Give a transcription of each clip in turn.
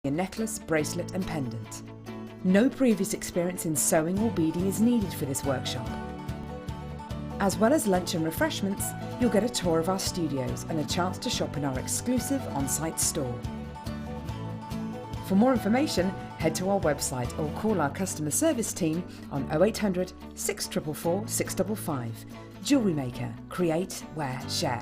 a necklace, bracelet and pendant. No previous experience in sewing or beading is needed for this workshop. As well as lunch and refreshments, you'll get a tour of our studios and a chance to shop in our exclusive on-site store. For more information, head to our website or call our customer service team on 0800 644 655. JewelleryMaker. Create, wear, share.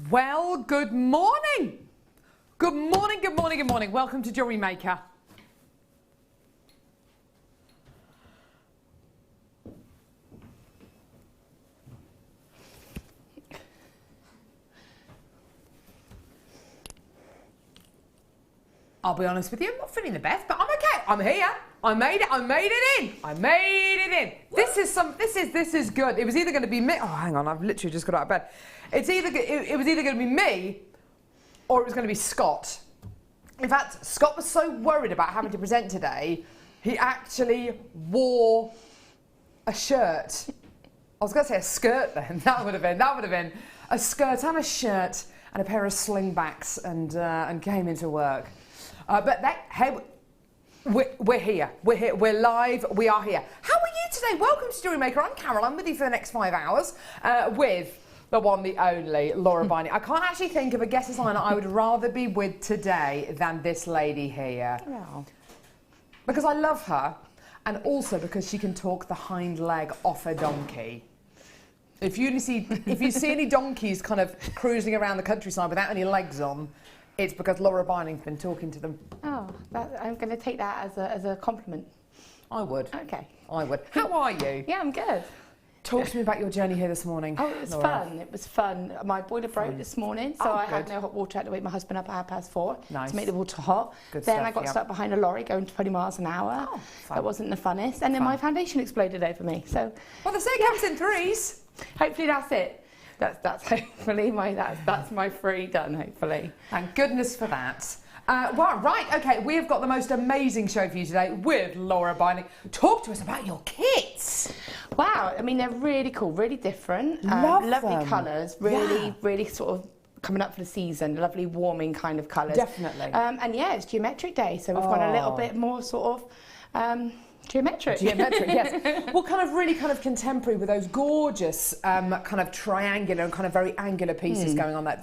Well, good morning. Good morning, good morning, good morning. Welcome to JewelleryMaker. I'll be honest with you, I'm not feeling the best, but I'm okay. I'm here. I made it in. This is good. It was either going to be me. Oh, hang on, I've literally just got out of bed. It was either going to be me or it was going to be Scott. In fact, Scott was so worried about having to present today, he actually wore a shirt. I was going to say a skirt then. That would have been a skirt and a shirt and a pair of slingbacks and came into work. Hey, we're here. We're live. We are here. How are you today? Welcome to JewelleryMaker. I'm Carol. I'm with you for the next 5 hours with the one, the only, Laura Binding. I can't actually think of a guest designer I would rather be with today than this lady here. Oh. Because I love her, and also because she can talk the hind leg off a donkey. If you see any donkeys kind of cruising around the countryside without any legs on, it's because Laura Binding's been talking to them. Oh, I'm going to take that as a compliment. I would. Okay. I would. How are you? Yeah, I'm good. Talk to me about your journey here this morning. Oh, it was fun. It was fun. My boiler broke this morning, so I had no hot water. I had to wake my husband up at 4:30 nice. to make the water hot. Good then stuff, I got stuck behind a lorry going 20 miles an hour. Oh, fun. That wasn't the funnest. And then my foundation exploded over me. So, well, they say it comes in threes. Hopefully that's it. That's hopefully that's my free done. Hopefully. Thank goodness for that. Well, right, okay, we've got the most amazing show for you today with Laura Binding. Talk to us about your kits. Wow, I mean, they're really cool, really different. Lovely colours, really sort of coming up for the season, lovely warming kind of colours. Definitely. And yeah, it's geometric day, so we've gone a little bit more sort of geometric. Geometric, yes. Well, kind of really kind of contemporary with those gorgeous kind of triangular and kind of very angular pieces going on there.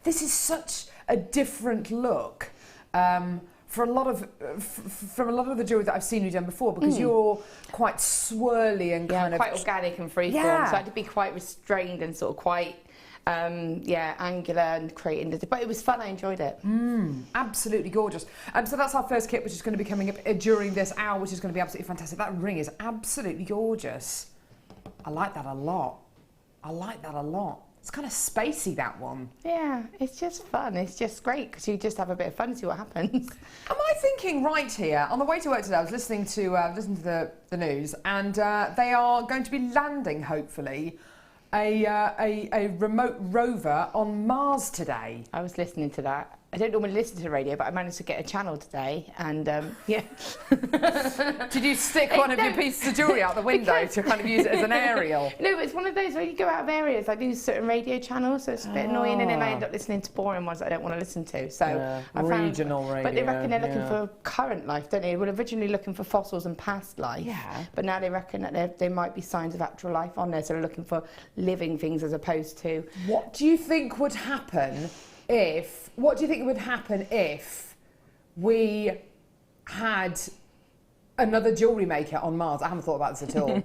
This is such a different look for a lot of from a lot of the jewellery that I've seen you done before, because you're quite swirly and kind of quite organic and freeform. So I had to be quite restrained and sort of quite angular and creating this, but it was fun. I enjoyed it. Absolutely gorgeous. So that's our first kit, which is going to be coming up during this hour, which is going to be absolutely fantastic. That ring is absolutely gorgeous. I like that a lot. It's kind of spacey, that one. Yeah, it's just fun. It's just great because you just have a bit of fun and see what happens. Am I thinking right here? On the way to work today, I was listening to the news, and they are going to be landing, hopefully, a remote rover on Mars today. I was listening to that. I don't normally listen to the radio, but I managed to get a channel today, and yeah. Did you stick one of your pieces of jewellery out the window to kind of use it as an aerial? No, but it's one of those where you go out of areas. I do certain radio channels, so it's a bit annoying, and then I end up listening to boring ones that I don't want to listen to. So regional radio. But they reckon they're looking for current life, don't they? They were originally looking for fossils and past life. Yeah. But now they reckon that there might be signs of actual life on there, so they're looking for living things as opposed to. What do you think would happen if we had another jewellery maker on Mars? I haven't thought about this at all.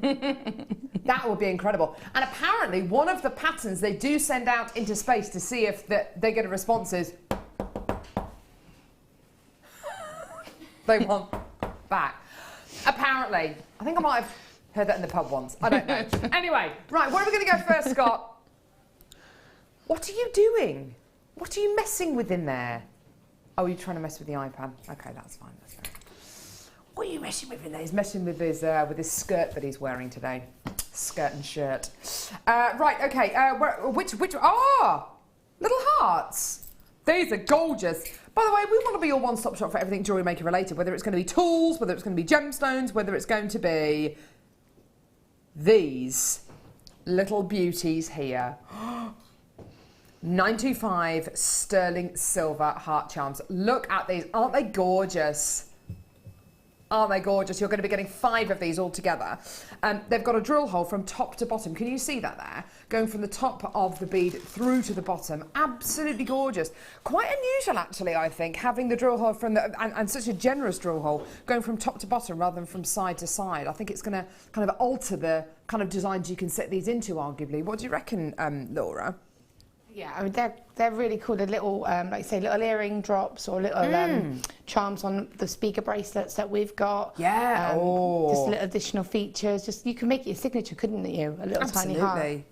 That would be incredible. And apparently one of the patterns they do send out into space to see if they get a response is they want back. Apparently. I think I might have heard that in the pub once. I don't know. Anyway, right, where are we going to go first, Scott? What are you doing? What are you messing with in there? Oh, you're trying to mess with the iPad. Okay, that's fine. That's fine. What are you messing with in there? He's messing with his skirt that he's wearing today. Skirt and shirt. Right, okay. Which? Little hearts. These are gorgeous. By the way, we want to be your one-stop shop for everything jewellery maker related, whether it's going to be tools, whether it's going to be gemstones, whether it's going to be these little beauties here. 925 sterling silver heart charms. Look at these. Aren't they gorgeous? Aren't they gorgeous? You're going to be getting 5 of these all together. They've got a drill hole from top to bottom. Can you see that there? Going from the top of the bead through to the bottom. Absolutely gorgeous. Quite unusual, actually, I think, having the drill hole from the and such a generous drill hole going from top to bottom rather than from side to side. I think it's going to kind of alter the kind of designs you can set these into, arguably. What do you reckon, Laura? Yeah, I mean, they're really cool. The little, like you say, little earring drops or little charms on the speaker bracelets that we've got. Yeah. Just little additional features. Just you can make it your signature, couldn't you? A little tiny heart.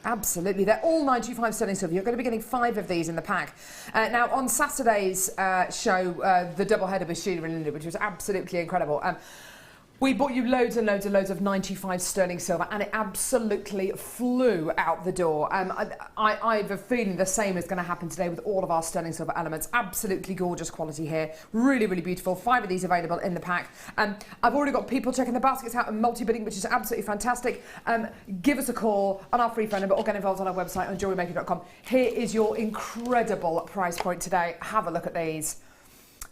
Absolutely. They're all 925 sterling silver. You're going to be getting 5 of these in the pack. Now, on Saturday's show, the double header with Sheila and Linda, which was absolutely incredible. We bought you loads and loads and loads of 95 sterling silver, and it absolutely flew out the door. I have a feeling the same is going to happen today with all of our sterling silver elements. Absolutely gorgeous quality here. Really, really beautiful. 5 of these available in the pack. I've already got people checking the baskets out and multi-bidding, which is absolutely fantastic. Give us a call on our free phone number or get involved on our website on jewellerymaker.com. Here is your incredible price point today. Have a look at these.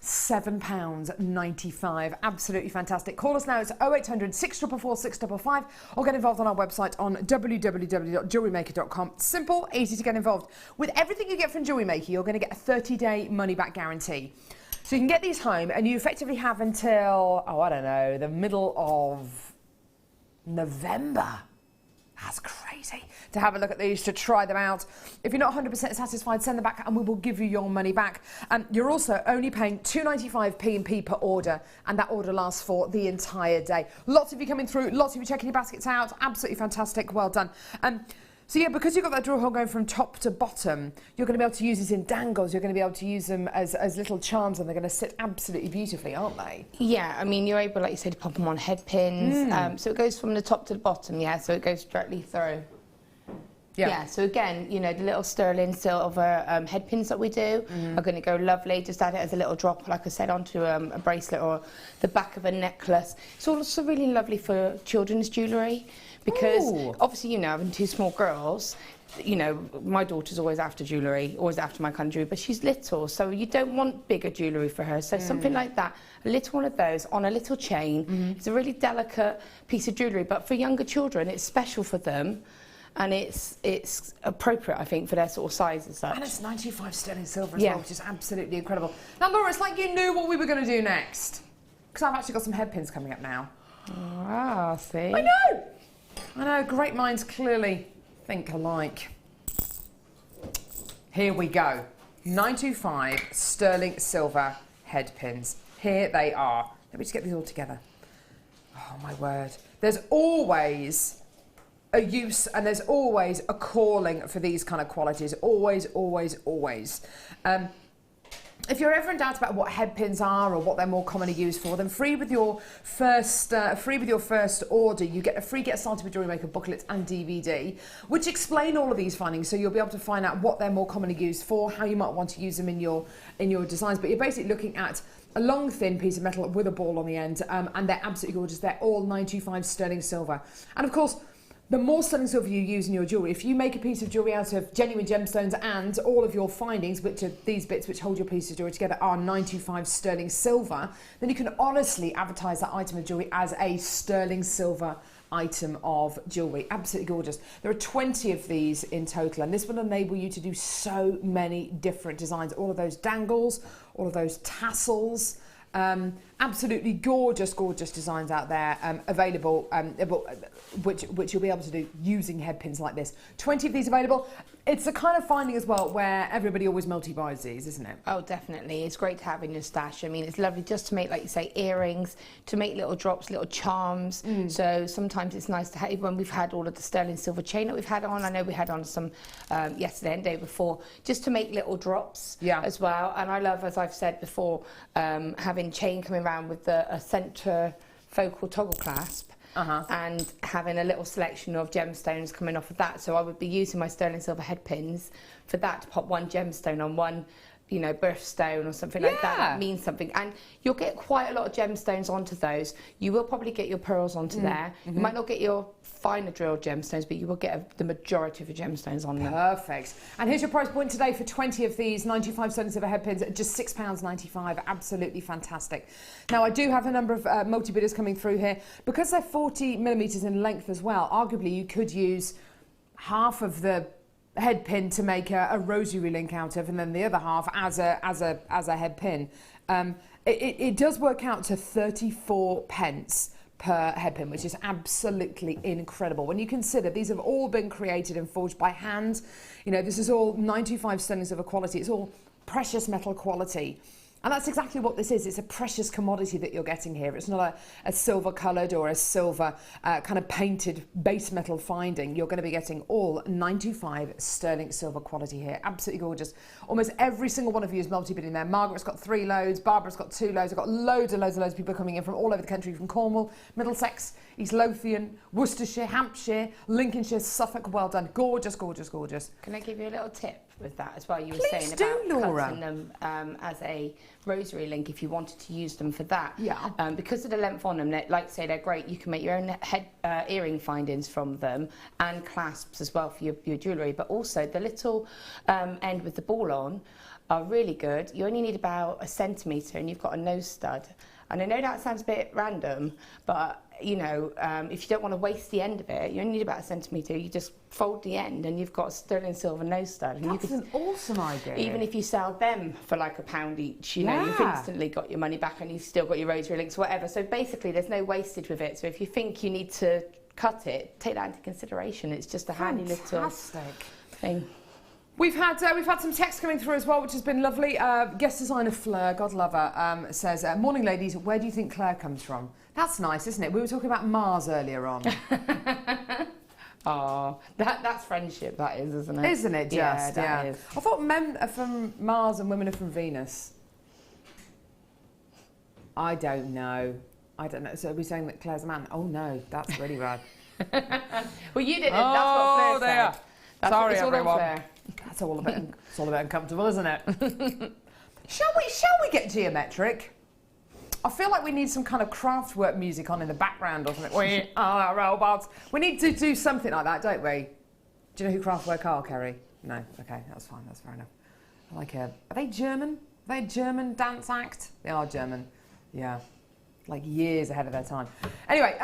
£7.95. Absolutely fantastic. Call us now. It's 0800 644 655 or get involved on our website on www.jewellerymaker.com. Simple, easy to get involved. With everything you get from Jewellery Maker, you're going to get a 30-day money-back guarantee. So you can get these home and you effectively have until, I don't know, the middle of November. That's crazy to have a look at these, to try them out. If you're not 100% satisfied, send them back and we will give you your money back. You're also only paying £2.95 P&P per order, and that order lasts for the entire day. Lots of you coming through, lots of you checking your baskets out. Absolutely fantastic. Well done. So yeah, because you've got that drill hole going from top to bottom, you're going to be able to use these in dangles, you're going to be able to use them as little charms, and they're going to sit absolutely beautifully, aren't they? Yeah, I mean, you're able, like you said, to pop them on head pins. So it goes from the top to the bottom, yeah, so it goes directly through. Yeah, so again, you know, the little sterling silver head pins that we do are going to go lovely. Just add it as a little drop, like I said, onto a bracelet or the back of a necklace. It's also really lovely for children's jewellery because obviously, you know, having 2 small girls, you know, my daughter's always after jewellery, always after my kind of jewellery, but she's little, so you don't want bigger jewellery for her. So something like that, a little one of those on a little chain. It's a really delicate piece of jewellery, but for younger children, it's special for them. And it's appropriate, I think, for their sort of size and such. And it's 95 sterling silver as well, which is absolutely incredible. Now, Laura, it's like you knew what we were going to do next. Because I've actually got some head pins coming up now. Ah, see? I know, great minds clearly think alike. Here we go. 925 sterling silver head pins. Here they are. Let me just get these all together. Oh, my word. There's always a use and there's always a calling for these kind of qualities. Always, always, always. If you're ever in doubt about what head pins are or what they're more commonly used for, then free with your first order, you get a free Get Started with Jewellery Maker booklet and DVD, which explain all of these findings. So you'll be able to find out what they're more commonly used for, how you might want to use them in your designs. But you're basically looking at a long, thin piece of metal with a ball on the end, and they're absolutely gorgeous. They're all 925 sterling silver, and of course, the more sterling silver you use in your jewellery, if you make a piece of jewellery out of genuine gemstones and all of your findings, which are these bits which hold your piece of jewellery together, are 925 sterling silver, then you can honestly advertise that item of jewellery as a sterling silver item of jewellery. Absolutely gorgeous. There are 20 of these in total, and this will enable you to do so many different designs. All of those dangles, all of those tassels. Absolutely gorgeous, gorgeous designs out there available, which you'll be able to do using head pins like this. 20 of these available. It's a kind of finding as well where everybody always multi-buys these, isn't it? Oh, definitely. It's great to have in your stash. I mean, it's lovely just to make, like you say, earrings, to make little drops, little charms. So sometimes it's nice to have, when we've had all of the sterling silver chain that we've had on, I know we had on some yesterday and day before, just to make little drops as well. And I love, as I've said before, having chain coming around with a centre focal toggle clasp. And having a little selection of gemstones coming off of that. So I would be using my sterling silver head pins for that to pop one gemstone on one, you know, birthstone or something like that. That means something. And you'll get quite a lot of gemstones onto those. You will probably get your pearls onto there. You might not get your finer drilled gemstones, but you will get the majority of your gemstones on them. Perfect. And here's your price point today for 20 of these 95 sterling silver head pins at just £6.95. Absolutely fantastic. Now, I do have a number of multi-bidders coming through here. Because they're 40 millimetres in length as well, arguably you could use half of the head pin to make a rosary link out of, and then the other half as a head pin. It does work out to 34 pence per head pin, which is absolutely incredible. When you consider these have all been created and forged by hand, you know, this is all 95 sterling silver quality. It's all precious metal quality. And that's exactly what this is. It's a precious commodity that you're getting here. It's not a silver coloured or a silver kind of painted base metal finding. You're going to be getting all 95 sterling silver quality here. Absolutely gorgeous. Almost every single one of you is multi-bidding there. Margaret's got 3 loads. Barbara's got 2 loads. I've got loads of people coming in from all over the country, from Cornwall, Middlesex, East Lothian, Worcestershire, Hampshire, Lincolnshire, Suffolk. Well done. Gorgeous, gorgeous, gorgeous. Can I give you a little tip with that as well? You were Please saying do, about Laura. cutting them as a rosary link if you wanted to use them for that. Yeah. Because of the length on them, like I say, they're great. You can make your own head earring findings from them and clasps as well for your jewellery. But also the little end with the ball on are really good. You only need about 1 centimetre and you've got a nose stud. And I know that sounds a bit random, but you know, if you don't want to waste the end of it, you only need about 1 centimetre. You just fold the end and you've got a sterling silver nose stud. And That's an awesome idea. Even if you sell them for like £1 each, you know, you've instantly got your money back and you've still got your rosary links, whatever. So basically there's no wastage with it. So if you think you need to cut it, take that into consideration. It's just a handy little thing. We've had some text coming through as well, which has been lovely. Guest designer Fleur, God love her, says, morning ladies, where do you think Claire comes from? That's nice, isn't it? We were talking about Mars earlier on. Oh, that's friendship, that is, isn't it? Isn't it just? Yeah, that is. I thought men are from Mars and women are from Venus. I don't know. So are we saying that Claire's a man? Oh no, that's really bad. Well, you didn't. That's what Fleur said. Sorry, it's everyone. That's all a bit. It's all a bit uncomfortable, isn't it? Shall we get geometric? I feel like we need some kind of craftwork music on in the background or something. We are robots. We need to do something like that, don't we? Do you know who Craftwork are, Kerry? No. Okay, that's fine. That's fair enough. I like are they German? Are they a German dance act? They are German. Yeah, like years ahead of their time. Anyway,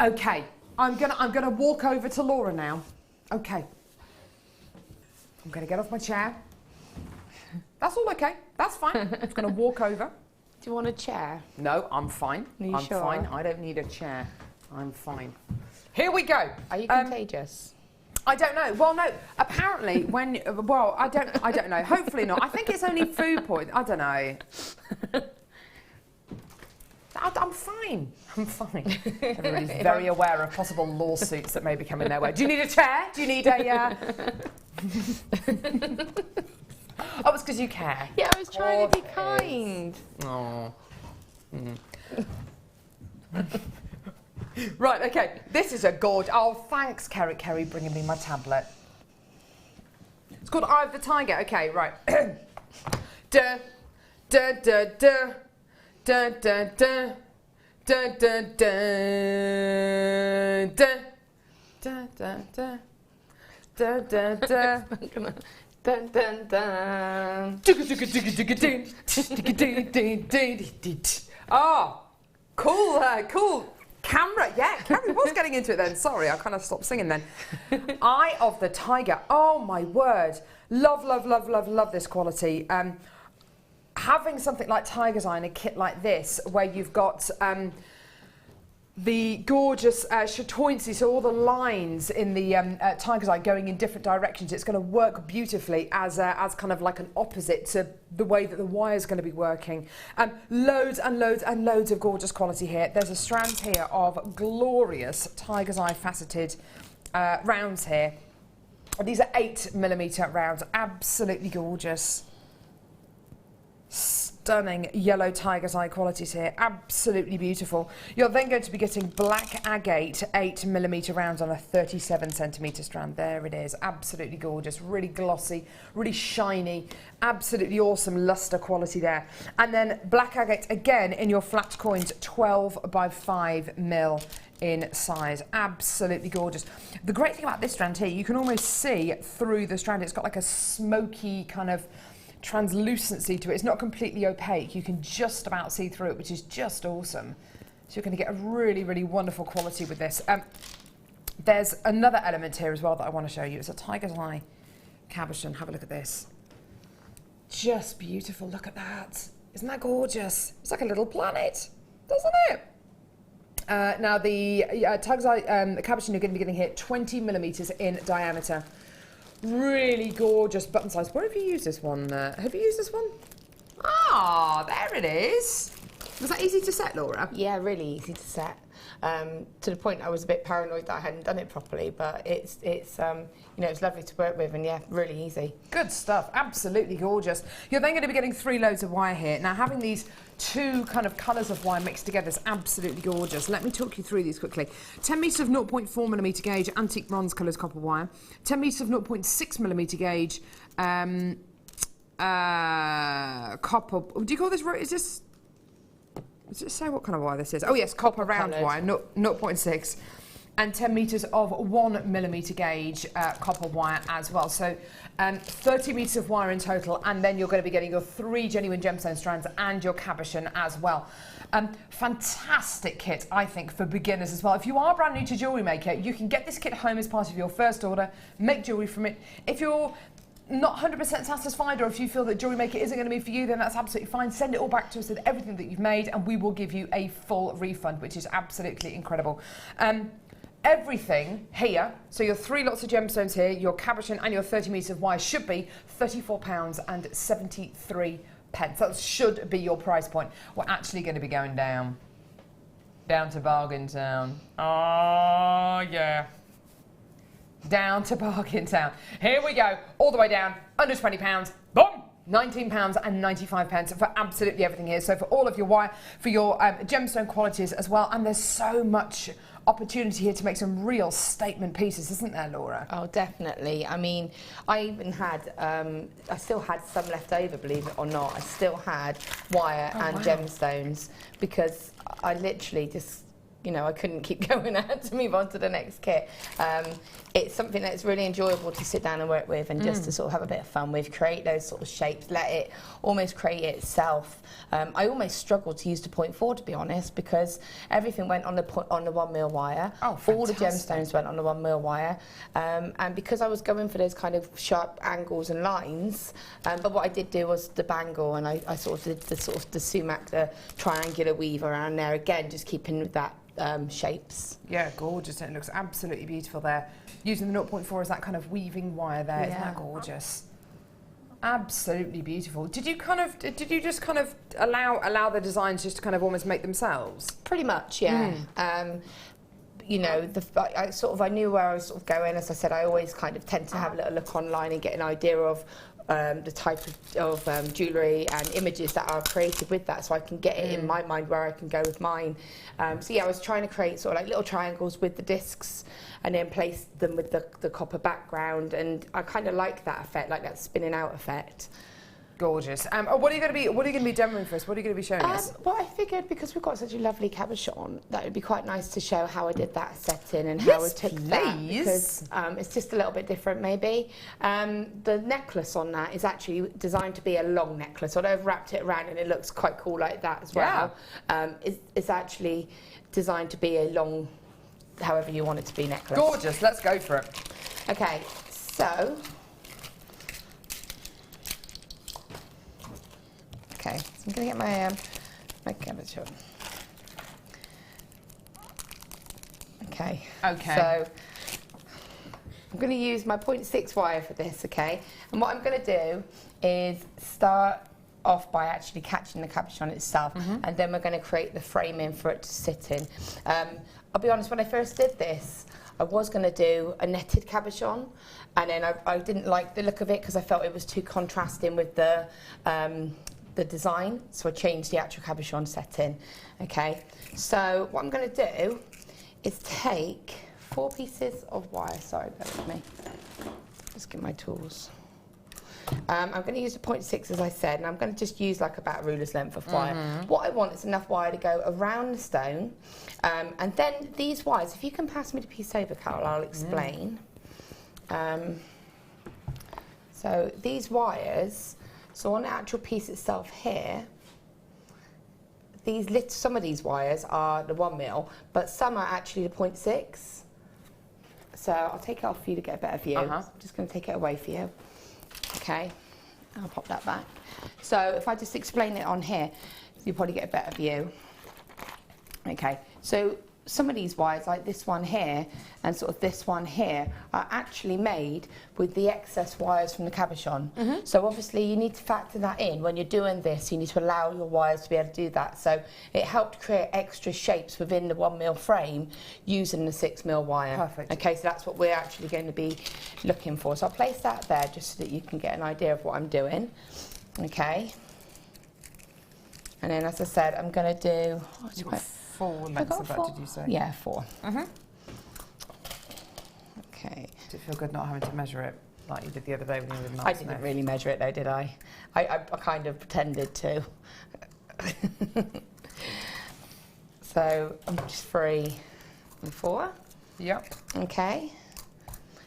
okay. I'm gonna walk over to Laura now. Okay. I'm gonna get off my chair. That's all okay. That's fine. I'm just gonna walk over. Do you want a chair? No, I'm fine. I'm sure? Fine. I don't need a chair. I'm fine. Here we go. Are you contagious? I don't know. Well, no. Apparently, when I don't know. Hopefully not. I think it's only food poisoning. I don't know. I'm fine. I'm fine. Everybody's very aware of possible lawsuits that may be coming their way. Do you need a chair? Do you need a... Oh, it's because you care. Yeah, I was trying to be kind. Oh. Right, okay. This is a gorge. Oh, thanks, Kerry, bringing me my tablet. It's called Eye of the Tiger. Okay, right. Da, da, da, da. Da da da da da da da da da da da da da. Dun dun dun. Oh, cool camera. Yeah, Carrie was getting into it then. Sorry, I kind of stopped singing then. Eye of the Tiger. Oh my word. Love this quality. Having something like Tiger's Eye in a kit like this, where you've got the gorgeous chatoyancy, so all the lines in the tiger's eye going in different directions. It's going to work beautifully as kind of like an opposite to the way that the wire is going to be working. Loads and loads and loads of gorgeous quality here. There's a strand here of glorious tiger's eye faceted rounds here. These are 8mm rounds, absolutely gorgeous. Stunning yellow tiger's eye qualities here, absolutely beautiful. You're then going to be getting black agate 8mm rounds on a 37cm strand. There it is, absolutely gorgeous, really glossy, really shiny, absolutely awesome luster quality there. And then black agate again in your flat coins, 12 by 5mm in size, absolutely gorgeous. The great thing about this strand here, you can almost see through the strand. It's got like a smoky kind of translucency to it. It's not completely opaque. You can just about see through it, which is just awesome. So you're going to get a really, really wonderful quality with this. There's another element here as well that I want to show you. It's a tiger's eye cabochon. Have a look at this. Just beautiful. Look at that. Isn't that gorgeous? It's like a little planet, doesn't it? Now the tiger's eye cabochon you're going to be getting here, 20mm in diameter. Really gorgeous button size. Where have you used this one? Have you used this one? Ah, there it is. Was that easy to set, Laura? Yeah, really easy to set. To the point I was a bit paranoid that I hadn't done it properly, but it's you know, it's lovely to work with, and yeah, really easy. Good stuff, absolutely gorgeous. You're then going to be getting 3 loads of wire here. Now, having these 2 kind of colours of wire mixed together is absolutely gorgeous. Let me talk you through these quickly. 10 metres of 0.4mm gauge antique bronze colours copper wire. 10 metres of 0.6mm gauge copper. Do you call this? Does it say what kind of wire this is? Oh yes, copper round wire, 0.6. And 10 metres of 1mm gauge copper wire as well. So 30 metres of wire in total, and then you're going to be getting your 3 genuine gemstone strands and your cabochon as well. Fantastic kit, I think, for beginners as well. If you are brand new to JewelleryMaker, you can get this kit home as part of your first order, make jewellery from it. If you're not 100% satisfied, or if you feel that JewelleryMaker isn't going to be for you, then that's absolutely fine. Send it all back to us with everything that you've made, and we will give you a full refund, which is absolutely incredible. Everything here, so your 3 lots of gemstones here, your cabochon and your 30 metres of wire should be £34.73. That should be your price point. We're actually going to be going down to Bargain Town. Oh, yeah. Down to Bargain Town. Here we go, all the way down, under £20. Boom! £19.95 for absolutely everything here. So for all of your wire, for your gemstone qualities as well. And there's so much opportunity here to make some real statement pieces, isn't there, Laura? Oh, definitely. I mean, I even had, I still had some left over, believe it or not. I still had wire and gemstones, because I literally just, you know, I couldn't keep going. I had to move on to the next kit. It's something that's really enjoyable to sit down and work with, and just to sort of have a bit of fun with, create those sort of shapes, let it almost create itself. I almost struggled to use the 0.4, to be honest, because everything went on the 1mm wire. Oh, all the gemstones went on the 1mm wire, and because I was going for those kind of sharp angles and lines, but what I did do was the bangle, and I sort of did the sumac, the triangular weave around there again, just keeping with that shapes. Yeah, gorgeous. It looks absolutely beautiful there. Using the 0.4 as that kind of weaving wire there. Isn't that gorgeous? Absolutely beautiful. Did you just kind of allow the designs just to kind of almost make themselves? Pretty much, yeah. You know, I knew where I was sort of going. As I said, I always kind of tend to have a little look online and get an idea of the type of jewellery and images that are created with that, so I can get it in my mind where I can go with mine. So yeah, I was trying to create sort of like little triangles with the discs, and then place them with the copper background, and I kind of like that effect, like that spinning out effect. Gorgeous. What are you going to be demoing for us? What are you going to be showing us? Well, I figured because we've got such a lovely cabochon, that would be quite nice to show how I did that setting and how I took that, because it's just a little bit different, maybe. The necklace on that is actually designed to be a long necklace, although I've wrapped it around and it looks quite cool like that as well. It's actually designed to be a long, however you want it to be, necklace. Gorgeous. Let's go for it. Okay, so. Okay, so I'm going to get my cabochon. Okay. Okay. So I'm going to use my 0.6 wire for this, okay? And what I'm going to do is start off by actually catching the cabochon itself, and then we're going to create the framing for it to sit in. I'll be honest, when I first did this, I was going to do a netted cabochon, and then I didn't like the look of it because I felt it was too contrasting with the design, so I changed the actual cabochon setting. Okay, so what I'm going to do is take 4 pieces of wire. Sorry, bear with me. Just get my tools. I'm going to use a 0.6 as I said, and I'm going to just use like about a ruler's length of wire. What I want is enough wire to go around the stone, and then these wires, if you can pass me the piece over, Carol, I'll explain. So these wires, so on the actual piece itself here, some of these wires are the 1 mil, but some are actually the 0.6. So I'll take it off for you to get a better view. I'm just going to take it away for you. Okay, I'll pop that back. So if I just explain it on here, you'll probably get a better view. Okay, so some of these wires, like this one here and sort of this one here, are actually made with the excess wires from the cabochon. So obviously you need to factor that in when you're doing this. You need to allow your wires to be able to do that. So it helped create extra shapes within the 1 mil frame using the 6 mil wire. Perfect. Okay, so that's what we're actually going to be looking for. So I'll place that there just so that you can get an idea of what I'm doing. Okay. And then, as I said, I'm going to do... 4 lengths of that, did you say? Yeah, 4. Okay. Did it feel good not having to measure it like you did the other day when you were with Mark I didn't really measure it though, did I? I kind of pretended to. So I'm just 3 and 4. Yep. Okay.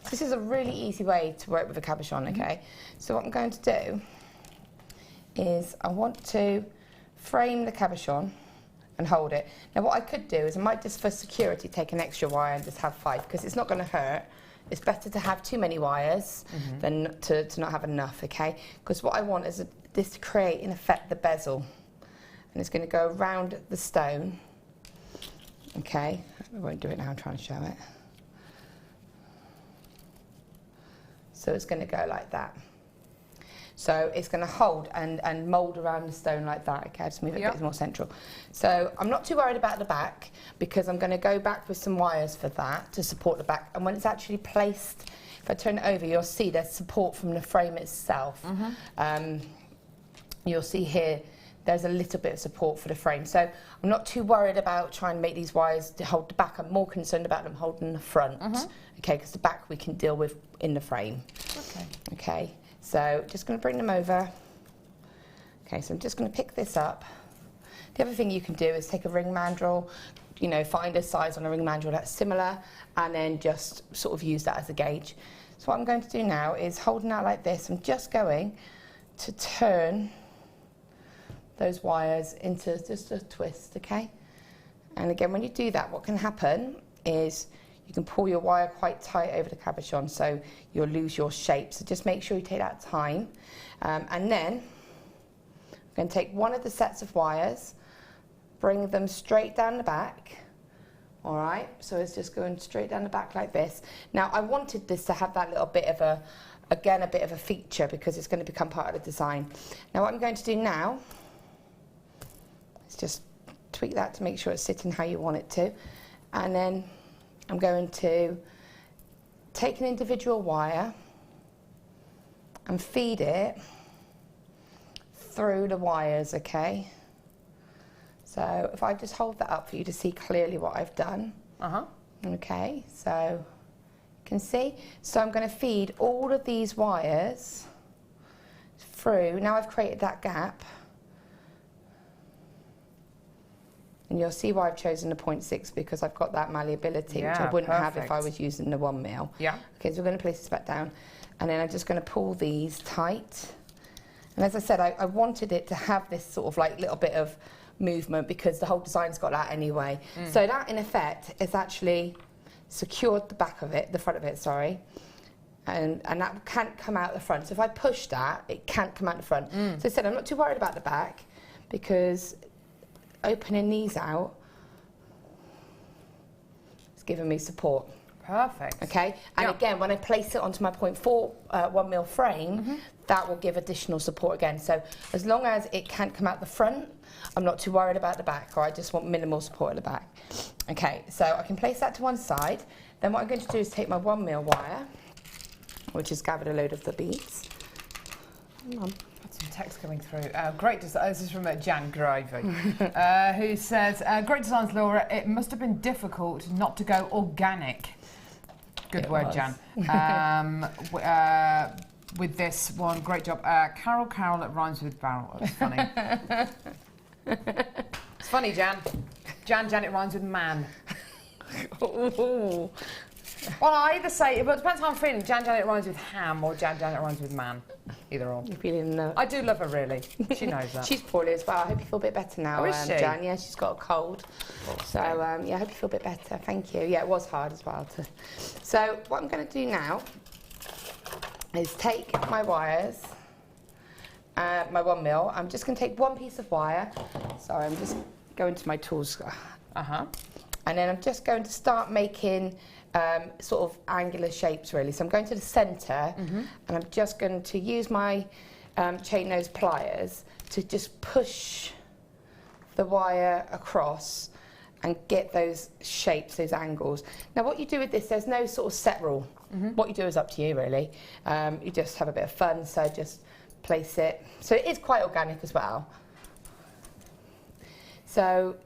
This is a really easy way to work with a cabochon, okay? So what I'm going to do is I want to frame the cabochon and hold it. Now what I could do is I might just for security take an extra wire and just have 5 because it's not going to hurt. It's better to have too many wires than to not have enough, okay? Because what I want is this to create in effect the bezel, and it's going to go around the stone, okay? I won't do it now, I'm trying to show it. So it's going to go like that. So it's going to hold and mould around the stone like that, okay? Just move it a bit more central. So I'm not too worried about the back because I'm going to go back with some wires for that to support the back. And when it's actually placed, if I turn it over, you'll see there's support from the frame itself. You'll see here, there's a little bit of support for the frame. So I'm not too worried about trying to make these wires to hold the back. I'm more concerned about them holding the front, okay? Because the back we can deal with in the frame. Okay. So just going to bring them over. Okay, so I'm just going to pick this up. The other thing you can do is take a ring mandrel, you know, find a size on a ring mandrel that's similar, and then just sort of use that as a gauge. So what I'm going to do now is holding out like this, I'm just going to turn those wires into just a twist, okay? And again, when you do that, what can happen is you can pull your wire quite tight over the cabochon, so you'll lose your shape. So just make sure you take that time. And then I'm going to take one of the sets of wires, bring them straight down the back. All right, so it's just going straight down the back like this. Now, I wanted this to have that little bit of a bit of a feature because it's going to become part of the design. Now, what I'm going to do now is just tweak that to make sure it's sitting how you want it to. And then I'm going to take an individual wire and feed it through the wires, okay? So if I just hold that up for you to see clearly what I've done. Okay, so you can see. So I'm going to feed all of these wires through. Now I've created that gap. And you'll see why I've chosen the 0.6 because I've got that malleability, which I wouldn't have if I was using the 1 mil. Okay, so we're going to place this back down. And then I'm just going to pull these tight. And as I said, I wanted it to have this sort of like little bit of movement because the whole design's got that anyway. So that, in effect, has actually secured the back of it, the front of it, sorry. And that can't come out the front. So if I push that, it can't come out the front. So I said, I'm not too worried about the back because opening these out, giving me support. Perfect. Okay, and again, when I place it onto my 0.4 1mm frame, that will give additional support again. So as long as it can't come out the front, I'm not too worried about the back, or I just want minimal support at the back. Okay, so I can place that to one side. Then what I'm going to do is take my 1mm wire, which has gathered a load of the beads. Hang on. Some text coming through. Great design. This is from Jan Gravy, who says, "Great designs, Laura. It must have been difficult not to go organic." Good word, Jan. With this one, great job. Carol, that rhymes with barrel. That's funny. It's funny, Jan. Jan, it rhymes with man. Well, I either say, but it depends how I'm feeling. Jan, it rhymes with ham, or Jan, it rhymes with man. Either or. You're feeling I do love her, really. She knows that. She's poorly as well. I hope you feel a bit better now, is she? Jan. Yeah, she's got a cold. So, yeah, I hope you feel a bit better. Thank you. Yeah, it was hard as well. So, what I'm going to do now is take my wires, my 1mm. I'm just going to take one piece of wire. Sorry, I'm just going to my tools. And then I'm just going to start making sort of angular shapes, really. So I'm going to the centre, and I'm just going to use my chain nose pliers to just push the wire across and get those shapes, those angles. Now, what you do with this, there's no sort of set rule. What you do is up to you, really. You just have a bit of fun, so just place it. So it is quite organic as well. So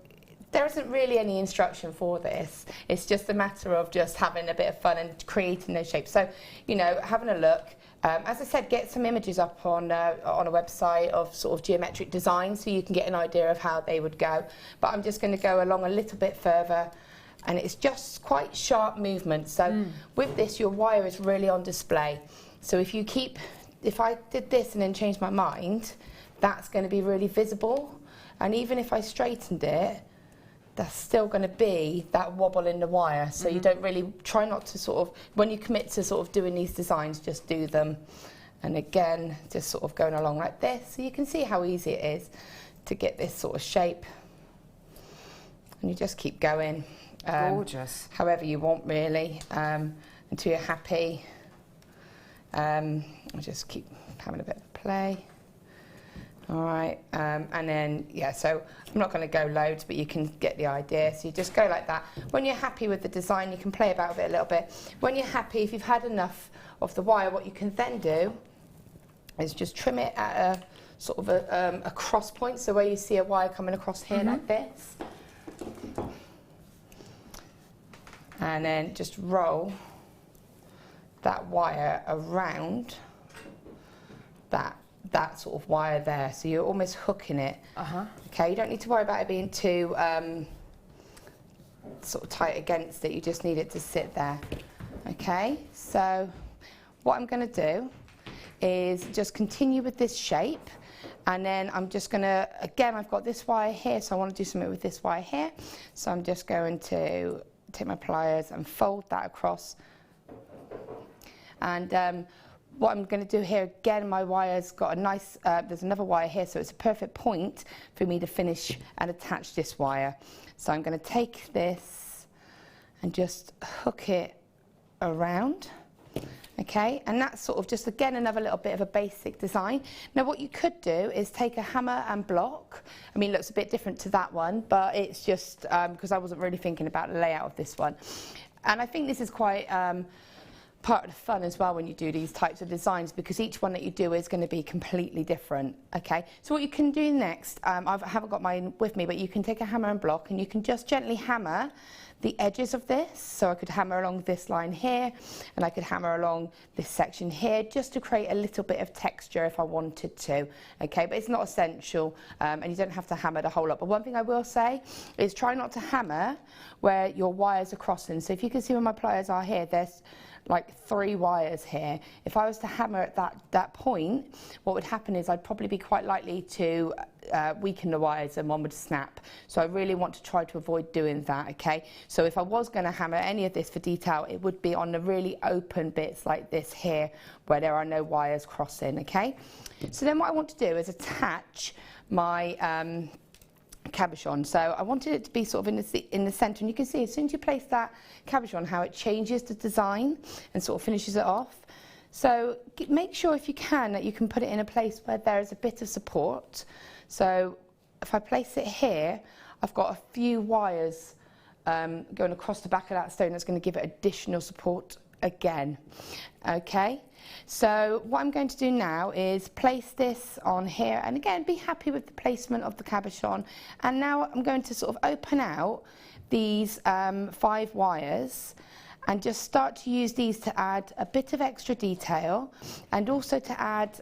there isn't really any instruction for this. It's just a matter of just having a bit of fun and creating those shapes. So, you know, having a look. As I said, get some images up on a website of sort of geometric design so you can get an idea of how they would go. But I'm just going to go along a little bit further, and it's just quite sharp movement. So with this, your wire is really on display. So if I did this and then changed my mind, that's going to be really visible. And even if I straightened it, there's still going to be that wobble in the wire. So you don't really try not to sort of, when you commit to sort of doing these designs, just do them. And again, just sort of going along like this. So you can see how easy it is to get this sort of shape. And you just keep going. Gorgeous. However you want, really, until you're happy. I'll just keep having a bit of play. All right, and then, yeah, so I'm not going to go loads, but you can get the idea. So you just go like that. When you're happy with the design, you can play about with it a little bit. When you're happy, if you've had enough of the wire, what you can then do is just trim it at a sort of a cross point, so where you see a wire coming across here like this. And then just roll that wire around that sort of wire there, so you're almost hooking it. Okay, you don't need to worry about it being too sort of tight against it, you just need it to sit there. Okay, so what I'm going to do is just continue with this shape, and then I'm just going to, again, I've got this wire here, so I want to do something with this wire here, so I'm just going to take my pliers and fold that across. And what I'm going to do here, again, my wire's got a nice, there's another wire here, so it's a perfect point for me to finish and attach this wire. So I'm going to take this and just hook it around, okay? And that's sort of just, again, another little bit of a basic design. Now, what you could do is take a hammer and block. I mean, it looks a bit different to that one, but it's just because I wasn't really thinking about the layout of this one. And I think this is quite part of the fun as well when you do these types of designs, because each one that you do is going to be completely different. Okay, so what you can do next, I haven't got mine with me, but you can take a hammer and block and you can just gently hammer the edges of this. So I could hammer along this line here, and I could hammer along this section here, just to create a little bit of texture if I wanted to. Okay, but it's not essential, and you don't have to hammer the whole lot. But one thing I will say is try not to hammer where your wires are crossing. So if you can see where my pliers are here, there's like 3 wires here. If I was to hammer at that point, what would happen is I'd probably be quite likely to weaken the wires and one would snap. So I really want to try to avoid doing that, okay? So if I was going to hammer any of this for detail, it would be on the really open bits like this here, where there are no wires crossing, okay? So then what I want to do is attach my cabochon. So I wanted it to be sort of in the centre, and you can see as soon as you place that cabochon how it changes the design and sort of finishes it off. So make sure if you can that you can put it in a place where there is a bit of support. So if I place it here, I've got a few wires going across the back of that stone that's going to give it additional support again. Okay, so what I'm going to do now is place this on here, and again be happy with the placement of the cabochon. And now I'm going to sort of open out these 5 wires and just start to use these to add a bit of extra detail, and also to add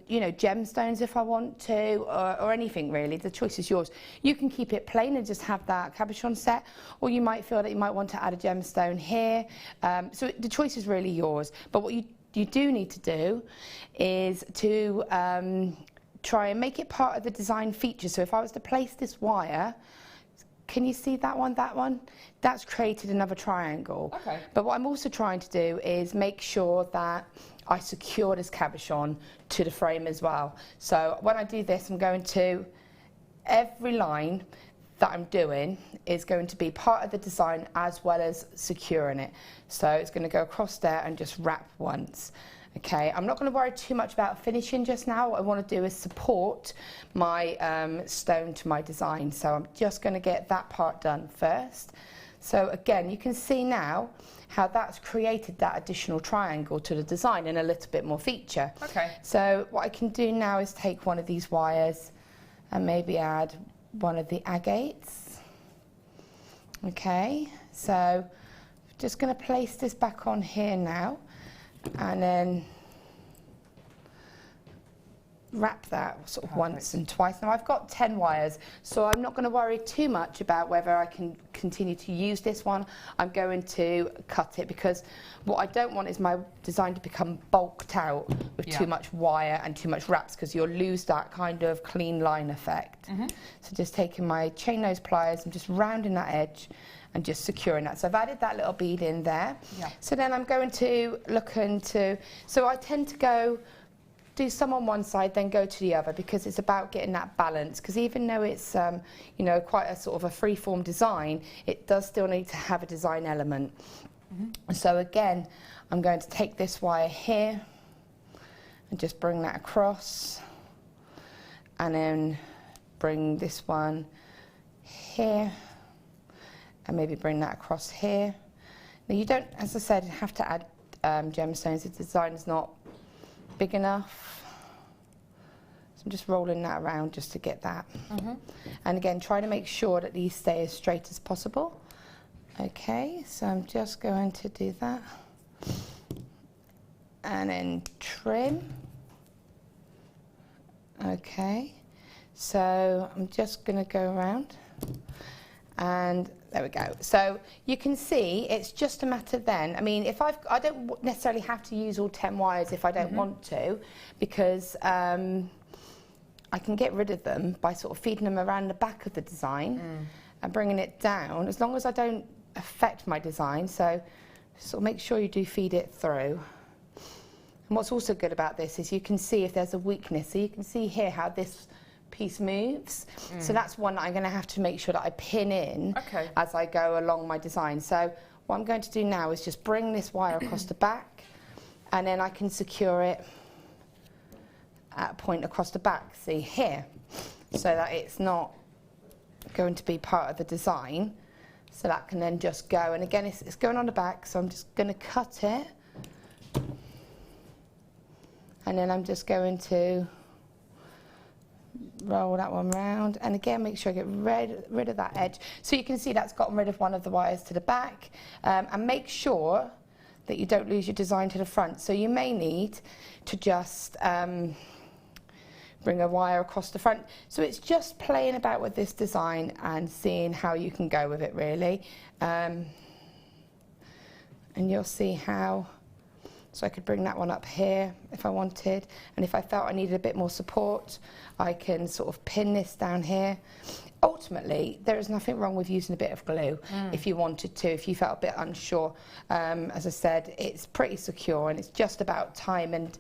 you know, gemstones if I want to, or anything really. The choice is yours. You can keep it plain and just have that cabochon set, or you might feel that you might want to add a gemstone here. So the choice is really yours. But what you do need to do is to try and make it part of the design feature. So if I was to place this wire, can you see that one, that one? That's created another triangle. Okay. But what I'm also trying to do is make sure that I secure this cabochon to the frame as well. So when I do this, I'm going to, every line that I'm doing is going to be part of the design as well as securing it. So it's going to go across there and just wrap once. Okay, I'm not going to worry too much about finishing just now. What I want to do is support my stone to my design. So I'm just going to get that part done first. So again, you can see now how that's created that additional triangle to the design and a little bit more feature. Okay. So what I can do now is take one of these wires and maybe add one of the agates. Okay, so just going to place this back on here now, and then wrap that sort of once and twice. Now I've got 10 wires, so I'm not going to worry too much about whether I can continue to use this one. I'm going to cut it, because what I don't want is my design to become bulked out with too much wire and too much wraps, because you'll lose that kind of clean line effect. So just taking my chain nose pliers and just rounding that edge and just securing that. So I've added that little bead in there. So then I'm going to look into, so I tend to do some on one side, then go to the other, because it's about getting that balance. Because even though it's you know, quite a sort of a free-form design, it does still need to have a design element. So again, I'm going to take this wire here and just bring that across, and then bring this one here, and maybe bring that across here. Now you don't, as I said, have to add gemstones. The design is not big enough. So I'm just rolling that around just to get that. And again, try to make sure that these stay as straight as possible. Okay, so I'm just going to do that. And then trim. Okay, so I'm just going to go around, and there we go. So you can see it's just a matter then. I mean, if I don't necessarily have to use all 10 wires if I don't want to, because I can get rid of them by sort of feeding them around the back of the design and bringing it down, as long as I don't affect my design. So sort of make sure you do feed it through. And what's also good about this is you can see if there's a weakness. So you can see here how this piece moves. So that's one that I'm going to have to make sure that I pin in as I go along my design. So what I'm going to do now is just bring this wire across the back, and then I can secure it at a point across the back, see here, so that it's not going to be part of the design. So that can then just go, and again it's going on the back, so I'm just going to cut it, and then I'm just going to roll that one round, and again make sure I get rid of that edge. So you can see that's gotten rid of one of the wires to the back, and make sure that you don't lose your design to the front. So you may need to just bring a wire across the front. So it's just playing about with this design and seeing how you can go with it, really. And you'll see how. So I could bring that one up here if I wanted, and if I felt I needed a bit more support, I can sort of pin this down here. ultimately, there is nothing wrong with using a bit of glue if you wanted to, if you felt a bit unsure. As I said, it's pretty secure, and it's just about time and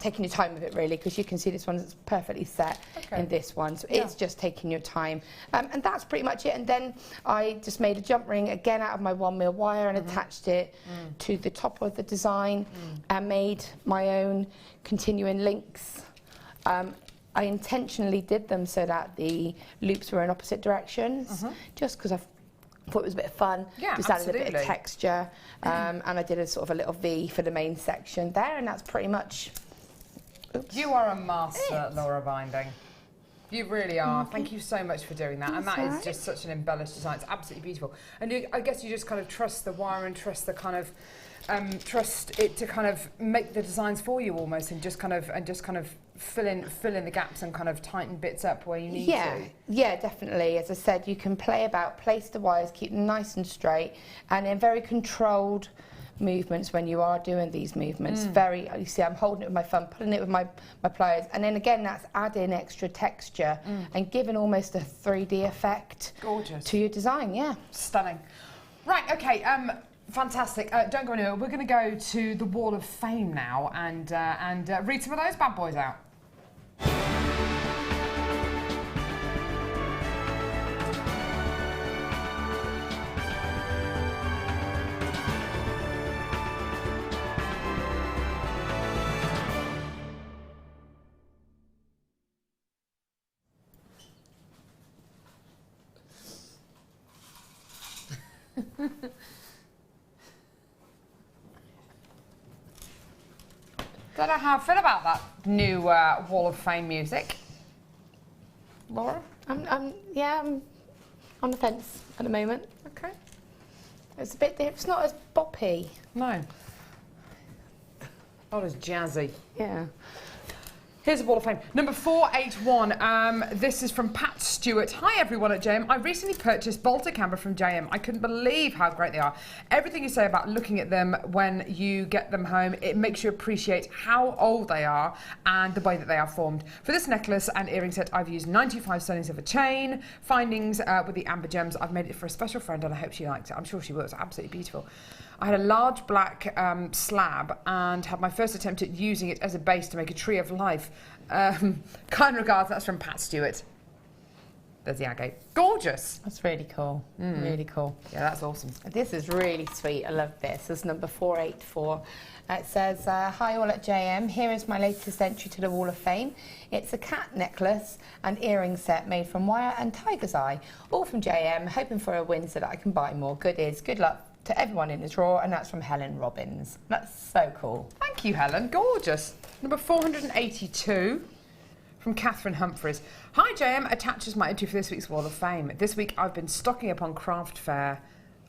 taking your time with it, really, because you can see this one's perfectly set in this one. So it's just taking your time. And that's pretty much it. And then I just made a jump ring, again, out of my 1mm wire and attached it to the top of the design and made my own continuing links. I intentionally did them so that the loops were in opposite directions, just because I thought it was a bit of fun. Yeah, just added a bit of texture, and I did a sort of a little V for the main section there, and that's pretty much. Oops. You are a master, Laura, binding. You really are. Thank you so much for doing that. And that is just such an embellished design. It's absolutely beautiful. And I guess you just kind of trust the wire and trust the kind of. Trust it to kind of make the designs for you almost, and just kind of fill in the gaps and kind of tighten bits up where you need to. Yeah, definitely. As I said, you can play about, place the wires, keep them nice and straight, and in very controlled movements when you are doing these movements. You see, I'm holding it with my thumb, pulling it with my pliers, and then again that's adding extra texture and giving almost a 3D effect. Gorgeous. To your design. Yeah. Stunning. Right. Okay. Fantastic. Don't go anywhere. We're going to go to the Wall of Fame now and read some of those bad boys out. Don't know how I feel about that new Wall of Fame music. Laura? I'm on the fence at the moment. Okay. It's not as boppy. No. Not as jazzy. Yeah. Here's a Wall of Fame. Number 481. This is from Pat Stewart. Hi everyone at JM. I recently purchased Baltic camera from JM. I couldn't believe how great they are. Everything you say about looking at them when you get them home, it makes you appreciate how old they are and the way that they are formed. For this necklace and earring set, I've used 95 sterling silver chain, findings with the amber gems. I've made it for a special friend and I hope she likes it. I'm sure she will. It's absolutely beautiful. I had a large black slab and had my first attempt at using it as a base to make a tree of life. Kind regards, that's from Pat Stewart. There's the agate. Gorgeous. That's really cool. Really cool. Yeah, that's awesome. This is really sweet. I love this. This is number 484. It says, hi all at JM. Here is my latest entry to the Wall of Fame. It's a cat necklace and earring set made from wire and tiger's eye. All from JM, hoping for a win so that I can buy more goodies. Good luck to everyone in the drawer, and that's from Helen Robbins. That's so cool. Thank you, Helen. Gorgeous. Number 482 from Catherine Humphreys. Hi, JM. Attaches my entry for this week's Wall of Fame. This week I've been stocking up on craft fair.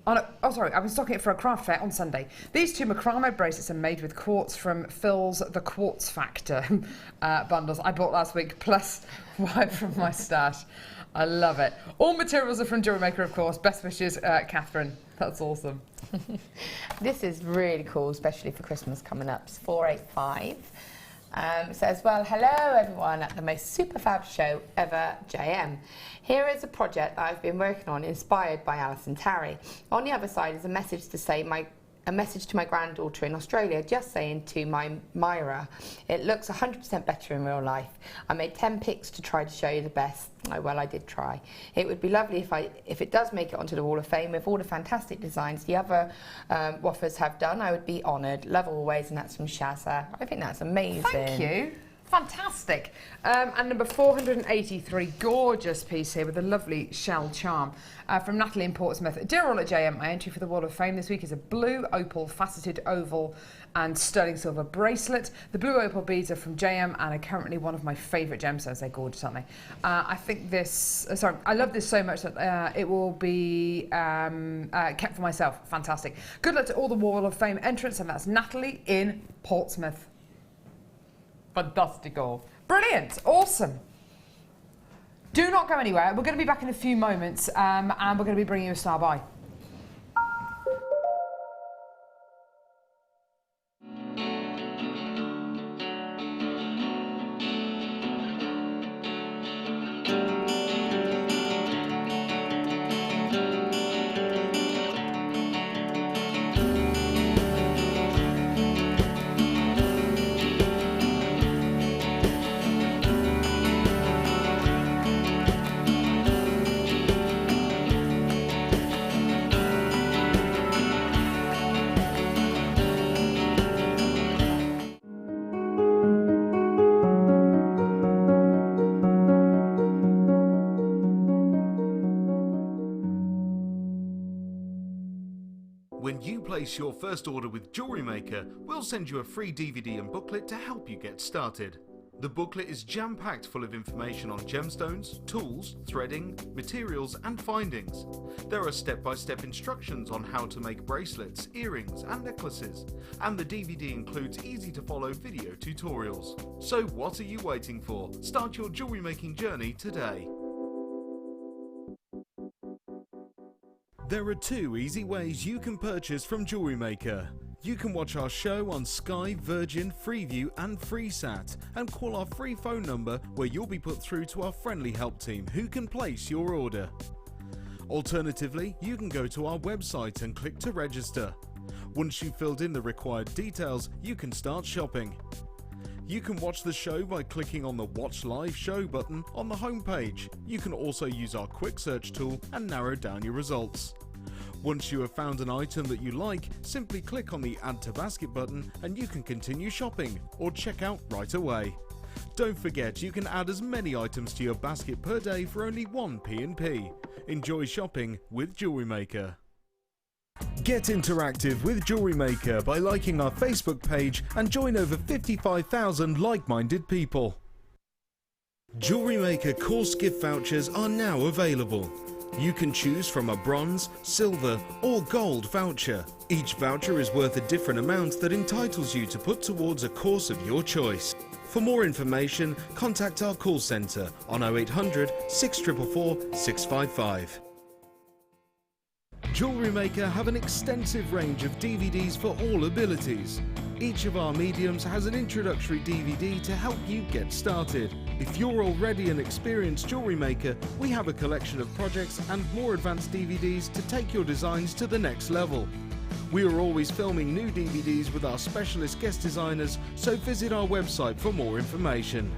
I've been stocking it for a craft fair on Sunday. These two macrame bracelets are made with quartz from Phil's The Quartz Factor bundles I bought last week, plus one from my stash. I love it. All materials are from JewelleryMaker, of course. Best wishes, Catherine. That's awesome. This is really cool, especially for Christmas coming up. It's 485. It says, well, hello everyone at the most super fab show ever, JM. Here is a project that I've been working on, inspired by Alison Tarry. On the other side is a message to say a message to my granddaughter in Australia, just saying to my Myra, it looks 100% better in real life. I made 10 pics to try to show you the best. Oh, well, I did try. It would be lovely if it does make it onto the Wall of Fame with all the fantastic designs the other waffers have done. I would be honoured. Love always, and that's from Shazza. I think that's amazing. Thank you. Fantastic. And number 483, gorgeous piece here with a lovely shell charm from Natalie in Portsmouth. Dear all at JM, my entry for the Wall of Fame this week is a blue opal faceted oval and sterling silver bracelet. The blue opal beads are from JM and are currently one of my favourite gemstones. They're gorgeous, aren't they? I think this, I love this so much that it will be kept for myself. Fantastic. Good luck to all the Wall of Fame entrants, and that's Natalie in Portsmouth. Fantastical. Brilliant. Awesome. Do not go anywhere. We're going to be back in a few moments and we're going to be bringing you a star by. place your first order with JewelleryMaker, we'll send you a free DVD and booklet to help you get started. The booklet is jam-packed full of information on gemstones, tools, threading, materials and findings. There are step-by-step instructions on how to make bracelets, earrings and necklaces, and the DVD includes easy-to-follow video tutorials. So what are you waiting for? Start your jewellery making journey today. There are 2 easy ways you can purchase from JewelleryMaker. You can watch our show on Sky, Virgin, Freeview and FreeSat and call our free phone number where you'll be put through to our friendly help team who can place your order. Alternatively, you can go to our website and click to register. Once you've filled in the required details, you can start shopping. You can watch the show by clicking on the Watch Live Show button on the homepage. You can also use our quick search tool and narrow down your results. Once you have found an item that you like, simply click on the Add to Basket button and you can continue shopping or check out right away. Don't forget you can add as many items to your basket per day for only 1 P&P. Enjoy shopping with JewelleryMaker. Get interactive with JewelleryMaker by liking our Facebook page and join over 55,000 like-minded people. JewelleryMaker course gift vouchers are now available. You can choose from a bronze, silver or gold voucher. Each voucher is worth a different amount that entitles you to put towards a course of your choice. For more information, contact our call centre on 0800 644 655. JewelleryMaker have an extensive range of DVDs for all abilities. Each of our mediums has an introductory DVD to help you get started. If you're already an experienced jewellery maker, we have a collection of projects and more advanced DVDs to take your designs to the next level. We are always filming new DVDs with our specialist guest designers, so visit our website for more information.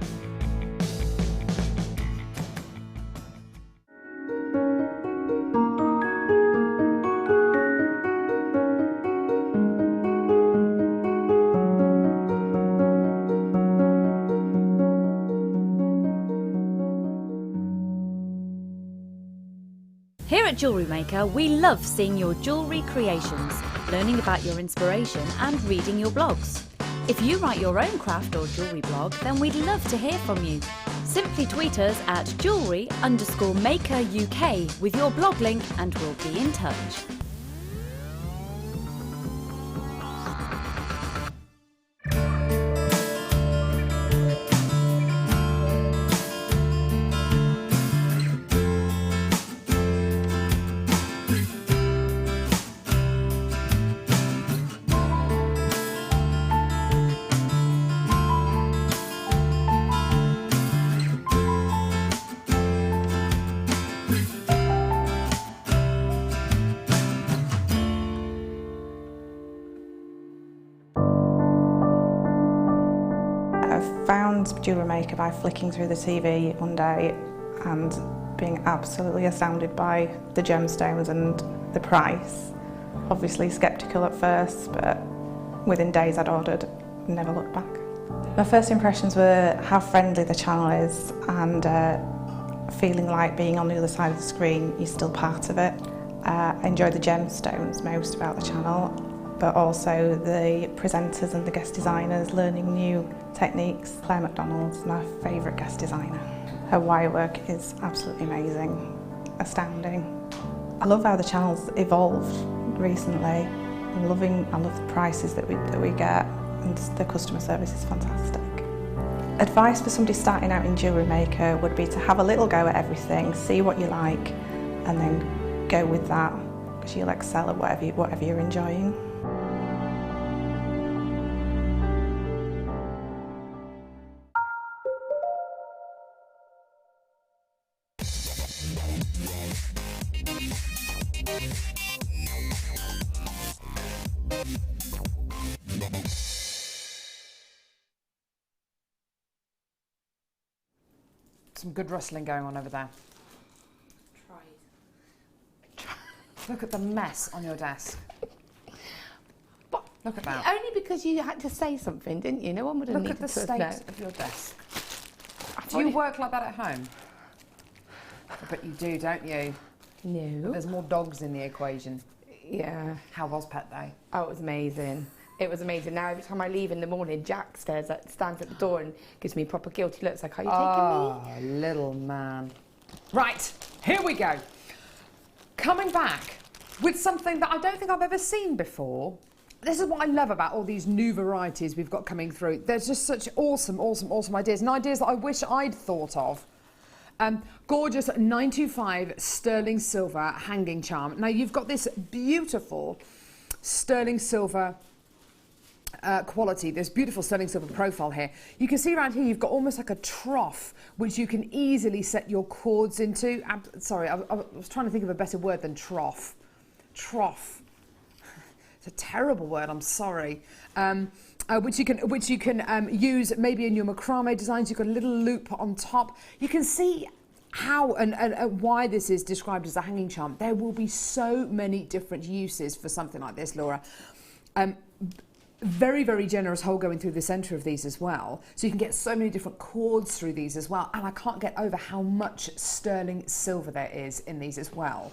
Here at JewelleryMaker, we love seeing your jewellery creations, learning about your inspiration and reading your blogs. If you write your own craft or jewellery blog, then we'd love to hear from you. Simply tweet us at jewellery_maker UK with your blog link and we'll be in touch. I found JewelleryMaker by flicking through the TV one day and being absolutely astounded by the gemstones and the price. Obviously sceptical at first, but within days I'd ordered, never looked back. My first impressions were how friendly the channel is and feeling like being on the other side of the screen, you're still part of it. I enjoyed the gemstones most about the channel, but also the presenters and the guest designers learning new techniques. Claire McDonald's my favourite guest designer. Her wire work is absolutely amazing, astounding. I love how the channel's evolved recently. I love the prices that we get, and the customer service is fantastic. Advice for somebody starting out in JewelleryMaker would be to have a little go at everything, see what you like, and then go with that, because you'll excel at whatever you're enjoying. Some good rustling going on over there. Look at the mess on your desk. But look at that. Only because you had to say something, didn't you? No one would have needed to Look at the state of your desk. Do you work like that at home? I bet you do, don't you? No. But there's more dogs in the equation. Yeah. How was Pet Day? Oh, it was amazing. It was amazing. Now, every time I leave in the morning, Jack stands at the door and gives me proper guilty looks like, are you taking me? Oh, little man. Right, here we go. Coming back with something that I don't think I've ever seen before. This is what I love about all these new varieties we've got coming through. There's just such awesome, awesome, awesome ideas, and ideas that I wish I'd thought of. Gorgeous 925 sterling silver hanging charm. Now, you've got this beautiful sterling silver quality, this beautiful sterling silver profile here. You can see around here you've got almost like a trough which you can easily set your cords into. Sorry, I was trying to think of a better word than trough. Trough. It's a terrible word, I'm sorry. Which you can use maybe in your macrame designs. You've got a little loop on top. You can see how and why this is described as a hanging charm. There will be so many different uses for something like this, Laura. Very, very generous hole going through the centre of these as well. So you can get so many different cords through these as well. And I can't get over how much sterling silver there is in these as well.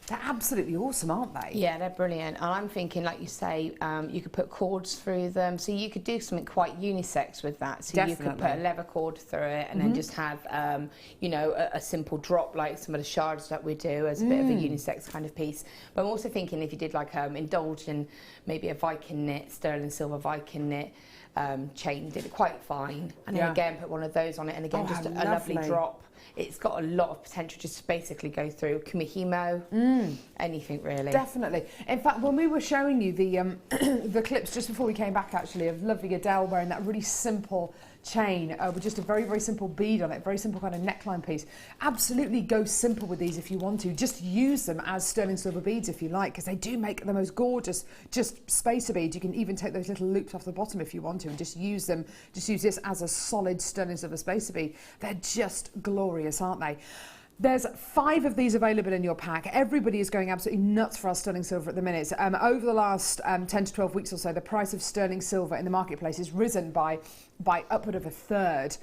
They're absolutely awesome, aren't they? Yeah, they're brilliant. And I'm thinking, like you say, you could put cords through them. So you could do something quite unisex with that. So Definitely. You could put a leather cord through it and then just have, you know, a simple drop like some of the shards that we do as a bit of a unisex kind of piece. But I'm also thinking if you did like indulge in maybe a Viking knit, sterling silver Viking knit chain, did it quite fine. And then again, put one of those on it. And again, just a lovely drop. It's got a lot of potential just to basically go through kumihimo, anything really. Definitely. In fact, when we were showing you the the clips just before we came back, actually, of lovely Adele wearing that really simple chain with just a very, very simple bead on it, very simple kind of neckline piece. Absolutely go simple with these if you want to. Just use them as sterling silver beads if you like, because they do make the most gorgeous just spacer beads. You can even take those little loops off the bottom if you want to and just use them. Just use this as a solid sterling silver spacer bead. They're just glorious, aren't they? There's 5 of these available in your pack. Everybody is going absolutely nuts for our sterling silver at the minute. Over the last 10 to 12 weeks or so, the price of sterling silver in the marketplace has risen by upward of a third.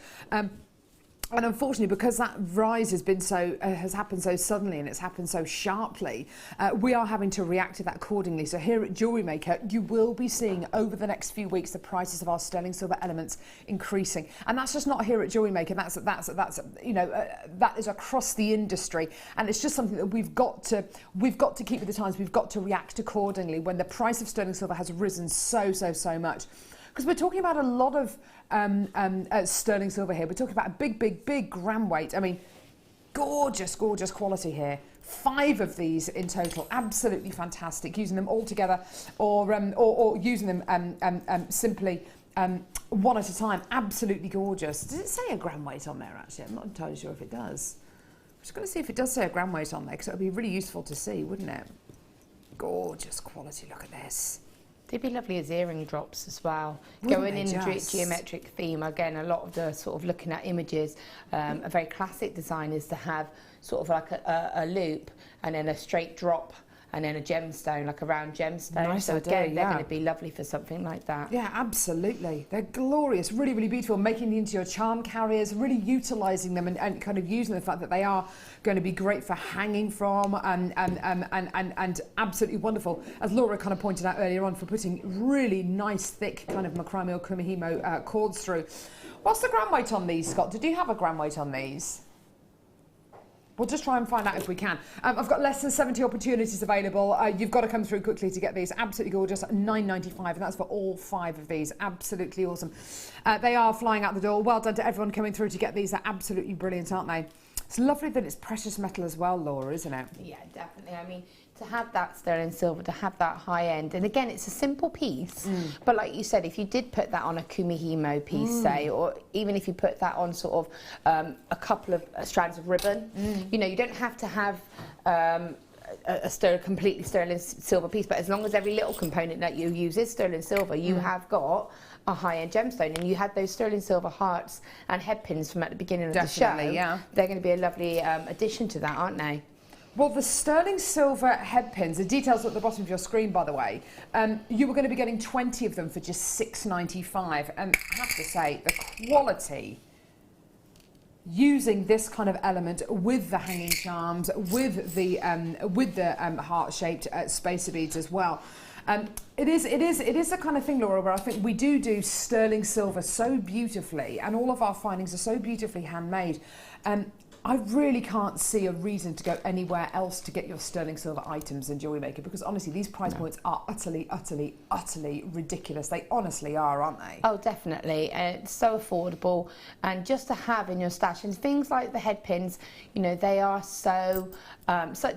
And unfortunately, because that rise has been has happened so suddenly and it's happened so sharply, we are having to react to that accordingly. So here at JewelleryMaker, you will be seeing over the next few weeks the prices of our sterling silver elements increasing, and that's just not here at JewelleryMaker. That's you know that is across the industry, and it's just something that we've got to keep with the times. We've got to react accordingly when the price of sterling silver has risen so much. Because we're talking about a lot of sterling silver here. We're talking about a big gram weight. I mean, gorgeous quality here. 5 of these in total, absolutely fantastic. Using them all together, or using them simply one at a time. Absolutely gorgeous. Does it say a gram weight on there? Actually, I'm not entirely sure if it does. I'm just going to see if it does say a gram weight on there, because it would be really useful to see, wouldn't it? Gorgeous quality. Look at this. They'd be lovely as earring drops as well. Wouldn't Going they in just? geometric theme, again, a lot of the sort of looking at images, a very classic design is to have sort of like a loop and then a straight drop and then a gemstone, like a round gemstone. Nice so idea, again, they're going to be lovely for something like that. Yeah, absolutely. They're glorious, really, really beautiful, making them into your charm carriers, really utilising them and kind of using the fact that they are going to be great for hanging from and absolutely wonderful, as Laura kind of pointed out earlier on, for putting really nice, thick kind of macrame or kumihimo cords through. What's the gram weight on these, Scott? Did you have a gram weight on these? We'll just try and find out if we can. I've got less than 70 opportunities available. You've got to come through quickly to get these. Absolutely gorgeous, $9.95, and that's for all 5 of these. Absolutely awesome. They are flying out the door. Well done to everyone coming through to get these. They're absolutely brilliant, aren't they? It's lovely that it's precious metal as well, Laura, isn't it? Yeah, definitely. I mean, to have that sterling silver, to have that high end, and again, it's a simple piece, but like you said, if you did put that on a kumihimo piece, say, or even if you put that on sort of a couple of strands of ribbon, you know, you don't have to have completely sterling silver piece, but as long as every little component that you use is sterling silver, you have got a high-end gemstone. And you had those sterling silver hearts and head pins from at the beginning of the show. Yeah. They're going to be a lovely addition to that, aren't they? Well, the sterling silver head pins, the details are at the bottom of your screen, by the way. You were going to be getting 20 of them for just $6.95, and I have to say, the quality, using this kind of element with the hanging charms, with the heart-shaped spacer beads as well. It is the kind of thing, Laura, where I think we do sterling silver so beautifully, and all of our findings are so beautifully handmade. I really can't see a reason to go anywhere else to get your sterling silver items in JewelleryMaker, because honestly, these price points are utterly ridiculous. They honestly are, aren't they? Oh, definitely. It's so affordable, and just to have in your stash, and things like the head pins, you know, they are so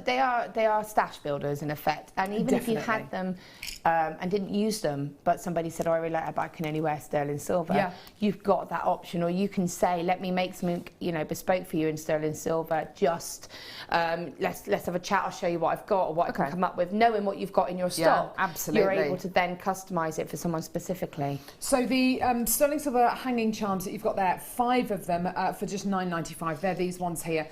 they are stash builders in effect. And even if you had them and didn't use them, but somebody said, oh, I really like it, but I can only wear sterling silver, you've got that option. Or you can say, let me make something, you know, bespoke for you in sterling silver. Just let's have a chat. I'll show you what I've got or what I can come up with. Knowing what you've got in your stock, absolutely, you're able to then customise it for someone specifically. So the sterling silver hanging charms that you've got there, 5 of them for just £9.95. They're these ones here.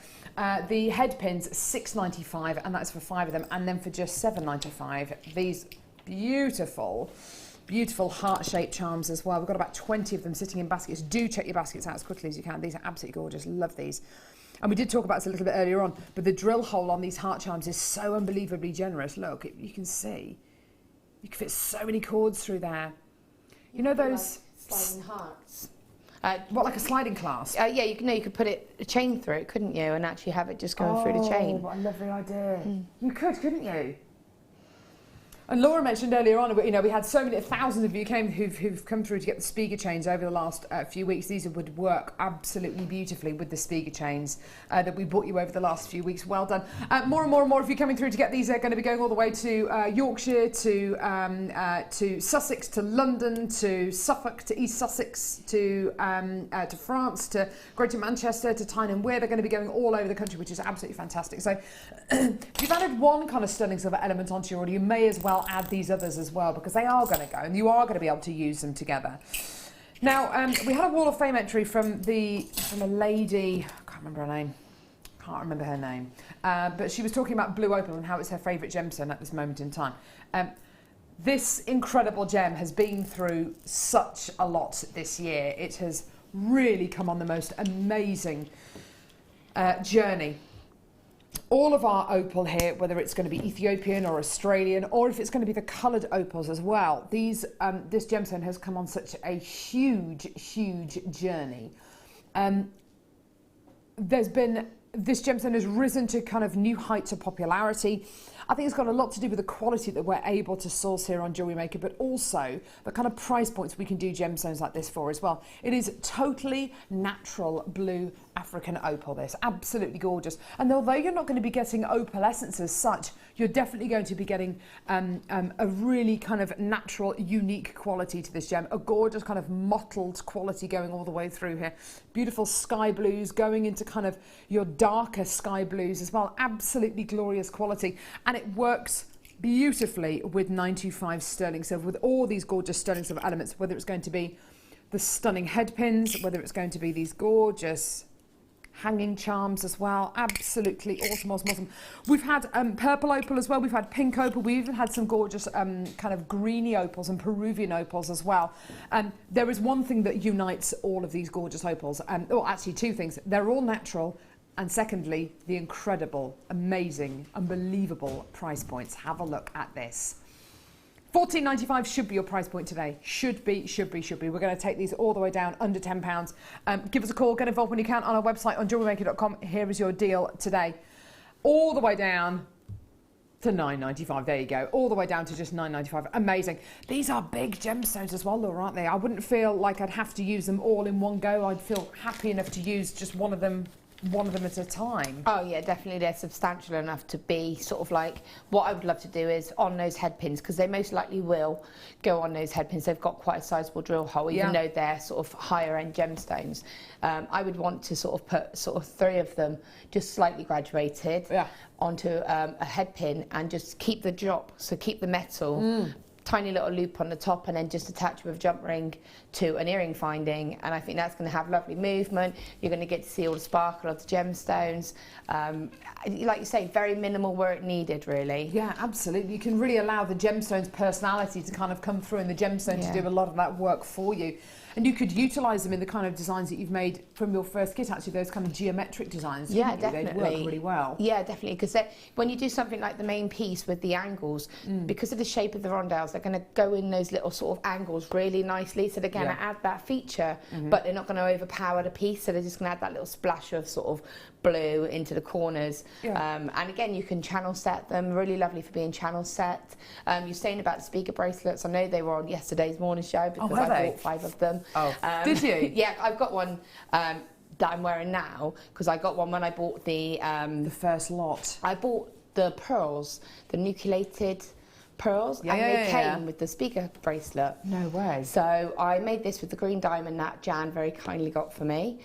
The head pins, £6.95, and that's for 5 of them. And then for just £7.95, these beautiful heart-shaped charms as well. We've got about 20 of them sitting in baskets. Do check your baskets out as quickly as you can. These are absolutely gorgeous. Love these. And we did talk about this a little bit earlier on, but the drill hole on these heart charms is so unbelievably generous. Look, you can see. You can fit so many cords through there. You know those... Like sliding hearts. What, like a sliding clasp? Yeah, you could put a chain through it, couldn't you? And actually have it just going through the chain. Oh, what a lovely idea. You could, couldn't you? And Laura mentioned earlier on, you know, we had so many, thousands of you who've come through to get the Spiga chains over the last few weeks. These would work absolutely beautifully with the Spiga chains that we brought you over the last few weeks. Well done. More and more of you coming through to get these are going to be going all the way to Yorkshire, to Sussex, to London, to Suffolk, to East Sussex, to France, to Greater Manchester, to Tyne and Wear. They're going to be going all over the country, which is absolutely fantastic. So if you've added one kind of sterling silver element onto your order, you may as well add these others as well, because they are going to go and you are going to be able to use them together. Now, we had a Wall of Fame entry from a lady, I can't remember her name, but she was talking about blue opal and how it's her favourite gemstone at this moment in time. This incredible gem has been through such a lot this year. It has really come on the most amazing journey. All of our opal here, whether it's going to be Ethiopian or Australian, or if it's going to be the coloured opals as well, this gemstone has come on such a huge journey. This gemstone has risen to kind of new heights of popularity. I think it's got a lot to do with the quality that we're able to source here on JewelleryMaker, but also the kind of price points we can do gemstones like this for as well. It is totally natural blue African opal, this. Absolutely gorgeous. And although you're not going to be getting opal essence as such, you're definitely going to be getting a really kind of natural, unique quality to this gem. A gorgeous kind of mottled quality going all the way through here. Beautiful sky blues going into kind of your darker sky blues as well. Absolutely glorious quality. And it works beautifully with 925 sterling silver, with all these gorgeous sterling silver elements, whether it's going to be the stunning head pins, whether it's going to be these gorgeous hanging charms as well. Absolutely awesome. We've had purple opal as well. We've had pink opal. We even had some gorgeous kind of greeny opals and Peruvian opals as well. There is one thing that unites all of these gorgeous opals. Or actually 2 things. They're all natural. And secondly, the incredible, amazing, unbelievable price points. Have a look at this. $14.95 should be your price point today. Should be. We're going to take these all the way down under £10. Give us a call, get involved when you can on our website on jewellerymaker.com. Here is your deal today. All the way down to $9.95. There you go. All the way down to just $9.95. Amazing. These are big gemstones as well, Laura, aren't they? I wouldn't feel like I'd have to use them all in one go. I'd feel happy enough to use just one of them at a time. Oh yeah, definitely. They're substantial enough to be sort of like, what I would love to do is on those head pins, because they most likely will go on those head pins. They've got quite a sizable drill hole, even though they're sort of higher end gemstones. I would want to sort of put sort of 3 of them just slightly graduated onto a head pin and just keep the drop, so keep the metal. Tiny little loop on the top, and then just attach with a jump ring to an earring finding, and I think that's going to have lovely movement. You're going to get to see all the sparkle of the gemstones. Like you say, very minimal where it needed, really. Yeah, absolutely. You can really allow the gemstone's personality to kind of come through, and the gemstone to do a lot of that work for you. And you could utilise them in the kind of designs that you've made from your first kit, actually, those kind of geometric designs. Yeah, definitely. They work really well. Yeah, definitely, because when you do something like the main piece with the angles, because of the shape of the rondelles, they're going to go in those little sort of angles really nicely, so they're going to add that feature, but they're not going to overpower the piece, so they're just going to add that little splash of sort of blue into the corners. And again, you can channel set them, really lovely for being channel set. You're saying about the speaker bracelets, I know they were on yesterday's morning show because I bought 5 of them. Oh, did you? Yeah, I've got one that I'm wearing now because I got one when I bought the first lot. I bought the pearls, the nucleated pearls, and they came with the speaker bracelet. No way. So I made this with the green diamond that Jan very kindly got for me.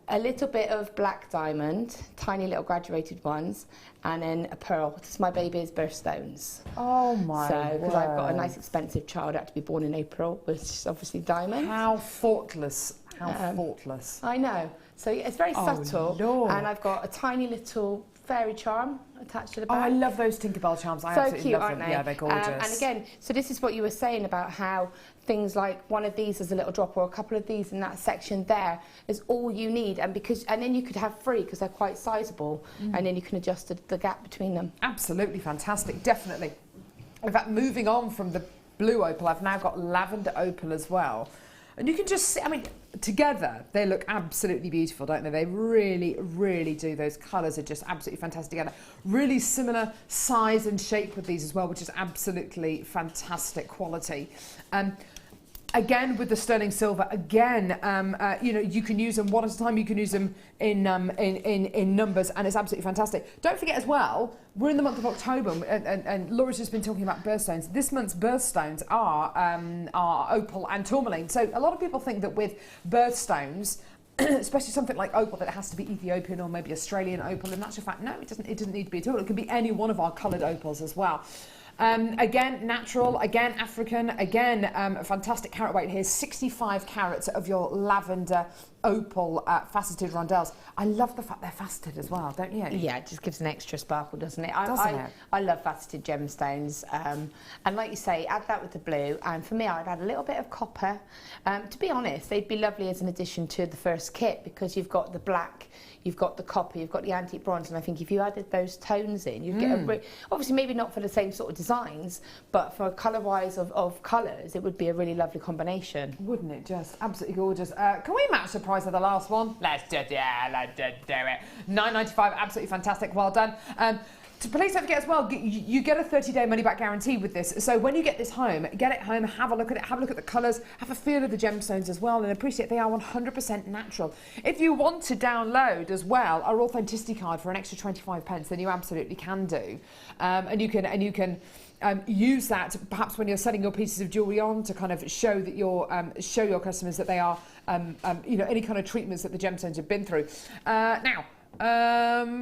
A little bit of black diamond, tiny little graduated ones, and then a pearl. This is my baby's birthstones. Oh my So, because I've got a nice expensive child, had to be born in April, which is obviously diamond. How thoughtless. How thoughtless. I know. So yeah, it's very subtle. Lord. And I've got a tiny little fairy charm attached to the Oh, back. I love those Tinkerbell charms. I So absolutely cute, love aren't them. they? Yeah, they're gorgeous. And again, so this is what you were saying about how things like one of these is a little drop or a couple of these in that section there is all you need, and then you could have 3 because they're quite sizable, and then you can adjust the gap between them. Absolutely fantastic, definitely. In fact, moving on from the blue opal, I've now got lavender opal as well. And you can just see, I mean, together they look absolutely beautiful, don't they? They really, really do. Those colours are just absolutely fantastic together. Really similar size and shape with these as well, which is absolutely fantastic quality. Again, with the sterling silver, again, you know, you can use them one at a time. You can use them in numbers, and it's absolutely fantastic. Don't forget as well, we're in the month of October, and Laura's just been talking about birthstones. This month's birthstones are opal and tourmaline. So a lot of people think that with birthstones, especially something like opal, that it has to be Ethiopian or maybe Australian opal. In actual fact, no, it doesn't need to be at all. It can be any one of our coloured opals as well. Again, natural, again, African, again, a fantastic carat weight here, 65 carats of your lavender opal faceted rondelles. I love the fact they're faceted as well, don't you? Yeah, it just gives an extra sparkle, doesn't it? Doesn't it? I love faceted gemstones, and like you say, add that with the blue, and for me, I'd add a little bit of copper. To be honest, they'd be lovely as an addition to the first kit because you've got the black, you've got the copper, you've got the antique bronze, and I think if you added those tones in, you'd get obviously maybe not for the same sort of designs, but for colour-wise of colours, it would be a really lovely combination. Wouldn't it just? Absolutely gorgeous. Can we match the price of the last one? Let's do it. $9.95, absolutely fantastic. Well done. Please don't forget as well, you get a 30-day money-back guarantee with this. So when you get this home, get it home, have a look at it, have a look at the colours, have a feel of the gemstones as well, and appreciate they are 100% natural. If you want to download as well our authenticity card for an extra 25 pence, then you absolutely can do, and you can use that perhaps when you're selling your pieces of jewellery on to kind of show that show your customers that they are you know, any kind of treatments that the gemstones have been through. Now.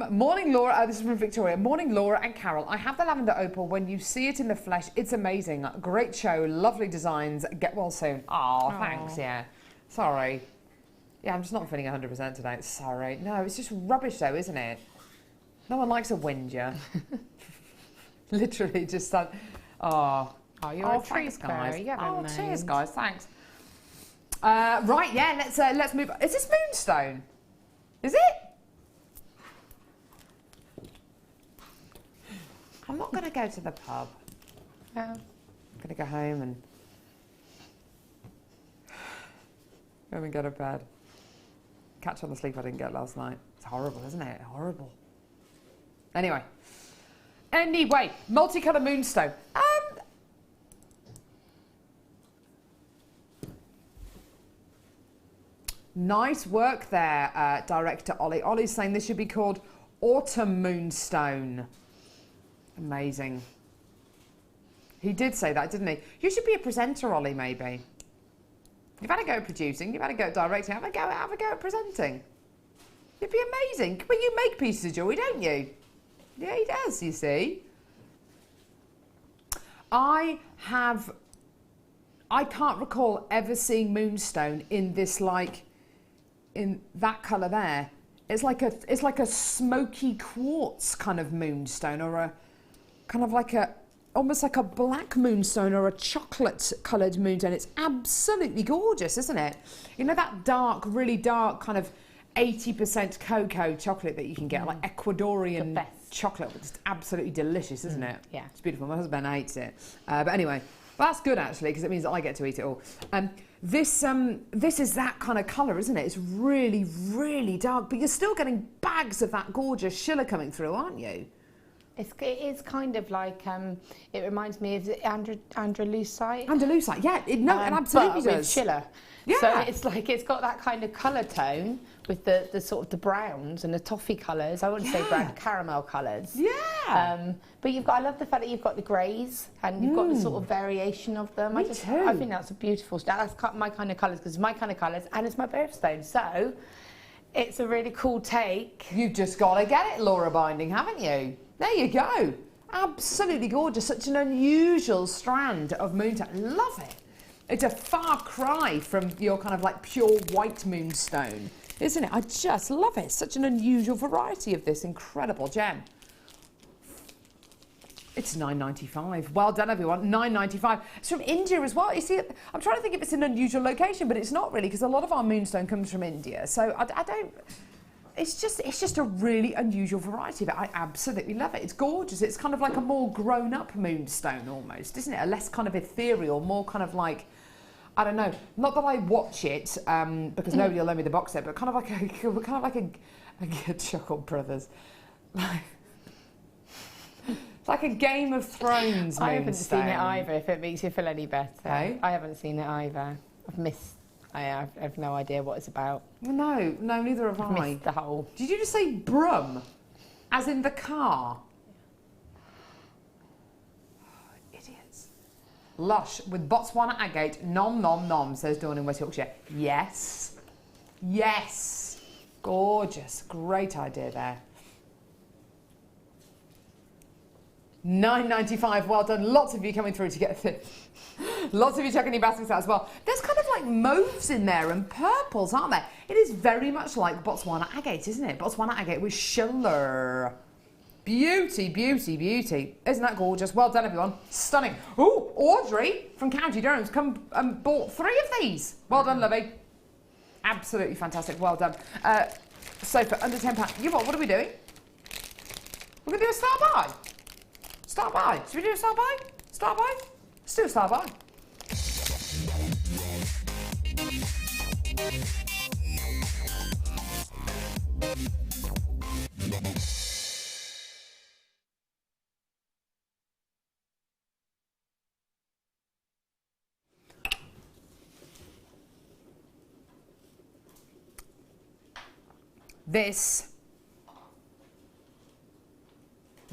Morning Laura, this is from Victoria. Morning Laura and Carol. I have the lavender opal. When you see it in the flesh, it's amazing. Great show, lovely designs. Get well soon. Oh, thanks, yeah. Sorry. Yeah, I'm just not feeling 100% today. Sorry. No, it's just rubbish though, isn't it? No one likes a whinger. Literally just that. Oh, you're a treat, guys. Oh, cheers, guys. Thanks. Right, yeah. Let's move. Is this moonstone? Is it? I'm not going to go to the pub. No. I'm going to go home and go to bed. Catch on the sleep I didn't get last night. It's horrible, isn't it? Horrible. Anyway, multicolour moonstone. Nice work there, director Ollie. Ollie's saying this should be called Autumn Moonstone. Amazing. He did say that, didn't he? You should be a presenter, Ollie, maybe. You've had a go at producing, you've had a go at directing, have a go at presenting. You'd be amazing. But you make pieces of jewellery, don't you? Yeah, he does, you see. I can't recall ever seeing moonstone in this, like, in that colour there. It's like a smoky quartz kind of moonstone, or a kind of like a almost like a black moonstone or a chocolate coloured moonstone. It's absolutely gorgeous, isn't it? You know that dark, really dark kind of 80% cocoa chocolate that you can get, like Ecuadorian chocolate. It's absolutely delicious, isn't it? Yeah. It's beautiful. My husband hates it. But anyway, well, that's good actually, because it means that I get to eat it all. This is that kind of colour, isn't it? It's really, really dark, but you're still getting bags of that gorgeous shiller coming through, aren't you? It is kind of like, it reminds me of the Andalusite. Andalusite, yeah, it absolutely but does. with shiller. Yeah. So it's like, it's got that kind of colour tone with the sort of the browns and the toffee colours. I wouldn't say brown, caramel colours. Yeah. But I love the fact that you've got the greys and you've got the sort of variation of them. Me too. I think that's a beautiful, that's my kind of colours, because it's my kind of colours and it's my birthstone. So it's a really cool take. You've just got to get it, Laura Binding, haven't you? There you go. Absolutely gorgeous. Such an unusual strand of moonstone. Love it. It's a far cry from your kind of like pure white moonstone, isn't it? I just love it. Such an unusual variety of this incredible gem. It's $9.95. Well done, everyone. $9.95. It's from India as well. You see, I'm trying to think if it's an unusual location, but it's not really, because a lot of our moonstone comes from India. So I don't... It's just a really unusual variety, but I absolutely love it. It's gorgeous. It's kind of like a more grown-up moonstone almost, isn't it? A less kind of ethereal, more kind of like, I don't know. Not that I watch it because nobody will loan me the box set, but kind of like a Chuckle Brothers, it's like a Game of Thrones moonstone. I haven't seen it either. If it makes you feel any better, Hey? I haven't seen it either. I've missed. I have no idea what it's about. No, neither have I. Missed the whole. Did you just say brum? As in the car? Oh, idiots. Lush with Botswana agate. Nom, nom, nom, says Dawn in West Yorkshire. Yes. Yes. Gorgeous. Great idea there. $9.95. Well done. Lots of you coming through to get this. Lots of you checking your baskets out as well. There's kind of like mauves in there and purples, aren't there? It is very much like Botswana agate, isn't it? Botswana agate with shiller. Beauty, beauty, beauty. Isn't that gorgeous? Well done, everyone. Stunning. Ooh, Audrey from County Durham's come and bought 3 of these. Well done, lovey. Absolutely fantastic. Well done. So for under £10, you what are we doing? We're going to do a start buy. Start buy. Should we do a start buy? Start buy? Let's do a start buy.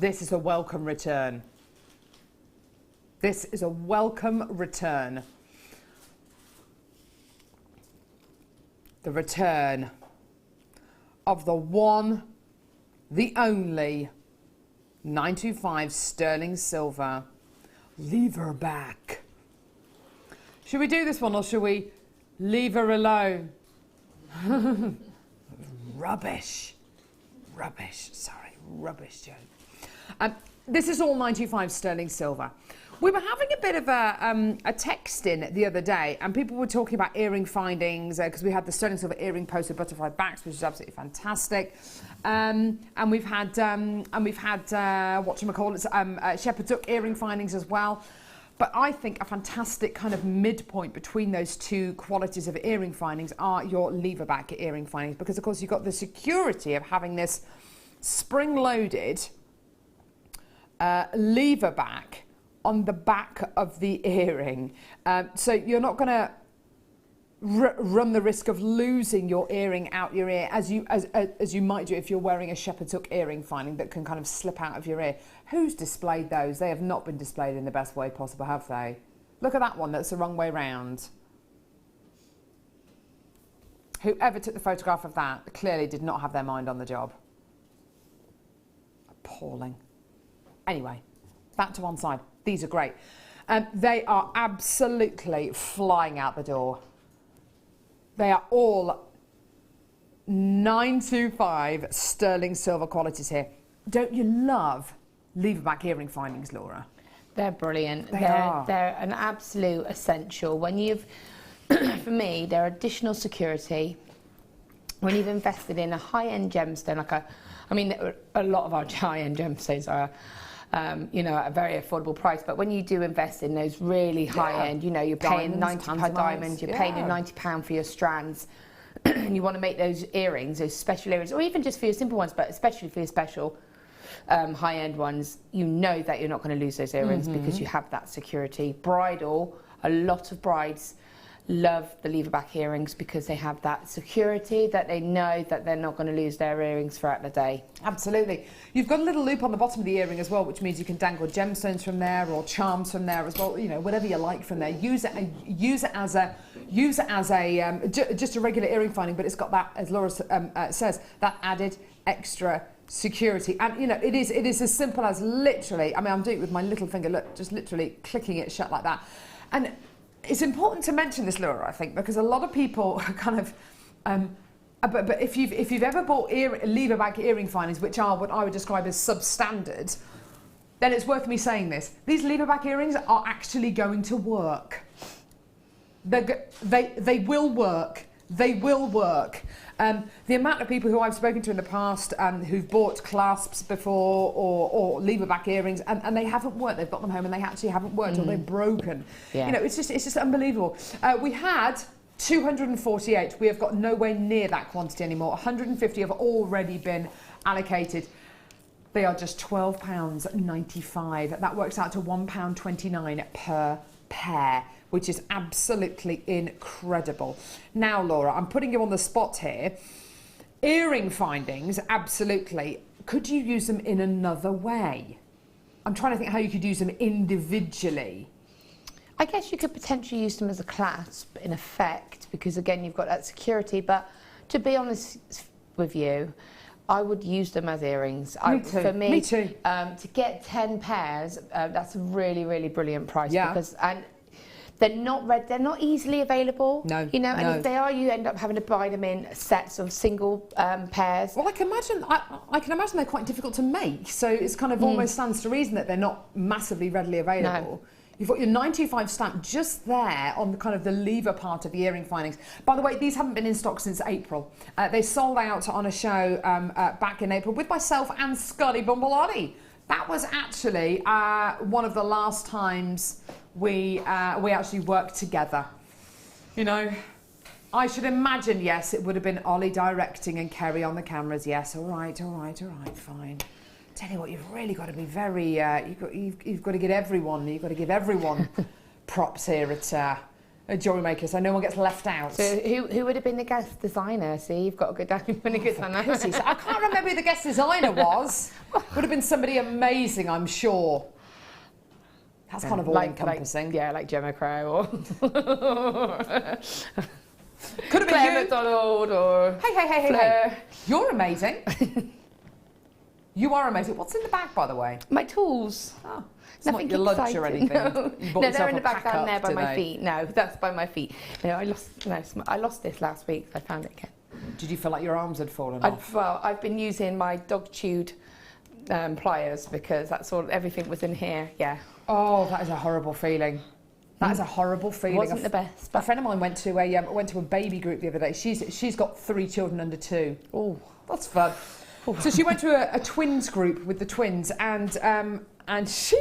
This is a welcome return. This is a welcome return. The return of the one, the only 925 sterling silver lever back. Should we do this one or should we leave her alone? Rubbish. Rubbish. Sorry, rubbish joke. This is all 925 sterling silver. We were having a bit of a text in the other day, and people were talking about earring findings because we had the sterling silver earring post with butterfly backs, which is absolutely fantastic. And we've had whatchamacallit, shepherd duck earring findings as well. But I think a fantastic kind of midpoint between those two qualities of earring findings are your lever back earring findings, because of course you've got the security of having this spring-loaded lever back on the back of the earring, so you're not going to run the risk of losing your earring out your ear as you might do if you're wearing a shepherd's hook earring finding that can kind of slip out of your ear. Who's displayed those? They have not been displayed in the best way possible, have they? Look at that one, that's the wrong way round. Whoever took the photograph of that clearly did not have their mind on the job. Appalling. Anyway, that to one side. These are great. They are absolutely flying out the door. They are all 925 sterling silver qualities here. Don't you love lever back earring findings, Laura? They're brilliant. Are. They're an absolute essential. When you've, for me, they're additional security. When you've invested in a high-end gemstone, I mean, a lot of our high-end gemstones are, you know, at a very affordable price. But when you do invest in those really high-end, you know, you're paying Diamonds, £90 per diamond, you're paying your £90 for your strands, and you want to make those earrings, those special earrings, or even just for your simple ones, but especially for your special high-end ones, you know that you're not going to lose those earrings because you have that security. Bridal, a lot of brides love the lever back earrings because they have that security that they know that they're not going to lose their earrings throughout the day. Absolutely. You've got a little loop on the bottom of the earring as well, which means you can dangle gemstones from there or charms from there as well. You know, whatever you like from there. Use it as a just a regular earring finding, but it's got that, as Laura says, that added extra security. And you know, it is as simple as literally, I mean, I'm doing it with my little finger, look, just literally clicking it shut like that. And it's important to mention this, Laura, I think, because a lot of people kind of but if you've ever bought lever back earring findings, which are what I would describe as substandard, then it's worth me saying this. These lever back earrings are actually going to work. They will work. They will work. The amount of people who I've spoken to in the past who've bought clasps before or lever back earrings and they haven't worked. They've got them home and they actually haven't worked or they're broken. Yeah. You know, it's just unbelievable. We had 248. We have got nowhere near that quantity anymore. 150 have already been allocated. They are just £12.95. That works out to £1.29 per pair, which is absolutely incredible. Now, Laura, I'm putting you on the spot here. Earring findings, absolutely. Could you use them in another way? I'm trying to think how you could use them individually. I guess you could potentially use them as a clasp in effect, because again, you've got that security. But to be honest with you, I would use them as earrings. Me too. For me, Me too. To get 10 pairs, that's a really, really brilliant price. Yeah. Because they're not easily available. No. You know, and if they are, you end up having to buy them in sets of single pairs. Well, I can imagine they're quite difficult to make. So it's kind of almost stands to reason that they're not massively readily available. No. You've got your 925 stamp just there on the kind of the lever part of the earring findings. By the way, these haven't been in stock since April. They sold out on a show back in April with myself and Scotty Bumbleotti. That was actually one of the last times we actually worked together. You know, I should imagine, yes, it would have been Ollie directing and Kerry on the cameras. Yes, all right, fine. Tell you what, you've really got to be very. You've got to give everyone props here at JewelleryMaker, so no one gets left out. So who would have been the guest designer? See, you've got to go down and a good one. I can't remember who the guest designer was. Would have been somebody amazing, I'm sure. That's kind of all-encompassing. Like Gemma Crow or could have been Claire you. McDonald or Hey. You're amazing. You are amazing. What's in the bag, by the way? My tools. Oh, it's not your lunch or anything. No, they're in the bag down there by my today. feet. No, that's by my feet. No, I lost this last week. I found it again. Did you feel like your arms had fallen off? Well, I've been using my dog-chewed pliers because that's all. Everything was in here. Yeah. Oh, that is a horrible feeling. That is a horrible feeling. It wasn't the best. A friend of mine went to a baby group the other day. She's got 3 children under 2. Oh, that's fun. So she went to a twins group with the twins, and she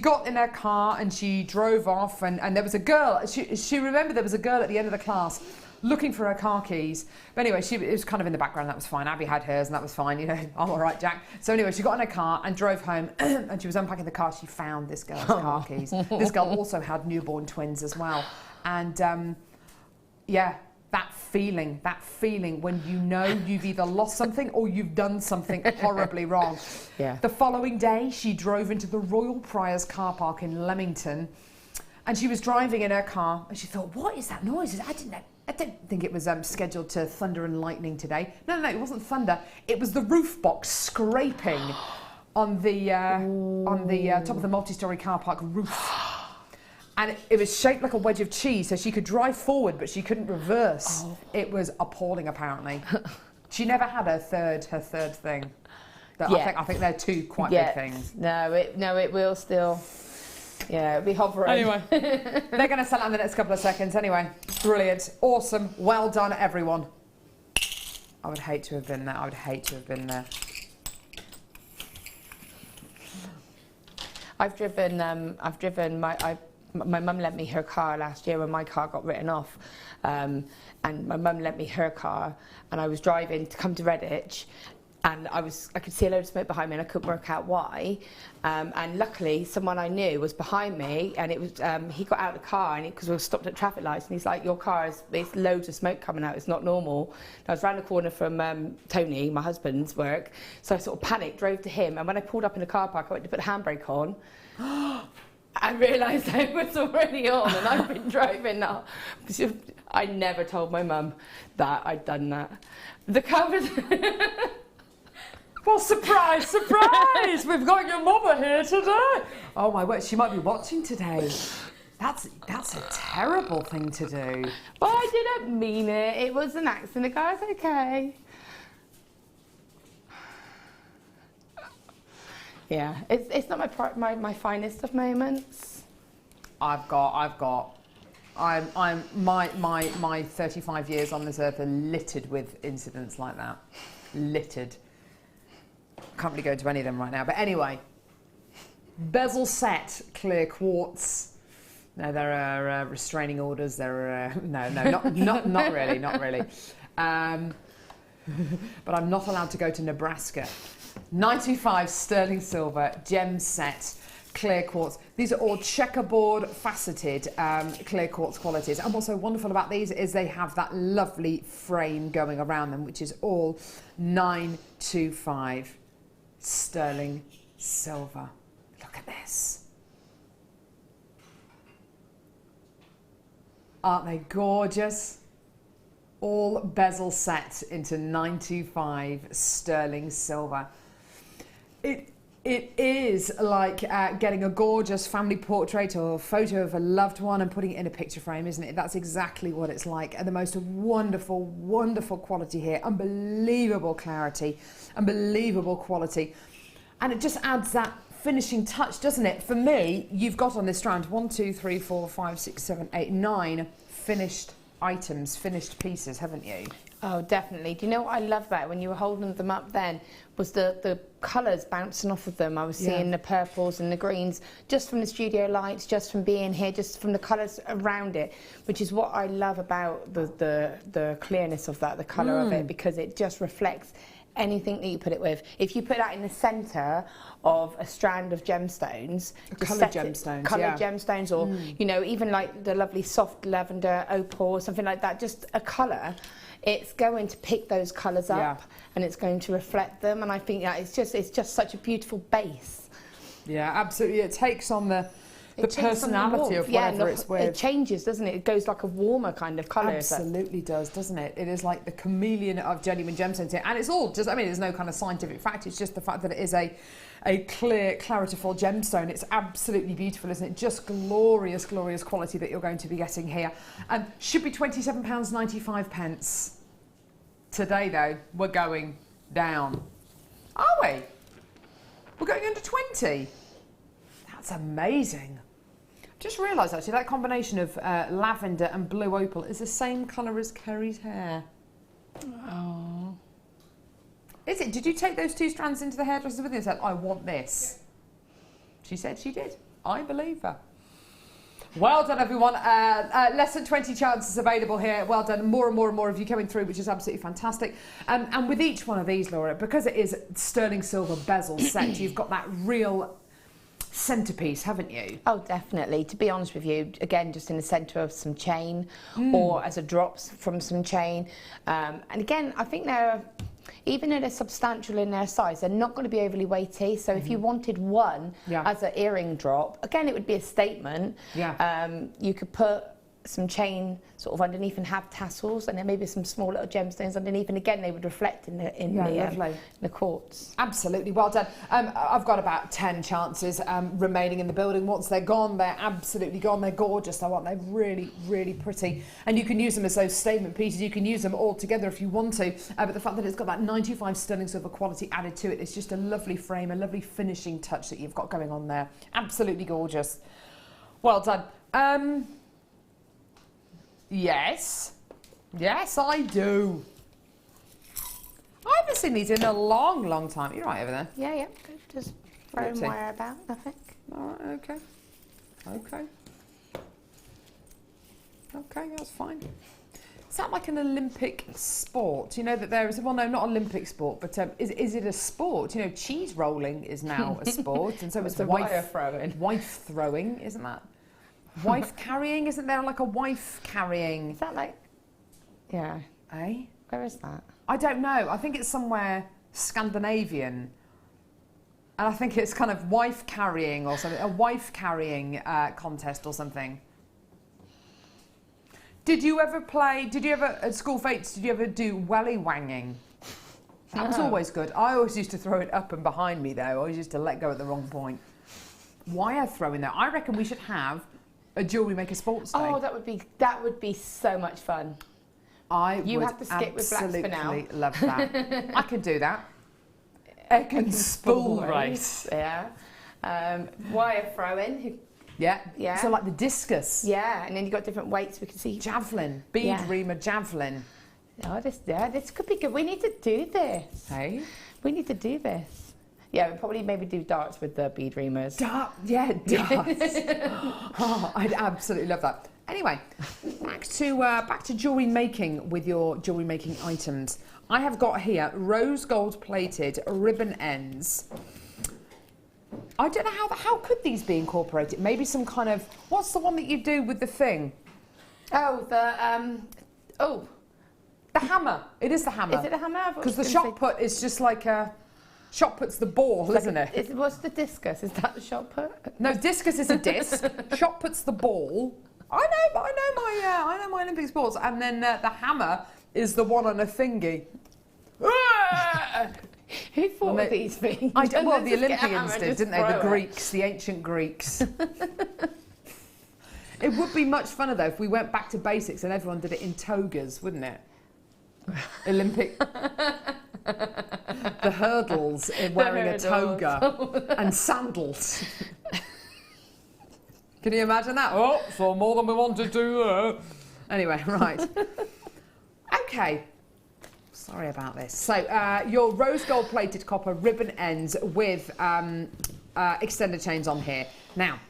got in her car and she drove off, and there was a girl. She remembered there was a girl at the end of the class looking for her car keys. But anyway, it was kind of in the background. That was fine. Abby had hers, and that was fine. You know, I'm all right, Jack. So anyway, she got in her car and drove home, and she was unpacking the car. She found this girl's car keys. This girl also had newborn twins as well, and That feeling when you know you've either lost something or you've done something horribly wrong. Yeah. The following day, she drove into the Royal Priors car park in Leamington, and she was driving in her car, and she thought, what is that noise? I didn't think it was scheduled to thunder and lightning today. No, it wasn't thunder. It was the roof box scraping on the top of the multi-storey car park roof. And it was shaped like a wedge of cheese, so she could drive forward, but she couldn't reverse. Oh. It was appalling, apparently. She never had her third thing. I think they're two quite big things. No, it will still. Yeah, it'll be hovering. Anyway, they're going to sell it in the next couple of seconds. Anyway, brilliant, awesome, well done, everyone. I would hate to have been there. I would hate to have been there. I've driven my mum lent me her car last year when my car got written off, and my mum lent me her car, and I was driving to come to Redditch, and I could see a load of smoke behind me, and I couldn't work out why, and luckily someone I knew was behind me, and it was he got out of the car, and because we were stopped at traffic lights, and he's like, "Your car there's loads of smoke coming out. It's not normal." And I was round the corner from Tony, my husband's work, so I sort of panicked, drove to him, and when I pulled up in the car park, I went to put the handbrake on. I realised I was already on, and I've been driving now. I never told my mum that I'd done that. The car was... Well, surprise, surprise! We've got your mother here today. Oh my word, she might be watching today. That's a terrible thing to do. Well, I didn't mean it. It was an accident. The car's okay. Yeah, it's not my finest of moments. My 35 years on this earth are littered with incidents like that. Littered. Can't really go into any of them right now, but anyway. Bezel set clear quartz. No, there are restraining orders. There are not really, not really. But I'm not allowed to go to Nebraska. 925 sterling silver gem set clear quartz. These are all checkerboard faceted clear quartz qualities, and what's so wonderful about these is they have that lovely frame going around them, which is all 925 sterling silver. Look at this. Aren't they gorgeous? All bezel set into 925 sterling silver. It is like getting a gorgeous family portrait or photo of a loved one and putting it in a picture frame, isn't it? That's exactly what it's like. And the most wonderful, wonderful quality here. Unbelievable clarity, unbelievable quality. And it just adds that finishing touch, doesn't it? For me, you've got on this strand 1, 2, 3, 4, 5, 6, 7, 8, 9 finished items, finished pieces, haven't you? Oh, definitely. Do you know what I love about it? When you were holding them up then was the colours bouncing off of them. I was seeing the purples and the greens just from the studio lights, just from being here, just from the colours around it, which is what I love about the clearness of that, the colour of it, because it just reflects anything that you put it with. If you put that in the centre of a strand of gemstones, coloured gemstones, gemstones, or you know, even like the lovely soft lavender opal or something like that, just a colour, it's going to pick those colours up and it's going to reflect them, and I think that it's just such a beautiful base. Yeah, absolutely. It takes on the personality of whatever it's with. It changes, doesn't it? It goes like a warmer kind of colour. Absolutely does, doesn't it? It is like the chameleon of genuine gemstones here. And it's all just, I mean, there's no kind of scientific fact. It's just the fact that it is a clear, claritable gemstone. It's absolutely beautiful, isn't it? Just glorious, glorious quality that you're going to be getting here. And should be £27.95. Today, though, we're going down. Are we? We're going under 20. That's amazing. Just realised actually that combination of lavender and blue opal is the same colour as Kerry's hair. Oh. Is it? Did you take those two strands into the hairdresser with you and said, I want this? Yeah. She said she did. I believe her. Well done, everyone. Less than 20 chances available here. Well done. More and more and more of you coming through, which is absolutely fantastic. And with each one of these, Laura, because it is sterling silver bezel set, you've got that real centerpiece, haven't you? Oh, definitely. To be honest with you, again, just in the centre of some chain or as a drops from some chain. And again, I think they're, even though they're substantial in their size, they're not going to be overly weighty. So if you wanted one as an earring drop, again, it would be a statement. Yeah. You could put some chain sort of underneath and have tassels, and then maybe some small little gemstones underneath, and again they would reflect in the quartz. Absolutely, well done. I've got about 10 chances remaining in the building. Once they're gone, they're absolutely gone. They're gorgeous, though, aren't they? Really, really pretty. And you can use them as those statement pieces. You can use them all together if you want to. But the fact that it's got that 95 sterling silver quality added to it, it's just a lovely frame, a lovely finishing touch that you've got going on there. Absolutely gorgeous. Well done. Yes, I do. I haven't seen these in a long, long time. You're right over there. Yeah, good. Just throwing wire about, nothing. All right, okay, that's fine. Is that like an Olympic sport? You know that there is, well, no, not Olympic sport, but is it a sport? You know, cheese rolling is now a sport, and so it's wire throwing. Wife throwing, isn't that? Wife carrying, isn't there like a wife carrying? Is that like, yeah. Eh? Where is that? I don't know. I think it's somewhere Scandinavian. And I think it's kind of wife carrying or something, a wife carrying contest or something. Did you ever, at school fates, did you ever do welly wanging? That was always good. I always used to throw it up and behind me though. I always used to let go at the wrong point. Wire throwing though. I reckon we should have a Jewellery Maker sports day. Oh, that would be so much fun. You have to skip with blacks for now. Absolutely love that. I could do that. Egg and spool race. Yeah. Wire throwing. Yeah. So like the discus. Yeah, and then you've got different weights we can see. Javelin. Bead reamer javelin. Oh, this could be good. We need to do this. Hey? We need to do this. Yeah, we'll probably maybe do darts with the bead reamers. Darts. Oh, I'd absolutely love that. Anyway, back to jewellery making with your jewellery making items. I have got here rose gold plated ribbon ends. I don't know how could these be incorporated? Maybe some kind of, what's the one that you do with the thing? Oh, the hammer. It is the hammer. Is it a hammer? Because the shot put is just like a. Shot put's the ball, isn't it? What's the discus? Is that the shot put? No, discus is a disc. Shot put's the ball. I know my Olympic sports. And then the hammer is the one on a thingy. Who thought of these things? Well, the Olympians did, didn't they? The Greeks, the ancient Greeks. It would be much funner though if we went back to basics and everyone did it in togas, wouldn't it? Olympic. The hurdles in wearing a toga and sandals. Can you imagine that? Oh, so more than we wanted to. Anyway, right. Okay. Sorry about this. So your rose gold plated copper ribbon ends with extender chains on here. Now,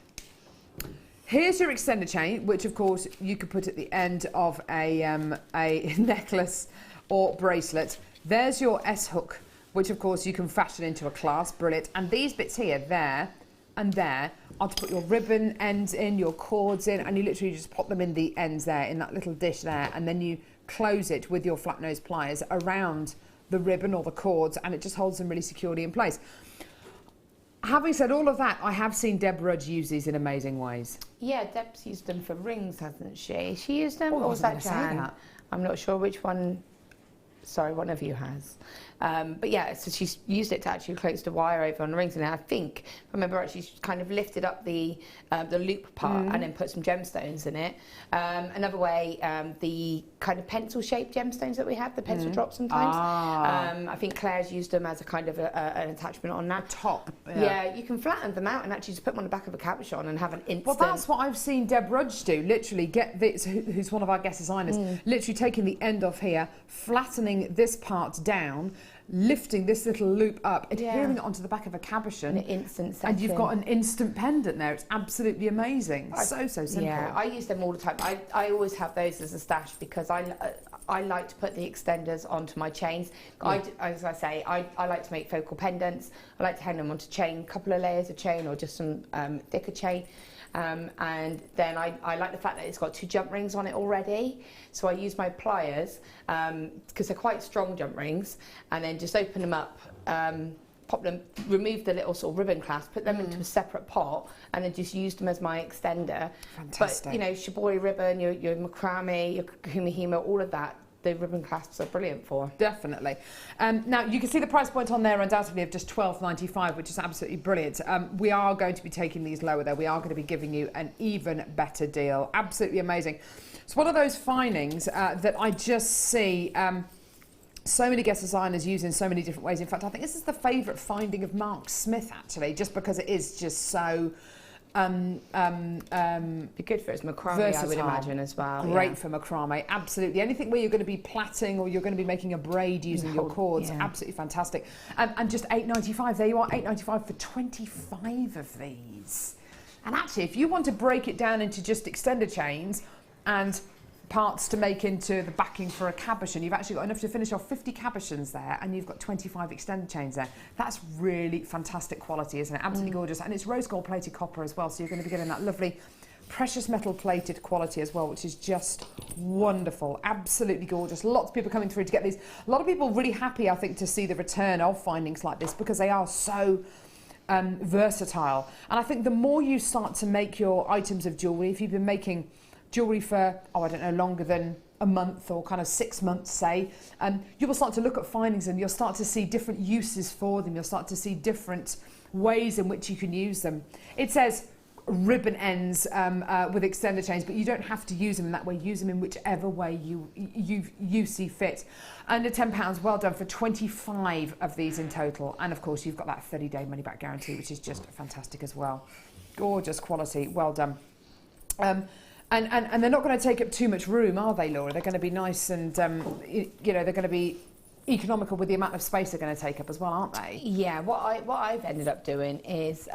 here's your extender chain, which of course you could put at the end of a necklace or bracelet. There's your S-hook, which of course you can fashion into a clasp, brilliant. And these bits here, there and there, are to put your ribbon ends in, your cords in, and you literally just pop them in the ends there, in that little dish there, and then you close it with your flat nose pliers around the ribbon or the cords, and it just holds them really securely in place. Having said all of that, I have seen Deb Rudge use these in amazing ways. Yeah, Deb's used them for rings, hasn't she? She used them, or was that Jan? I'm not sure which one. Sorry, one of you has. But yeah, so she's used it to actually close the wire over on the rings, and I think, remember, actually she's kind of lifted up the loop part and then put some gemstones in it. Another way, the kind of pencil-shaped gemstones that we have, the pencil drops sometimes. I think Claire's used them as a kind of an attachment on that top. Yeah, you can flatten them out and actually just put them on the back of a cabochon and have an instant. Well, that's what I've seen Deb Rudge do. Literally, get this, who's one of our guest designers, literally taking the end off here, flattening this part down, lifting this little loop up, adhering it onto the back of a cabochon, and you've got an instant pendant there. It's absolutely amazing. So simple. Yeah, I use them all the time. I always have those as a stash because I like to put the extenders onto my chains. As I say, I like to make focal pendants. I like to hang them onto chain, a couple of layers of chain or just some thicker chain. And then I like the fact that it's got 2 jump rings on it already. So I use my pliers, because they're quite strong jump rings, and then just open them up pop them, remove the little sort of ribbon clasp, put them into a separate pot, and then just use them as my extender. Fantastic. But, you know, shibori ribbon, your macrame, your kumihimo, all of that, the ribbon clasps are brilliant for. Definitely. Now, you can see the price point on there undoubtedly of just $12.95, which is absolutely brilliant. We are going to be taking these lower, though. We are going to be giving you an even better deal. Absolutely amazing. It's one of those findings that I just see so many guest designers use in so many different ways. In fact, I think this is the favourite finding of Mark Smith, actually, just because it is just so... be good for its macrame, versatile. I would imagine, as well. Great for macrame, absolutely. Anything where you're going to be plaiting or you're going to be making a braid using your cords, absolutely fantastic. And just $8.95, there you are, $8.95 for 25 of these. And actually, if you want to break it down into just extender chains and parts to make into the backing for a cabochon, you've actually got enough to finish off 50 cabochons there, and you've got 25 extended chains there. That's really fantastic quality, isn't it? Absolutely gorgeous. And it's rose gold plated copper as well, so you're going to be getting that lovely precious metal plated quality as well, which is just wonderful. Absolutely gorgeous. Lots of people coming through to get these. A lot of people really happy, I think, to see the return of findings like this, because they are so versatile. And I think the more you start to make your items of jewellery, if you've been making jewellery for, I don't know, longer than a month or kind of 6 months, say, you will start to look at findings and you'll start to see different uses for them. You'll start to see different ways in which you can use them. It says ribbon ends with extender chains, but you don't have to use them in that way. Use them in whichever way you see fit. Under £10, well done for 25 of these in total. And of course, you've got that 30-day money-back guarantee, which is just fantastic as well. Gorgeous quality, well done. And they're not going to take up too much room, are they, Laura? They're going to be nice and, you know, they're going to be economical with the amount of space they're going to take up as well, aren't they? Yeah, what I've ended up doing is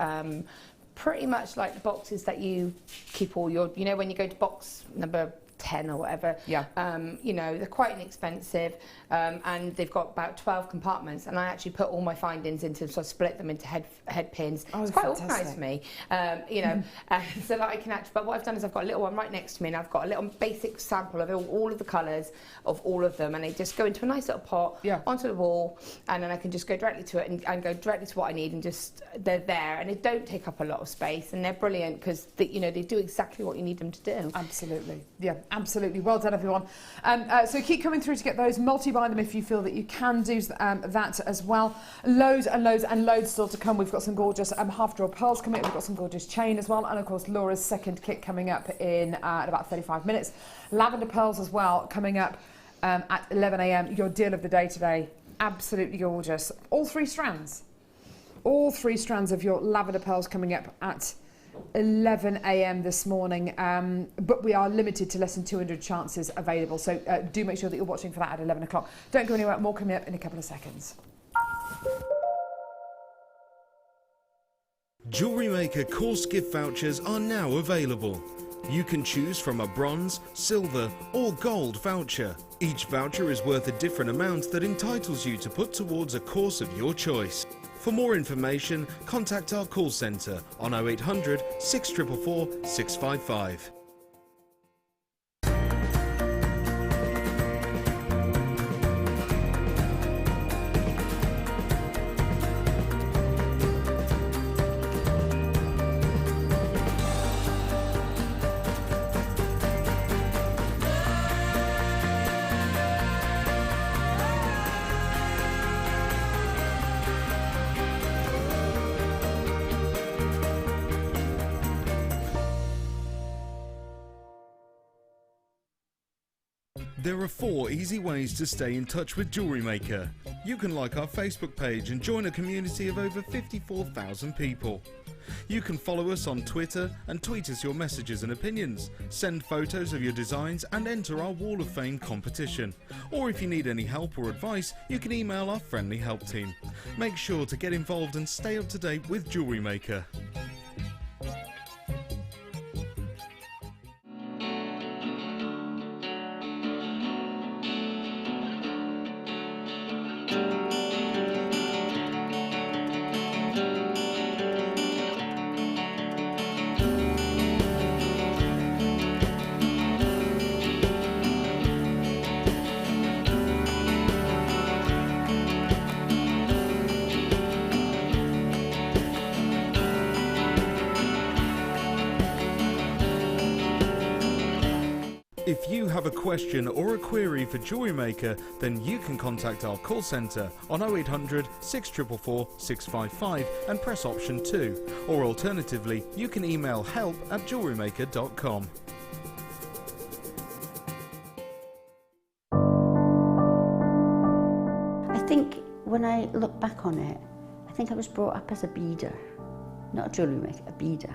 pretty much like the boxes that you keep all your, you know, when you go to box number 10 or whatever, you know, they're quite inexpensive, and they've got about 12 compartments, and I actually put all my findings into, so I split them into head pins. Oh, it's quite organised for me, you know, so that I can actually, but what I've done is I've got a little one right next to me, and I've got a little basic sample of all of the colours of all of them, and they just go into a nice little pot onto the wall, and then I can just go directly to it and go directly to what I need, and just, they're there, and they don't take up a lot of space, and they're brilliant because, you know, they do exactly what you need them to do. Absolutely, yeah. Absolutely. Well done, everyone. So keep coming through to get those. Multi-buy them if you feel that you can do that as well. Loads and loads and loads still to come. We've got some gorgeous half-draw pearls coming up. We've got some gorgeous chain as well. And, of course, Laura's second kit coming up in at about 35 minutes. Lavender pearls as well coming up at 11 a.m. Your deal of the day today. Absolutely gorgeous. All 3 strands. All 3 strands of your lavender pearls coming up at 11 a.m. this morning, but we are limited to less than 200 chances available, so do make sure that you're watching for that at 11 o'clock. Don't go anywhere, more coming up in a couple of seconds. JewelleryMaker course gift vouchers are now available. You can choose from a bronze, silver or gold voucher. Each voucher is worth a different amount that entitles you to put towards a course of your choice. For more information, contact our call centre on 0800 644 655. There are 4 easy ways to stay in touch with JewelleryMaker. You can like our Facebook page and join a community of over 54,000 people. You can follow us on Twitter and tweet us your messages and opinions, send photos of your designs and enter our Wall of Fame competition. Or if you need any help or advice, you can email our friendly help team. Make sure to get involved and stay up to date with JewelleryMaker. If you have a question or a query for Jewellery Maker, then you can contact our call centre on 0800 644 655 and press option 2, or alternatively you can email help@jewellerymaker.com. I think when I look back on it, I think I was brought up as a beader, not a jewellery maker, a beader.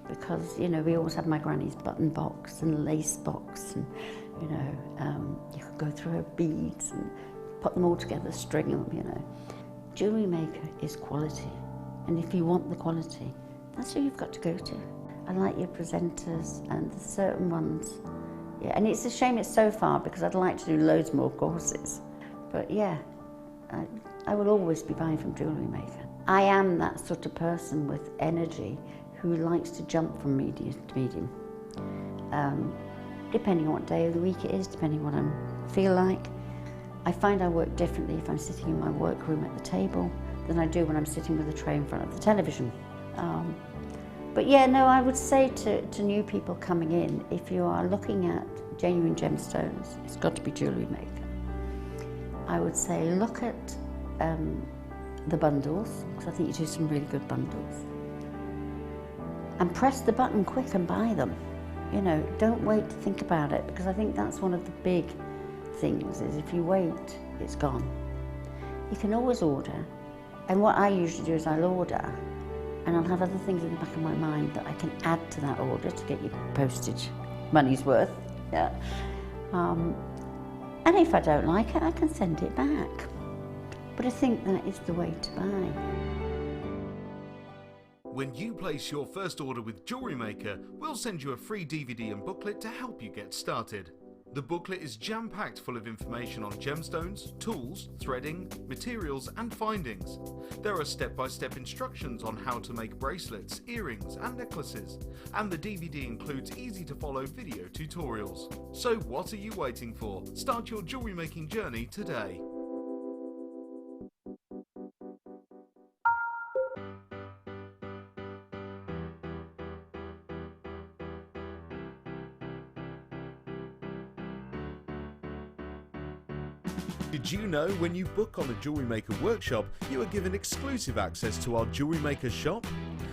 Because, you know, we always had my granny's button box and lace box, and, you know, you could go through her beads and put them all together, string them, you know. Jewellery maker is quality, and if you want the quality, that's who you've got to go to. I like your presenters and the certain ones. Yeah, and it's a shame it's so far, because I'd like to do loads more courses. But yeah, I will always be buying from Jewellery Maker. I am that sort of person with energy who likes to jump from medium to medium. Depending on what day of the week it is, depending on what I feel like. I find I work differently if I'm sitting in my workroom at the table than I do when I'm sitting with a tray in front of the television. But yeah, no, I would say to new people coming in, if you are looking at genuine gemstones, it's got to be Jewellery Maker. I would say look at the bundles, because I think you do some really good bundles. And press the button quick and buy them. You know, don't wait to think about it, because I think that's one of the big things, is if you wait, it's gone. You can always order, and what I usually do is I'll order, and I'll have other things in the back of my mind that I can add to that order to get your postage money's worth. Yeah. And if I don't like it, I can send it back. But I think that is the way to buy. When you place your first order with Jewellery Maker, we'll send you a free DVD and booklet to help you get started. The booklet is jam-packed full of information on gemstones, tools, threading, materials and findings. There are step-by-step instructions on how to make bracelets, earrings and necklaces, and the DVD includes easy-to-follow video tutorials. So what are you waiting for? Start your jewellery making journey today. Did you know when you book on a Jewellery Maker workshop, you are given exclusive access to our Jewellery Maker shop?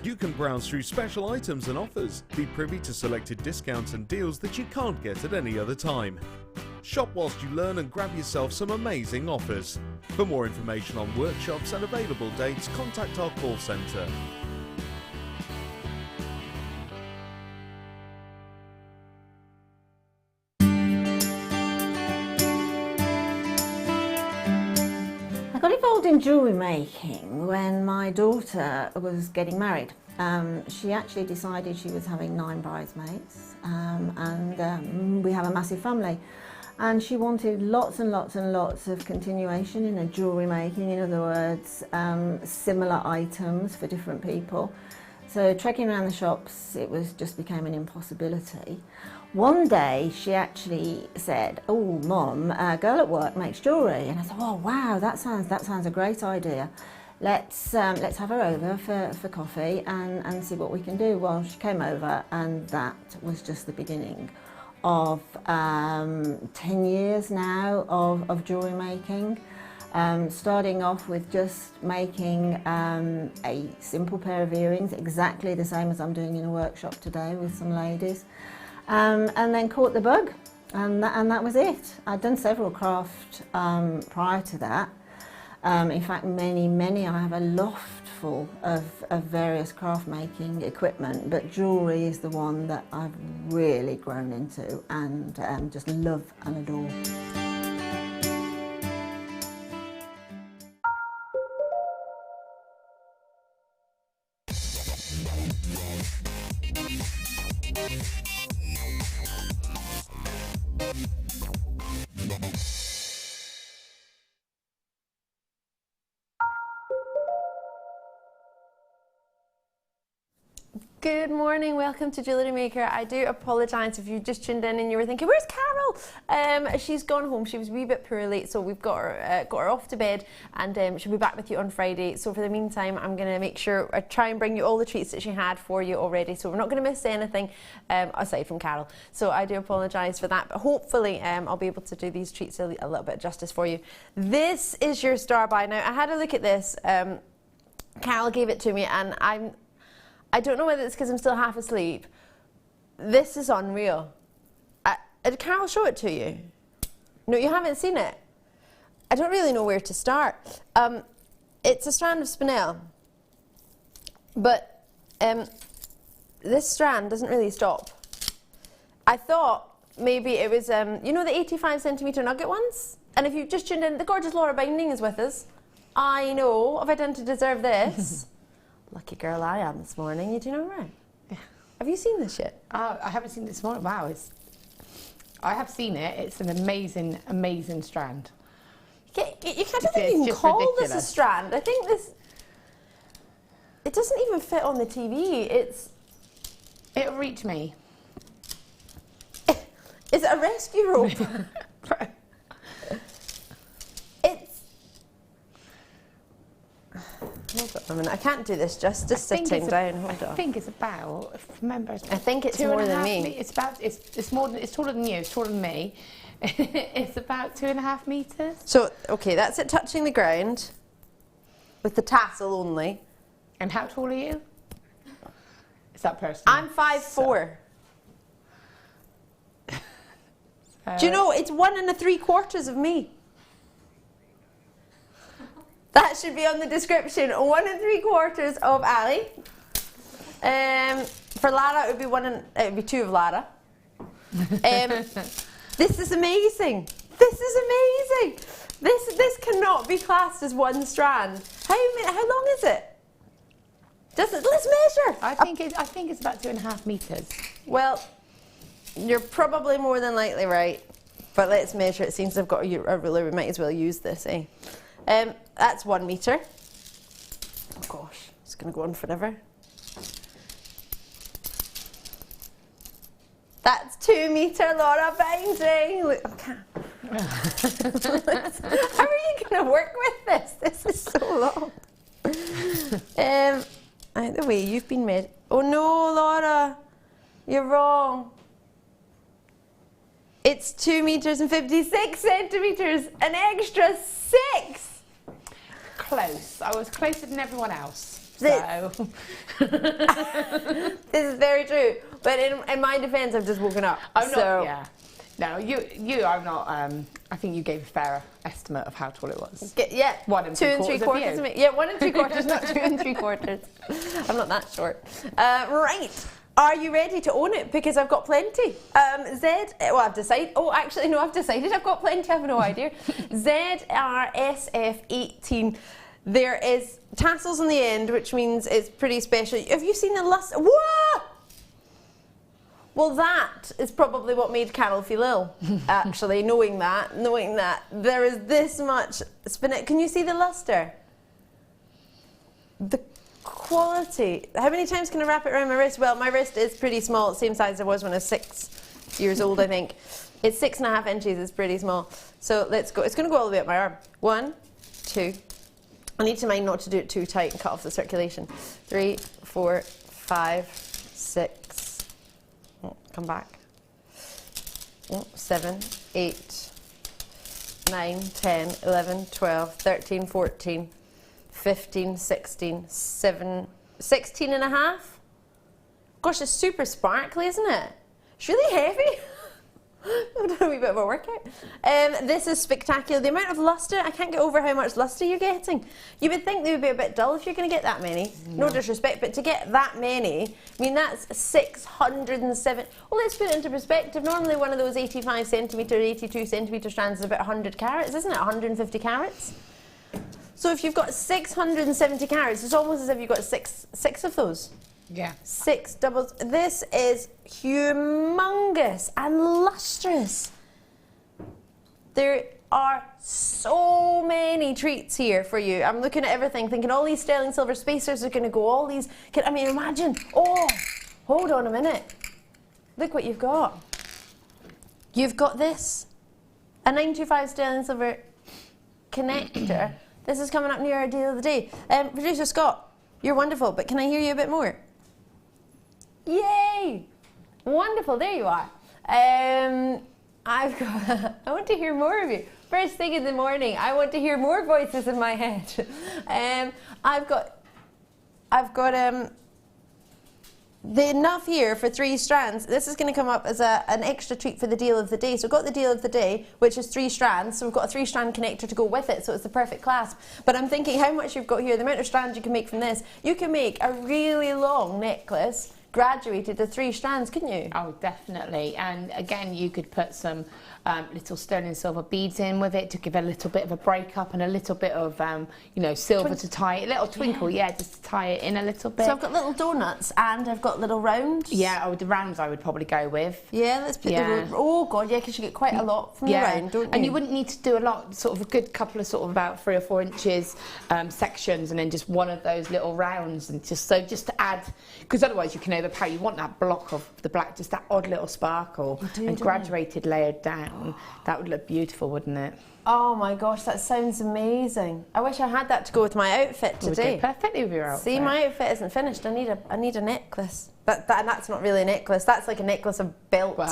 You can browse through special items and offers, be privy to selected discounts and deals that you can't get at any other time. Shop whilst you learn and grab yourself some amazing offers. For more information on workshops and available dates, contact our call centre. I got involved in jewellery making when my daughter was getting married. She actually decided she was having 9 bridesmaids, and we have a massive family. And she wanted lots and lots and lots of continuation in her jewellery making, in other words, similar items for different people. So trekking around the shops, it just became an impossibility. One day she actually said, "Oh, Mum, a girl at work makes jewellery," and I thought, "Oh, wow, that sounds a great idea. Let's have her over for coffee and see what we can do." Well, she came over, and that was just the beginning of 10 years now of jewellery making. Starting off with just making a simple pair of earrings, exactly the same as I'm doing in a workshop today with some ladies. And then caught the bug, and that was it. I'd done several craft prior to that. In fact, many. I have a loft full of various craft making equipment, but jewellery is the one that I've really grown into and just love and adore. Good morning, welcome to JewelleryMaker. I do apologise if you just tuned in and you were thinking, where's Carol? She's gone home, she was a wee bit poorly, so we've got her off to bed, and she'll be back with you on Friday. So for the meantime, I'm going to make sure I try and bring you all the treats that she had for you already, so we're not going to miss anything aside from Carol. So I do apologise for that, but hopefully I'll be able to do these treats a little bit of justice for you. This is your star buy. Now, I had a look at this. Carol gave it to me, and I don't know whether it's because I'm still half asleep. This is unreal. Did Carol show it to you? No, you haven't seen it. I don't really know where to start. It's a strand of spinel, but this strand doesn't really stop. I thought maybe it was, you know, the 85 centimetre nugget ones? And if you've just tuned in, the gorgeous Laura Binding is with us. I know, what have I done to deserve this? Lucky girl I am this morning, you do know right? Yeah. Have you seen this yet? I haven't seen it this morning. Wow, I have seen it. It's an amazing, amazing strand. You can't even call ridiculous. this a strand. I think this, it doesn't even fit on the TV. It'll reach me. Is it a rescue rope? Hold on a minute, I can't do this justice sitting down. Hold on. I think it's about, remember, I think it's more than me. It's taller than you, it's taller than me. It's about 2.5 metres. So, okay, that's it touching the ground with the tassel only. And how tall are you? Is that person? I'm 5'4". Do you know, it's 1 3/4 of me. That should be on the description. 1 3/4 of Ali. For Lara, it would be 2 of Lara. This is amazing. This is amazing. This cannot be classed as one strand. How long is it? Let's measure. I think it's about 2.5 metres. Well, you're probably more than likely right. But let's measure it. Since I've got a ruler, we might as well use this, eh? That's 1 metre. Oh gosh, it's going to go on forever. That's 2 metre, Laura Binding. Look, okay. How are you going to work with this? This is so long. Either way, you've been made. Oh no, Laura, you're wrong. It's 2 metres and 56 centimetres, an extra 6. Close. I was closer than everyone else. This is very true. But in my defence, I've just woken up. I'm not. Yeah. No, you are not. I think you gave a fair estimate of how tall it was. Yeah. 1 2 3/4 of me. Yeah, 1 3/4, not 2 3/4. I'm not that short. Right. Are you ready to own it? Because I've got plenty. I've decided. Oh, actually, no, I've decided I've got plenty. I have no idea. ZRSF18. There is tassels on the end, which means it's pretty special. Have you seen the luster? Whoa! Well, that is probably what made Carol feel ill, actually, knowing that there is this much spinel. Can you see the luster? The quality. How many times can I wrap it around my wrist? Well, my wrist is pretty small, same size I was when I was 6 years old, I think. It's 6.5 inches, it's pretty small. So let's go. It's going to go all the way up my arm. 1, 2. I need to mind not to do it too tight and cut off the circulation. 3, 4, 5, 6. Oh, come back. 7, 8, 9, 10, 11, 12, 13, 14. 15, 16, 16 and a half. Gosh, it's super sparkly, isn't it? It's really heavy. I've done a wee bit of a workout. This is spectacular. The amount of luster, I can't get over how much luster you're getting. You would think they would be a bit dull if you're going to get that many. No disrespect, but to get that many, I mean, that's 607. Well, let's put it into perspective. Normally, one of those 85 centimetre, 82 centimetre strands is about 100 carats, isn't it? 150 carats. So if you've got 670 carats, it's almost as if you've got six of those. Yeah. 6 doubles. This is humongous and lustrous. are so many treats here for you. I'm looking at everything, thinking all these sterling silver spacers are going to go, all these, I mean, imagine, oh, hold on a minute. Look what you've got. You've got this, a 925 sterling silver connector. This is coming up near our deal of the day. Producer Scott, you're wonderful, but can I hear you a bit more? Yay! Wonderful, there you are. I've got, I want to hear more of you. First thing in the morning, I want to hear more voices in my head. I've got the enough here for 3 strands. This is going to come up as an extra treat for the deal of the day. So we've got the deal of the day, which is 3 strands. So we've got a 3-strand connector to go with it, so it's the perfect clasp. But I'm thinking how much you've got here, the amount of strands you can make from this. You can make a really long necklace graduated to 3 strands, couldn't you? Oh, definitely. And again, you could put some little sterling silver beads in with it to give a little bit of a break up and a little bit of, you know, silver to tie it, a little twinkle, yeah, just to tie it in a little bit. So I've got little donuts and I've got little rounds. Yeah, oh, the rounds I would probably go with. Yeah, let's put the, oh God, yeah, because you get quite a lot from the round, don't you? And you wouldn't need to do a lot, sort of a good couple of sort of about 3 or 4 inches sections, and then just one of those little rounds, and just to add, because otherwise you can overpower. You want that block of the black, just that odd little sparkle, and graduated, layered down. That would look beautiful, wouldn't it? Oh my gosh, that sounds amazing. I wish I had that to go with my outfit today. Would go perfectly with your outfit. See, my outfit isn't finished. I need a necklace. And that's not really a necklace. That's like a necklace of belt. Well,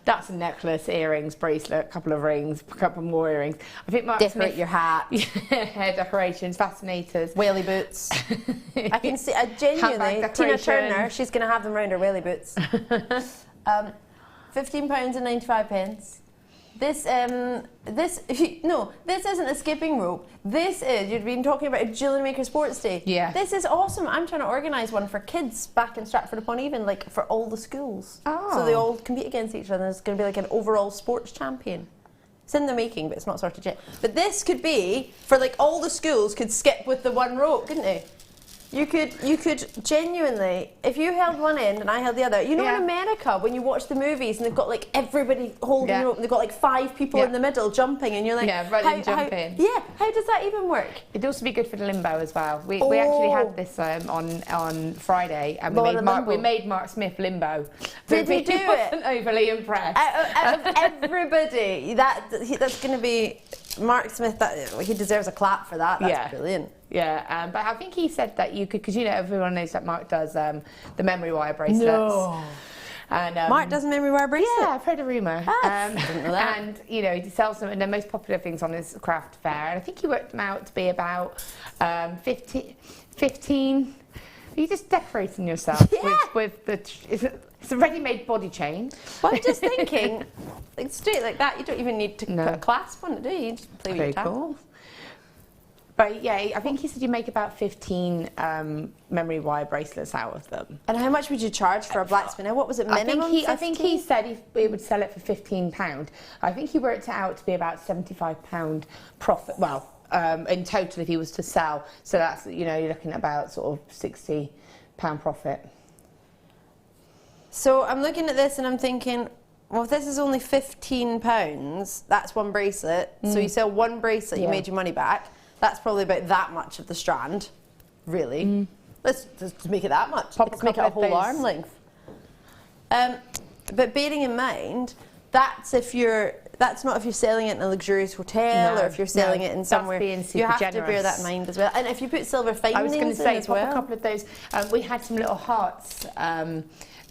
that's a necklace, earrings, bracelet, a couple of rings, a couple more earrings. I think Mark decorate Smith, your hat. Hair decorations, fascinators, whaley boots. I can see. Genuinely, Tina Turner. She's going to have them round her whaley boots. £15.95. This isn't a skipping rope. This is, you've been talking about a JewelleryMaker Sports Day. Yeah. This is awesome. I'm trying to organise one for kids back in Stratford-upon-Avon, like for all the schools. Oh. So they all compete against each other. There's going to be like an overall sports champion. It's in the making, but it's not sorted yet. But this could be, for like all the schools could skip with the one rope, couldn't they? You could genuinely, if you held one end and I held the other, you know in America when you watch the movies and they've got like everybody holding the rope and they've got like 5 people in the middle jumping and you're like, running, jumping. How does that even work? It'd also be good for the limbo as well. We actually had this on Friday, and we made Mark Smith limbo. Did we do it? He wasn't overly impressed. Out of everybody, that's going to be Mark Smith. He deserves a clap for that. That's brilliant. Yeah, but I think he said that you could, because you know everyone knows that Mark does the memory wire bracelets. No. And, Mark does memory wire bracelets? Yeah, I've heard a rumour. Didn't know that. And you know, he sells them, and the most popular things on his craft fair. And I think he worked them out to be about 15. You're just decorating yourself with the. It's a ready-made body chain. Well, I'm just thinking, like straight like that, you don't even need to put a clasp on it, do you? You just play with your tab. Cool. But yeah, I think he said you make about 15 memory wire bracelets out of them. And how much would you charge for a black spinner? What was it, minimum? I think he said he would sell it for £15. I think he worked it out to be about £75 profit. Well, in total, if he was to sell, so that's, you know, you're looking at about sort of £60 profit. So I'm looking at this and I'm thinking, well, if this is only £15, that's one bracelet. So you sell one bracelet, you made your money back. That's probably about that much of the strand, really. Let's just make it that much. Let's make it a whole arm length. But bearing in mind, that's not if you're selling it in a luxurious hotel or if you're selling it in somewhere. You have to bear that in mind as well. And if you put silver findings in as well. I was going to say, pop a couple of those. We had some little hearts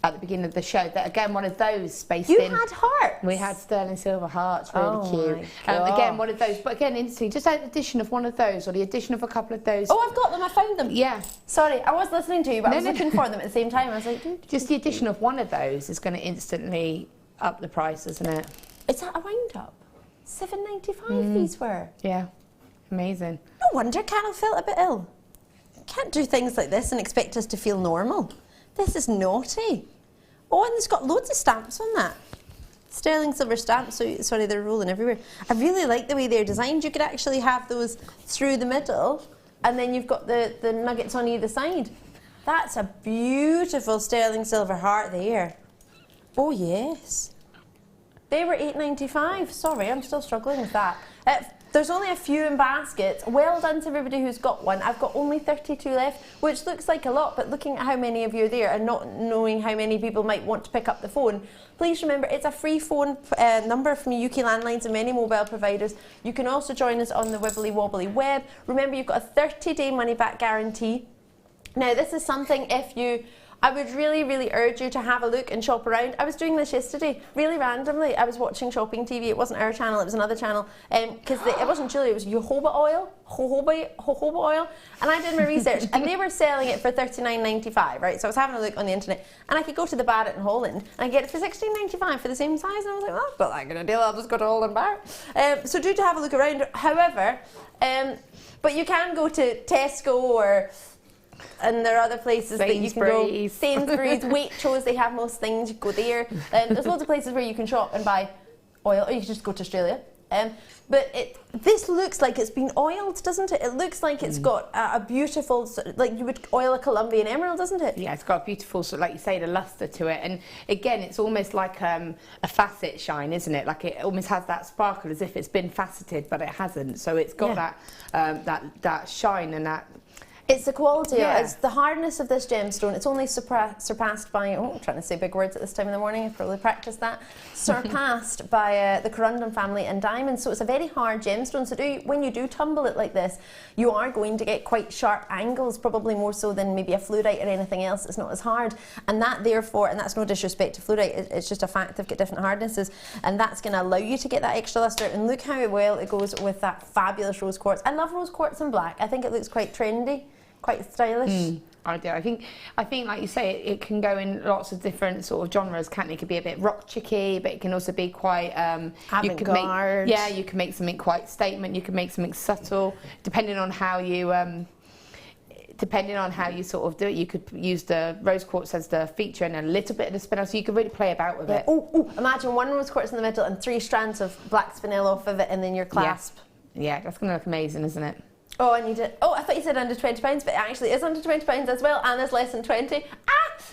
at the beginning of the show. That again, one of those spaced in. You had hearts? We had sterling silver hearts, really cute. Again, one of those, but again, instantly, just an addition of one of those, or the addition of a couple of those. Oh, I've got them, I found them. Yeah. Sorry, I was listening to you, but I was looking for them at the same time. I was like, just the addition of one of those is going to instantly up the price, isn't it? Is that a round up? £7.95 these were. Yeah, amazing. No wonder Carol felt a bit ill. Can't do things like this and expect us to feel normal. This is naughty. Oh, and it's got loads of stamps on that. Sterling silver stamps, so sorry, they're rolling everywhere. I really like the way they're designed. You could actually have those through the middle, and then you've got the nuggets on either side. That's a beautiful sterling silver heart there. Oh, yes. They were £8.95. Sorry, I'm still struggling with that. There's only a few in baskets. Well done to everybody who's got one. I've got only 32 left, which looks like a lot, but looking at how many of you are there and not knowing how many people might want to pick up the phone, please remember it's a free phone number from UK landlines and many mobile providers. You can also join us on the Wibbly Wobbly web. Remember, you've got a 30-day money-back guarantee. Now, this is something I would really, really urge you to have a look and shop around. I was doing this yesterday, really randomly. I was watching shopping TV. It wasn't our channel, it was another channel. Because it wasn't jewellery, it was jojoba oil. And I did my research, and they were selling it for $39.95, right? So I was having a look on the internet, and I could go to the Barrett in Holland, and I get it for $16.95 for the same size. And I was like, well, that's not that good a deal. I'll just go to Holland Barrett. So do to have a look around. However, but you can go to Tesco and there are other places that you can go. Sainsbury's, Waitrose, they have most things. You go there. There's loads of places where you can shop and buy oil, or you can just go to Australia. But this looks like it's been oiled, doesn't it? It looks like it's got a beautiful, like you would oil a Colombian emerald, doesn't it? Yeah, it's got a beautiful, sort of, like you say, the lustre to it. And again, it's almost like a facet shine, isn't it? Like it almost has that sparkle as if it's been faceted, but it hasn't. So it's got that shine and that. It's the quality, it's the hardness of this gemstone. It's only surpassed by, I'm trying to say big words at this time in the morning, I've probably practiced that, surpassed by the corundum family and diamonds. So it's a very hard gemstone. So when you do tumble it like this, you are going to get quite sharp angles, probably more so than maybe a fluorite or anything else. It's not as hard. And that therefore, and that's no disrespect to fluorite, it's just a fact they've got different hardnesses, and that's going to allow you to get that extra luster. And look how well it goes with that fabulous rose quartz. I love rose quartz in black. I think it looks quite trendy. Quite stylish. I do. I think, like you say, it can go in lots of different sort of genres, can't it? It could be a bit rock chicky, but it can also be quite avant-garde. You can make something quite statement. You can make something subtle, depending on how you sort of do it. You could use the rose quartz as the feature and a little bit of the spinel, so you could really play about with it. Oh, imagine one rose quartz in the middle and 3 strands of black spinel off of it, and then your clasp. Yeah, that's going to look amazing, isn't it? Oh, and you did. Oh, I thought you said under £20, but it actually is under £20 as well, and there's less than 20.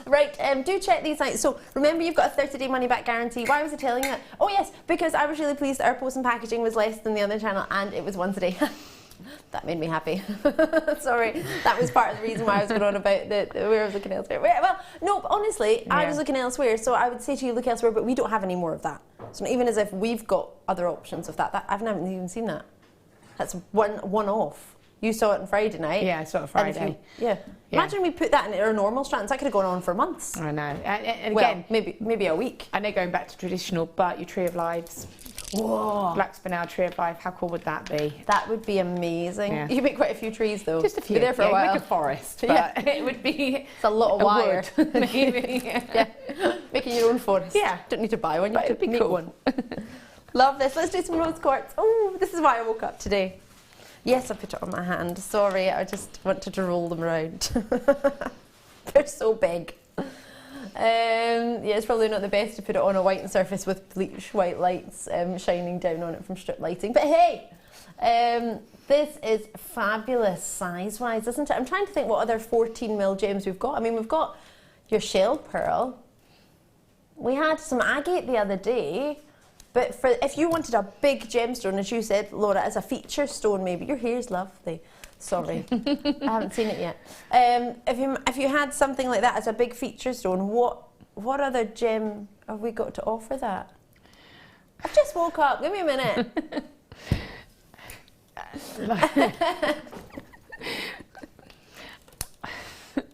Right. Do check these out. So remember, you've got a 30-day money-back guarantee. Why was I telling you that? Oh yes, because I was really pleased that our post and packaging was less than the other channel, and it was once a day. That made me happy. Sorry, that was part of the reason why I was going on about where I was looking elsewhere. Well, no, honestly, I was looking elsewhere, so I would say to you, look elsewhere, but we don't have any more of that. So even as if we've got other options of that, I haven't even seen that. That's one-off. You saw it on Friday night. Yeah, I saw it Friday. Imagine we put that in our normal strands. That could have gone on for months. I know. And well, again, maybe a week. I know, going back to traditional, but your Tree of Lives. Whoa. Black spinel, Tree of Life. How cool would that be? That would be amazing. You could make quite a few trees though. Just a few. Be there for a while. Make a forest, but it would be. It's a lot of wire. Wood, maybe. Making your own forest. Yeah. Don't need to buy one. But it'd be make cool. one. Love this. Let's do some rose quartz. Oh, this is why I woke up today. Yes, I put it on my hand. Sorry, I just wanted to roll them around. They're so big. Yeah, it's probably not the best to put it on a white surface with bleach white lights shining down on it from strip lighting. But hey, this is fabulous size-wise, isn't it? I'm trying to think what other 14mm gems we've got. I mean, we've got your shell pearl. We had some agate the other day. But if you wanted a big gemstone, as you said, Laura, as a feature stone, maybe your hair's lovely. Sorry, I haven't seen it yet. If you had something like that as a big feature stone, what other gem have we got to offer that? I've just woke up. Give me a minute.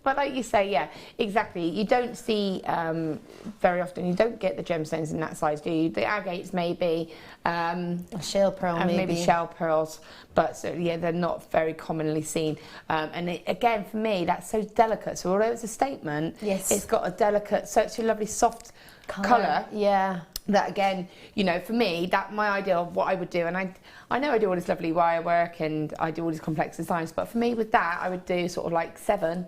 But like you say, yeah, exactly. You don't see very often. You don't get the gemstones in that size, do you? The agates maybe, a shell pearl maybe shell pearls, but so, yeah, they're not very commonly seen. And again, for me, that's so delicate. So although it's a statement, it's got a delicate, such a lovely soft colour. Yeah. That again, you know, for me, that my idea of what I would do, and I know I do all this lovely wire work and I do all these complex designs, but for me with that, I would do sort of like 7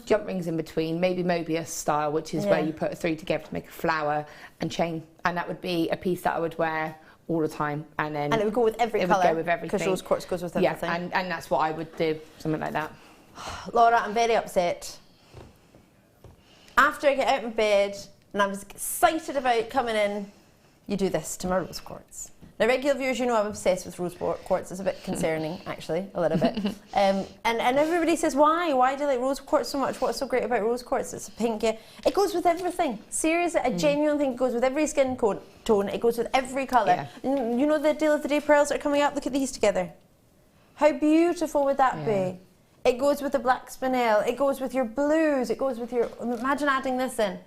jump rings in between, maybe Mobius style, which is where you put 3 together to make a flower and chain, and that would be a piece that I would wear all the time, and then it would go with every colour. It would go with everything. Because rose quartz goes with everything. Yeah, and that's what I would do, something like that. Laura, I'm very upset. After I get out of bed, and I was excited about coming in, you do this to my rose quartz. Now, regular viewers, you know I'm obsessed with rose quartz. It's a bit concerning, actually, a little bit. And everybody says, why? Why do you like rose quartz so much? What's so great about rose quartz? It's a pink, yeah. It goes with everything. Seriously, I genuinely think it goes with every skin tone. It goes with every colour. Yeah. You know the deal of the day pearls that are coming up? Look at these together. How beautiful would that be? It goes with the black spinel. It goes with your blues. It goes with your... Imagine adding this in.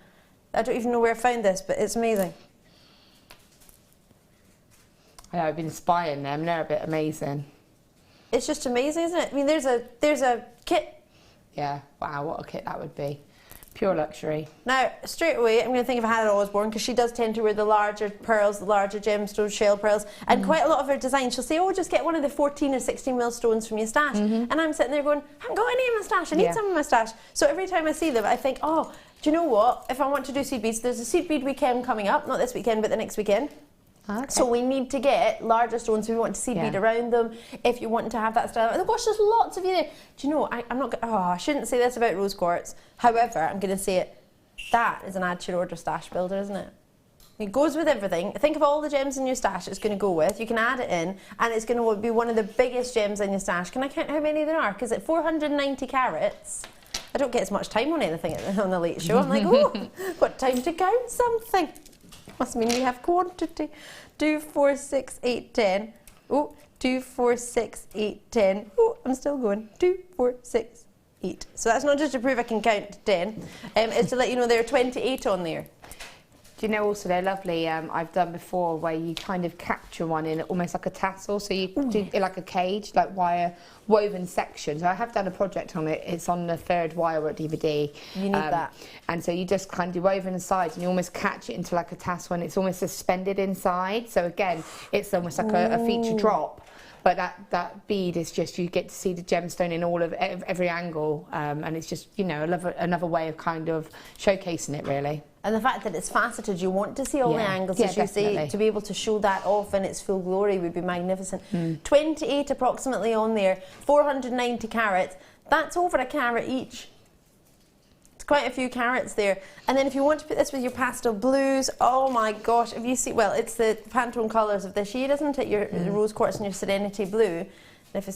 I don't even know where I found this, but it's amazing. Yeah, I've been spying them. They're a bit amazing. It's just amazing, isn't it? I mean, there's a kit. Yeah. Wow, what a kit that would be. Pure luxury. Now, straight away, I'm going to think of Hannah Osborne, because she does tend to wear the larger pearls, the larger gemstone shell pearls, and quite a lot of her designs, she'll say, oh, just get one of the 14 or 16 mil stones from your stash. And I'm sitting there going, I haven't got any in my stash, I need some in my stash. So every time I see them, I think, oh, do you know what? If I want to do seed beads, there's a seed bead weekend coming up, not this weekend, but the next weekend. Okay. So we need to get larger stones if we want to seed bead around them, if you want to have that style. Oh gosh, there's lots of you there. Do you know, I'm not, I shouldn't say this about rose quartz. However, I'm going to say it. That is an add to your order stash builder, isn't it? It goes with everything. Think of all the gems in your stash it's going to go with. You can add it in, and it's going to be one of the biggest gems in your stash. Can I count how many there are? Because at 490 carats, I don't get as much time on anything on the late show. I'm like, oh, got time to count something. Must mean we have quantity. 2, 4, 6, 8, 10. Oh, 2, 4, 6, 8, 10. Oh, I'm still going. 2, 4, 6, 8. So that's not just to prove I can count to 10. It's to let you know there are 28 on there. Do you know also they're lovely, I've done before where you kind of capture one in almost like a tassel, so you do like a cage, like wire woven section. So I have done a project on it, it's on the 3rd wire DVD. You need that. And so you just kind of do woven inside and you almost catch it into like a tassel and it's almost suspended inside. So again, it's almost like a feature drop. But that bead is just, you get to see the gemstone in all of every angle, and it's just, you know, another way of kind of showcasing it, really. And the fact that it's faceted, you want to see all the angles, as you say, to be able to show that off in its full glory would be magnificent. 28 approximately on there, 490 carats. That's over a carat each. It's quite a few carats there. And then if you want to put this with your pastel blues, oh my gosh, if you see, well, it's the Pantone colours of this year, isn't it? Your rose quartz and your Serenity blue. And if I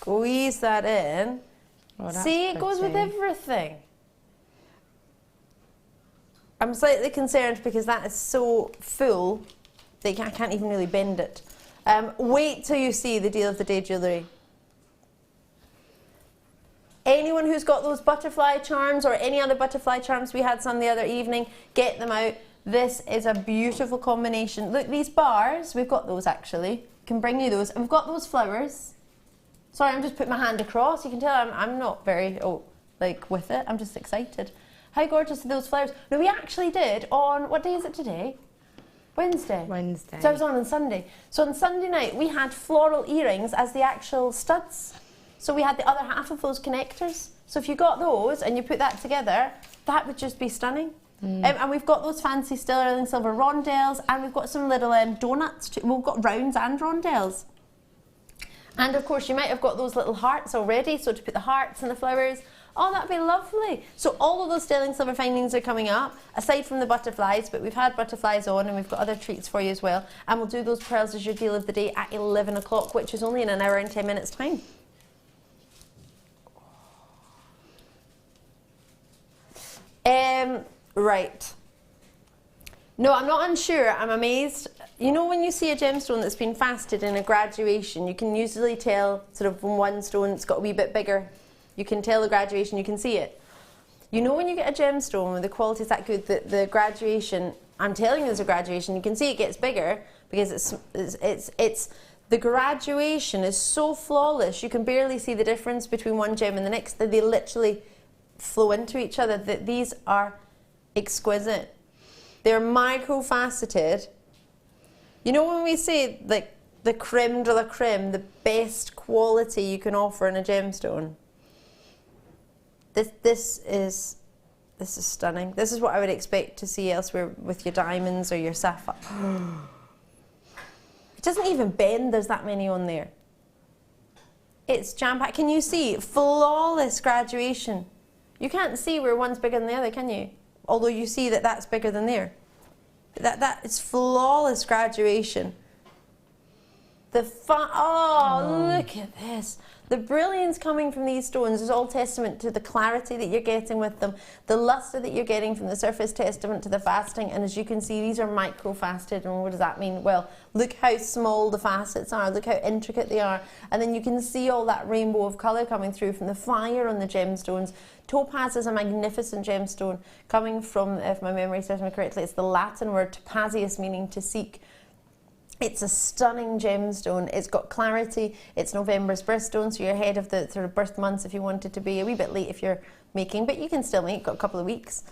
squeeze that in, see, it goes with everything. I'm slightly concerned because that is so full that I can't even really bend it. Wait till you see the deal of the day jewellery. Anyone who's got those butterfly charms or any other butterfly charms we had some the other evening, get them out. This is a beautiful combination. Look, these bars, we've got those actually. Can bring you those. And we've got those flowers. Sorry, I'm just putting my hand across. You can tell I'm not very, with it. I'm just excited. How gorgeous are those flowers? No, we actually did on, what day is it today? Wednesday. Wednesday. So I was on Sunday. So on Sunday night, we had floral earrings as the actual studs. So we had the other half of those connectors. So if you got those and you put that together, that would just be stunning. And we've got those fancy sterling silver rondelles, and we've got some little donuts too. We've got rounds and rondelles. And of course, you might have got those little hearts already, so to put the hearts and the flowers. Oh, that'd be lovely. So all of those sterling silver findings are coming up, aside from the butterflies, but we've had butterflies on and we've got other treats for you as well. And we'll do those pearls as your deal of the day at 11 o'clock, which is only in an hour and 10 minutes' time. Right. No, I'm not unsure. I'm amazed. You know, when you see a gemstone that's been faceted in a graduation, you can usually tell sort of when one stone's got a wee bit bigger. You can tell the graduation, you can see it. You know, when you get a gemstone where the quality is that good, the graduation, I'm telling you there's a graduation, you can see it gets bigger because it's the graduation is so flawless, you can barely see the difference between one gem and the next. They literally flow into each other. These are exquisite. They're micro-faceted. You know, when we say like the creme de la creme, the best quality you can offer in a gemstone, this is stunning. This is what I would expect to see elsewhere with your diamonds or your sapphire. It doesn't even bend, there's that many on there. It's jam-packed. Can you see? Flawless graduation. You can't see where one's bigger than the other, can you? Although you see that that's bigger than there. That is flawless graduation. Look at this. The brilliance coming from these stones is all testament to the clarity that you're getting with them, the luster that you're getting from the surface, testament to the fasting. And as you can see, these are micro-faceted. And what does that mean? Well, look how small the facets are, look how intricate they are. And then you can see all that rainbow of colour coming through from the fire on the gemstones. Topaz is a magnificent gemstone coming from, if my memory serves me correctly, it's the Latin word topazius, meaning to seek. It's a stunning gemstone. It's got clarity. It's November's birthstone, so you're ahead of the sort of birth months if you wanted to be. A wee bit late if you're making, but you can still make. Got a couple of weeks.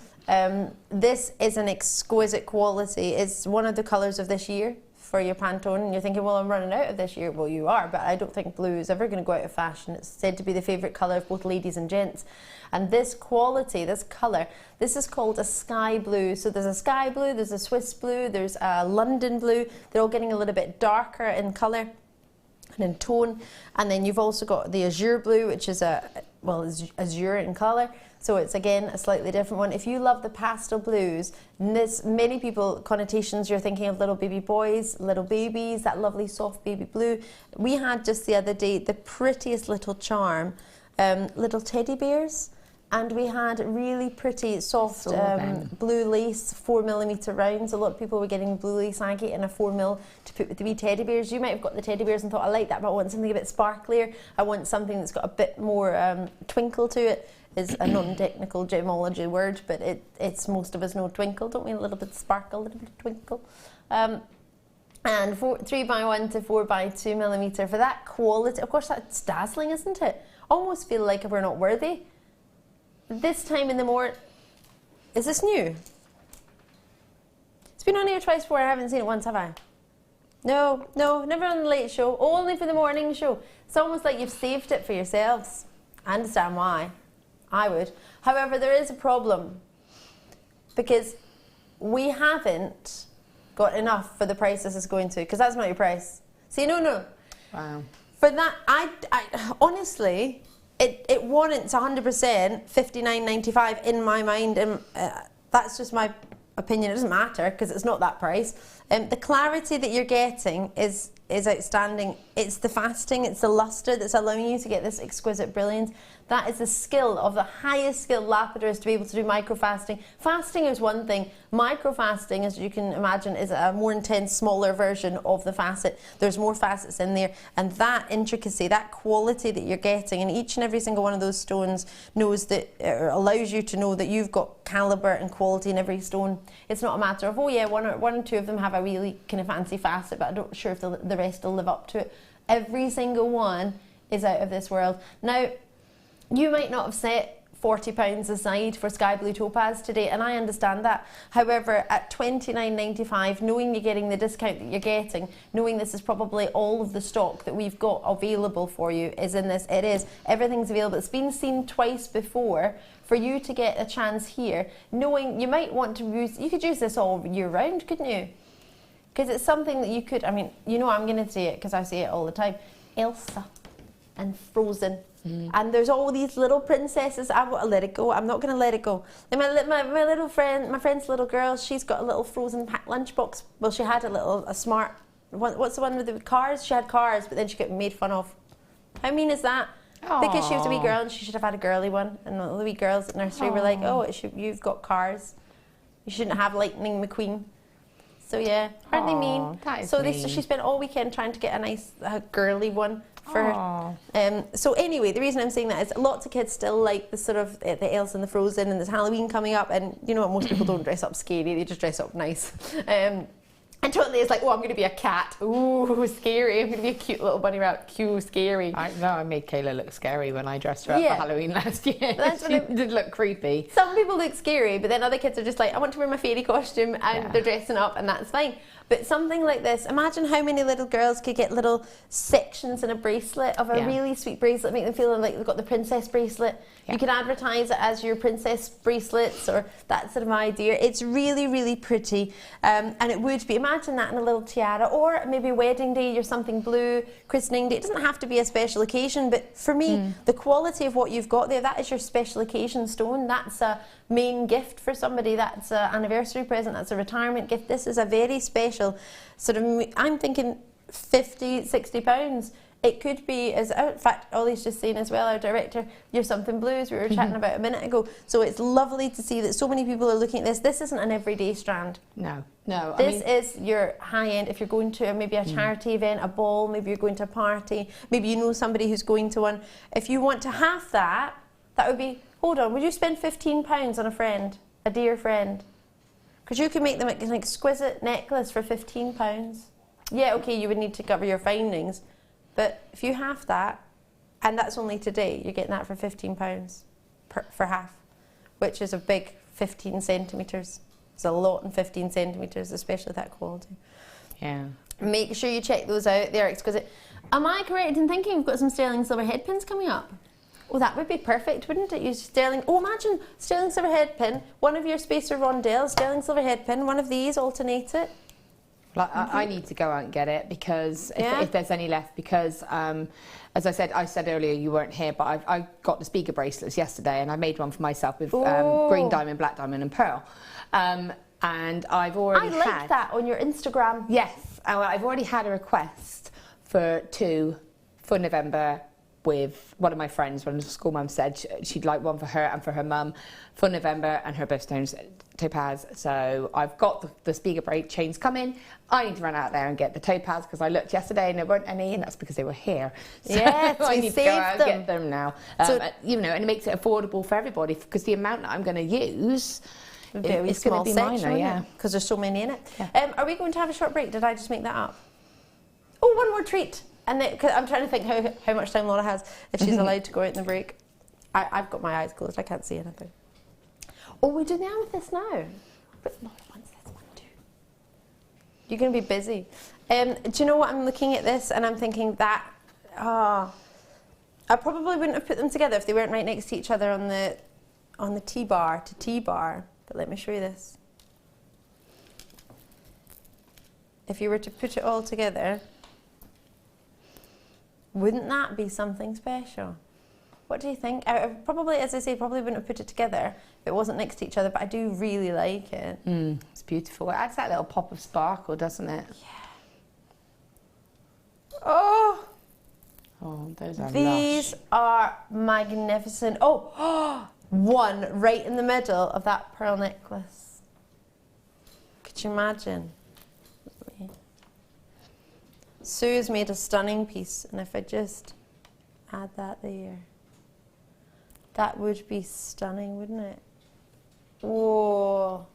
This is an exquisite quality. It's one of the colours of this year for your Pantone, and you're thinking, well, I'm running out of this year. Well, you are, but I don't think blue is ever going to go out of fashion. It's said to be the favourite colour of both ladies and gents. And this quality, this colour, this is called a sky blue. So there's a sky blue, there's a Swiss blue, there's a London blue. They're all getting a little bit darker in colour and in tone. And then you've also got the azure blue, which is azure in colour. So it's again a slightly different one. If you love the pastel blues, many people, connotations, you're thinking of little baby boys, little babies, that lovely soft baby blue. We had just the other day the prettiest little charm, little teddy bears. And we had really pretty soft blue lace 4mm rounds. A lot of people were getting blue lace agate in a 4mm to put with the wee teddy bears. You might have got the teddy bears and thought, I like that, but I want something a bit sparklier. I want something that's got a bit more twinkle to it. Is a non-technical gemology word, but it's most of us know twinkle, don't we? A little bit of sparkle, a little bit of twinkle. And 3x1 to 4x2mm for that quality. Of course, that's dazzling, isn't it? Almost feel like we're not worthy. This time in the morning, is this new? It's been on here twice before, I haven't seen it once, have I? No, never on the late show, only for the morning show. It's almost like you've saved it for yourselves. I understand why. I would. However, there is a problem because we haven't got enough for the price this is going to, because that's not your price. See, no. Wow. For that, I honestly, it warrants 100% $59.95 in my mind, and that's just my opinion. It doesn't matter because it's not that price. The clarity that you're getting is outstanding. It's the fasting, it's the luster that's allowing you to get this exquisite brilliance. That is the skill of the highest skilled lapidars to be able to do micro-fasting. Fasting is one thing. Micro-fasting, as you can imagine, is a more intense, smaller version of the facet. There's more facets in there, and that intricacy, that quality that you're getting, and each and every single one of those stones knows that, or allows you to know that you've got calibre and quality in every stone. It's not a matter of, oh yeah, one or two of them have a really kind of fancy facet, but I'm not sure if the rest will live up to it. Every single one is out of this world. Now, you might not have set £40 aside for sky blue topaz today, and I understand that. However, at $29.95, knowing you're getting the discount that you're getting, knowing this is probably all of the stock that we've got available for you is in this. It is. Everything's available. It's been seen twice before. For you to get a chance here, knowing you might want to use, you could use this all year round, couldn't you? Because it's something that you could, I mean, you know I'm going to say it because I say it all the time. Elsa and Frozen. And there's all these little princesses. I want to let it go. I'm not going to let it go. And my little friend, my friend's little girl, she's got a little Frozen packed lunchbox. Well, she had a smart, what's the one with the cars? She had cars, but then she got made fun of. How mean is that? Aww. Because she was a wee girl and she should have had a girly one. And the wee girls at nursery were like, oh, you've got cars. You shouldn't have Lightning McQueen. So yeah, aren't they mean? That is so mean. She spent all weekend trying to get a nice girly one for her. So anyway, the reason I'm saying that is lots of kids still like the sort of the Elsa and the Frozen, and there's Halloween coming up, and you know what, most people don't dress up scary, they just dress up nice. And totally it's like, oh, I'm going to be a cat. Ooh, scary. I'm going to be a cute little bunny rabbit. Cute, scary. I know, I made Kayla look scary when I dressed her up for Halloween last year. She did look creepy. Some people look scary, but then other kids are just like, I want to wear my fairy costume, and they're dressing up, and that's fine. But something like this, imagine how many little girls could get little sections in a bracelet of a really sweet bracelet, make them feel like they've got the princess bracelet. Yeah. You could advertise it as your princess bracelets or that sort of idea. It's really, really pretty. And it would be, imagine imagine that in a little tiara, or maybe wedding day, you're something blue, christening day. It doesn't have to be a special occasion, but for me, the quality of what you've got there, that is your special occasion stone. That's a main gift for somebody. That's an anniversary present. That's a retirement gift. This is a very special sort of, I'm thinking 50, 60 pounds. It could be, as in fact, Ollie's just saying as well, our director, you're something blue, as we were chatting about a minute ago. So it's lovely to see that so many people are looking at this. This isn't an everyday strand. No, no. This is your high end. If you're going to maybe a charity event, a ball, maybe you're going to a party, maybe you know somebody who's going to one. If you want to have that, that would be, hold on, would you spend £15 on a friend, a dear friend? Because you could make them an exquisite necklace for £15. Yeah, okay, you would need to cover your findings. But if you have that, and that's only today, you're getting that for £15 for half, which is a big 15 centimetres. It's a lot in 15 centimetres, especially that quality. Yeah. Make sure you check those out. They're exquisite. Am I correct in thinking we've got some sterling silver head pins coming up? Oh, that would be perfect, wouldn't it? Use sterling. Oh, imagine sterling silver head pin, one of your spacer rondelles, sterling silver head pin, one of these, alternate it. Like, I need to go out and get it, because if there's any left, because as I said earlier, you weren't here, but I got the speaker bracelets yesterday, and I made one for myself with green diamond, black diamond and pearl. And I've already I liked that on your Instagram. Yes, I've already had a request for 2 for November with one of my friends. One of the school mums said she'd like one for her and for her mum for November, and her birthstone's topaz. So I've got the speaker braid chains coming. I need to run out there and get the topaz, because I looked yesterday and there weren't any, and that's because they were here. So yes, I need to go out them. and get them now. You know, and it makes it affordable for everybody, because the amount that I'm going to use, very it's going to be minor, yeah. Because there's so many in it. Yeah. Are we going to have a short break? Did I just make that up? Oh, one more treat. And then, cause I'm trying to think how much time Laura has, if she's allowed to go out in the break. I've got my eyes closed, I can't see anything. Oh, we do the amethyst now. But Laura wants this one too. You're going to be busy. Do you know what, I'm looking at this and I'm thinking that, I probably wouldn't have put them together if they weren't right next to each other on the T-bar to T-bar. But let me show you this. If you were to put it all together, wouldn't that be something special? What do you think? I probably, as I say, probably wouldn't have put it together if it wasn't next to each other, but I do really like it. It's beautiful. It adds that little pop of sparkle, doesn't it? Yeah. Oh! Oh, those are These lush. are magnificent. Oh, one right in the middle of that pearl necklace. Could you imagine? Sue's made a stunning piece, and if I just add that there, that would be stunning, wouldn't it? Whoa.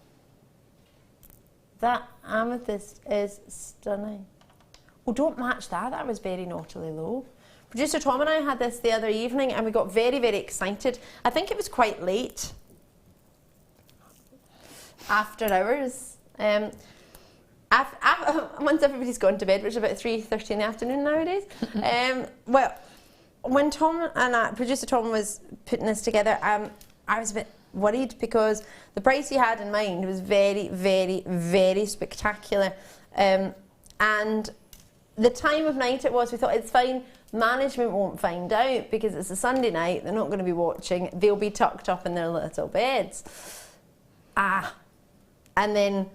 That amethyst is stunning. Oh, don't match that. That was very naughtily low. Producer Tom and I had this the other evening, and we got very, very excited. I think it was quite late. After hours. Once everybody's gone to bed, which is about 3:30 in the afternoon nowadays. Well, when producer Tom was putting this together, I was a bit worried, because the price he had in mind was very, very, very spectacular. And the time of night it was, we thought it's fine, management won't find out, because it's a Sunday night, they're not going to be watching, they'll be tucked up in their little beds. And then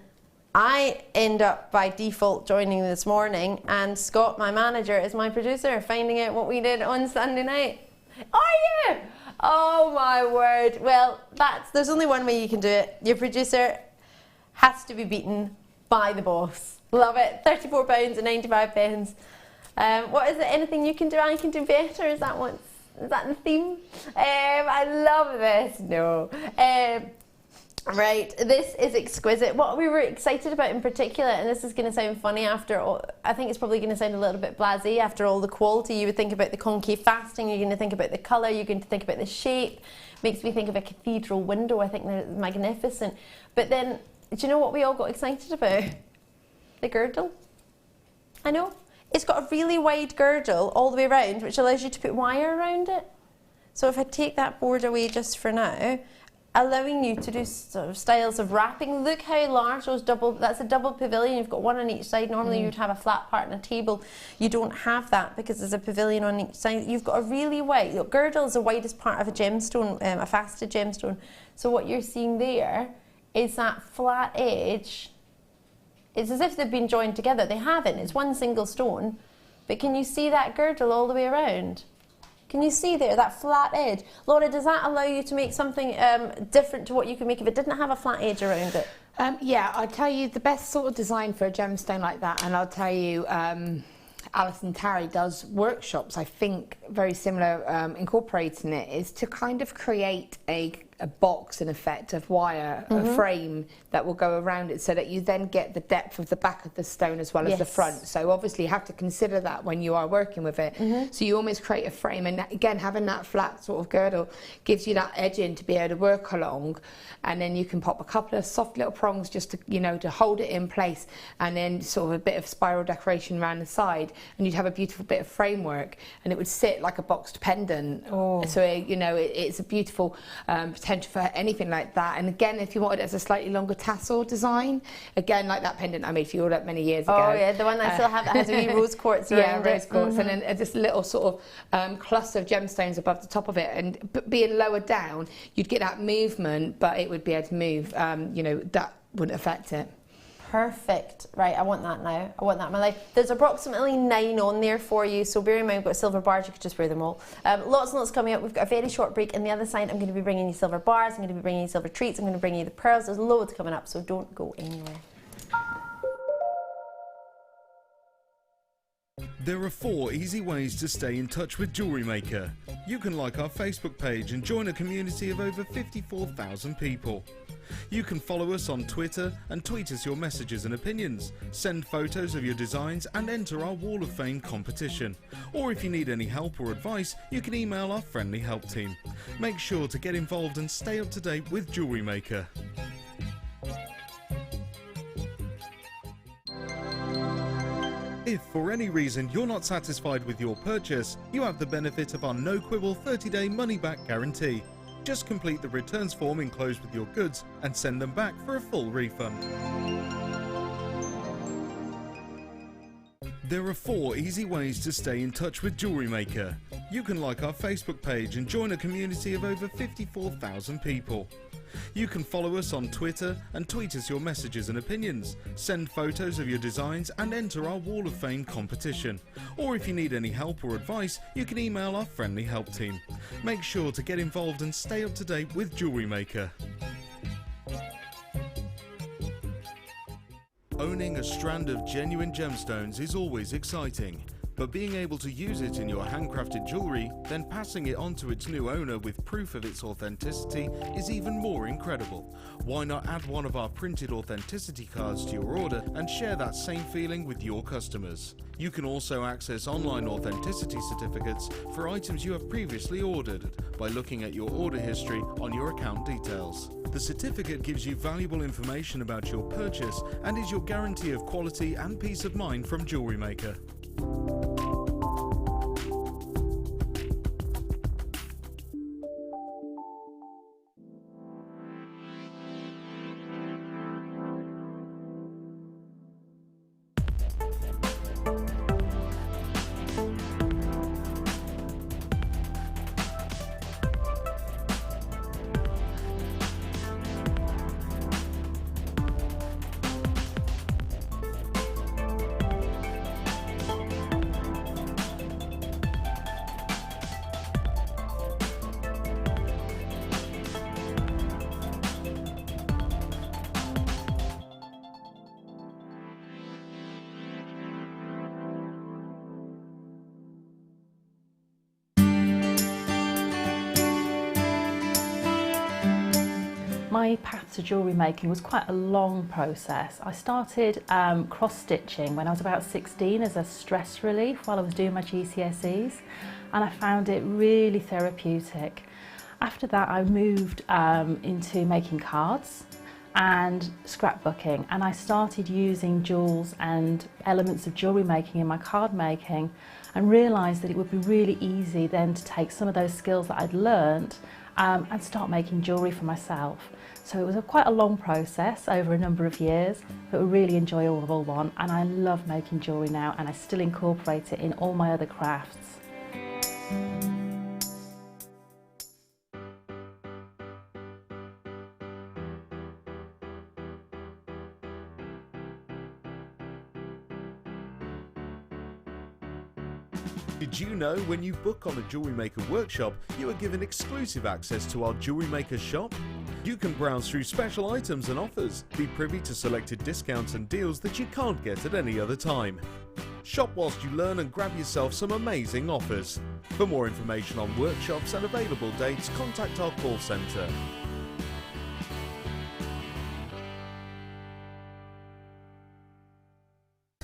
I end up by default joining this morning, and Scott, my manager, is my producer, finding out what we did on Sunday night. Are you? Oh my word. Well, there's only one way you can do it. Your producer has to be beaten by the boss. Love it. £34.95. What is it? Anything you can do, I can do better? Is that the theme? I love this. No. Right, this is exquisite. What we were excited about in particular, and this is going to sound funny after all, I think it's probably going to sound a little bit blasé after all the quality. You would think about the concave fasting, you're going to think about the colour, you're going to think about the shape. Makes me think of a cathedral window. I think they're magnificent. But then, do you know what we all got excited about? The girdle. I know. It's got a really wide girdle all the way around, which allows you to put wire around it. So if I take that board away just for now, allowing you to do sort of styles of wrapping. Look how large those that's a double pavilion. You've got one on each side. Normally you'd have a flat part and a table. You don't have that because there's a pavilion on each side. You've got a really wide, look, girdle is the widest part of a gemstone, a faceted gemstone. So what you're seeing there is that flat edge. It's as if they've been joined together. They haven't, it's one single stone. But can you see that girdle all the way around? Can you see there, that flat edge? Laura, does that allow you to make something different to what you could make if it didn't have a flat edge around it? Yeah, I'll tell you the best sort of design for a gemstone like that, and I'll tell you Alison Tarry does workshops, I think, very similar, incorporating it, is to kind of create a box, in effect, of wire, a frame that will go around it so that you then get the depth of the back of the stone as well as the front. So obviously you have to consider that when you are working with it. So you almost create a frame, and again, having that flat sort of girdle gives you that edging to be able to work along, and then you can pop a couple of soft little prongs just to, you know, to hold it in place, and then sort of a bit of spiral decoration around the side, and you'd have a beautiful bit of framework, and it would sit like a boxed pendant. So you know, it's a beautiful potential for anything like that. And again, if you wanted it as a slightly longer tassel design, again, like that pendant I made for you all that many years ago. Oh yeah, the one I still have that has a wee rose quartz around it. Rose quartz, and then this little sort of cluster of gemstones above the top of it, and being lower down, you'd get that movement, but it would be able to move, you know, that wouldn't affect it. Perfect. Right, I want that now. I want that in my life. There's approximately 9 on there for you, so bear in mind we've got silver bars, you could just wear them all. Lots and lots coming up. We've got a very short break. On the other side, I'm going to be bringing you silver bars, I'm going to be bringing you silver treats, I'm going to bring you the pearls. There's loads coming up, so don't go anywhere. There are 4 easy ways to stay in touch with JewelleryMaker. You can like our Facebook page and join a community of over 54,000 people. You can follow us on Twitter and tweet us your messages and opinions, send photos of your designs and enter our Wall of Fame competition. Or if you need any help or advice, you can email our friendly help team. Make sure to get involved and stay up to date with JewelleryMaker. If for any reason you're not satisfied with your purchase, you have the benefit of our no-quibble 30-day money-back guarantee. Just complete the returns form enclosed with your goods and send them back for a full refund. There are 4 easy ways to stay in touch with JewelleryMaker. You can like our Facebook page and join a community of over 54,000 people. You can follow us on Twitter and tweet us your messages and opinions, send photos of your designs and enter our Wall of Fame competition. Or if you need any help or advice, you can email our friendly help team. Make sure to get involved and stay up to date with JewelleryMaker. Owning a strand of genuine gemstones is always exciting, but being able to use it in your handcrafted jewellery, then passing it on to its new owner with proof of its authenticity is even more incredible. Why not add one of our printed authenticity cards to your order and share that same feeling with your customers? You can also access online authenticity certificates for items you have previously ordered by looking at your order history on your account details. The certificate gives you valuable information about your purchase and is your guarantee of quality and peace of mind from JewelleryMaker. My path to jewellery making was quite a long process. I started cross-stitching when I was about 16 as a stress relief while I was doing my GCSEs, and I found it really therapeutic. After that I moved into making cards and scrapbooking, and I started using jewels and elements of jewellery making in my card making, and realised that it would be really easy then to take some of those skills that I'd learnt and start making jewellery for myself. So it was quite a long process over a number of years, but a really enjoyable one, and I love making jewellery now, and I still incorporate it in all my other crafts. Did you know when you book on a Jewellery Maker workshop, you are given exclusive access to our Jewellery Maker shop? You can browse through special items and offers, be privy to selected discounts and deals that you can't get at any other time. Shop whilst you learn and grab yourself some amazing offers. For more information on workshops and available dates, contact our call centre.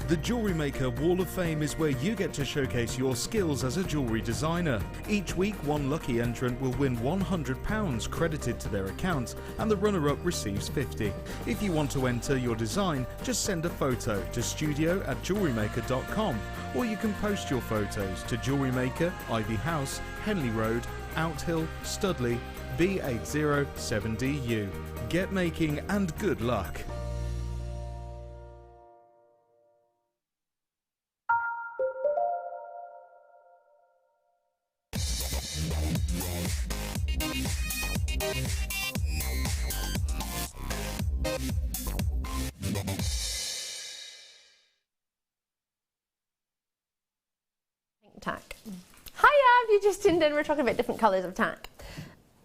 The Jewellery Maker Wall of Fame is where you get to showcase your skills as a jewellery designer. Each week, one lucky entrant will win £100 credited to their account, and the runner-up receives £50. If you want to enter your design, just send a photo to studio@jewellerymaker.com, or you can post your photos to Jewellery Maker, Ivy House, Henley Road, Outhill, Studley, B807DU. Get making and good luck. Tack. Hiya, if you just tuned in, we're talking about different colours of tack.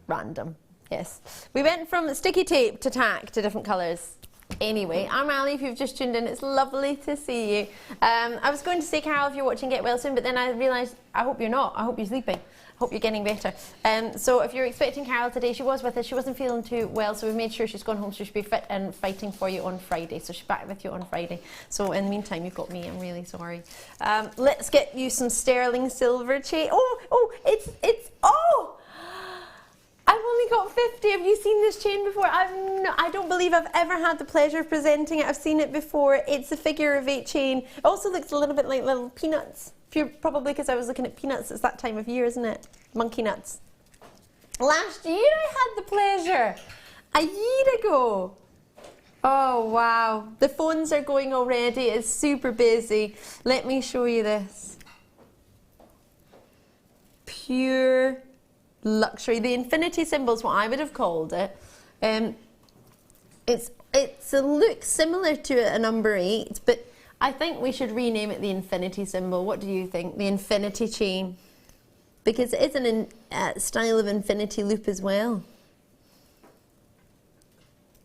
Random, yes. We went from sticky tape to tack to different colours. Anyway, I'm Ali, if you've just tuned in, it's lovely to see you. I was going to say, Carol, if you're watching, get well soon, but then I realised, I hope you're not. I hope you're sleeping. I hope you're getting better. So if you're expecting Carol today, she was with us. She wasn't feeling too well, so we made sure she's gone home, so she'll be fit and fighting for you on Friday. So she's back with you on Friday. So in the meantime, you've got me. I'm really sorry. Let's get you some sterling silver chain. I've only got 50. Have you seen this chain before? I don't believe I've ever had the pleasure of presenting it. I've seen it before. It's a figure of 8 chain. It also looks a little bit like little peanuts. Probably because I was looking at peanuts. It's that time of year, isn't it? Monkey nuts. Last year I had the pleasure. A year ago. Oh, wow. The phones are going already. It's super busy. Let me show you this. Pure luxury. The infinity symbol is what I would have called it. It's a look similar to a number 8, but I think we should rename it the infinity symbol. What do you think? The infinity chain. Because it is a style of infinity loop as well.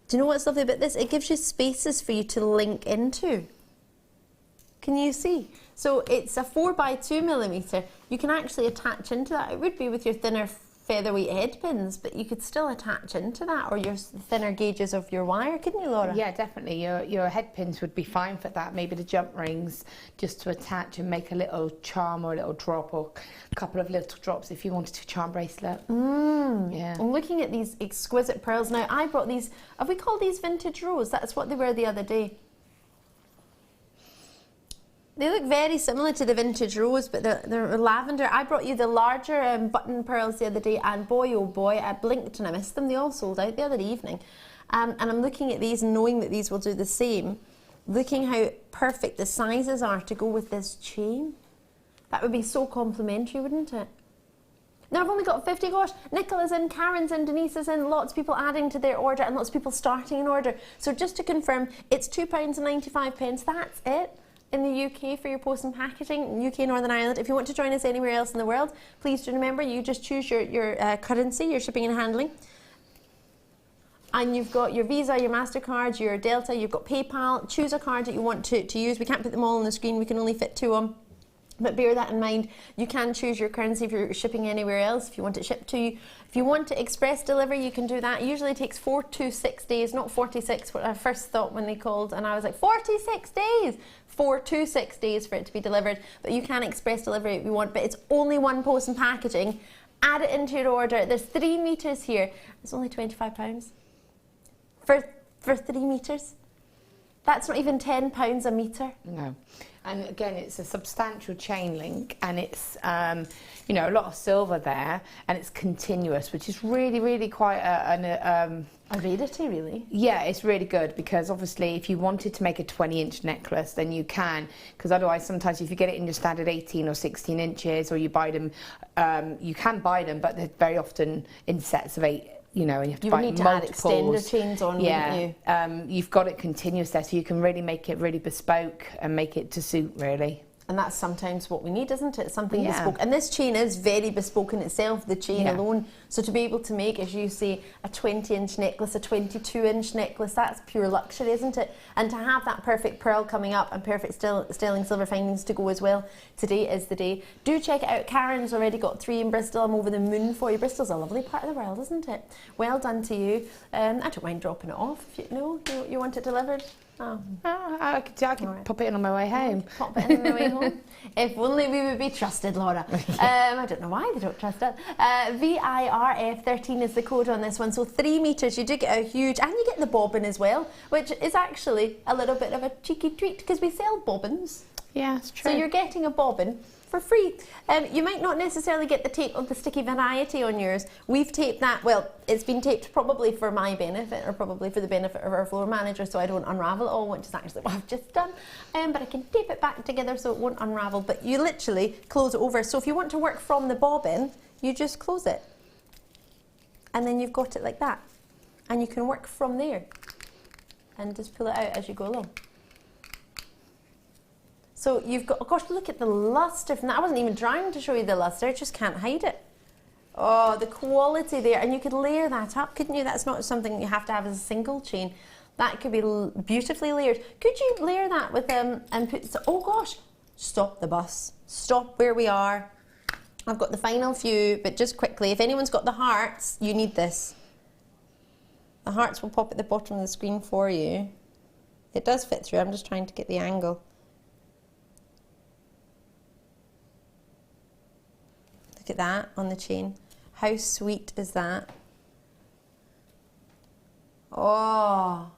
Do you know what's lovely about this? It gives you spaces for you to link into. Can you see? So it's a 4x2mm. You can actually attach into that. It would be with your thinner featherweight head pins, but you could still attach into that, or your thinner gauges of your wire, couldn't you, Laura? Yeah, definitely. Your head pins would be fine for that. Maybe the jump rings, just to attach and make a little charm or a little drop, or a couple of little drops if you wanted to charm bracelet. Yeah. I'm looking at these exquisite pearls now. I brought these. Have we called these vintage rose? That's what they were the other day. They look very similar to the vintage rose, but they're lavender. I brought you the larger button pearls the other day, and boy, oh boy, I blinked and I missed them. They all sold out the other evening. And I'm looking at these and knowing that these will do the same, looking how perfect the sizes are to go with this chain. That would be so complimentary, wouldn't it? Now, I've only got 50. Gosh, Nicola's in, Karen's in, Denise is in, lots of people adding to their order and lots of people starting an order. So just to confirm, it's £2.95. That's it. In the UK for your post and packaging, UK, Northern Ireland. If you want to join us anywhere else in the world, please do remember, you just choose your currency, your shipping and handling. And you've got your Visa, your MasterCard, your Delta, you've got PayPal. Choose a card that you want to use. We can't put them all on the screen, we can only fit 2 on. But bear that in mind. You can choose your currency if you're shipping anywhere else, if you want it shipped to you. If you want to express delivery, you can do that. It usually takes 4 to 6 days, not 46, what I first thought when they called, and I was like, 46 days! 4 to 6 days for it to be delivered. But you can express delivery if you want, but it's only 1 post and packaging. Add it into your order. There's 3 meters here. It's only £25 for 3 meters. That's not even £10 a metre. No. And again, it's a substantial chain link, and it's, you know, a lot of silver there, and it's continuous, which is really, really quite a rarity, really. Yeah, it's really good, because obviously if you wanted to make a 20-inch necklace, then you can, because otherwise sometimes if you get it in your standard 18 or 16 inches, or you buy them, you can buy them, but they're very often in sets of 8. You know, and you have to buy need to multiples. add extender chains on, wouldn't you? You've got it continuous there, so you can really make it really bespoke and make it to suit, really. And that's sometimes what we need, isn't it? Something bespoke. And this chain is very bespoke in itself, the chain alone. So to be able to make, as you say, a 20-inch necklace, a 22-inch necklace, that's pure luxury, isn't it? And to have that perfect pearl coming up and perfect sterling silver findings to go as well, today is the day. Do check it out. Karen's already got 3 in Bristol. I'm over the moon for you. Bristol's a lovely part of the world, isn't it? Well done to you. I don't mind dropping it off if you want it delivered. I could pop it in on my way home. Pop it in on my way home. If only we would be trusted, Laura. I don't know why they don't trust us. VIRF13 is the code on this one. So 3 metres, you do get a huge, and you get the bobbin as well, which is actually a little bit of a cheeky treat because we sell bobbins. Yeah, it's true. So you're getting a bobbin for free. You might not necessarily get the tape of the sticky variety on yours. We've taped that, well, it's been taped probably for my benefit or probably for the benefit of our floor manager, so I don't unravel it all, which is actually what I've just done. But I can tape it back together so it won't unravel, but you literally close it over. So if you want to work from the bobbin, you just close it. And then you've got it like that. And you can work from there. And just pull it out as you go along. So you've got, oh gosh, look at the lustre from that. I wasn't even trying to show you the lustre, I just can't hide it. Oh, the quality there. And you could layer that up, couldn't you? That's not something you have to have as a single chain. That could be beautifully layered. Could you layer that with, and put, oh gosh, stop the bus. Stop where we are. I've got the final few, but just quickly, if anyone's got the hearts, you need this. The hearts will pop at the bottom of the screen for you. It does fit through, I'm just trying to get the angle. Look at that on the chain. How sweet is that? Oh,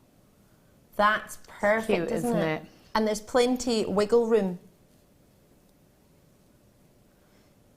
that's perfect, isn't it? And there's plenty wiggle room.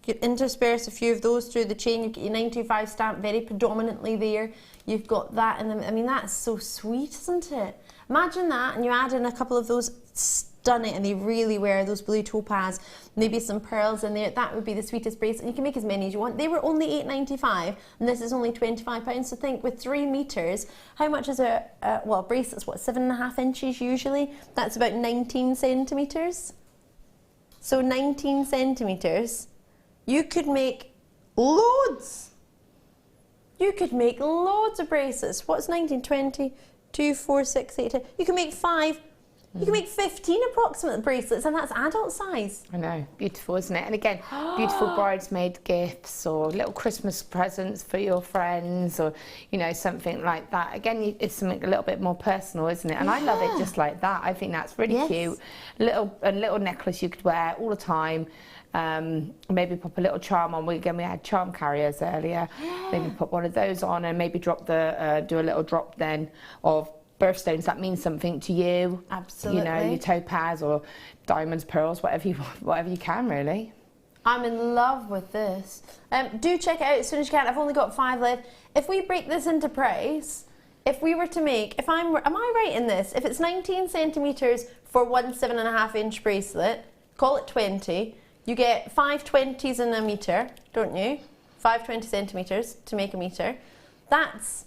You could intersperse a few of those through the chain. You get your 925 stamp very predominantly there. You've got that in the, I mean, that's so sweet, isn't it? Imagine that, and you add in a couple of those stunning, and they really were, those blue topaz, maybe some pearls in there. That would be the sweetest bracelet. You can make as many as you want. They were only £8.95, and this is only £25. So think, with 3 metres, how much is a well, a bracelet's what, 7.5 inches usually? That's about 19 centimetres. So 19 centimetres. You could make loads. You could make loads of bracelets. What's 19, 20, 2, 4, 6, 8, 10? You can make 5. You can make 15 approximate bracelets, and that's adult size. I know, beautiful, isn't it? And again, beautiful bridesmaid gifts or little Christmas presents for your friends, or, you know, something like that. Again, it's something a little bit more personal, isn't it? And I love it just like that. I think that's really cute. A little necklace you could wear all the time. Maybe pop a little charm on. We had charm carriers earlier. Maybe put one of those on, and maybe drop the do a little drop then of birthstones that means something to you. Absolutely. You know, your topaz or diamonds, pearls, whatever you can, really. I'm in love with this. Do check it out as soon as you can. I've only got 5 left. If we break this into price, if we were to make, am I right in this? If it's 19 centimetres for one 7.5-inch bracelet, call it 20. You get 5 20s in a metre, don't you? 5 20 centimetres to make a metre. That's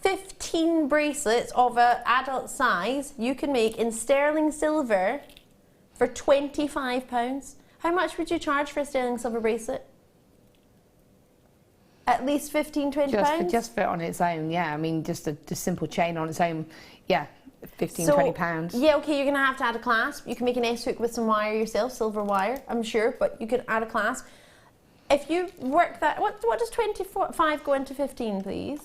15 bracelets of an adult size you can make in sterling silver for £25. How much would you charge for a sterling silver bracelet? At least 15, 20 pounds? Just for it on its own, yeah. I mean, just a simple chain on its own, yeah. 15, 20 pounds. Yeah, okay, you're going to have to add a clasp. You can make an S-hook with some wire yourself, silver wire, I'm sure, but you could add a clasp. If you work that, what does 25 go into 15, please?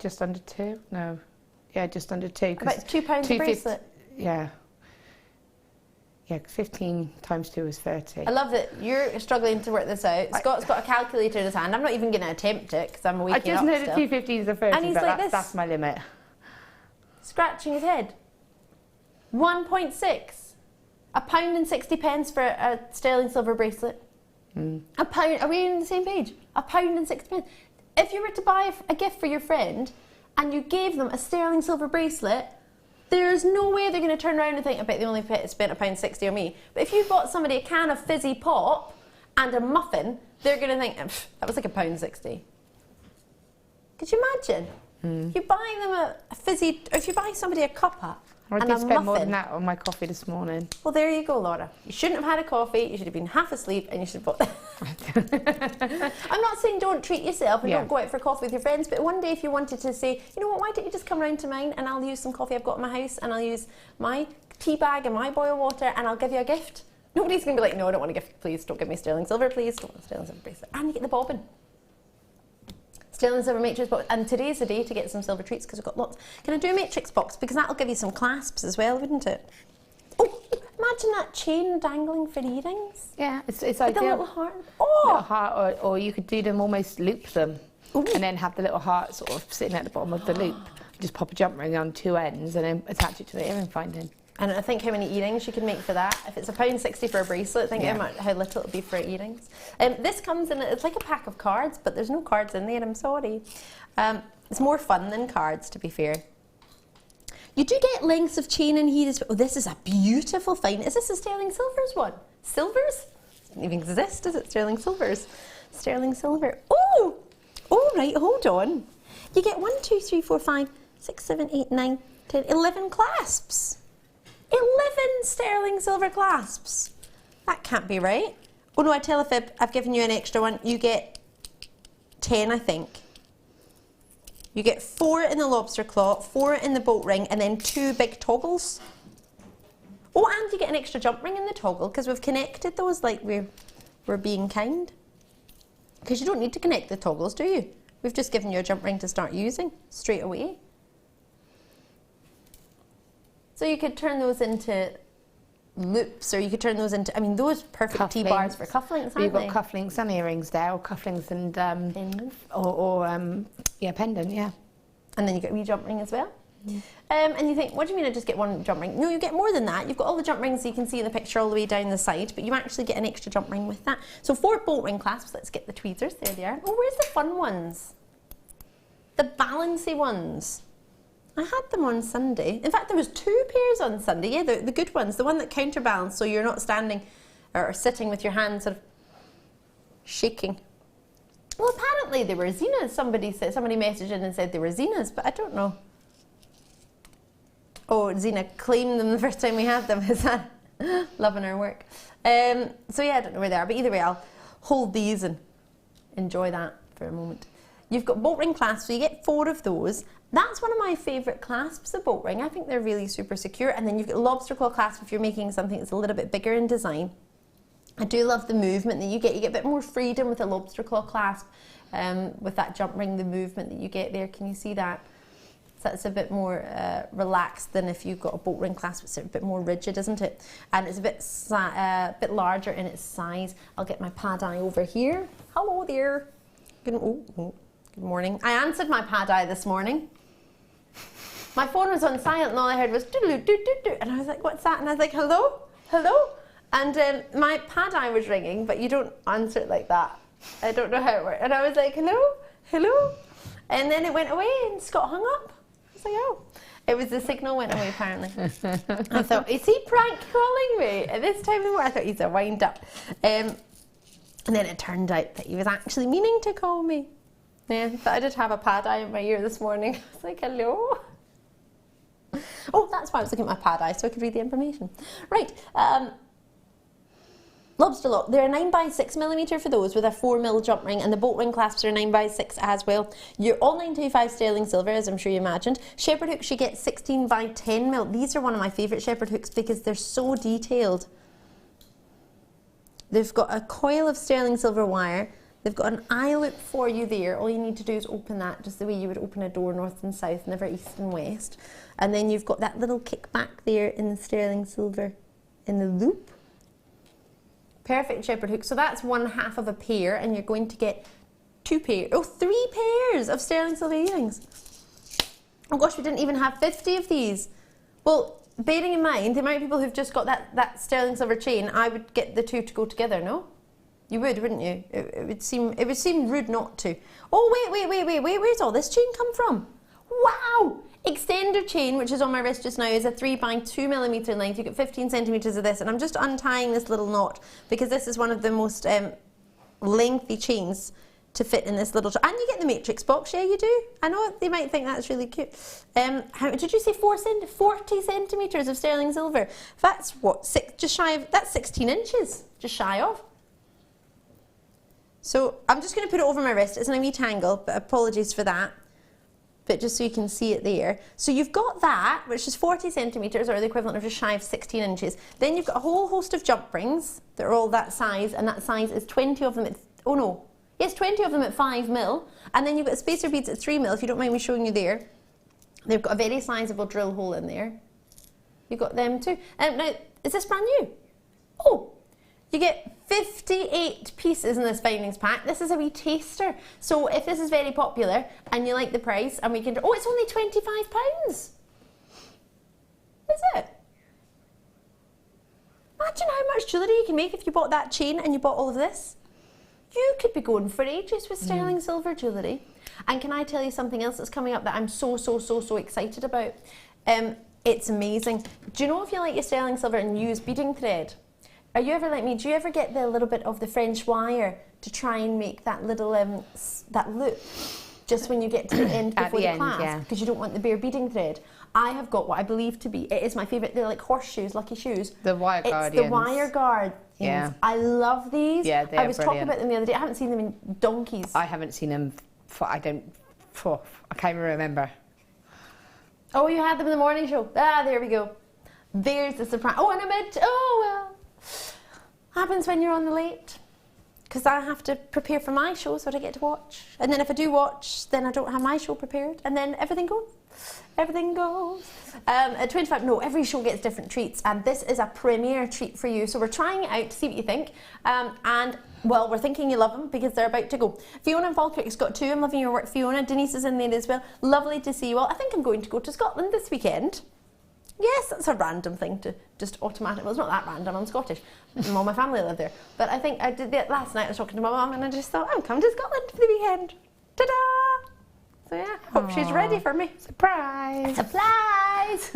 Just under 2? No. Yeah, just under 2. About £2 a bracelet? Yeah. Yeah, 15 times 2 is 30. I love that you're struggling to work this out. Scott's got a calculator in his hand. I'm not even going to attempt it because I'm waking up still. I just know that 250 is the 30, but that's my limit. scratching his head. 1.6. £1.60 for a sterling silver bracelet. A pound. Are we on the same page? £1.60. If you were to buy a gift for your friend and you gave them a sterling silver bracelet, there's no way they're going to turn around and think, I bet they only spent £1.60 on me. But if you bought somebody a can of fizzy pop and a muffin, they're going to think, that was like £1.60. Could you imagine? You buy them a fizzy, if you buy somebody a cuppa I did spend more than that on my coffee this morning. Well, there you go, Laura. You shouldn't have had a coffee, you should have been half asleep, and you should have bought... I'm not saying don't treat yourself and don't go out for coffee with your friends, but one day if you wanted to say, you know what, why don't you just come round to mine and I'll use some coffee I've got in my house and I'll use my tea bag and my boiled water and I'll give you a gift. Nobody's going to be like, no, I don't want a gift, please, don't give me sterling silver, please, don't want a sterling silver bracelet. And you get the bobbin. Sterling silver matrix box, and today's the day to get some silver treats because we've got lots. Can I do a matrix box? Because that'll give you some clasps as well, wouldn't it? Oh, imagine that chain dangling for earrings. Yeah, it's like ideal. a little heart. Oh! Little heart, or you could do them almost loop them. Ooh. And then have the little heart sort of sitting at the bottom of the loop. Just pop a jump ring on two ends and then attach it to the earring finding. And I think how many earrings you can make for that. If it's £1.60 for a bracelet, think how little it'll be for earrings. This comes in, it's like a pack of cards, but there's no cards in there, I'm sorry. It's more fun than cards, to be fair. You do get lengths of chain in here as well. Oh, this is a beautiful find. Is this a sterling silvers one? Silvers? Doesn't even exist, does it? Sterling silvers. Sterling silver. Oh! Oh, right, hold on. You get 1, 2, 3, 4, 5, 6, 7, 8, 9, 10, 11 clasps. 11 sterling silver clasps. That can't be right. Oh no, I tell a fib. I've given you an extra one. You get 10, I think. You get 4 in the lobster claw, 4 in the bolt ring, and then 2 big toggles. Oh, and you get an extra jump ring in the toggle because we've connected those like we're being kind. Because you don't need to connect the toggles, do you? We've just given you a jump ring to start using straight away. So you could turn those into loops, or you could turn those into, I mean, those perfect T-bars for cufflinks, aren't You've got they? cufflinks and earrings there, or cufflinks and, pendant, yeah. And then you get a wee jump ring as well. And you think, what do you mean I just get one jump ring? No, you get more than that. You've got all the jump rings you can see in the picture all the way down the side, but you actually get an extra jump ring with that. So 4 bolt ring clasps. Let's get the tweezers. There they are. Oh, where's the fun ones? The balancy ones. I had them on Sunday. In fact, there was 2 pairs on Sunday. Yeah, the good ones. The one that counterbalance, so you're not standing or sitting with your hands sort of shaking. Well, apparently they were Zenas. Somebody messaged in and said they were Zenas, but I don't know. Oh, Zena claimed them the first time we had them. Is that loving our work? So yeah, I don't know where they are, but either way, I'll hold these and enjoy that for a moment. You've got bolt ring clasps, so you get 4 of those. That's one of my favourite clasps, the bolt ring. I think they're really super secure. And then you've got lobster claw clasp if you're making something that's a little bit bigger in design. I do love the movement that you get. You get a bit more freedom with a lobster claw clasp, with that jump ring, the movement that you get there. Can you see that? So it's a bit more relaxed than if you've got a bolt ring clasp. It's a bit more rigid, isn't it? And it's a bit larger in its size. I'll get my pad eye over here. Hello there. Good morning. I answered my pad eye this morning. My phone was on silent and all I heard was doo-doo-doo-doo-doo. And I was like, what's that? And I was like, hello? Hello? And my pad eye was ringing, but you don't answer it like that. I don't know how it works. And I was like, hello? Hello? And then it went away and Scott hung up. I was like, oh. It was the signal went away, apparently. I thought, is he prank calling me at this time of the morning? I thought he's a wind up. And then it turned out that he was actually meaning to call me. Yeah, but I did have a pad eye in my ear this morning. I was like, hello? Oh, that's why I was looking at my pad eye, so I could read the information. Right, lobster lock. They're a 9x6mm for those with a 4mm jump ring, and the bolt ring clasps are 9x6 as well. You're all 925 sterling silver, as I'm sure you imagined. Shepherd hooks, you get 16x10mm. These are one of my favourite shepherd hooks because they're so detailed. They've got a coil of sterling silver wire. They've got an eye loop for you there. All you need to do is open that just the way you would open a door north and south, never east and west. And then you've got that little kick back there in the sterling silver in the loop. Perfect shepherd hook. So that's 1/2 of a pair, and you're going to get 3 pairs of sterling silver earrings. Oh gosh, we didn't even have 50 of these. Well, bearing in mind the amount of people who've just got that sterling silver chain, I would get the two to go together, no? You would, wouldn't you? It would seem rude not to. Oh, wait, where's all this chain come from? Wow! Extender chain, which is on my wrist just now, is a 3x2mm in length. You get 15 centimetres of this, and I'm just untying this little knot because this is one of the most lengthy chains to fit in this little... And you get the matrix box, yeah, you do. I know they might think that's really cute. How did you say 40 centimetres of sterling silver? That's what, just shy of... That's 16 inches, just shy of. So I'm just going to put it over my wrist. It's in a wee tangle, but apologies for that. But just so you can see it there. So you've got that, which is 40 centimetres, or the equivalent of just shy of 16 inches. Then you've got a whole host of jump rings that are all that size, and that size is 20 of them at... Oh no. Yes, 20 of them at 5mm. And then you've got spacer beads at 3mm, if you don't mind me showing you there. They've got a very sizable drill hole in there. You've got them too. Now, is this brand new? Oh! You get 58 pieces in this findings pack. This is a wee taster. So if this is very popular and you like the price, and we can do, oh, it's only £25. Is it? Imagine how much jewellery you can make if you bought that chain and you bought all of this. You could be going for ages with sterling silver jewellery. And can I tell you something else that's coming up that I'm so excited about? It's amazing. Do you know if you like your sterling silver and use beading thread? Are you ever like me? Do you ever get the little bit of the French wire to try and make that little that loop just when you get to the end before the clasp, because you don't want the bare beading thread? I have got what I believe to be, it is my favourite, they're like horseshoes, lucky shoes. The wire guardians. It's the wire guard. Yeah. I love these. Yeah, they're I was talking brilliant. about them the other day. I haven't seen them in donkeys. I haven't seen them I can't even remember. Oh, you had them in the morning show. Ah, there we go. There's the surprise. Oh, and well. Happens when you're on the late. Because I have to prepare for my show, so I get to watch. And then if I do watch, then I don't have my show prepared. And then everything goes. Everything goes. At 25, no, every show gets different treats. And this is a premiere treat for you. So we're trying it out to see what you think. And, well, we're thinking you love them because they're about to go. Fiona and Falkirk's got two. I'm loving your work, Fiona. Denise is in there as well. Lovely to see you all. I think I'm going to go to Scotland this weekend. Yes, that's a random thing to just automatically... Well, it's not that random, I'm Scottish. All my family live there. But I think I did that last night. I was talking to my mum and I just thought, I'm coming to Scotland for the weekend. Ta-da! So yeah, hope she's ready for me. Surprise! Surprise!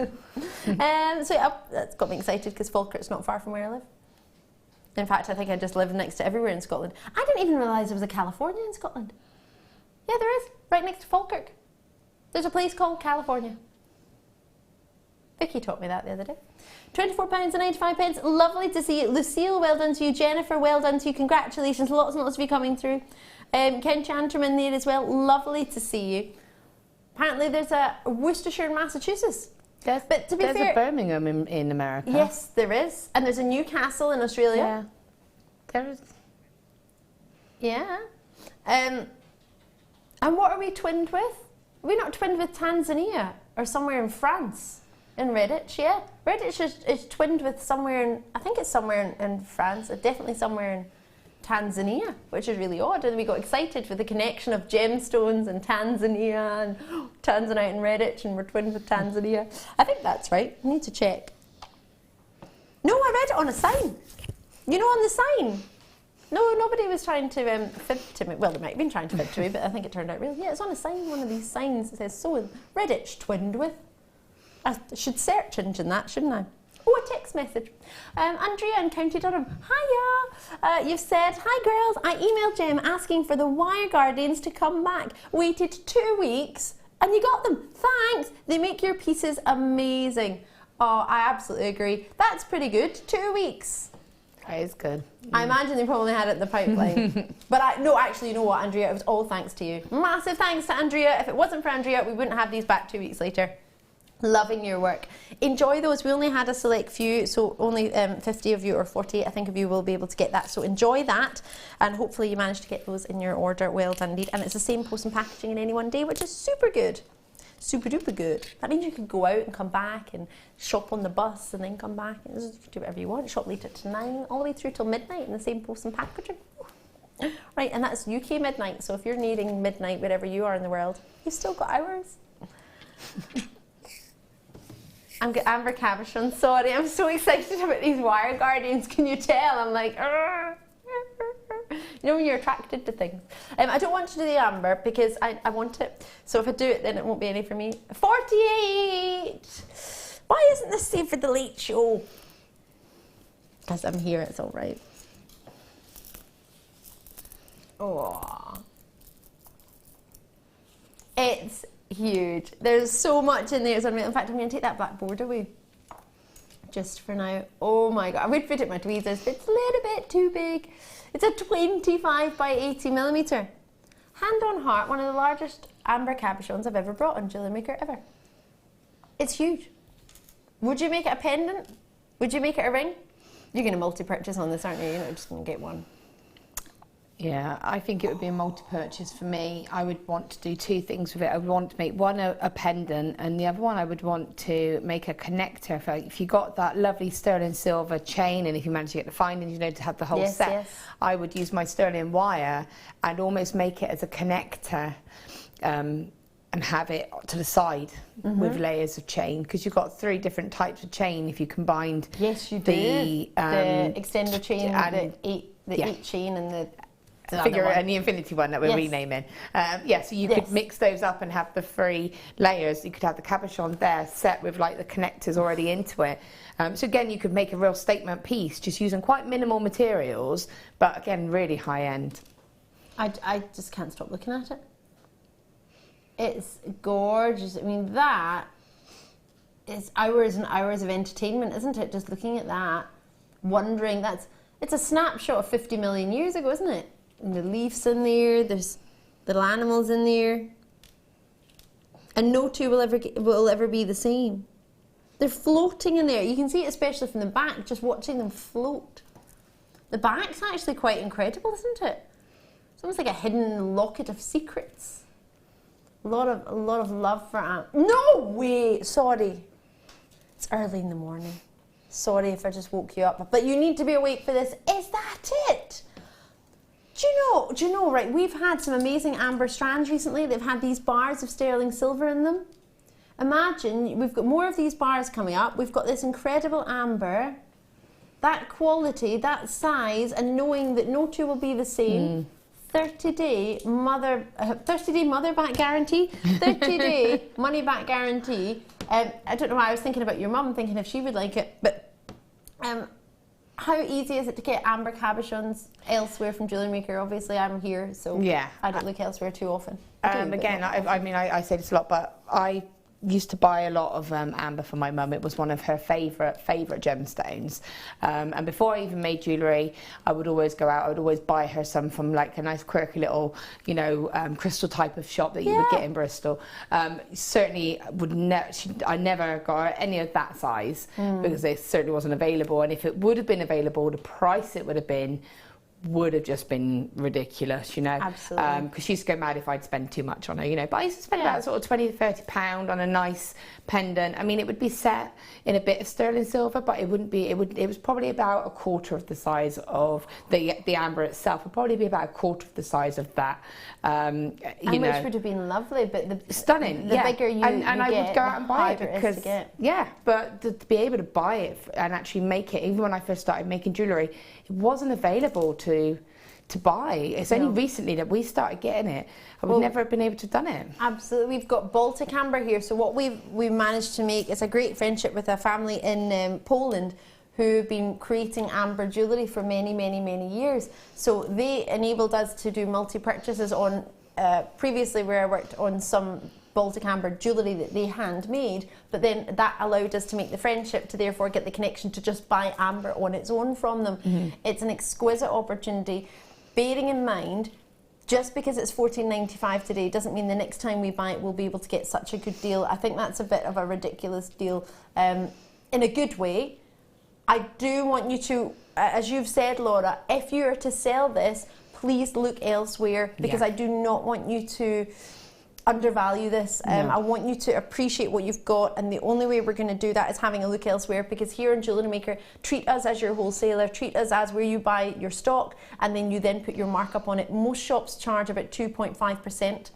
So yeah, that's got me excited because Falkirk's not far from where I live. In fact, I think I just live next to everywhere in Scotland. I didn't even realise there was a California in Scotland. Yeah, there is, right next to Falkirk. There's a place called California. Vicky taught me that the other day. £24.95. Lovely to see you. Lucille, well done to you. Jennifer, well done to you. Congratulations. Lots and lots of you coming through. Ken Chanterman there as well. Lovely to see you. Apparently there's a Worcestershire in Massachusetts. But to be fair, there's a Birmingham in America. Yes, there is. And there's a Newcastle in Australia. Yeah. There is. Yeah. And what are we twinned with? Are we not twinned with Tanzania or somewhere in France? In Redditch, yeah. Redditch is twinned with somewhere in, I think it's somewhere in France, or definitely somewhere in Tanzania, which is really odd. And we got excited for the connection of gemstones and Tanzania, and Tanzanite and Redditch, and we're twinned with Tanzania. I think that's right. I need to check. No, I read it on a sign. You know, on the sign. No, nobody was trying to fib to me. Well, they might have been trying to fib to me, but I think it turned out real. Yeah, it's on a sign, one of these signs that says, so Redditch twinned with. I should search engine that, shouldn't I? Oh, a text message. Andrea in County Durham. Hiya. You've said, hi girls, I emailed Jem asking for the wire guardians to come back. Waited 2 weeks and you got them. Thanks. They make your pieces amazing. Oh, I absolutely agree. That's pretty good. 2 weeks. That is good. I imagine they probably had it in the pipeline. But no, actually, you know what, Andrea? It was all thanks to you. Massive thanks to Andrea. If it wasn't for Andrea, we wouldn't have these back 2 weeks later. Loving your work. Enjoy those. We only had a select few, so only 50 of you or 40, I think, of you will be able to get that. So enjoy that, and hopefully you manage to get those in your order. Well done indeed. And it's the same post and packaging in any one day, which is super good. Super duper good. That means you could go out and come back and shop on the bus and then come back and just do whatever you want. Shop later to 9, all the way through till midnight in the same post and packaging. Right, and that's UK midnight, so if you're needing midnight wherever you are in the world, you've still got hours. I'm got amber cabochon. Sorry, I'm so excited about these wire guardians. Can you tell? I'm like, argh. You know when you're attracted to things. I don't want to do the amber because I want it. So if I do it, then it won't be any for me. 48! Why isn't this saved for the late show? Because I'm here, it's all right. Oh, it's huge. There's so much in there. It's unreal. In fact, I'm going to take that black border away just for now. Oh my God, I would fit it in my tweezers, but it's a little bit too big. It's a 25 by 80 millimeter. Hand on heart, one of the largest amber cabochons I've ever brought on JewelleryMaker ever. It's huge. Would you make it a pendant? Would you make it a ring? You're going to multi-purchase on this, aren't you? You're not just going to get one. Yeah, I think it would be a multi-purchase for me. I would want to do two things with it. I would want to make one a pendant, and the other one I would want to make a connector. If you got that lovely sterling silver chain, and if you manage to get the findings, you know, to have the whole set, yes. I would use my sterling wire and almost make it as a connector, and have it to the side with layers of chain, because you've got 3 different types of chain if you combined. Yes, you do. The extender chain, and the 8 chain, and the figure and the infinity one that we're renaming. So you could mix those up and have the 3 layers. You could have the cabochon there set with like the connectors already into it. So again, you could make a real statement piece just using quite minimal materials, but again, really high end. I just can't stop looking at it. It's gorgeous. I mean, that is hours and hours of entertainment, isn't it? Just looking at that, wondering, it's a snapshot of 50 million years ago, isn't it? And the leaves in there, there's little animals in there. And no two will ever be the same. They're floating in there. You can see it especially from the back, just watching them float. The back's actually quite incredible, isn't it? It's almost like a hidden locket of secrets. A lot of love for No way! Sorry. It's early in the morning. Sorry if I just woke you up. But you need to be awake for this. Is that it? Do you know, right, we've had some amazing amber strands recently. They've had these bars of sterling silver in them. Imagine, we've got more of these bars coming up. We've got this incredible amber. That quality, that size, and knowing that no two will be the same. 30-day mother back guarantee, 30-day money back guarantee. I don't know why I was thinking about your mum, thinking if she would like it, but how easy is it to get amber cabochons elsewhere from JewelleryMaker? Obviously, I'm here, so I don't look elsewhere too often. Again, I say this a lot, but I used to buy a lot of amber for my mum. It was one of her favourite gemstones. And before I even made jewellery, I would always go out, I would always buy her some from like a nice quirky little, you know, crystal type of shop that you would get in Bristol. Certainly I never got her any of that size because it certainly wasn't available. And if it would have been available, the price it would have just been ridiculous, you know. Absolutely. Because she used to go mad if I'd spend too much on her, you know. But I used to spend about sort of £20 to £30 on a nice pendant. I mean, it would be set in a bit of sterling silver, but it wouldn't be. It was probably about a quarter of the size of the amber itself. Would probably be about a quarter of the size of that. Which would have been lovely, but stunning. The bigger you and I get, would go out and buy it because but to be able to buy it and actually make it, even when I first started making jewellery, it wasn't available to buy. It's only recently that we started getting it. I would never have been able to have done it. Absolutely. We've got Baltic amber here. So what we've managed to make is a great friendship with a family in Poland who've been creating amber jewellery for many, many, many years. So they enabled us to do multi-purchases on, previously where I worked on some Baltic amber jewellery that they handmade, but then that allowed us to make the friendship to therefore get the connection to just buy amber on its own from them. It's an exquisite opportunity, bearing in mind just because it's $14.95 today doesn't mean the next time we buy it we'll be able to get such a good deal. I think that's a bit of a ridiculous deal in a good way. I do want you to, as you've said, Laura, if you are to sell this, please look elsewhere, because I do not want you to undervalue this. I want you to appreciate what you've got, and the only way we're going to do that is having a look elsewhere, because here in JewelleryMaker, treat us as your wholesaler, treat us as where you buy your stock, and then you then put your markup on it. Most shops charge about 2.5%.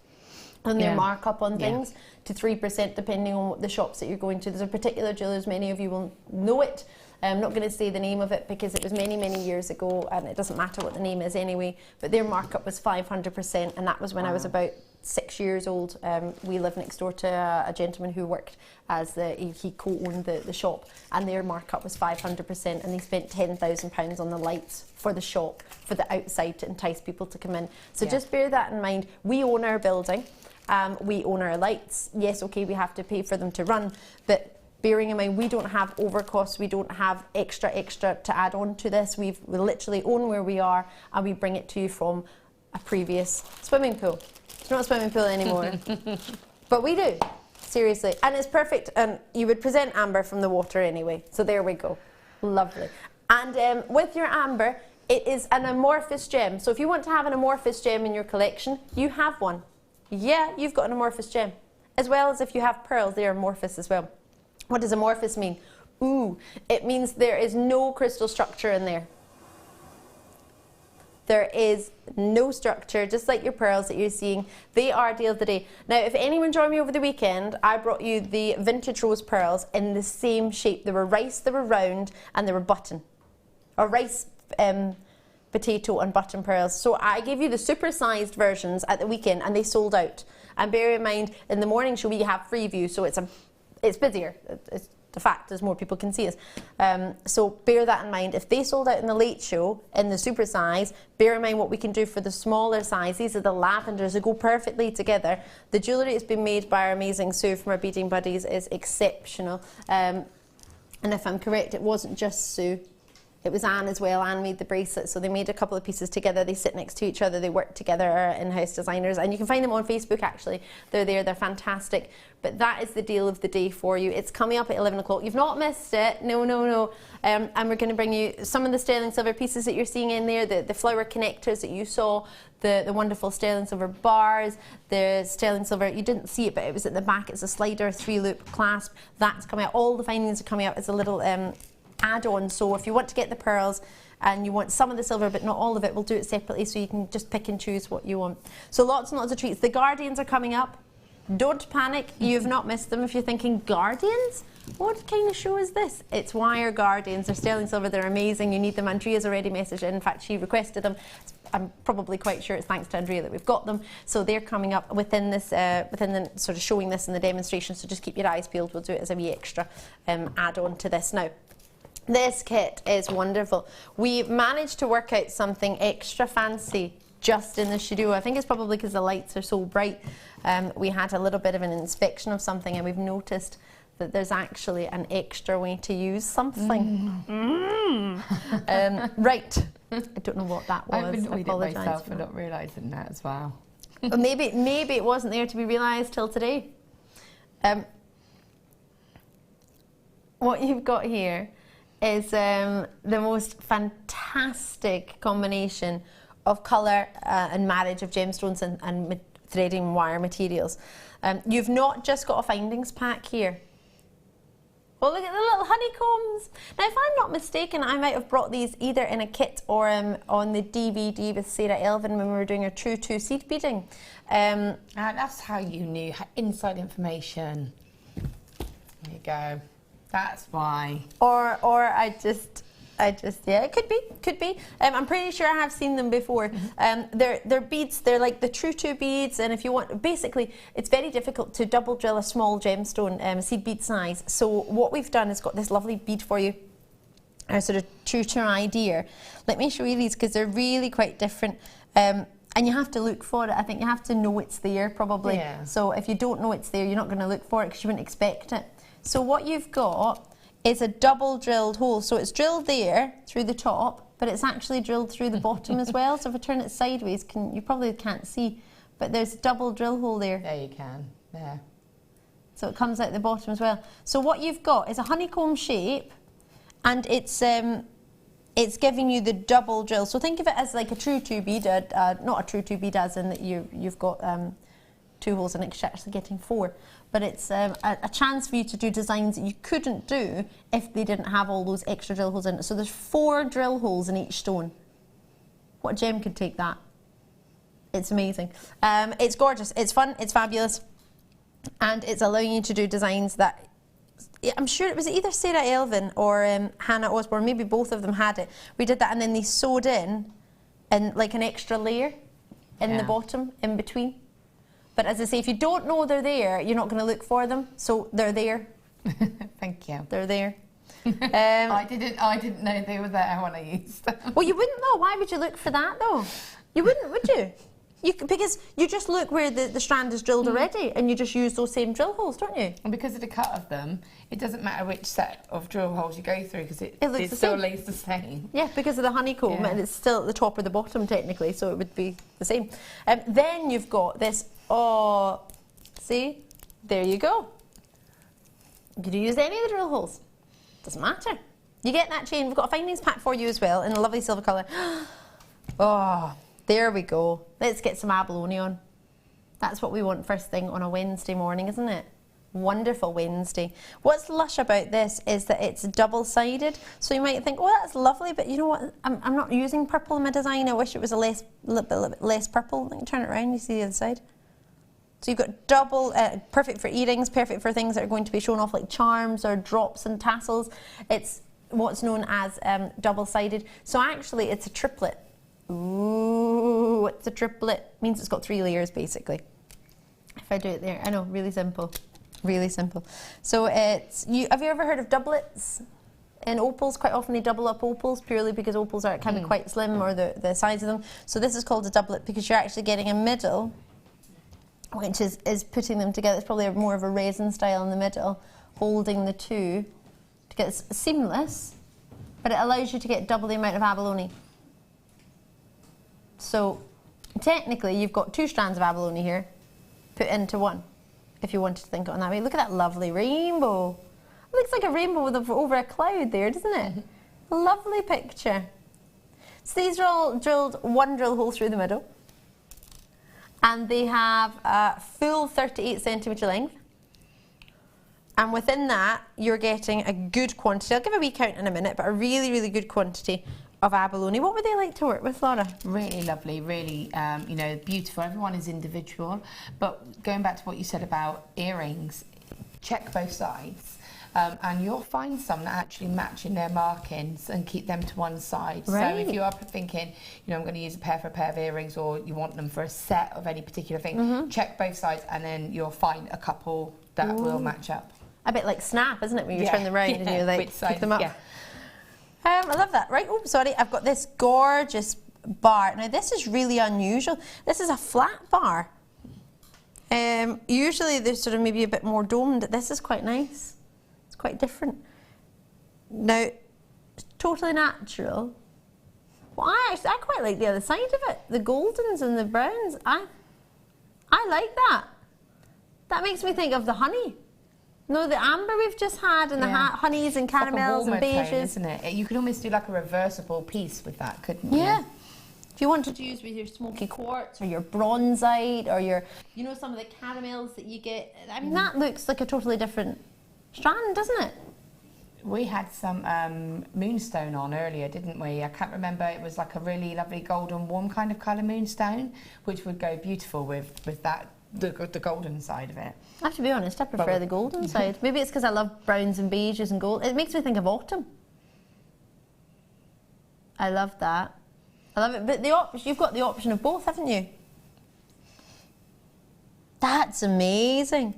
and their markup on things to 3% depending on what the shops that you're going to. There's a particular jewellers, many of you will know it. I'm not going to say the name of it because it was many, many years ago and it doesn't matter what the name is anyway, but their markup was 500%, and that was when I was about 6 years old. We lived next door to a gentleman who worked as he co-owned the shop, and their markup was 500%, and they spent £10,000 on the lights for the shop, for the outside, to entice people to come in. So just bear that in mind. We own our building, we own our lights. Yes, okay, we have to pay for them to run, but bearing in mind we don't have overcosts, we don't have extra to add on to this. We literally own where we are, and we bring it to you from a previous swimming pool. It's not a swimming pool anymore, but we do, seriously. And it's perfect, and you would present amber from the water anyway, so there we go. Lovely. And with your amber, it is an amorphous gem. So if you want to have an amorphous gem in your collection, you have one. Yeah, you've got an amorphous gem. As well as if you have pearls, they're amorphous as well. What does amorphous mean? Ooh, it means there is no crystal structure in there. There is no structure, just like your pearls that you're seeing. They are deal of the day. Now, if anyone joined me over the weekend, I brought you the vintage rose pearls in the same shape. They were rice, they were round, and they were button. Or rice, potato and button pearls. So I gave you the super-sized versions at the weekend, and they sold out. And bear in mind, in the morning show we have free view, so it's busier. It's the fact is more people can see us. So bear that in mind. If they sold out in the late show in the super size, bear in mind what we can do for the smaller size. These are the lavenders that go perfectly together. The jewellery that's been made by our amazing Sue from our Beading Buddies is exceptional. And if I'm correct, it wasn't just Sue. It was Anne as well. Anne made the bracelet, so they made a couple of pieces together. They sit next to each other. They work together, our in-house designers, and you can find them on Facebook actually. They're there, they're fantastic. But that is the deal of the day for you. It's coming up at 11 o'clock. You've not missed it. No. And we're going to bring you some of the sterling silver pieces that you're seeing in there, the flower connectors that you saw, the wonderful sterling silver bars, the sterling silver, you didn't see it, but it was at the back. It's a slider 3-loop clasp. That's coming out. All the findings are coming out as a little add-on. So if you want to get the pearls and you want some of the silver but not all of it, we'll do it separately so you can just pick and choose what you want. So lots and lots of treats. The Guardians are coming up. Don't panic, you've not missed them. If you're thinking, Guardians? What kind of show is this? It's Wire Guardians. They're sterling silver, they're amazing. You need them. Andrea's already messaged in fact, she requested them. I'm probably quite sure it's thanks to Andrea that we've got them. So they're coming up within this, within the sort of showing this in the demonstration. So just keep your eyes peeled. We'll do it as a wee extra add-on to this now. This kit is wonderful. We managed to work out something extra fancy just in the studio. I think it's probably because the lights are so bright. We had a little bit of an inspection of something and we've noticed that there's actually an extra way to use something. Right. I don't know what that was. I've annoyed it myself for not realising that as well. Maybe it wasn't there to be realised till today. What you've got here is the most fantastic combination of colour and marriage of gemstones and threading wire materials. You've not just got a findings pack here. Oh, look at the little honeycombs. Now, if I'm not mistaken, I might have brought these either in a kit or on the DVD with Sarah Elvin when we were doing our True 2 seed beading. That's how you knew, inside information. There you go. That's why. Or I just, yeah, it could be. I'm pretty sure I have seen them before. They're beads, they're like the True 2 beads, and if you want, basically, it's very difficult to double drill a small gemstone, seed bead size. So what we've done is got this lovely bead for you, sort of true to our idea. Let me show you these, because they're really quite different. And you have to look for it. I think you have to know it's there, probably. Yeah. So if you don't know it's there, you're not going to look for it, because you wouldn't expect it. So what you've got is a double drilled hole. So it's drilled there through the top, but it's actually drilled through the bottom as well. So if I turn it sideways, you probably can't see, but there's a double drill hole there. There you can, there. So it comes out the bottom as well. So what you've got is a honeycomb shape, and it's giving you the double drill. So think of it as like a True 2 bead, not a True 2 bead as in that you've got 2 holes in it, 'cause you're actually getting 4. But it's a chance for you to do designs that you couldn't do if they didn't have all those extra drill holes in it. So there's 4 drill holes in each stone. What gem could take that? It's amazing. It's gorgeous. It's fun. It's fabulous. And it's allowing you to do designs that, I'm sure it was either Sarah Elvin or Hannah Osborne, maybe both of them had it. We did that and then they sewed in like an extra layer in the bottom, in between. But as I say, if you don't know they're there, you're not going to look for them. So they're there. Thank you. They're there. I didn't know they were there when I used them. Well, you wouldn't know. Why would you look for that though? You wouldn't, would you? Because you just look where the strand is drilled already and you just use those same drill holes, don't you? And because of the cut of them, it doesn't matter which set of drill holes you go through because it still lays the same. Yeah, because of the honeycomb and it's still at the top or the bottom technically, so it would be the same. Then you've got this, see? There you go. You could use any of the drill holes. Doesn't matter. You get that chain. We've got a findings pack for you as well in a lovely silver colour. Oh, there we go. Let's get some abalone on. That's what we want first thing on a Wednesday morning, isn't it? Wonderful Wednesday. What's lush about this is that it's double-sided. So you might think, oh, that's lovely, but you know what? I'm not using purple in my design. I wish it was a little bit less purple. Turn it around, you see the other side. So you've got double, perfect for earrings, perfect for things that are going to be shown off like charms or drops and tassels. It's what's known as double-sided. So actually it's a triplet. Ooh, what's a triplet? Means it's got 3 layers basically. If I do it there, I know, really simple. Really simple. So it's, have you ever heard of doublets? In opals, quite often they double up opals purely because opals can be quite slim or the size of them. So this is called a doublet because you're actually getting a middle, which is putting them together. It's probably more of a resin style in the middle, holding the two to get it seamless, but it allows you to get double the amount of abalone. So technically you've got 2 strands of abalone here put into one, if you wanted to think of it that way. Look at that lovely rainbow. It looks like a rainbow over a cloud there, doesn't it? Lovely picture. So these are all drilled 1 drill hole through the middle. And they have a full 38 centimetre length. And within that, you're getting a good quantity. I'll give a wee count in a minute, but a really, really good quantity of abalone. What would they like to work with, Laura? Really lovely, really, you know, beautiful. Everyone is individual. But going back to what you said about earrings, check both sides. And you'll find some that actually match in their markings and keep them to one side. Right. So if you are thinking, you know, I'm going to use a pair for a pair of earrings, or you want them for a set of any particular thing, check both sides and then you'll find a couple that will match up. A bit like snap, isn't it, when you turn them round and you like keep them up. Yeah. I love that. Right, oh, sorry, I've got this gorgeous bar. Now this is really unusual. This is a flat bar. Usually they're sort of maybe a bit more domed. This is quite nice. Quite different. Now, totally natural. Well, I quite like the other side of it. The goldens and the browns. I like that. That makes me think of the honey. No, the amber we've just had and the honeys and caramels and beiges. Tone, isn't it? You could almost do like a reversible piece with that, couldn't you? Yeah. If you wanted to use with your smoky quartz or your bronzite or your, you know, some of the caramels that you get. I mean, that looks like a totally different strand, doesn't it? We had some moonstone on earlier, didn't we? I can't remember. It was like a really lovely golden warm kind of colour moonstone, which would go beautiful with that, the golden side of it. I have to be honest, I prefer the golden side. Maybe it's because I love browns and beiges and gold. It makes me think of autumn. I love that. I love it. But you've got the option of both, haven't you? That's amazing.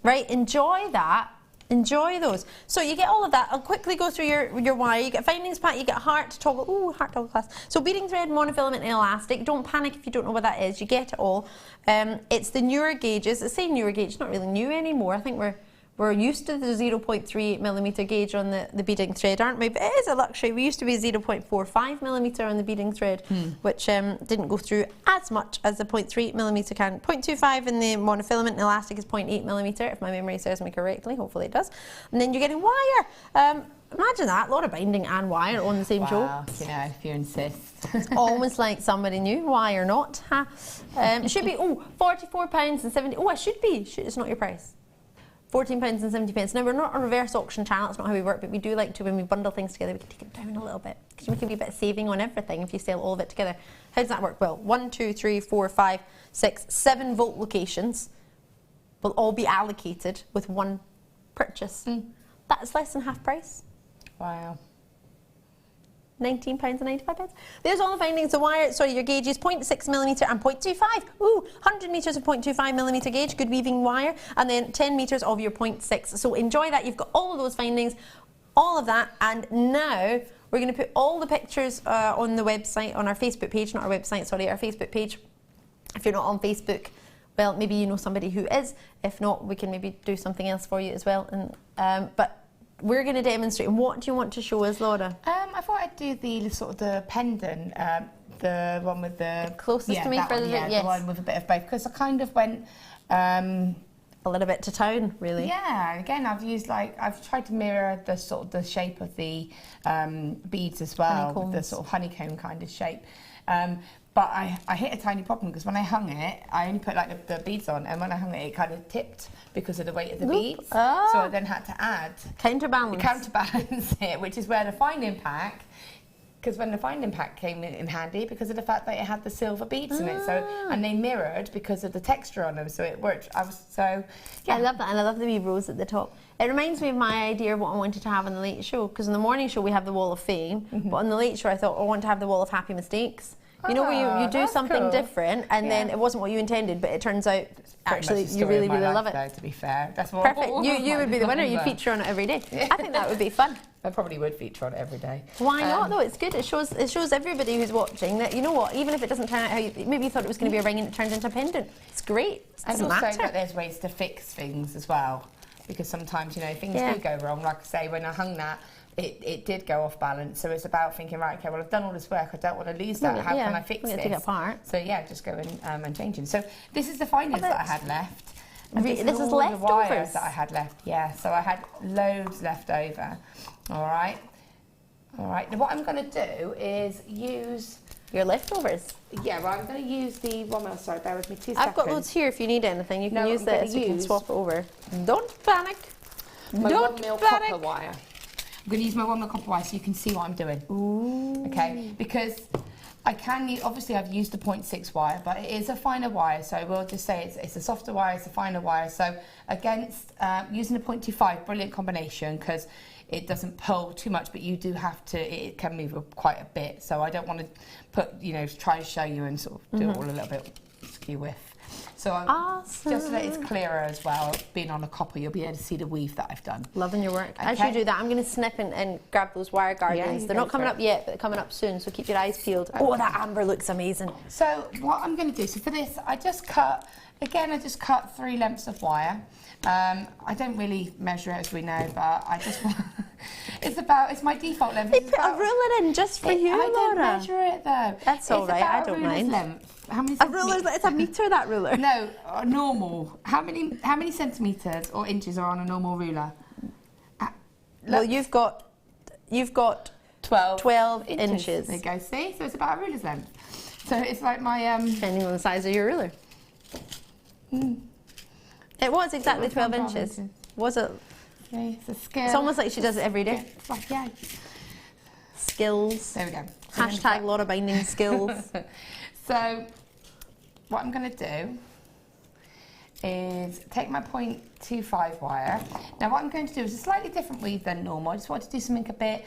Right, enjoy that. Enjoy those. So you get all of that. I'll quickly go through your wire. You get findings pack, you get heart toggle. Ooh, heart toggle class. So beading thread, monofilament and elastic. Don't panic if you don't know what that is. You get it all. It's the newer gauges. I say newer gauge, it's not really new anymore. I think we're used to the 0.38mm gauge on the beading thread, aren't we? But it is a luxury. We used to be 0.45mm on the beading thread, which didn't go through as much as the 0.38mm can. 0.25 in the monofilament and elastic is 0.8mm, if my memory serves me correctly. Hopefully it does. And then you're getting wire. Imagine that, a lot of binding and wire on the same show. You know, if you insist. It's almost like somebody knew, why or not. It should be, £44.70. Oh, it should be. It's not your price. £14.70. Now, we're not a reverse auction channel, that's not how we work, but we do like to, when we bundle things together, we can take it down a little bit, because you make a wee bit of saving on everything if you sell all of it together. How does that work? Well, 1, 2, 3, 4, 5, 6, 7 vault locations will all be allocated with one purchase. That's less than half price. Wow. £19.95. There's all the findings. The wire, sorry, your gauge is 0.6mm and 0.25. Ooh, 100 metres of 0.25mm gauge, good weaving wire, and then 10 metres of your 0.6. So enjoy that. You've got all of those findings, all of that, and now we're going to put all the pictures on the website, on our Facebook page, not our website, sorry, our Facebook page. If you're not on Facebook, well, maybe you know somebody who is. If not, we can maybe do something else for you as well. And but we're going to demonstrate. And what do you want to show us, Laura? I thought I'd do the sort of the pendant, the one with the closest to me for the one with a bit of both, because I kind of went a little bit to town, really. Yeah. Again, I've tried to mirror the sort of the shape of the beads as well, with the sort of honeycomb kind of shape. But I hit a tiny problem, because when I hung it, I only put like the beads on, and when I hung it, it kind of tipped because of the weight of the beads. Oh. So I then had to add counterbalance it, which is where the finding pack, because when the finding pack came in handy, because of the fact that it had the silver beads in it, so and they mirrored because of the texture on them, so it worked. I love that, and I love the wee rose at the top. It reminds me of my idea of what I wanted to have in the late show, because in the morning show we have the Wall of Fame, but on the late show I thought I want to have the Wall of Happy Mistakes. You know, where you do something different, and then it wasn't what you intended, but it turns out actually you really, really love it. Though, to be fair, that's more perfect. You would be the winner. You'd feature on it every day. I think that would be fun. I probably would feature on it every day. Why not though? It's good. It shows everybody who's watching that, you know what, even if it doesn't turn out how maybe you thought it was going to be a ring and it turns into a pendant. It's great. It doesn't and also matter. that there's ways to fix things as well, because sometimes, you know, things do go wrong. Like I say, when I hung that, it did go off balance, so it's about thinking, right, okay, well, I've done all this work, I don't want to lose that, how can I fix this? Take it apart. So yeah, just go and change it. So this is the findings that I had left. And this is all leftovers. The wires that I had left, yeah, so I had loads left over. All right, now what I'm going to do is use your leftovers. Yeah, well, I'm going to use the one more, sorry, bear with me 2 seconds. I've got loads here if you need anything. You can use this, you can swap it over. Don't panic. My 1 mil copper wire. I'm going to use my 1 mil copper wire so you can see what I'm doing. Ooh. Okay, because I can use, obviously I've used the 0.6 wire, but it is a finer wire, so we'll just say it's a softer wire, it's a finer wire. So against using the 0.25, brilliant combination, because it doesn't pull too much, but you do have to, it can move quite a bit. So I don't want to put, you know, try to show you and sort of do it all a little bit skew with. So just so that it's clearer as well, being on a copper, you'll be able to see the weave that I've done. Loving your work. Okay. As you do that, I'm going to snip and grab those wire guardians. They're not coming up yet, but they're coming up soon, so keep your eyes peeled. Okay. Oh, that amber looks amazing. So what I'm going to do, so for this, I just cut 3 lengths of wire. I don't really measure it, as we know, but I just want... it's my default length. They put a ruler in just for you, Laura. I don't measure it though. That's all right, I don't mind. Length. How many a ruler, it's a metre, that ruler. No, normal. How many centimetres or inches are on a normal ruler? Well, you've got 12 inches. There you go, see? So it's about a ruler's length. So it's like my... Depending on the size of your ruler. It was exactly 12 inches. Was it? Okay, it's a scale. It's almost like she does it every day. It's like, yeah. Skills. There we go. Hashtag Laura binding skills. So what I'm going to do is take my 0.25 wire. Now what I'm going to do is a slightly different weave than normal. I just want to do something a bit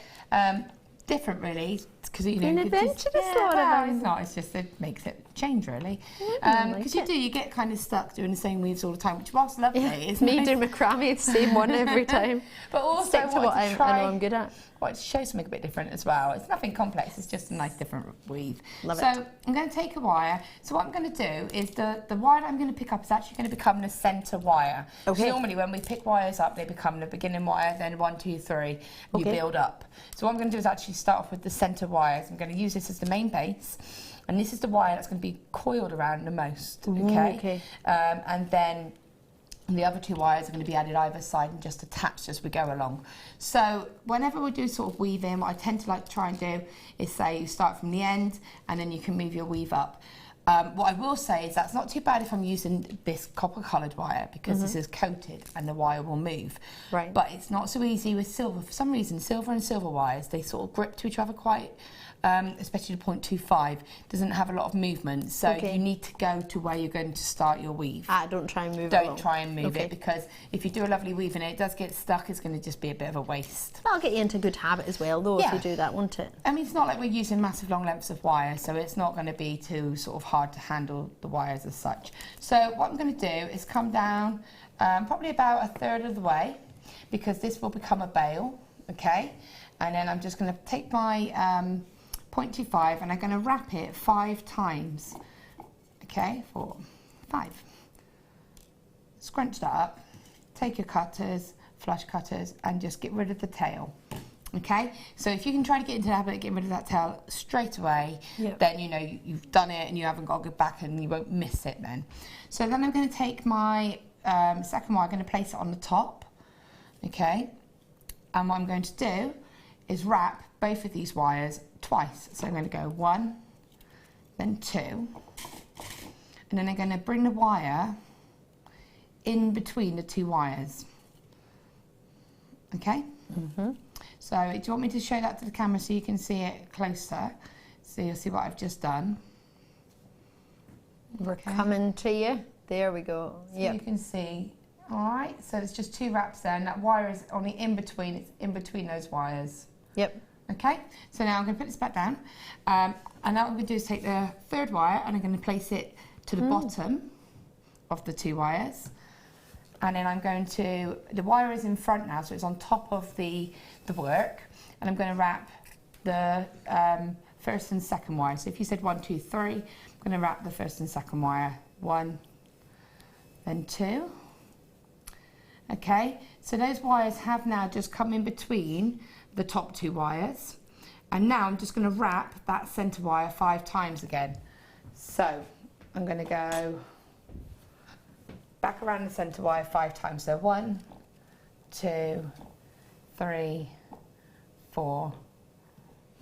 different, really, because you know. An adventurous, Laura. Well, it's not. It's just it makes it change, really. Because you get kind of stuck doing the same weaves all the time, which whilst lovely, it's me doing macrame, the same one every time. But also stick to what I know I'm good at. Well, to show something a bit different as well. It's nothing complex. It's just a nice different weave. Love it. So I'm going to take a wire. So what I'm going to do is the wire that I'm going to pick up is actually going to become the centre wire. Okay. So normally when we pick wires up, they become the beginning wire, then 1, 2, 3. You build up. So what I'm going to do is actually start off with the centre wires. I'm going to use this as the main base. And this is the wire that's going to be coiled around the most. Okay. And then the other 2 wires are going to be added either side and just attached as we go along. So whenever we do sort of weaving, what I tend to like to try and do is say you start from the end and then you can move your weave up. What I will say is that's not too bad if I'm using this copper coloured wire, because this is coated and the wire will move. Right. But it's not so easy with silver. For some reason, silver and silver wires, they sort of grip to each other quite, especially the 0.25, doesn't have a lot of movement. So you need to go to where you're going to start your weave. Don't try and move it. Don't try and move it, because if you do a lovely weave and it does get stuck, it's going to just be a bit of a waste. That'll get you into a good habit as well, though, if you do that, won't it? I mean, it's not like we're using massive long lengths of wire, so it's not going to be too sort of hard to handle the wires as such. So what I'm going to do is come down probably about a third of the way, because this will become a bail, okay? And then I'm just going to take my 0.25 and I'm going to wrap it 5 times. Okay, 4, 5. Scrunch that up, take your cutters, flush cutters, and just get rid of the tail. Okay, so if you can try to get into the habit of getting rid of that tail straight away, then you know you've done it and you haven't got to go back and you won't miss it then. So then I'm going to take my second wire, I'm going to place it on the top. Okay, and what I'm going to do is wrap both of these wires twice. So I'm going to go 1, then 2, and then I'm going to bring the wire in between the 2 wires. Okay? So do you want me to show that to the camera so you can see it closer? So you'll see what I've just done. We're coming to you. There we go. So you can see. All right, so there's just 2 wraps there, and that wire is only in between. It's in between those wires. Yep. Okay, so now I'm going to put this back down, and now what I'm going to do is take the 3rd wire and I'm going to place it to the bottom of the 2 wires, and then I'm going to, the wire is in front now, so it's on top of the work, and I'm going to wrap the 1st and 2nd wire. So if you said 1, 2, 3, I'm going to wrap the 1st and 2nd wire, 1, then 2. Okay, so those wires have now just come in between the top 2 wires, and now I'm just going to wrap that centre wire 5 times again. So I'm going to go back around the centre wire 5 times. So 1, 2, 3, 4,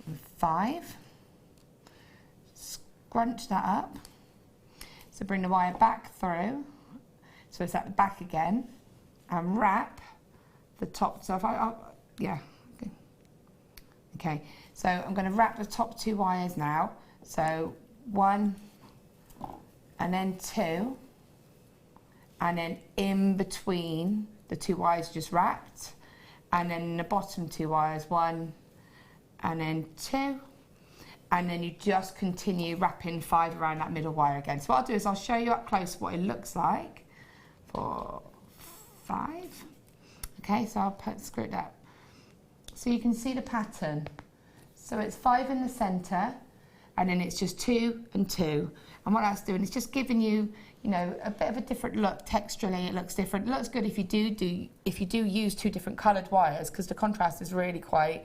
and 5. Scrunch that up. So bring the wire back through, so it's at the back again, and wrap the top. So if okay, so I'm going to wrap the top 2 wires now. So 1, and then 2, and then in between the 2 wires just wrapped, and then the bottom 2 wires, 1, and then 2, and then you just continue wrapping 5 around that middle wire again. So what I'll do is I'll show you up close what it looks like. 4, 5. Okay, so I'll screw it up. So you can see the pattern. So it's 5 in the centre, and then it's just 2 and 2. And what that's doing is just giving you, you know, a bit of a different look. Texturally, it looks different. It looks good if you do use 2 different coloured wires, because the contrast is really quite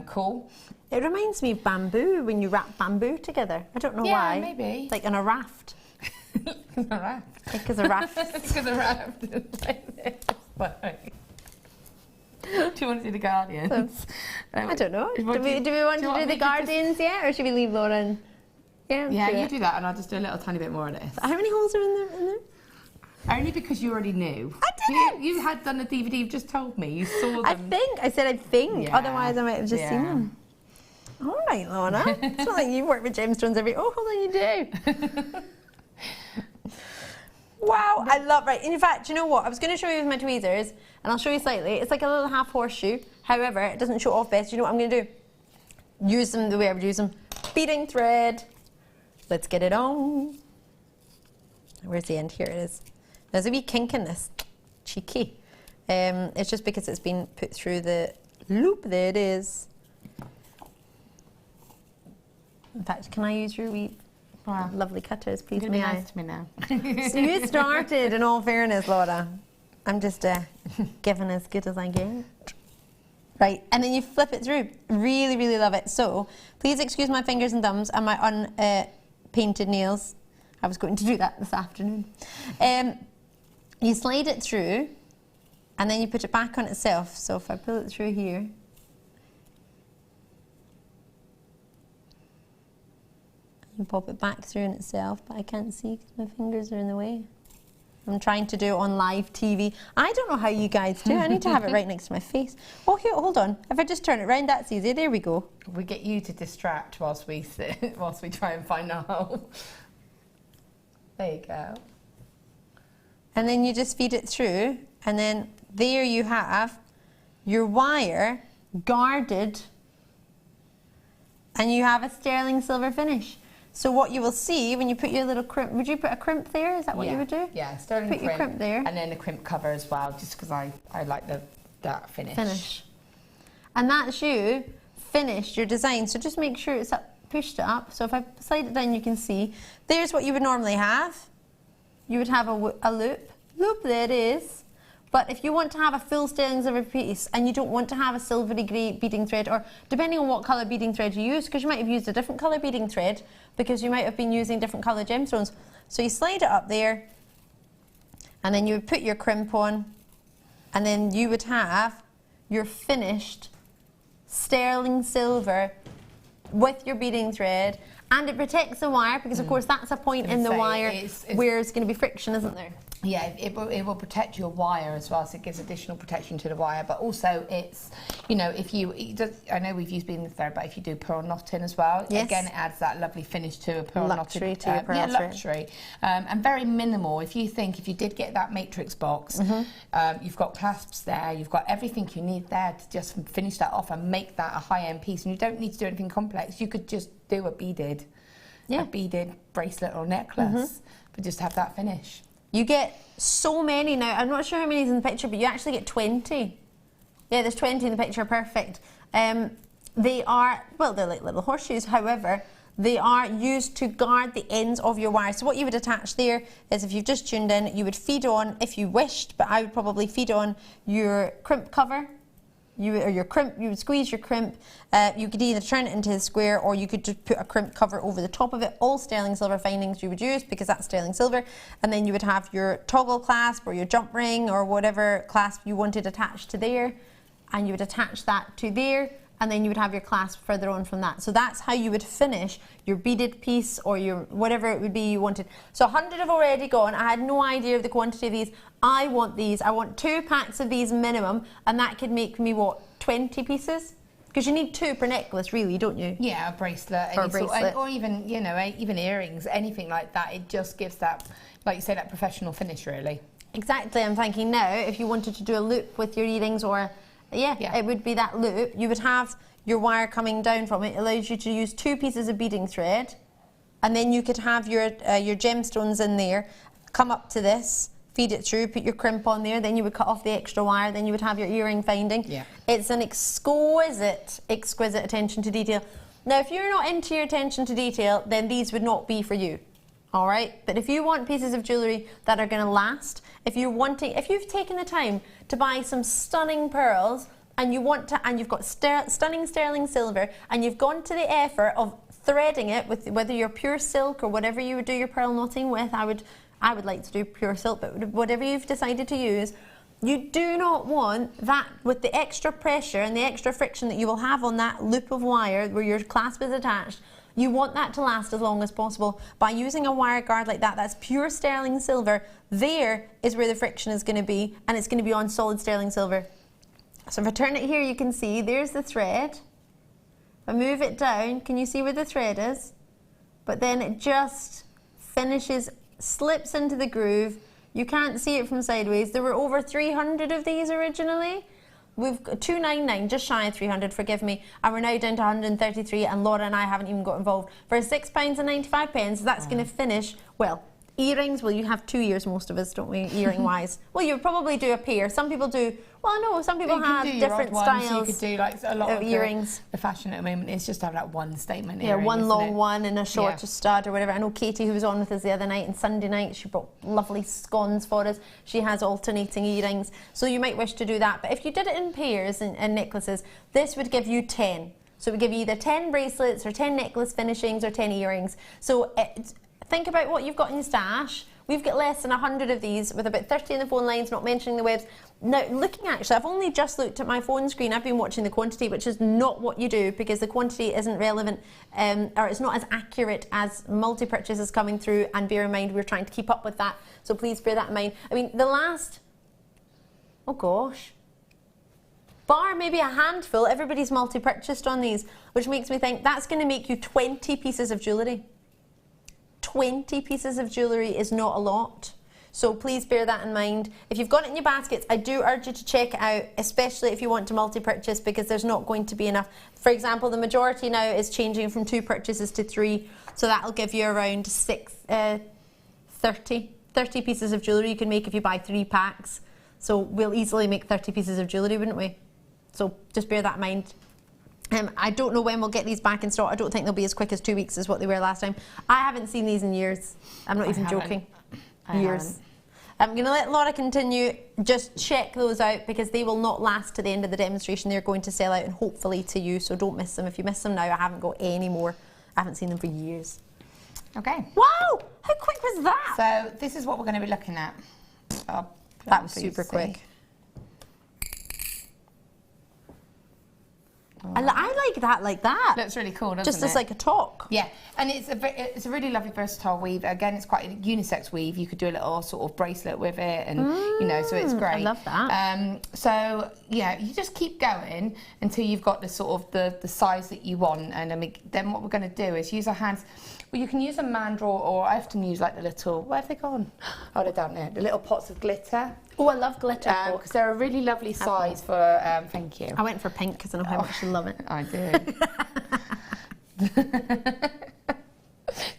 cool. It reminds me of bamboo, when you wrap bamboo together. I don't know why. Yeah, maybe. Like on a raft. A raft. Because a raft. Because a raft is like this. Do you want to do the Guardians? I don't know. Do we want to do the Guardians yet, or should we leave Lauren? Yeah, you do that, and I'll just do a little tiny bit more of this. How many holes are in there? Only because you already knew. I didn't. You had done the DVD. You've just told me. You saw them. I said I think. Yeah. Otherwise, I might have just seen them. All right, Lorna. It's not like you work with gemstones every. Oh, hold on, you do. Wow, I love, right, in fact, you know what, I was going to show you with my tweezers, and I'll show you slightly. It's like a little half horseshoe, however, it doesn't show off best. You know what I'm going to do? Use them the way I would use them. Beading thread. Let's get it on. Where's the end? Here it is. There's a wee kink in this. Cheeky. It's just because it's been put through the loop. There it is. In fact, can I use your wee... Wow. Lovely cutters, please. You're nice to me now. So you started, in all fairness, Laura. I'm just giving as good as I get. Right, and then you flip it through. Really, really love it. So please excuse my fingers and thumbs and my unpainted nails. I was going to do that this afternoon. You slide it through, and then you put it back on itself. So if I pull it through here, and pop it back through in itself, but I can't see because my fingers are in the way. I'm trying to do it on live TV. I don't know how you guys do. I need to have it right next to my face. Oh, here, hold on. If I just turn it round, that's easy. There we go. We get you to distract whilst we sit, whilst we try and find a hole. There you go. And then you just feed it through, and then there you have your wire guarded, and you have a sterling silver finish. So what you will see when you put your little crimp, would you put a crimp there? Is that what you would do? Yeah, sterling put your crimp there. And then the crimp cover as well, just because I like that finish. And that's you finished your design. So just make sure it's up, pushed it up. So if I slide it down, you can see. There's what you would normally have. You would have a loop. Loop, there it is. But if you want to have a full sterling silver piece and you don't want to have a silvery grey beading thread, or depending on what colour beading thread you use, because you might have used a different colour beading thread because you might have been using different colour gemstones. So you slide it up there, and then you would put your crimp on, and then you would have your finished sterling silver with your beading thread, and it protects the wire because of course that's a point in the wire where it's going to be friction, isn't there? Yeah, it will protect your wire as well, so it gives additional protection to the wire. But also, it's, you know, if you, I know we've used beading thread, but if you do pearl knotting as well, again, it adds that lovely finish to a pearl knotted. Luxury to your pearl thread. Luxury. And very minimal. If you think, if you did get that matrix box, you've got clasps there, you've got everything you need there to just finish that off and make that a high-end piece. And you don't need to do anything complex. You could just do a beaded bracelet or necklace, but just have that finish. You get so many now. I'm not sure how many is in the picture, but you actually get 20. Yeah, there's 20 in the picture, perfect. They are, well, they're like little horseshoes, however, they are used to guard the ends of your wire. So what you would attach there is, if you've just tuned in, you would feed on, if you wished, but I would probably feed on your crimp cover. You would squeeze your crimp. You could either turn it into a square, or you could just put a crimp cover over the top of it. All sterling silver findings you would use, because that's sterling silver. And then you would have your toggle clasp or your jump ring or whatever clasp you wanted attached to there, and you would attach that to there, and then you would have your clasp further on from that. So that's how you would finish your beaded piece, or your whatever it would be you wanted. So 100 have already gone. I had no idea of the quantity of these. I want these. I want 2 packs of these minimum, and that could make me, what, 20 pieces? Because you need 2 per necklace, really, don't you? Yeah, a bracelet, or even, you know, even earrings, anything like that. It just gives that, like you say, that professional finish, really. Exactly. I'm thinking now, if you wanted to do a loop with your earrings, or it would be that loop. You would have your wire coming down from it. It allows you to use 2 pieces of beading thread, and then you could have your gemstones in there, come up to this, feed it through, put your crimp on there, then you would cut off the extra wire, then you would have your earring finding. Yeah. It's an exquisite attention to detail. Now, if you're not into your attention to detail, then these would not be for you. All right, but if you want pieces of jewellery that are going to last, if you've taken the time to buy some stunning pearls, and you've got stunning sterling silver, and you've gone to the effort of threading it with, whether you're pure silk or whatever you would do your pearl knotting with, I would like to do pure silk, but whatever you've decided to use, you do not want that with the extra pressure and the extra friction that you will have on that loop of wire where your clasp is attached. You want that to last as long as possible. By using a wire guard like that, that's pure sterling silver, there is where the friction is going to be, and it's going to be on solid sterling silver. So if I turn it here, you can see there's the thread. If I move it down, can you see where the thread is? But then it just finishes, slips into the groove. You can't see it from sideways. There were over 300 of these originally. We've got 299, just shy of 300, forgive me, and we're now down to 133, and Laura and I haven't even got involved. For £6.95, that's going to finish, well, earrings, well, you have 2 years, most of us, don't we, earring-wise? Well, you would probably do a pair. Some people do, well, no, some people have different styles. You could do like a lot of earrings. The fashion at the moment is just to have that one statement earring. Yeah, one long one and a shorter stud or whatever. I know Katie, who was on with us the other night, and Sunday night, she brought lovely scones for us. She has alternating earrings. So you might wish to do that. But if you did it in pairs and necklaces, this would give you 10. So it would give you either 10 bracelets or 10 necklace finishings or 10 earrings. So think about what you've got in your stash, We've got less than 100 of these with about 30 in the phone lines, not mentioning the webs. Now, looking actually, I've only just looked at my phone screen. I've been watching the quantity, which is not what you do because the quantity isn't relevant or it's not as accurate as multi-purchases coming through, and bear in mind we're trying to keep up with that, so please bear that in mind. I mean, the last, oh gosh, bar maybe a handful, everybody's multi-purchased on these, which makes me think that's going to make you 20 pieces of jewellery. 20 pieces of jewellery is not a lot. So please bear that in mind. If you've got it in your baskets, I do urge you to check it out, especially if you want to multi-purchase, because there's not going to be enough. For example, the majority now is changing from 2 purchases to 3, so that'll give you around 30 pieces of jewellery you can make if you buy 3 packs. So we'll easily make 30 pieces of jewellery, wouldn't we? So just bear that in mind. I don't know when we'll get these back in stock. I don't think they'll be as quick as 2 weeks as what they were last time. I haven't seen these in years. I'm not even joking. Years. I'm going to let Laura continue. Just check those out because they will not last to the end of the demonstration. They're going to sell out and hopefully to you, so don't miss them. If you miss them now, I haven't got any more. I haven't seen them for years. Okay. Wow! How quick was that? So this is what we're going to be looking at. That was super quick. I like that like that. Looks really cool, doesn't it? Just as like a talk. Yeah, and it's a really lovely versatile weave. Again, it's quite a unisex weave. You could do a little sort of bracelet with it, and you know, so it's great. I love that. So yeah, you just keep going until you've got the sort of the size that you want, and then what we're going to do is use our hands. Well, you can use a mandrel, or I often use like the little, where have they gone? Oh, they're down there. The little pots of glitter. Oh, I love glitter. Because they're a really lovely size for, thank you. I went for pink because I know how much you love it. I do.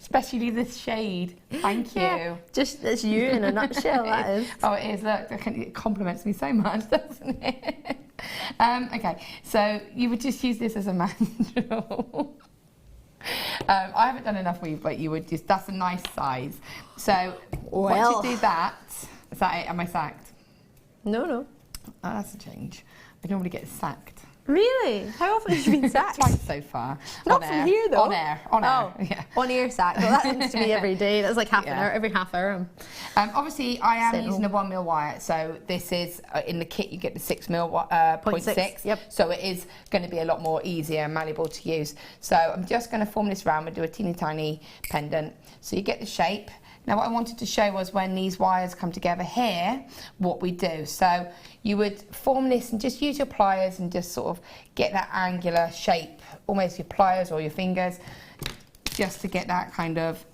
Especially this shade. Thank you. Yeah, just it's you in a nutshell, that is. Oh, it is. Look, it compliments me so much, doesn't it? Okay, so you would just use this as a mandrel. I haven't done enough weave, but you would just, that's a nice size. So once you do that, is that it? Am I sacked? No. Oh, that's a change. I normally get sacked. Really? How often have you been sacked? Twice so far. Not from here though. On air. Yeah. On air sacked. Well, that seems to be every day. That's like half an hour, every half hour. Obviously, I am using a 1mm wire, so this is in the kit. You get the 6mm 0.6. Yep. So it is going to be a lot more easier and malleable to use. So I'm just going to form this round. We'll do a teeny tiny pendant. So you get the shape. Now what I wanted to show was when these wires come together here, what we do. So you would form this and just use your pliers and just sort of get that angular shape, almost your pliers or your fingers, just to get that kind of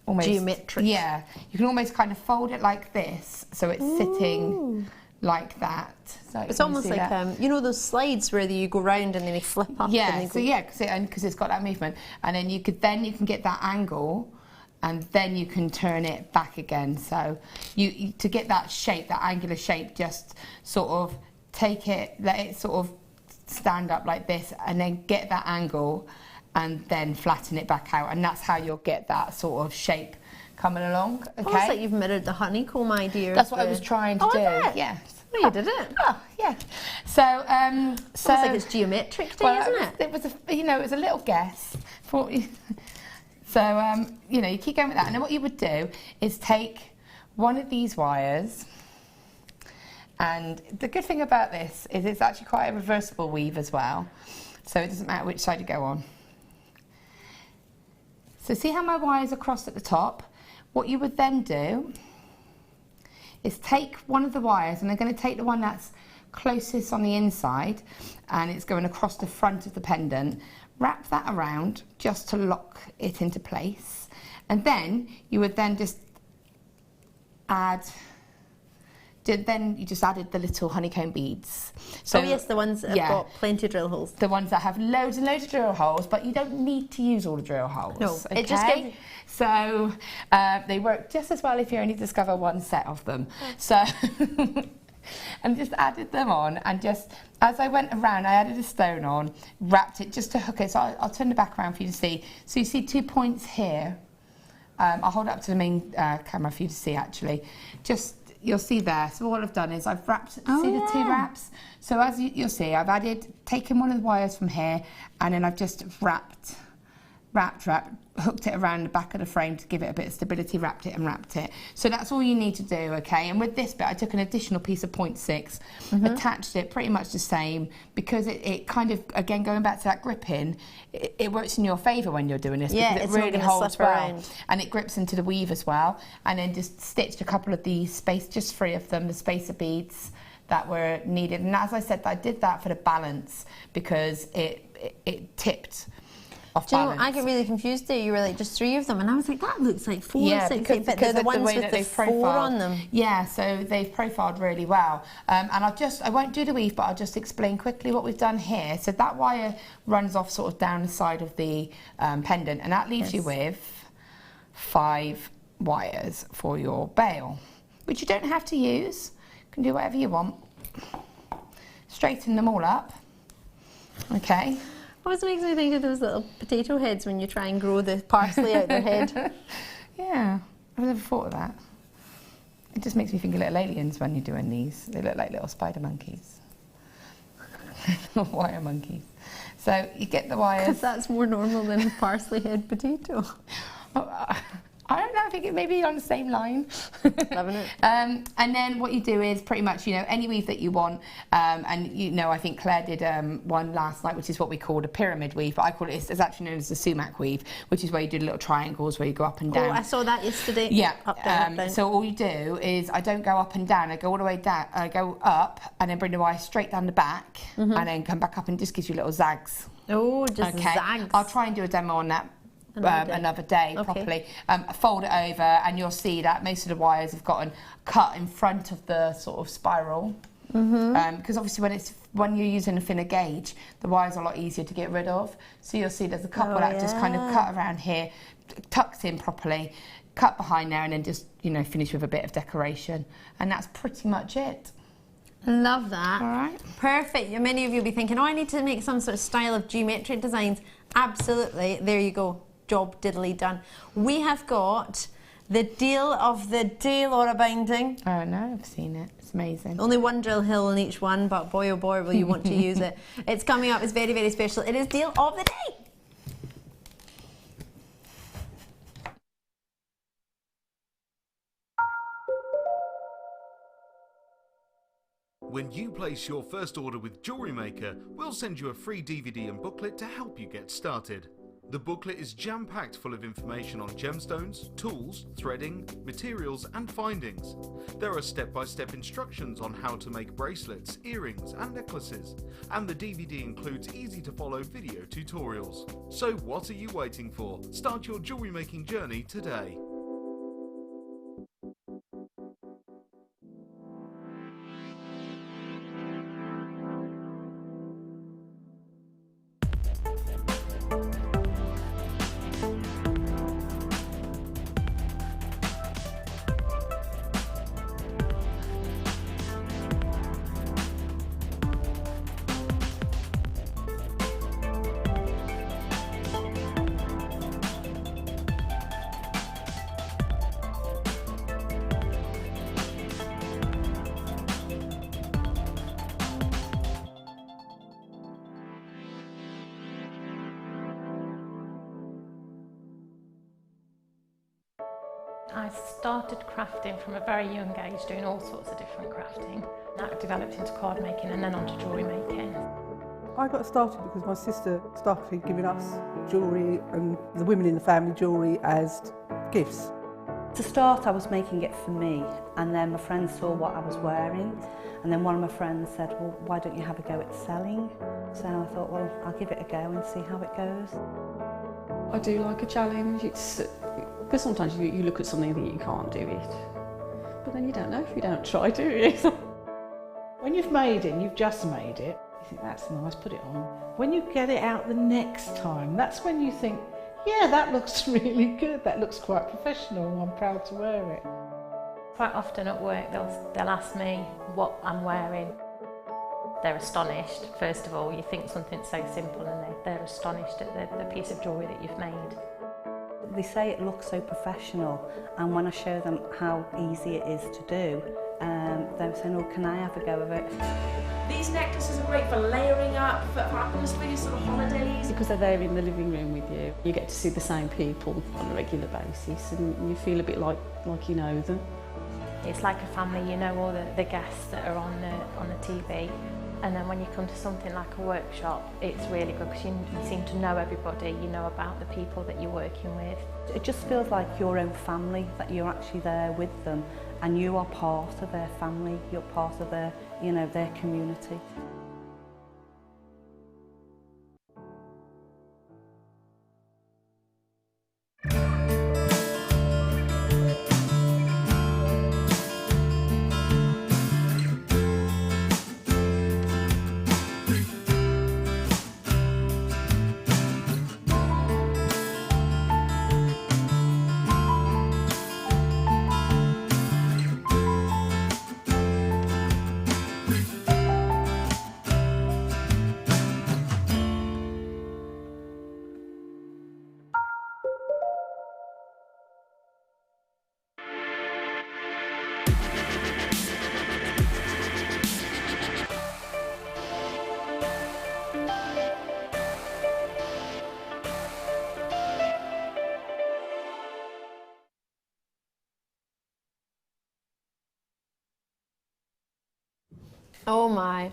almost geometric. Yeah, you can almost kind of fold it like this, so it's sitting like that. So it's almost like you know those slides where you go round and then they flip up. Yeah, and so because it's got that movement, and then you can get that angle. And then you can turn it back again. So you to get that shape, that angular shape, just sort of take it, let it sort of stand up like this, and then get that angle, and then flatten it back out, and that's how you'll get that sort of shape coming along. Okay. Almost like you've mirrored the honeycomb idea. That's what I was trying to do. Yeah. Well, you did it. Oh, yeah. So, almost like it's geometric, isn't it? It was it was a little guess. So, you keep going with that. And then what you would do is take one of these wires, and the good thing about this is it's actually quite a reversible weave as well. So it doesn't matter which side you go on. So see how my wires are crossed at the top? What you would then do is take one of the wires, and I'm going to take the one that's closest on the inside, and it's going across the front of the pendant. Wrap that around just to lock it into place, and then you would then just add. Then you just added the little honeycomb beads. So, yes, the ones that have got plenty of drill holes. The ones that have loads and loads of drill holes, but you don't need to use all the drill holes. No, okay? it just gave. So they work just as well if you only discover one set of them. So. And just added them on, and just as I went around, I added a stone on, wrapped it just to hook it. So I'll turn the back around for you to see. So you see 2 points here. I'll hold it up to the main camera for you to see. Actually, you'll see there. So all I've done is I've wrapped. See the 2 wraps. So as you'll see, I've taken one of the wires from here, and then I've just wrapped hooked it around the back of the frame to give it a bit of stability, wrapped it and wrapped it. So that's all you need to do, okay? And with this bit, I took an additional piece of 0.6, attached it pretty much the same, because it kind of, again, going back to that gripping, it works in your favour when you're doing this, because it really holds well. And it grips into the weave as well. And then just stitched a couple of these just 3 of them, the spacer beads that were needed. And as I said, I did that for the balance, because it tipped. Do you know, I get really confused there. You were like, just 3 of them, and I was like, that looks like 4, 6, 8, but they're the ones with the 4 on them. Yeah, so they've profiled really well. And I won't do the weave, but I'll just explain quickly what we've done here. So that wire runs off sort of down the side of the pendant, and that leaves you with 5 wires for your bail, which you don't have to use. You can do whatever you want. Straighten them all up. Okay. Always makes me think of those little potato heads when you try and grow the parsley out their head. Yeah, I've never thought of that. It just makes me think of little aliens when you're doing these. They look like little spider monkeys. Wire monkeys. So you get the wires. Because that's more normal than a parsley head potato. I don't know, I think it may be on the same line. Loving it. And then what you do is pretty much, you know, any weave that you want. And, you know, I think Claire did one last night, which is what we called a pyramid weave, but I call it, it's actually known as the sumac weave, which is where you do little triangles where you go up and down. Oh, I saw that yesterday. Yeah. Up, down, up, down. So all you do is, I don't go up and down, I go all the way down, I go up and then bring the wire straight down the back and then come back up and just gives you little zags. Oh, just zags. I'll try and do a demo on that another day properly. Fold it over and you'll see that most of the wires have gotten cut in front of the sort of spiral. Because obviously when you're using a thinner gauge, the wire's are a lot easier to get rid of. So you'll see there's a couple that just kind of cut around here, tucked in properly, cut behind there, and then just, you know, finish with a bit of decoration. And that's pretty much it. Love that. All right. Perfect. Many of you will be thinking, oh, I need to make some sort of style of geometric designs. Absolutely. There you go. Job diddly done. We have got the deal of the day, Laura binding. Oh no, I've seen it. It's amazing. Only one drill hill in each one, but boy oh boy will you want to use it. It's coming up. It's very, very special. It is deal of the day. When you place your first order with JewelleryMaker, we'll send you a free DVD and booklet to help you get started. The booklet is jam-packed full of information on gemstones, tools, threading, materials and findings. There are step-by-step instructions on how to make bracelets, earrings and necklaces. And the DVD includes easy-to-follow video tutorials. So what are you waiting for? Start your jewellery making journey today. I started crafting from a very young age, doing all sorts of different crafting. That developed into card making and then onto jewellery making. I got started because my sister started giving us jewellery and the women in the family jewellery as gifts. To start, I was making it for me, and then my friends saw what I was wearing, and then one of my friends said, well, why don't you have a go at selling? So I thought, well, I'll give it a go and see how it goes. I do like a challenge. Because sometimes you look at something and think you can't do it, but then you don't know if you don't try, do you? When you've made it and you've just made it, you think that's nice, put it on. When you get it out the next time, that's when you think, yeah, that looks really good, that looks quite professional, I'm proud to wear it. Quite often at work they'll ask me what I'm wearing. They're astonished. First of all, you think something's so simple and they're astonished at the piece of jewellery that you've made. They say it looks so professional, and when I show them how easy it is to do, they're saying, oh, can I have a go of it? These necklaces are great for layering up, for happiness for your sort of holidays. Because they're there in the living room with you, you get to see the same people on a regular basis and you feel a bit like you know them. It's like a family, you know all the guests that are on the TV. And then when you come to something like a workshop, it's really good because you seem to know everybody, you know about the people that you're working with. It just feels like your own family, that you're actually there with them and you are part of their family, you're part of their, you know, their community. Oh my,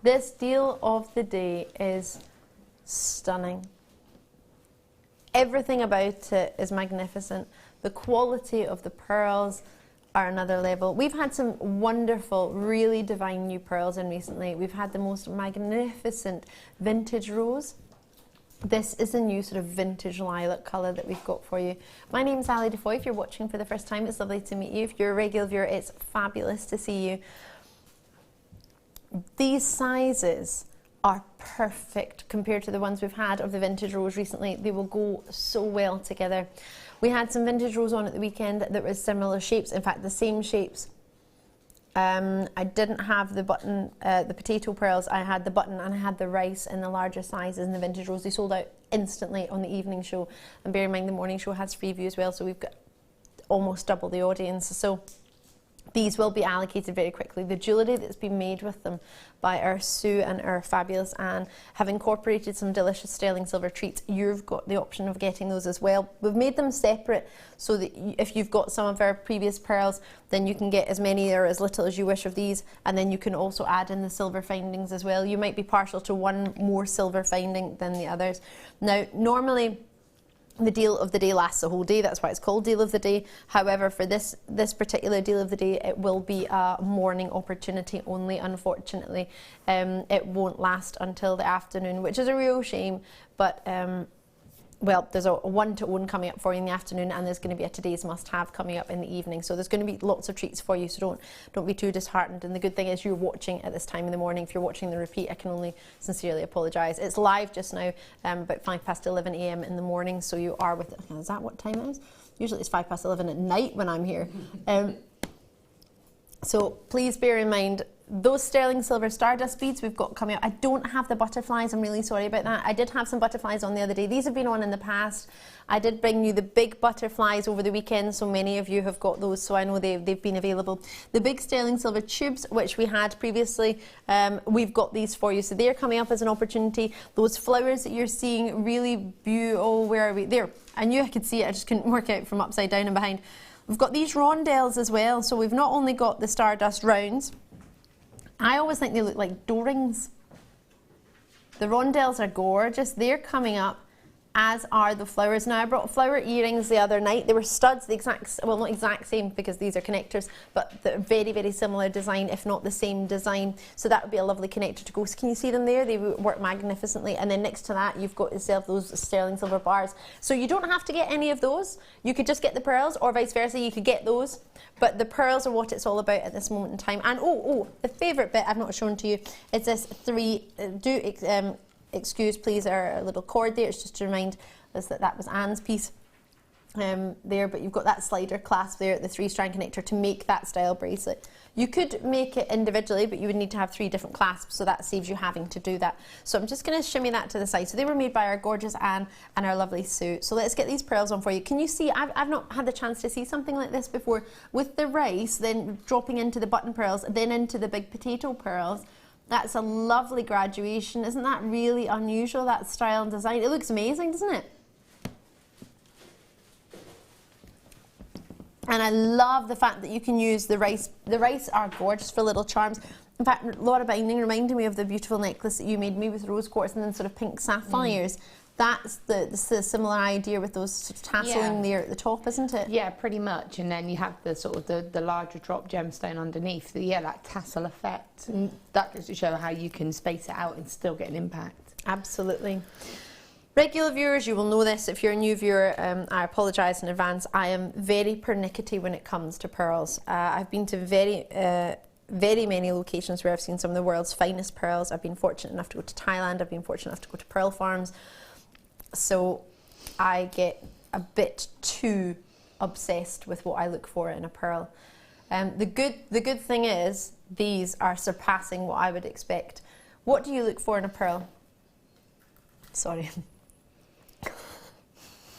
this deal of the day is stunning. Everything about it is magnificent. The quality of the pearls are another level. We've had some wonderful, really divine new pearls in recently. We've had the most magnificent vintage rose. This is a new sort of vintage lilac colour that we've got for you. My name's Ali Defoy. If you're watching for the first time, it's lovely to meet you. If you're a regular viewer, it's fabulous to see you. These sizes are perfect compared to the ones we've had of the vintage rose recently. They will go so well together. We had some vintage rose on at the weekend that was similar shapes, in fact the same shapes. I didn't have the button, the potato pearls. I had the button and I had the rice in the larger sizes in the vintage rose. They sold out instantly on the evening show, and bear in mind the morning show has free view as well, so we've got almost double the audience. So these will be allocated very quickly. The jewellery that's been made with them by our Sue and our fabulous Anne have incorporated some delicious sterling silver treats. You've got the option of getting those as well. We've made them separate so that if you've got some of our previous pearls, then you can get as many or as little as you wish of these, and then you can also add in the silver findings as well. You might be partial to one more silver finding than the others. Now, normally the deal of the day lasts a whole day, that's why it's called deal of the day. However, for this particular deal of the day, it will be a morning opportunity only, unfortunately. It won't last until the afternoon, which is a real shame, but well, there's a one-to-one coming up for you in the afternoon, and there's going to be a today's must-have coming up in the evening. So there's going to be lots of treats for you, so don't be too disheartened. And the good thing is you're watching at this time in the morning. If you're watching the repeat, I can only sincerely apologise. It's live just now, about 11 a.m. in the morning, so you are with it. Is that what time it is? Usually it's 11 at night when I'm here. So please bear in mind, those sterling silver stardust beads we've got coming up. I don't have the butterflies, I'm really sorry about that. I did have some butterflies on the other day. These have been on in the past. I did bring you the big butterflies over the weekend, so many of you have got those, so I know they've been available. The big sterling silver tubes, which we had previously, we've got these for you. So they're coming up as an opportunity. Those flowers that you're seeing, really beautiful. Oh, where are we? There. I knew I could see it, I just couldn't work out from upside down and behind. We've got these rondelles as well, so we've not only got the stardust rounds. I always think they look like door rings. The rondelles are gorgeous. They're coming up, as are the flowers. Now, I brought flower earrings the other night. They were studs, the exact, well, not exact same because these are connectors, but they're very, very similar design, if not the same design. So that would be a lovely connector to go. So can you see them there? They work magnificently. And then next to that, you've got yourself those sterling silver bars. So you don't have to get any of those. You could just get the pearls, or vice versa, you could get those. But the pearls are what it's all about at this moment in time. And the favourite bit I've not shown to you is this excuse please our little cord there. It's just to remind us that that was Anne's piece there, but you've got that slider clasp there at the 3-strand connector to make that style bracelet. You could make it individually, but you would need to have 3 different clasps, so that saves you having to do that. So I'm just going to shimmy that to the side. So they were made by our gorgeous Anne and our lovely Sue. So let's get these pearls on for you. Can you see, I've not had the chance to see something like this before, with the rice then dropping into the button pearls, then into the big potato pearls. That's a lovely graduation. Isn't that really unusual, that style and design? It looks amazing, doesn't it? And I love the fact that you can use the rice. The rice are gorgeous for little charms. In fact, Laura Binding reminded me of the beautiful necklace that you made me with rose quartz and then sort of pink sapphires. That's the similar idea with those sort of tasseling there at the top, isn't it? Yeah, pretty much. And then you have the sort of the larger drop gemstone underneath. That tassel effect. And that goes to show how you can space it out and still get an impact. Absolutely. Regular viewers, you will know this. If you're a new viewer, I apologise in advance. I am very pernickety when it comes to pearls. I've been to very many locations where I've seen some of the world's finest pearls. I've been fortunate enough to go to Thailand. I've been fortunate enough to go to pearl farms. So I get a bit too obsessed with what I look for in a pearl. The good thing is these are surpassing what I would expect. What do you look for in a pearl? Sorry.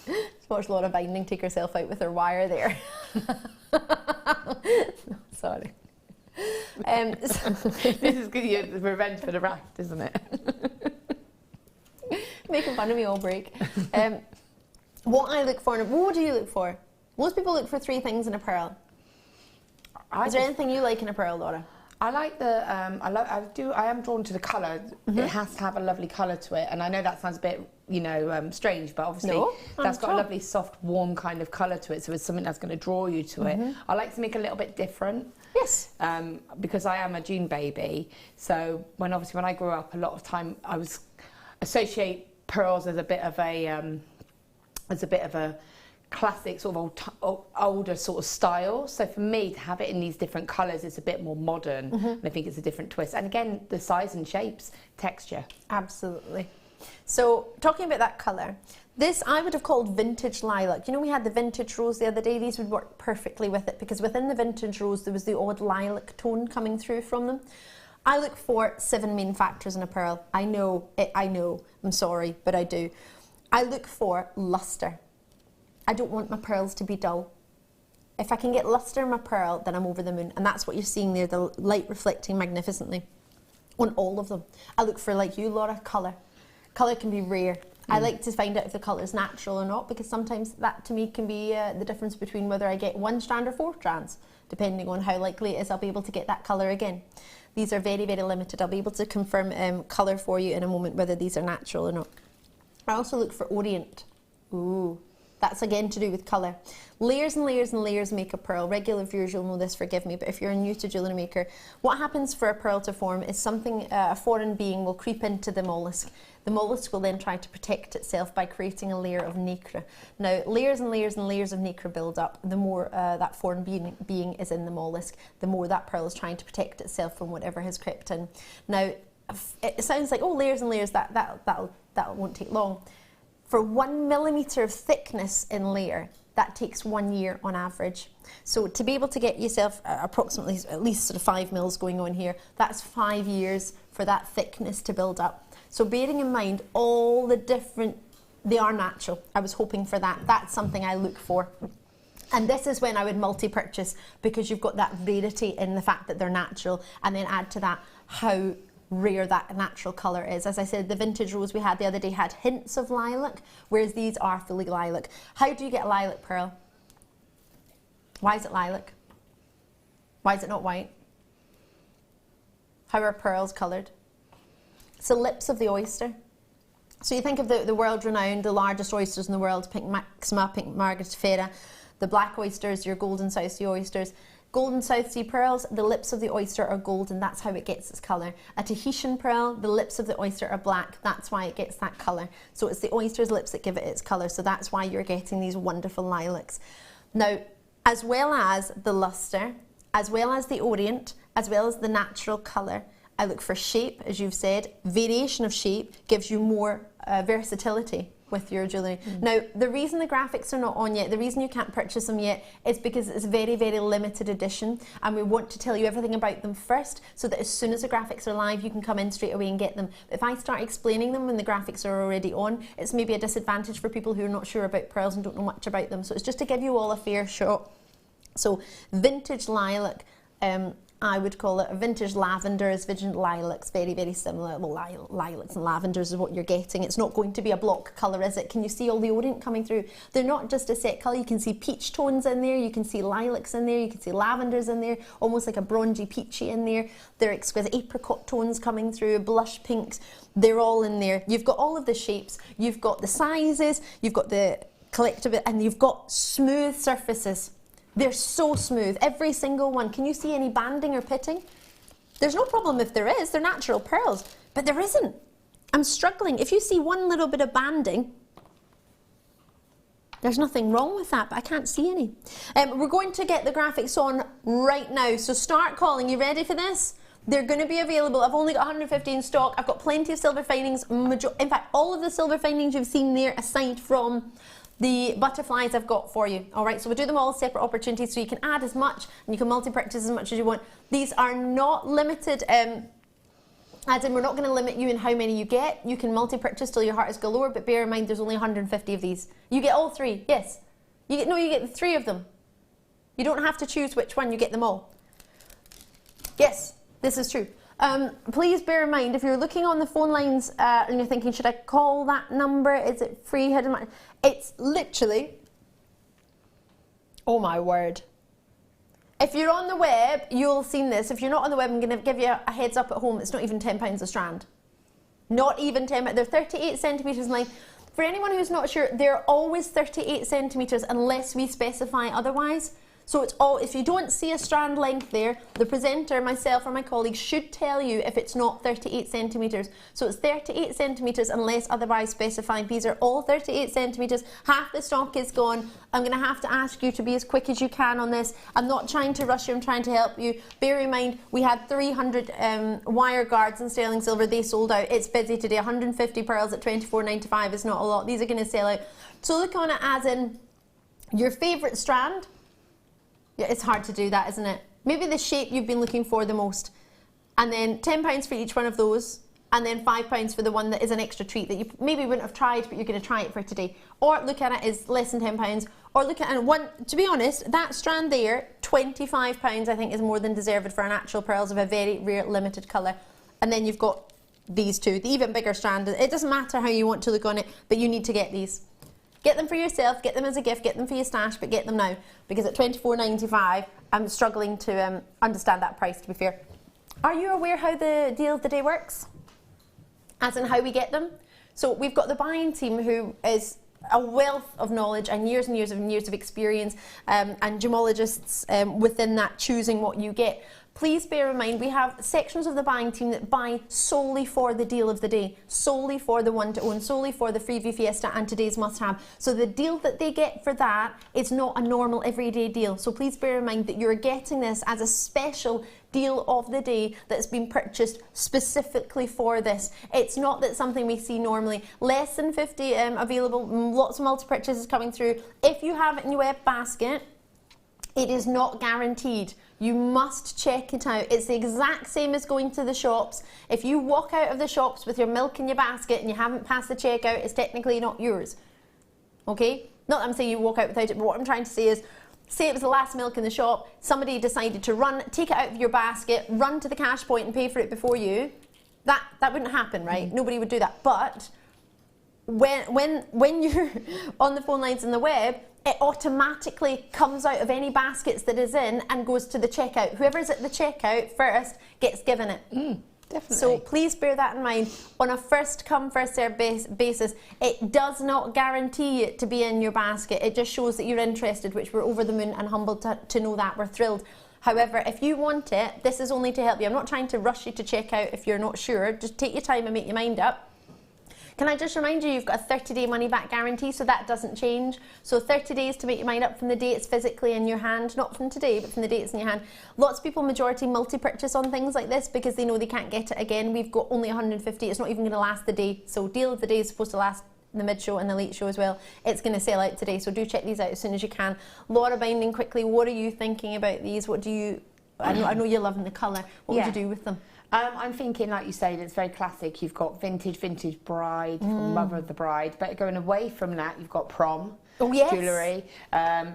Just watch Laura Binding take herself out with her wire there. Sorry. This is good. The revenge for the raft, isn't it? Making fun of me all break. What I look for, what do you look for? Most people look for 3 things in a pearl. Is there anything you like in a pearl, Laura? I like the, I am drawn to the colour. It has to have a lovely colour to it. And I know that sounds a bit, strange, but obviously that's got a lovely, soft, warm kind of colour to it. So it's something that's going to draw you to it. I like to make it a little bit different. Yes. Because I am a June baby. So when I grew up, a lot of time I was associate pearls as a bit of a classic sort of older sort of style. So for me to have it in these different colours is a bit more modern, and I think it's a different twist. And again, the size and shapes, texture. Absolutely. So talking about that colour, this I would have called vintage lilac. We had the vintage rose the other day. These would work perfectly with it because within the vintage rose there was the odd lilac tone coming through from them. I look for 7 main factors in a pearl. I know, I'm sorry, but I do. I look for lustre. I don't want my pearls to be dull. If I can get lustre in my pearl, then I'm over the moon. And that's what you're seeing there, the light reflecting magnificently on all of them. I look for, like you, Laura, colour. Colour can be rare. I like to find out if the colour is natural or not, because sometimes that to me can be the difference between whether I get 1 strand or 4 strands, depending on how likely it is I'll be able to get that colour again. These are very, very limited. I'll be able to confirm colour for you in a moment, whether these are natural or not. I also look for orient. Ooh, that's again to do with colour. Layers and layers and layers make a pearl. Regular viewers, you'll know this, forgive me, but if you're new to Jewellery Maker, what happens for a pearl to form is something, a foreign being will creep into the mollusk. The mollusk will then try to protect itself by creating a layer of nacre. Now, layers and layers and layers of nacre build up. The more that foreign being is in the mollusk, the more that pearl is trying to protect itself from whatever has crept in. Now, it sounds like, oh, layers and layers, that won't take long. For 1 millimetre of thickness in layer, that takes 1 year on average. So to be able to get yourself approximately at least sort of 5 mils going on here, that's 5 years for that thickness to build up. So bearing in mind all the different, they are natural. I was hoping for that. That's something I look for. And this is when I would multi-purchase, because you've got that rarity in the fact that they're natural, and then add to that how rare that natural colour is. As I said, the vintage rose we had the other day had hints of lilac, whereas these are fully lilac. How do you get a lilac pearl? Why is it lilac? Why is it not white? How are pearls coloured? It's the lips of the oyster. So you think of the world-renowned, the largest oysters in the world, pink maxima, pink margaritifera, the black oysters, your golden South Sea oysters. Golden South Sea pearls, the lips of the oyster are golden, that's how it gets its colour. A Tahitian pearl, the lips of the oyster are black, that's why it gets that colour. So it's the oyster's lips that give it its colour, so that's why you're getting these wonderful lilacs. Now, as well as the lustre, as well as the orient, as well as the natural colour, I look for shape, as you've said. Variation of shape gives you more versatility with your jewellery. Now, the reason the graphics are not on yet, the reason you can't purchase them yet, is because it's very, very limited edition, and we want to tell you everything about them first, so that as soon as the graphics are live, you can come in straight away and get them. If I start explaining them when the graphics are already on, it's maybe a disadvantage for people who are not sure about pearls and don't know much about them. So it's just to give you all a fair shot. So, vintage lilac. I would call it a vintage lavenders, vintage lilacs, very, very similar. Well, lilacs and lavenders is what you're getting. It's not going to be a block colour, is it? Can you see all the orient coming through? They're not just a set colour. You can see peach tones in there, you can see lilacs in there, you can see lavenders in there, almost like a bronzy peachy in there. They're exquisite apricot tones coming through, blush pinks. They're all in there. You've got all of the shapes, you've got the sizes, you've got the collective, and you've got smooth surfaces. They're so smooth, every single one. Can you see any banding or pitting? There's no problem if there is, they're natural pearls, but there isn't. I'm struggling. If you see one little bit of banding, there's nothing wrong with that, but I can't see any. We're going to get the graphics on right now, so start calling. You ready for this? They're going to be available. I've only got 150 in stock. I've got plenty of silver findings. In fact, all of the silver findings you've seen there, aside from the butterflies I've got for you. All right, so we'll do them all as separate opportunities, so you can add as much and you can multi-purchase as much as you want. These are not limited, as in we're not going to limit you in how many you get. You can multi-purchase till your heart is galore, but bear in mind there's only 150 of these. You get all three, yes. You get the three of them. You don't have to choose which one, you get them all. Yes, this is true. Please bear in mind, if you're looking on the phone lines and you're thinking, should I call that number? Is it free? Hidden? It's literally, oh my word. If you're on the web, you'll have seen this. If you're not on the web, I'm going to give you a heads up at home. It's not even £10 a strand. Not even 10. They're 38 centimetres in length. For anyone who's not sure, they're always 38 centimetres unless we specify otherwise. So it's all, if you don't see a strand length there, the presenter, myself or my colleagues should tell you if it's not 38 centimetres. So it's 38 centimetres unless otherwise specified. These are all 38 centimetres. Half the stock is gone. I'm going to have to ask you to be as quick as you can on this. I'm not trying to rush you, I'm trying to help you. Bear in mind, we had 300 wire guards in sterling silver. They sold out. It's busy today. 150 pearls at £24.95 is not a lot. These are going to sell out. So look on it as in your favourite strand. Yeah, it's hard to do that, isn't it? Maybe the shape you've been looking for the most. And then £10 for each one of those. And then £5 for the one that is an extra treat that you maybe wouldn't have tried, but you're going to try it for today. Or look at it as less than £10. Or look at it, and one, to be honest, that strand there, £25 I think is more than deserved for an actual pearls of a very rare limited colour. And then you've got these two, the even bigger strand. It doesn't matter how you want to look on it, but you need to get these. Get them for yourself, get them as a gift, get them for your stash, but get them now. Because at £24.95, I'm struggling to understand that price, to be fair. Are you aware how the deal of the day works? As in how we get them? So we've got the buying team who is a wealth of knowledge and years of experience, and gemologists within that choosing what you get. Please bear in mind, we have sections of the buying team that buy solely for the deal of the day, solely for the one to own, solely for the Freeview Fiesta and today's must-have. So the deal that they get for that is not a normal everyday deal. So please bear in mind that you're getting this as a special deal of the day that's been purchased specifically for this. It's not that something we see normally. Less than 50 available, lots of multi-purchases coming through. If you have it in your web basket, it is not guaranteed. You must check it out. It's the exact same as going to the shops. If you walk out of the shops with your milk in your basket and you haven't passed the checkout, it's technically not yours. Okay? Not that I'm saying you walk out without it, but what I'm trying to say is, say it was the last milk in the shop, somebody decided to run, take it out of your basket, run to the cash point and pay for it before you. That wouldn't happen, right? Nobody would do that. But when you're on the phone lines and the web, it automatically comes out of any baskets that is in and goes to the checkout. Whoever's at the checkout first gets given it. Definitely. So please bear that in mind. On a first come, first served basis, it does not guarantee it to be in your basket. It just shows that you're interested, which we're over the moon and humbled to know that. We're thrilled. However, if you want it, this is only to help you. I'm not trying to rush you to check out if you're not sure. Just take your time and make your mind up. Can I just remind you, you've got a 30-day money-back guarantee, so that doesn't change. So 30 days to make your mind up from the day it's physically in your hand, not from today, but from the day it's in your hand. Lots of people, majority, multi-purchase on things like this because they know they can't get it again. We've got only 150. It's not even going to last the day. So deal of the day is supposed to last the mid-show and the late show as well. It's going to sell out today, so do check these out as soon as you can. Laura Binding, quickly, what are you thinking about these? What do you... I know you're loving the colour. What would you do with them? I'm thinking, like you say, it's very classic. You've got vintage bride, mother of the bride. But going away from that, you've got prom. Oh, yes. Jewellery.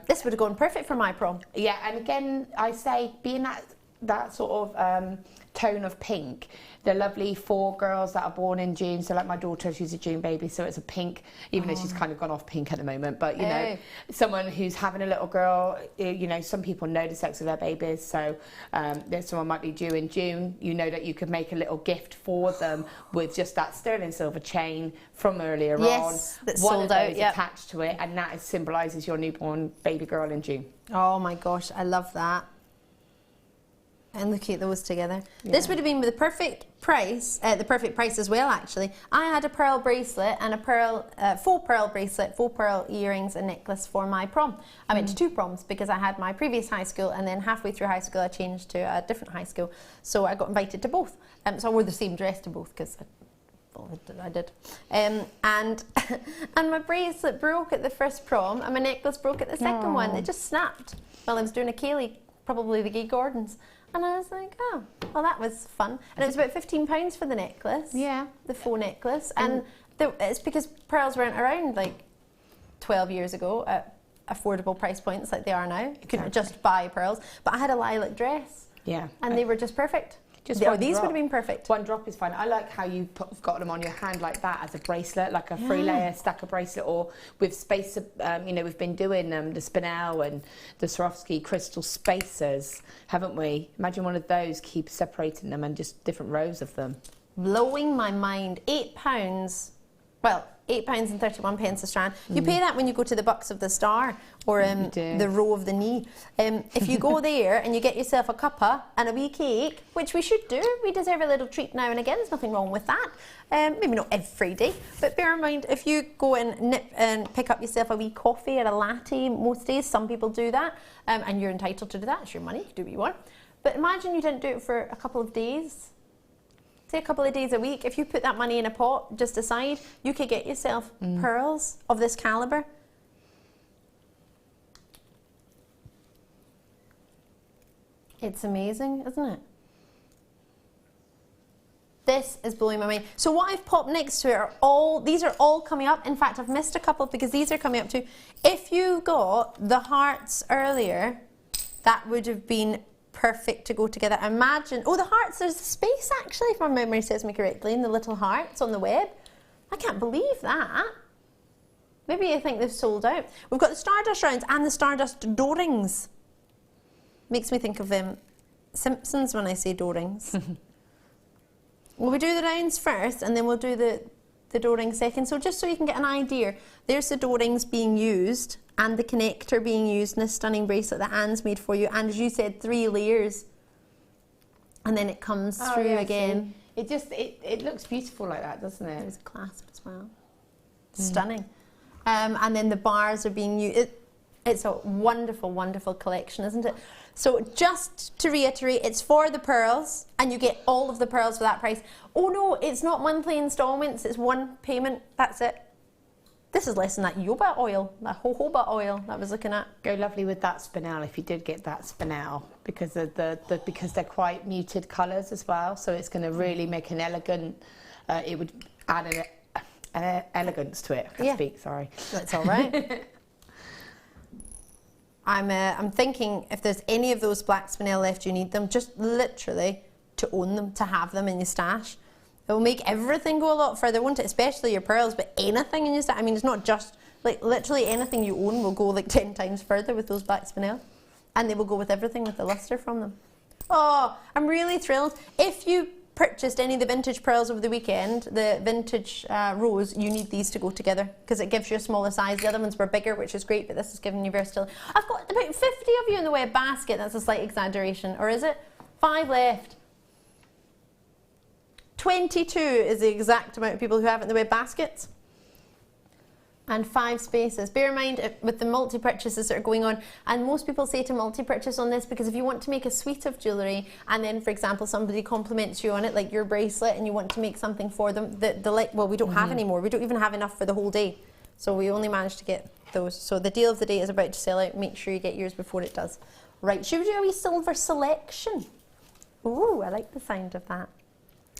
This would have gone perfect for my prom. Yeah, and again, I say, being that that sort of tone of pink. The lovely 4 girls that are born in June, so like my daughter, she's a June baby, so it's a pink, even though she's kind of gone off pink at the moment, but you know, someone who's having a little girl, you know, some people know the sex of their babies, so there's someone might be due in June, you know that you could make a little gift for them with just that sterling silver chain from earlier on, that's one sold of out, those yep. attached to it, and that symbolises your newborn baby girl in June. Oh my gosh, I love that. And look at those together. Yeah. This would have been the perfect price as well, actually. I had a pearl bracelet and a pearl, faux pearl bracelet, faux pearl earrings and necklace for my prom. I went to 2 proms because I had my previous high school, and then halfway through high school I changed to a different high school. So I got invited to both. So I wore the same dress to both because I did. And my bracelet broke at the first prom and my necklace broke at the second one. It just snapped while I was doing a Kaylee, probably the Gay Gordons. And I was like, oh, well, that was fun. And it was about £15 for the necklace. Yeah. The faux necklace. And it's because pearls weren't around like 12 years ago at affordable price points like they are now. You couldn't just buy pearls. But I had a lilac dress. Yeah. And they were just perfect. These would have been perfect. One drop is fine. I like how you've got them on your hand like that as a bracelet, like a 3-layer stacker bracelet, or with spacer. You know, we've been doing the Spinel and the Swarovski crystal spacers, haven't we? Imagine one of those, keep separating them and just different rows of them. Blowing my mind. £8. Well, £8.31 a strand. You pay that when you go to the Bucks of the Star or the Row of the Knee. If you go there and you get yourself a cuppa and a wee cake, which we should do, we deserve a little treat now and again. There's nothing wrong with that. Maybe not every day, but bear in mind, if you go and nip and pick up yourself a wee coffee or a latte, most days, some people do that, and you're entitled to do that. It's your money, do what you want. But imagine you didn't do it for a couple of days. Say a couple of days a week, if you put that money in a pot just aside, you could get yourself pearls of this calibre. It's amazing, isn't it? This is blowing my mind. So what I've popped next to it are these are all coming up. In fact, I've missed a couple because these are coming up too. If you got the hearts earlier, that would have been perfect to go together. Imagine, the hearts, there's space actually, if my memory serves me correctly, in the little hearts on the web. I can't believe that. Maybe I think they've sold out. We've got the Stardust rounds and the Stardust door-rings. Makes me think of Simpsons when I say door-rings. Well, we do the rounds first and then we'll do the door-rings second. So just so you can get an idea, there's the door-rings being used and the connector being used in this stunning bracelet that Anne's made for you. And as you said, 3 layers. And then it comes through again. It just, it looks beautiful like that, doesn't it? There's a clasp as well. Stunning. And then the bars are being used. It's a wonderful, wonderful collection, isn't it? So just to reiterate, it's for the pearls, and you get all of the pearls for that price. Oh no, it's not monthly installments, it's one payment, that's it. This is less than that jojoba oil, that jojoba oil that I was looking at. Go lovely with that Spinel if you did get that Spinel, because of because they're quite muted colours as well. So it's going to really make an elegant. It would add an elegance to it. I can't speak, sorry. That's all right. I'm thinking if there's any of those black Spinel left, you need them just literally to own them, to have them in your stash. It will make everything go a lot further, won't it? Especially your pearls, but anything in your stash. I mean, it's not just, like, literally anything you own will go like 10 times further with those black Spinel. And they will go with everything with the lustre from them. Oh, I'm really thrilled. If you purchased any of the vintage pearls over the weekend, the vintage rose, you need these to go together because it gives you a smaller size. The other ones were bigger, which is great, but this is giving you versatility. I've got about 50 of you in the web basket. That's a slight exaggeration. Or is it? 5 left. 22 is the exact amount of people who have it in the web baskets. And 5 spaces. Bear in mind with the multi-purchases that are going on, and most people say to multi-purchase on this because if you want to make a suite of jewellery and then, for example, somebody compliments you on it, like your bracelet, and you want to make something for them, well, we don't have any more. We don't even have enough for the whole day. So we only managed to get those. So the deal of the day is about to sell out. Make sure you get yours before it does. Right, should we do a wee silver selection? Ooh, I like the sound of that.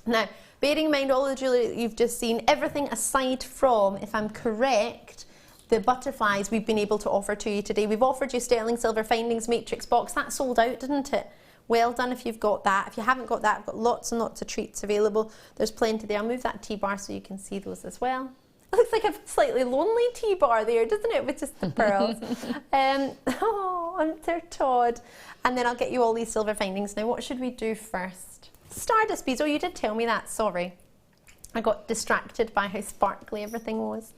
Now, bearing in mind all the jewellery that you've just seen, everything aside from, if I'm correct, the butterflies we've been able to offer to you today. We've offered you sterling silver findings matrix box. That sold out, didn't it? Well done if you've got that. If you haven't got that, I've got lots and lots of treats available. There's plenty there. I'll move that tea bar so you can see those as well. It looks like a slightly lonely tea bar there, doesn't it, with just the pearls? Oh, and they're Todd. And then I'll get you all these silver findings. Now, what should we do first? Stardust beads. Oh, you did tell me that, sorry. I got distracted by how sparkly everything was.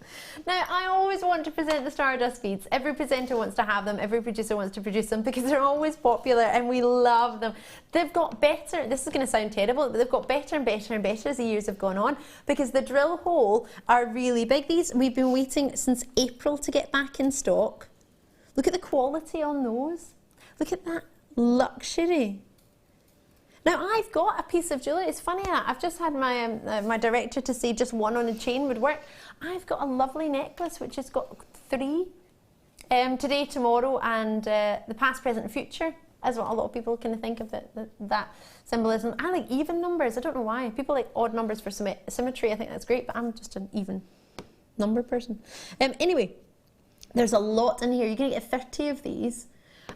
Now, I always want to present the Stardust beads. Every presenter wants to have them, every producer wants to produce them because they're always popular and we love them. They've got better, this is going to sound terrible, but they've got better and better and better as the years have gone on because the drill hole are really big. These, we've been waiting since April to get back in stock. Look at the quality on those. Look at that luxury. Now, I've got a piece of jewellery. It's funny, I've just had my my director to say just one on a chain would work. I've got a lovely necklace which has got 3. Today, tomorrow, and the past, present, and future, as what a lot of people kind of think of that symbolism. I like even numbers. I don't know why. People like odd numbers for symmetry. I think that's great, but I'm just an even number person. Anyway, there's a lot in here. You're going to get 30 of these.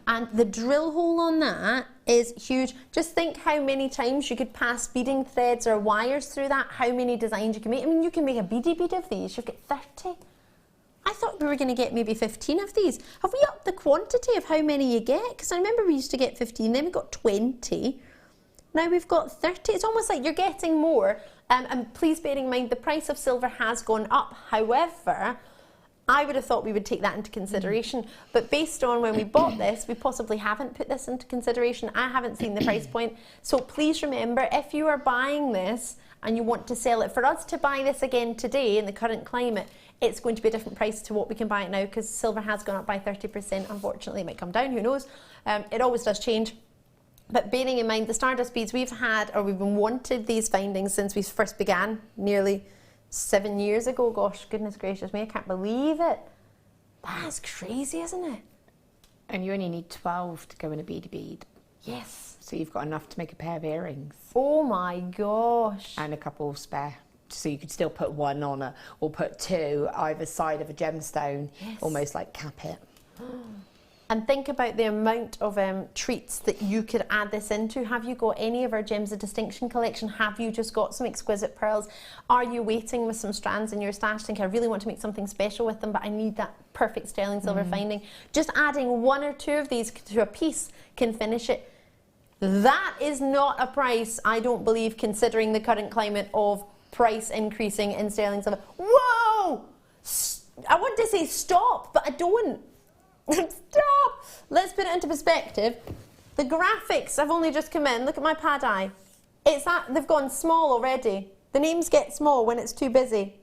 And the drill hole on that is huge. Just think how many times you could pass beading threads or wires through that, how many designs you can make. I mean, you can make a beady bead of these. You've got 30. I thought we were going to get maybe 15 of these. Have we upped the quantity of how many you get? Because I remember we used to get 15, then we got 20. Now we've got 30. It's almost like you're getting more. And please bear in mind, the price of silver has gone up. However, I would have thought we would take that into consideration, but based on when we bought this, we possibly haven't put this into consideration. I haven't seen the price point. So please remember, if you are buying this and you want to sell it, for us to buy this again today in the current climate, it's going to be a different price to what we can buy it now because silver has gone up by 30%. Unfortunately, it might come down, who knows? It always does change. But bearing in mind, the Stardust beads we've had, or we've been wanted these findings since we first began, nearly 7 years ago. Gosh, goodness gracious me, I can't believe it. That's crazy, isn't it? And you only need 12 to go in a beady bead. Yes. So you've got enough to make a pair of earrings. Oh my gosh. And a couple spare. So you could still put one on or put 2 either side of a gemstone, yes. Almost like cap it. And think about the amount of treats that you could add this into. Have you got any of our Gems of Distinction collection? Have you just got some exquisite pearls? Are you waiting with some strands in your stash? Think I really want to make something special with them, but I need that perfect sterling silver finding. Just adding 1 or 2 of these to a piece can finish it. That is not a price, I don't believe, considering the current climate of price increasing in sterling silver. Whoa! I want to say stop, but I don't. Stop! Let's put it into perspective. The graphics have only just come in. Look at my pad eye. It's that they've gone small already. The names get small when it's too busy.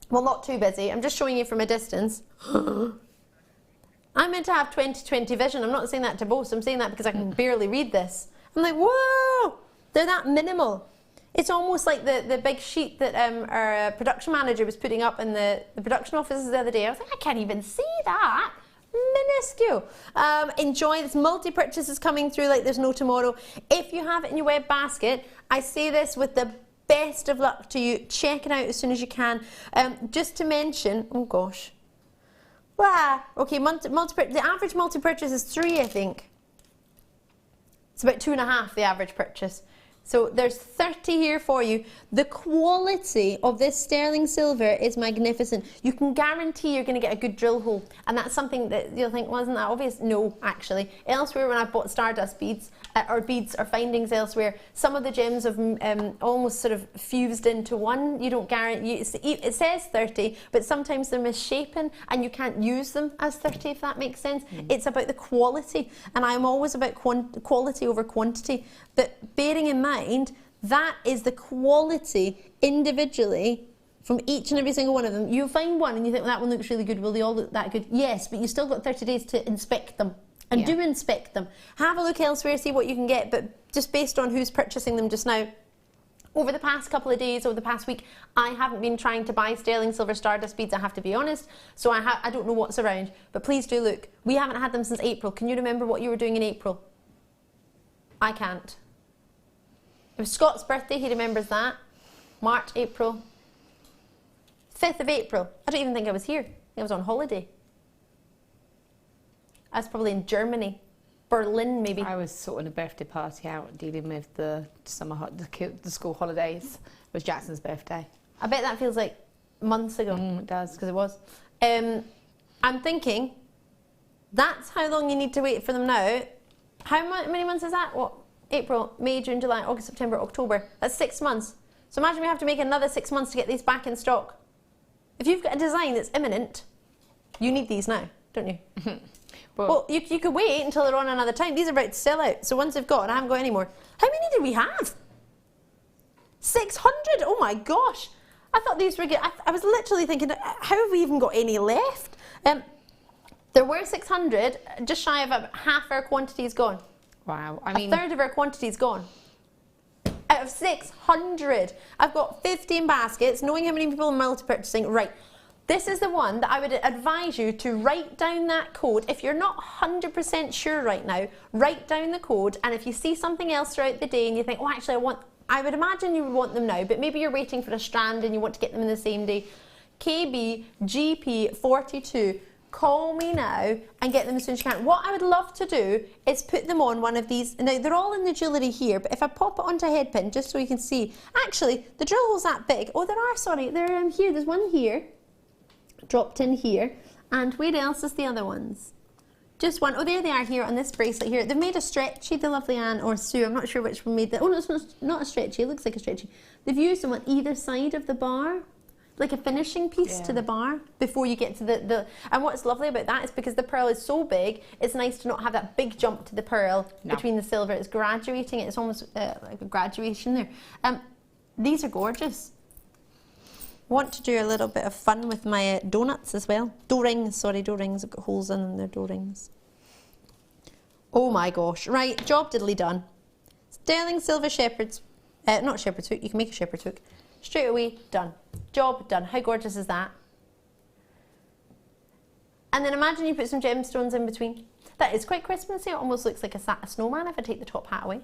Well, not too busy. I'm just showing you from a distance. I'm meant to have 20/20 vision. I'm not saying that to boast. I'm saying that because I can barely read this. I'm like, whoa! They're that minimal. It's almost like the big sheet that our production manager was putting up in the production offices the other day. I was like, I can't even see that. Minuscule. Enjoy this. Multi-purchase is coming through like there's no tomorrow. If you have it in your web basket, I say this with the best of luck to you. Check it out as soon as you can. Just to mention, oh gosh. Okay, the average multi-purchase is 3, I think. It's about 2.5, the average purchase. So there's 30 here for you. The quality of this sterling silver is magnificent. You can guarantee you're going to get a good drill hole. And that's something that you'll think, wasn't that obvious? No, actually. Elsewhere, when I've bought Stardust beads, or findings elsewhere, some of the gems have almost sort of fused into one. You don't guarantee, it says 30, but sometimes they're misshapen and you can't use them as 30, if that makes sense. It's about the quality. And I'm always about quality over quantity. But bearing in mind, that is the quality individually from each and every single one of them. You find one and you think, well, that one looks really good. Will they all look that good? Yes, but you still got 30 days to inspect them. And do inspect them. Have a look elsewhere, see what you can get, but just based on who's purchasing them just now. Over the past couple of days, over the past week, I haven't been trying to buy sterling silver Stardust beads, I have to be honest, so I don't know what's around. But please do look. We haven't had them since April. Can you remember what you were doing in April? I can't. It was Scott's birthday, he remembers that. March, April. 5th of April. I don't even think I was here. I think I was on holiday. I was probably in Germany. Berlin, maybe. I was sorting a birthday party out, dealing with the school holidays. It was Jackson's birthday. I bet that feels like months ago. It does. Because it was. I'm thinking, that's how long you need to wait for them now. How many months is that? What? April, May, June, July, August, September, October. That's 6 months. So imagine we have to make another 6 months to get these back in stock. If you've got a design that's imminent, you need these now, don't you? Well, you could wait until they're on another time. These are about to sell out. So once they've got, and I haven't got any more. How many did we have? 600? Oh my gosh. I thought these were good. I was literally thinking, how have we even got any left? There were 600, just shy of half our quantity is gone. Wow. I mean, a third of our quantity is gone. Out of 600. I've got 15 baskets, knowing how many people are multi-purchasing. Right. This is the one that I would advise you to write down that code. If you're not 100% sure right now, write down the code. And if you see something else throughout the day and you think, oh, actually, I would imagine you would want them now, but maybe you're waiting for a strand and you want to get them in the same day. KBGP42. Call me now and get them as soon as you can. What I would love to do is put them on one of these. Now, they're all in the jewellery here, but if I pop it onto a head pin, just so you can see. Actually, the drill hole's that big. Oh, sorry, they're here. There's one here, dropped in here. And where else is the other ones? Just one. Oh, there they are here on this bracelet here. They've made a stretchy, the lovely Anne or Sue. I'm not sure which one made that. Oh, no, it's not a stretchy. It looks like a stretchy. They've used them on either side of the bar, like a finishing piece to the bar before you get to the. And what's lovely about that is because the pearl is so big, it's nice to not have that big jump to the pearl between the silver. It's graduating. It's almost like a graduation there. These are gorgeous. Want to do a little bit of fun with my donuts as well. Dough rings, sorry, dough rings. I've got holes in them, they're dough rings. Oh my gosh. Right, job diddly done. Sterling silver shepherd's, not shepherd's hook, you can make a shepherd's hook. Straight away, done. Job done. How gorgeous is that? And then imagine you put some gemstones in between. That is quite Christmassy. It almost looks like a snowman if I take the top hat away.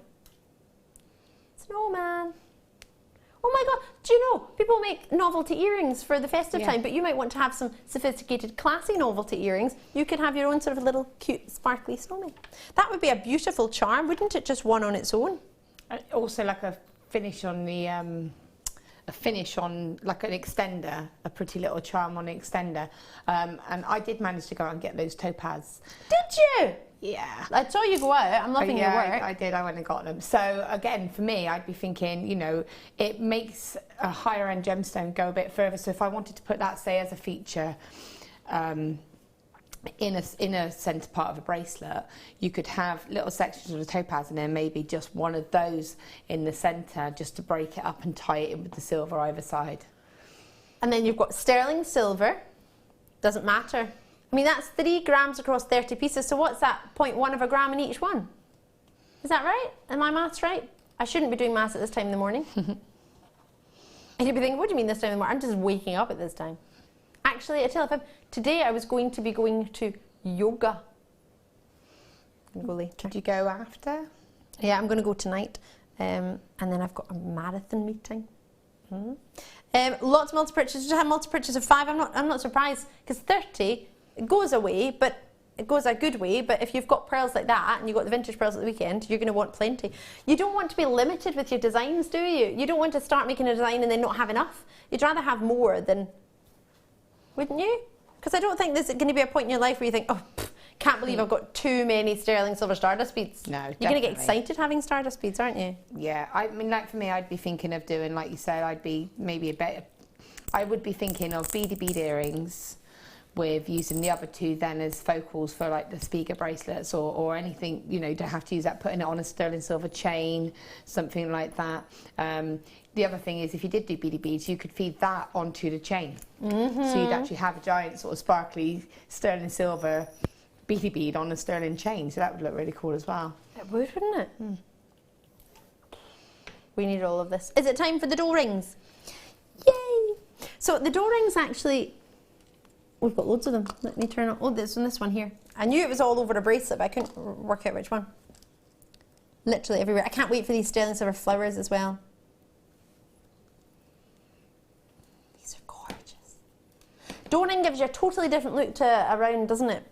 Snowman. Oh my God, do you know, people make novelty earrings for the festive time, but you might want to have some sophisticated, classy novelty earrings. You could have your own sort of little cute, sparkly snowman. That would be a beautiful charm, wouldn't it, just one on its own? Also like a finish on the, like an extender, a pretty little charm on an extender. And I did manage to go out and get those topaz. Did you? Yeah. I saw you go out. I'm loving your work. I did. I went and got them. So again, for me, I'd be thinking, you know, it makes a higher end gemstone go a bit further. So if I wanted to put that, say, as a feature in a centre part of a bracelet, you could have little sections of the topaz and then maybe just one of those in the centre just to break it up and tie it in with the silver either side. And then you've got sterling silver. Doesn't matter. I mean, that's 3 grams across 30 pieces, so what's that? 0.1 of a gram in each one? Is that right? Am my maths right? I shouldn't be doing maths at this time in the morning. And you'd be thinking, what do you mean this time in the morning? I'm just waking up at this time. Actually, I tell you, today I was going to be going to yoga. I'm going to go later. Did you go after? Yeah, I'm going to go tonight. And then I've got a marathon meeting. Lots of multi-purchases. I have multi-purchases of 5. I'm not surprised, because 30... it goes away, but it goes a good way. But if you've got pearls like that and you've got the vintage pearls at the weekend, you're going to want plenty. You don't want to be limited with your designs, do you? You don't want to start making a design and then not have enough. You'd rather have more than, wouldn't you? Because I don't think there's going to be a point in your life where you think, oh, can't believe I've got too many sterling silver stardust beads. No, You're going to get excited having stardust beads, aren't you? Yeah, I mean, like for me, I'd be thinking of doing, like you said, I would be thinking of beady bead earrings, with using the other 2 then as focals for like the speaker bracelets or anything, you know, you don't have to use that, putting it on a sterling silver chain, something like that. The other thing is if you did do beady beads, you could feed that onto the chain. So you'd actually have a giant sort of sparkly sterling silver beady bead on a sterling chain. So that would look really cool as well. It would, wouldn't it? We need all of this. Is it time for the dough rings? Yay! So the dough rings actually... we've got loads of them. Let me turn on. Oh, this one here. I knew it was all over a bracelet, but I couldn't work out which one. Literally everywhere. I can't wait for these sterling silver flowers as well. These are gorgeous. Dough ring gives you a totally different look to a round, doesn't it?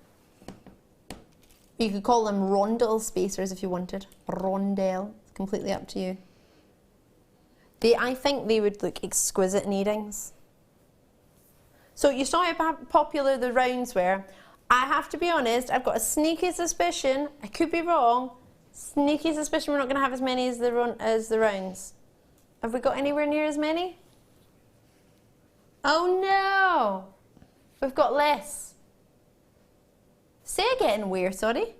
You could call them rondelle spacers if you wanted. Rondelle. It's completely up to you. I think they would look exquisite in earrings. So you saw how popular the rounds were. I have to be honest, I've got a sneaky suspicion, I could be wrong, sneaky suspicion we're not going to have as many as the rounds. Have we got anywhere near as many? Oh no! We've got less. Say again where, sorry?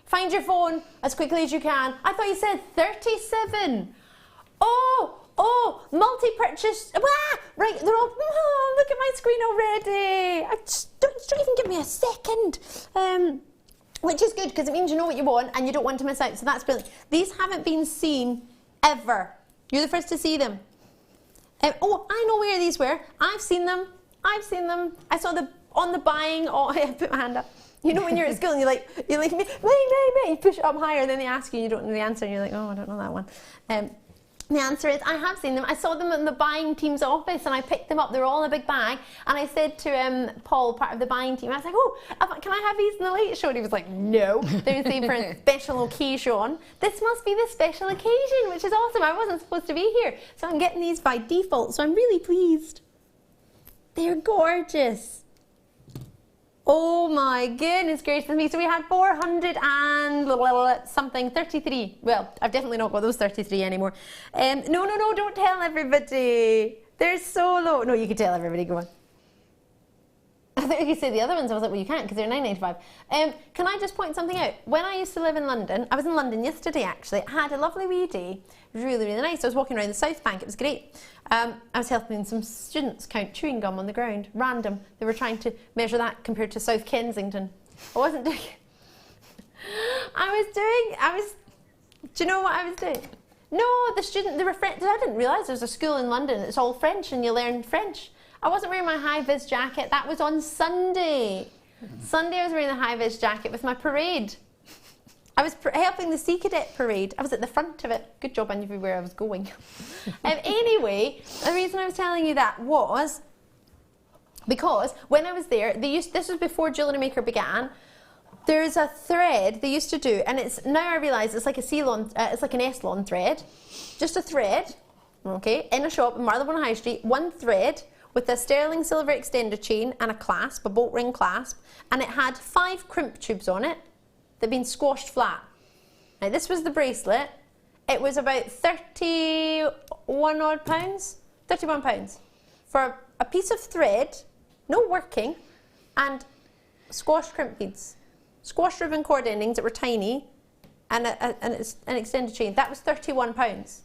Find your phone as quickly as you can. I thought you said 37. Oh, multi-purchase. Ah, right, they're all, look at my screen already. Don't even give me a second. Which is good because it means you know what you want and you don't want to miss out. So that's brilliant. These haven't been seen ever. You're the first to see them. Oh, I know where these were. I've seen them. I saw them on the buying. Oh, I put my hand up. You know when you're at school and you're like, me, you push it up higher and then they ask you and you don't know the answer and you're like, oh, I don't know that one. The answer is, I have seen them. I saw them in the buying team's office and I picked them up. They're all in a big bag. And I said to Paul, part of the buying team, I was like, oh, can I have these in the late show? And he was like, no, they're saved for a special occasion. This must be the special occasion, which is awesome. I wasn't supposed to be here. So I'm getting these by default. So I'm really pleased. They're gorgeous. Oh my goodness gracious me. So we had 400 and something, 33. Well, I've definitely not got those 33 anymore. No, don't tell everybody. They're so low. No, you can tell everybody, go on. I thought you could say the other ones. I was like, well, you can't because they're £9.95. Can I just point something out? When I used to live in London, I was in London yesterday actually. I had a lovely wee day. Really, really nice. I was walking around the South Bank. It was great. I was helping some students count chewing gum on the ground. Random. They were trying to measure that compared to South Kensington. I wasn't doing it. Do you know what I was doing? No, they were French. I didn't realise there was a school in London. It's all French and you learn French. I wasn't wearing my high-vis jacket. That was on Sunday. Sunday I was wearing the high-vis jacket with my parade. I was helping the Sea Cadet parade. I was at the front of it. Good job I knew where I was going. Anyway, the reason I was telling you that was because when I was there, this was before JewelleryMaker began. There's a thread they used to do, and now I realise it's like it's like an S-lawn thread. Just a thread, okay, in a shop in Marylebone High Street, one thread, with a sterling silver extender chain and a clasp, a bolt ring clasp, and it had 5 crimp tubes on it that had been squashed flat. Now this was the bracelet. It was about 31 odd pounds, 31 pounds for a piece of thread, no working, and squashed crimp beads, squashed ribbon cord endings that were tiny, and an extended chain. That was 31 pounds.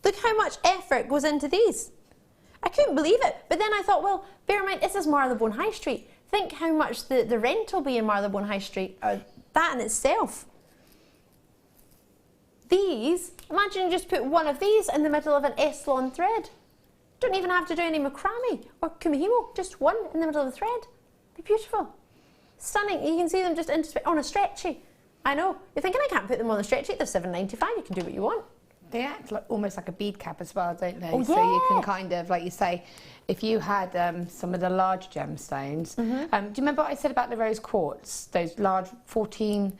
Look how much effort goes into these. I couldn't believe it. But then I thought, well, bear in mind, this is Marylebone High Street. Think how much the rent will be in Marylebone High Street. That in itself. These, imagine you just put one of these in the middle of an S-lawn thread. Don't even have to do any macrame or kumihimo, just one in the middle of the thread. Be beautiful. Stunning. You can see them just on a stretchy. I know. You're thinking, I can't put them on a stretchy. They're £7.95. You can do what you want. They act almost like a bead cap as well, don't they? Oh, yeah. So you can kind of, like you say, if you had some of the large gemstones. Do you remember what I said about the rose quartz? Those large 14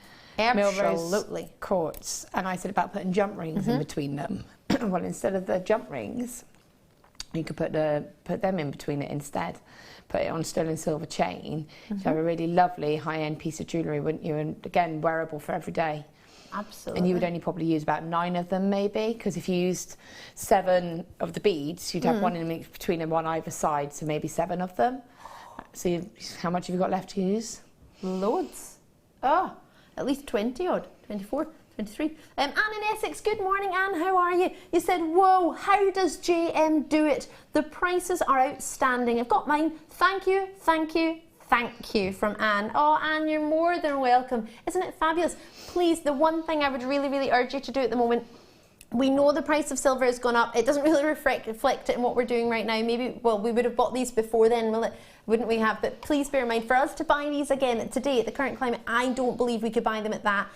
mil rose quartz. And I said about putting jump rings in between them. Well, instead of the jump rings, you could put them in between it instead. Put it on a sterling silver chain. So have a really lovely high-end piece of jewellery, wouldn't you? And again, wearable for every day. Absolutely. And you would only probably use about 9 of them, maybe, because if you used 7 of the beads, you'd have one in between and one either side, so maybe 7 of them. So how much have you got left to use? Loads. Oh, at least 20 odd, 24, 23. Anne in Essex, good morning, Anne, how are you? You said, whoa, how does JM do it? The prices are outstanding. I've got mine. Thank you, thank you. Thank you from Anne. Oh, Anne, you're more than welcome. Isn't it fabulous? Please, the one thing I would really, really urge you to do at the moment, we know the price of silver has gone up. It doesn't really reflect it in what we're doing right now. Maybe, well, we would have bought these before then, wouldn't we have? But please bear in mind, for us to buy these again today at the current climate, I don't believe we could buy them at that.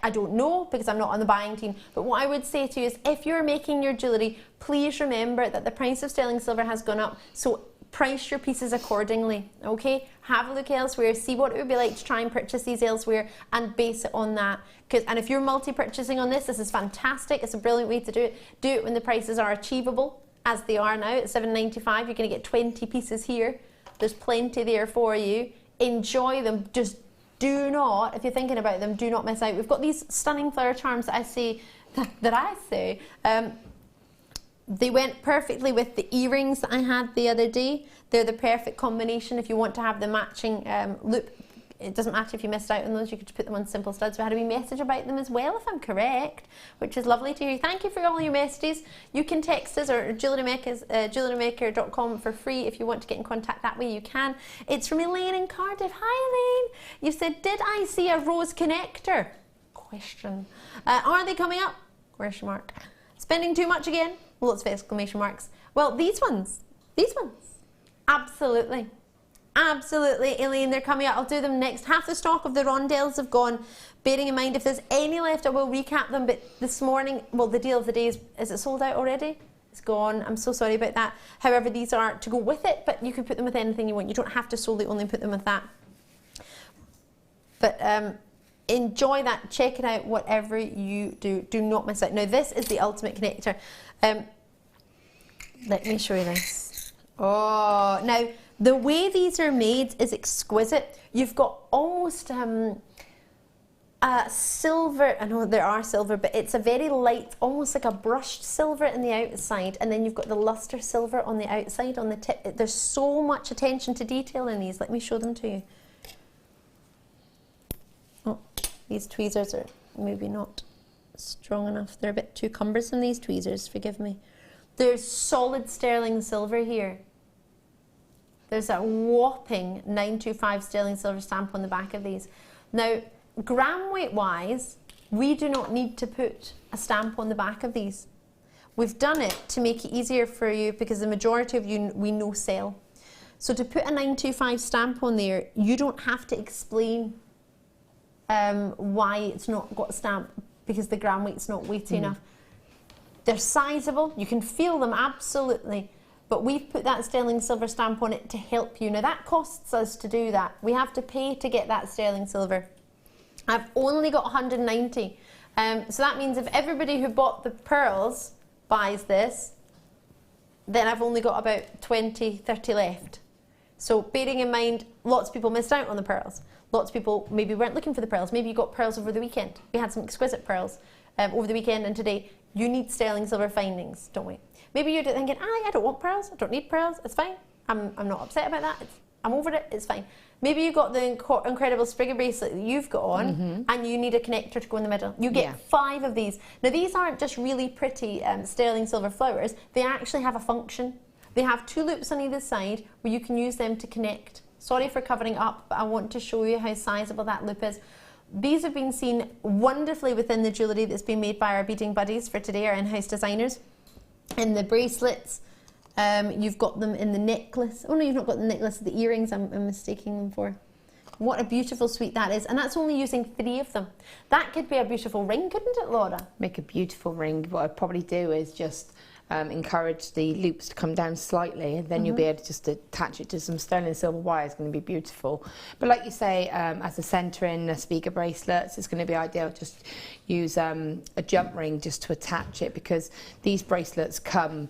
I don't know because I'm not on the buying team. But what I would say to you is if you're making your jewellery, please remember that the price of sterling silver has gone up. So price your pieces accordingly, okay? Have a look elsewhere, see what it would be like to try and purchase these elsewhere and base it on that. And if you're multi-purchasing on this is fantastic. It's a brilliant way to do it. Do it when the prices are achievable, as they are now at $7.95. You're going to get 20 pieces here. There's plenty there for you. Enjoy them. Just do not, if you're thinking about them, do not miss out. We've got these stunning flower charms that I say, they went perfectly with the earrings that I had the other day. They're the perfect combination if you want to have the matching loop. It doesn't matter if you missed out on those, you could just put them on simple studs. We had a wee message about them as well, if I'm correct, which is lovely to hear. Thank you for all your messages. You can text us or JewelleryMaker.com for free. If you want to get in contact that way, you can. It's from Elaine in Cardiff. Hi, Elaine. You said, did I see a rose connector? Question. Are they coming up? Question mark. Spending too much again? Lots of exclamation marks. Well, these ones, absolutely. Absolutely, Elaine, they're coming out. I'll do them next. Half the stock of the rondelles have gone. Bearing in mind, if there's any left, I will recap them. But this morning, well, the deal of the day is it sold out already? It's gone. I'm so sorry about that. However, these are to go with it, but you can put them with anything you want. You don't have to solely only put them with that. But enjoy that. Check it out, whatever you do. Do not miss out. Now, this is the ultimate connector. Let me show you this. Oh, now, the way these are made is exquisite. You've got almost silver, I know there are silver, but it's a very light, almost like a brushed silver in the outside, and then you've got the luster silver on the outside, on the tip. There's so much attention to detail in these. Let me show them to you. Oh, these tweezers are maybe not strong enough. They're a bit too cumbersome, these tweezers, forgive me. There's solid sterling silver here. There's a whopping 925 sterling silver stamp on the back of these. Now, gram weight wise, we do not need to put a stamp on the back of these. We've done it to make it easier for you because the majority of you we know sell. So to put a 925 stamp on there, you don't have to explain why it's not got a stamp because the gram weight's not weighty enough. They're sizable, you can feel them absolutely. But we've put that sterling silver stamp on it to help you. Now that costs us to do that. We have to pay to get that sterling silver. I've only got 190. So that means if everybody who bought the pearls buys this, then I've only got about 20, 30 left. So bearing in mind, lots of people missed out on the pearls. Lots of people maybe weren't looking for the pearls. Maybe you got pearls over the weekend. We had some exquisite pearls over the weekend and today. You need sterling silver findings, don't we? Maybe you're thinking, I don't want pearls, I don't need pearls, it's fine. I'm not upset about that, I'm over it, it's fine. Maybe you've got the incredible Sprigga bracelet that you've got on and you need a connector to go in the middle. You get 5 of these. Now these aren't just really pretty sterling silver flowers, they actually have a function. They have 2 loops on either side where you can use them to connect. Sorry for covering up, but I want to show you how sizable that loop is. These have been seen wonderfully within the jewellery that's been made by our beading buddies for today, our in-house designers. In the bracelets, you've got them in the necklace. Oh no, you've not got the necklace, the earrings I'm mistaking them for. What a beautiful suite that is, and that's only using 3 of them. That could be a beautiful ring, couldn't it, Laura? Make a beautiful ring. What I'd probably do is just encourage the loops to come down slightly, and then you'll be able to just attach it to some sterling silver wire. It's going to be beautiful. But like you say, as a centre in Sprigga bracelets, it's going to be ideal. Just use a jump ring just to attach it, because these bracelets come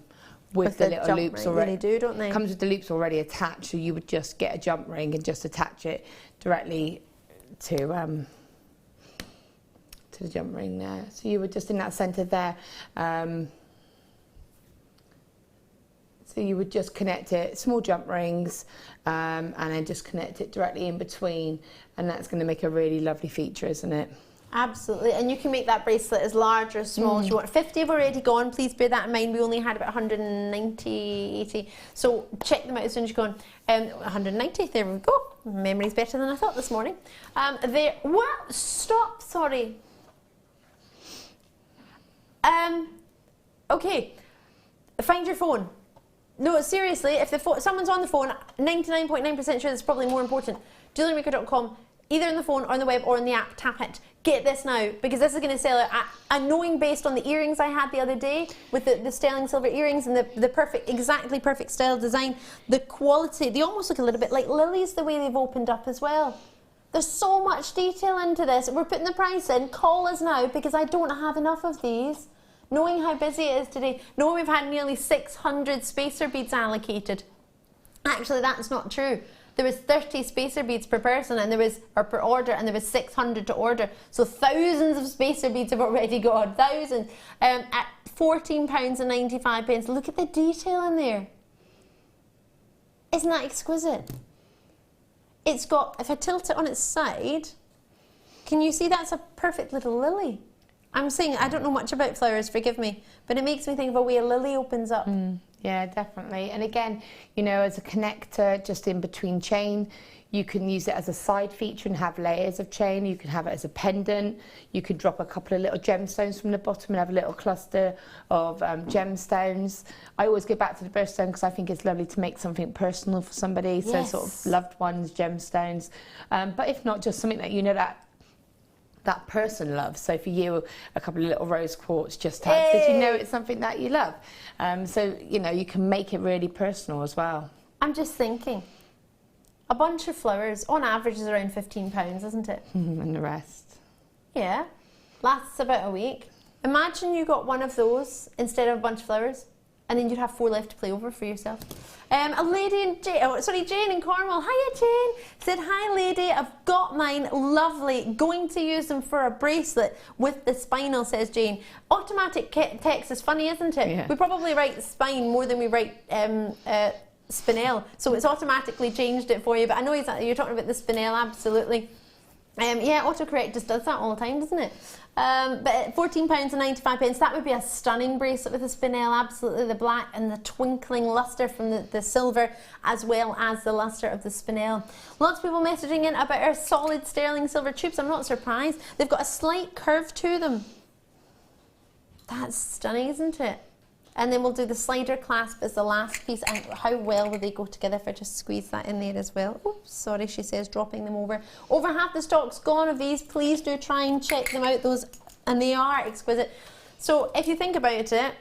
with the little loops already. They do, don't they? Comes with the loops already attached, so you would just get a jump ring and just attach it directly to the jump ring there. So you would just in that centre there. So you would just connect it, small jump rings, and then just connect it directly in between, and that's going to make a really lovely feature, isn't it? Absolutely, and you can make that bracelet as large or as small as you want. 50 have already gone, please bear that in mind. We only had about 190, 80, so check them out as soon as you go on. 190, there we go. Memory's better than I thought this morning. Stop, sorry. Okay, find your phone. No, seriously, if someone's on the phone, 99.9% sure that's probably more important. JewelleryMaker.com, either on the phone or on the web or on the app, tap it. Get this now, because this is going to sell out. And knowing based on the earrings I had the other day, with the sterling silver earrings and the perfect, exactly perfect style design, the quality, they almost look a little bit like lilies the way they've opened up as well. There's so much detail into this. We're putting the price in. Call us now, because I don't have enough of these. Knowing how busy it is today, knowing we've had nearly 600 spacer beads allocated. Actually, that's not true. There was 30 spacer beads per person, and per order, and there was 600 to order. So thousands of spacer beads have already gone. Thousands. At £14.95. Look at the detail in there. Isn't that exquisite? It's got, if I tilt it on its side, can you see that's a perfect little lily? I'm saying, I don't know much about flowers, forgive me, but it makes me think of a way a lily opens up. Yeah, definitely. And again, you know, as a connector, just in between chain, you can use it as a side feature and have layers of chain. You can have it as a pendant. You could drop a couple of little gemstones from the bottom and have a little cluster of gemstones. I always go back to the birthstone because I think it's lovely to make something personal for somebody. So sort of loved ones, gemstones. But if not, just something that you know that person loves. So for you, a couple of little rose quartz just tags, because you know it's something that you love. So, you know, you can make it really personal as well. I'm just thinking, a bunch of flowers, on average, is around £15, isn't it? And the rest. Yeah, lasts about a week. Imagine you got one of those instead of a bunch of flowers, and then you'd have 4 left to play over for yourself. A lady in Jane in Cornwall. Hiya, Jane. Said, hi, lady. I've got mine. Lovely. Going to use them for a bracelet with the spinel, says Jane. Automatic text is funny, isn't it? Yeah. We probably write spine more than we write spinel, so it's automatically changed it for you. But I know exactly you're talking about the spinel, absolutely. Yeah, autocorrect just does that all the time, doesn't it? But at £14.95, that would be a stunning bracelet with a spinel, absolutely. The black and the twinkling lustre from the silver, as well as the lustre of the spinel. Lots of people messaging in about our solid sterling silver tubes. I'm not surprised. They've got a slight curve to them. That's stunning, isn't it? And then we'll do the slider clasp as the last piece. And how well will they go together if I just squeeze that in there as well? Oops, sorry, she says, dropping them over. Over half the stock's gone of these. Please do try and check them out, those, and they are exquisite. So if you think about it,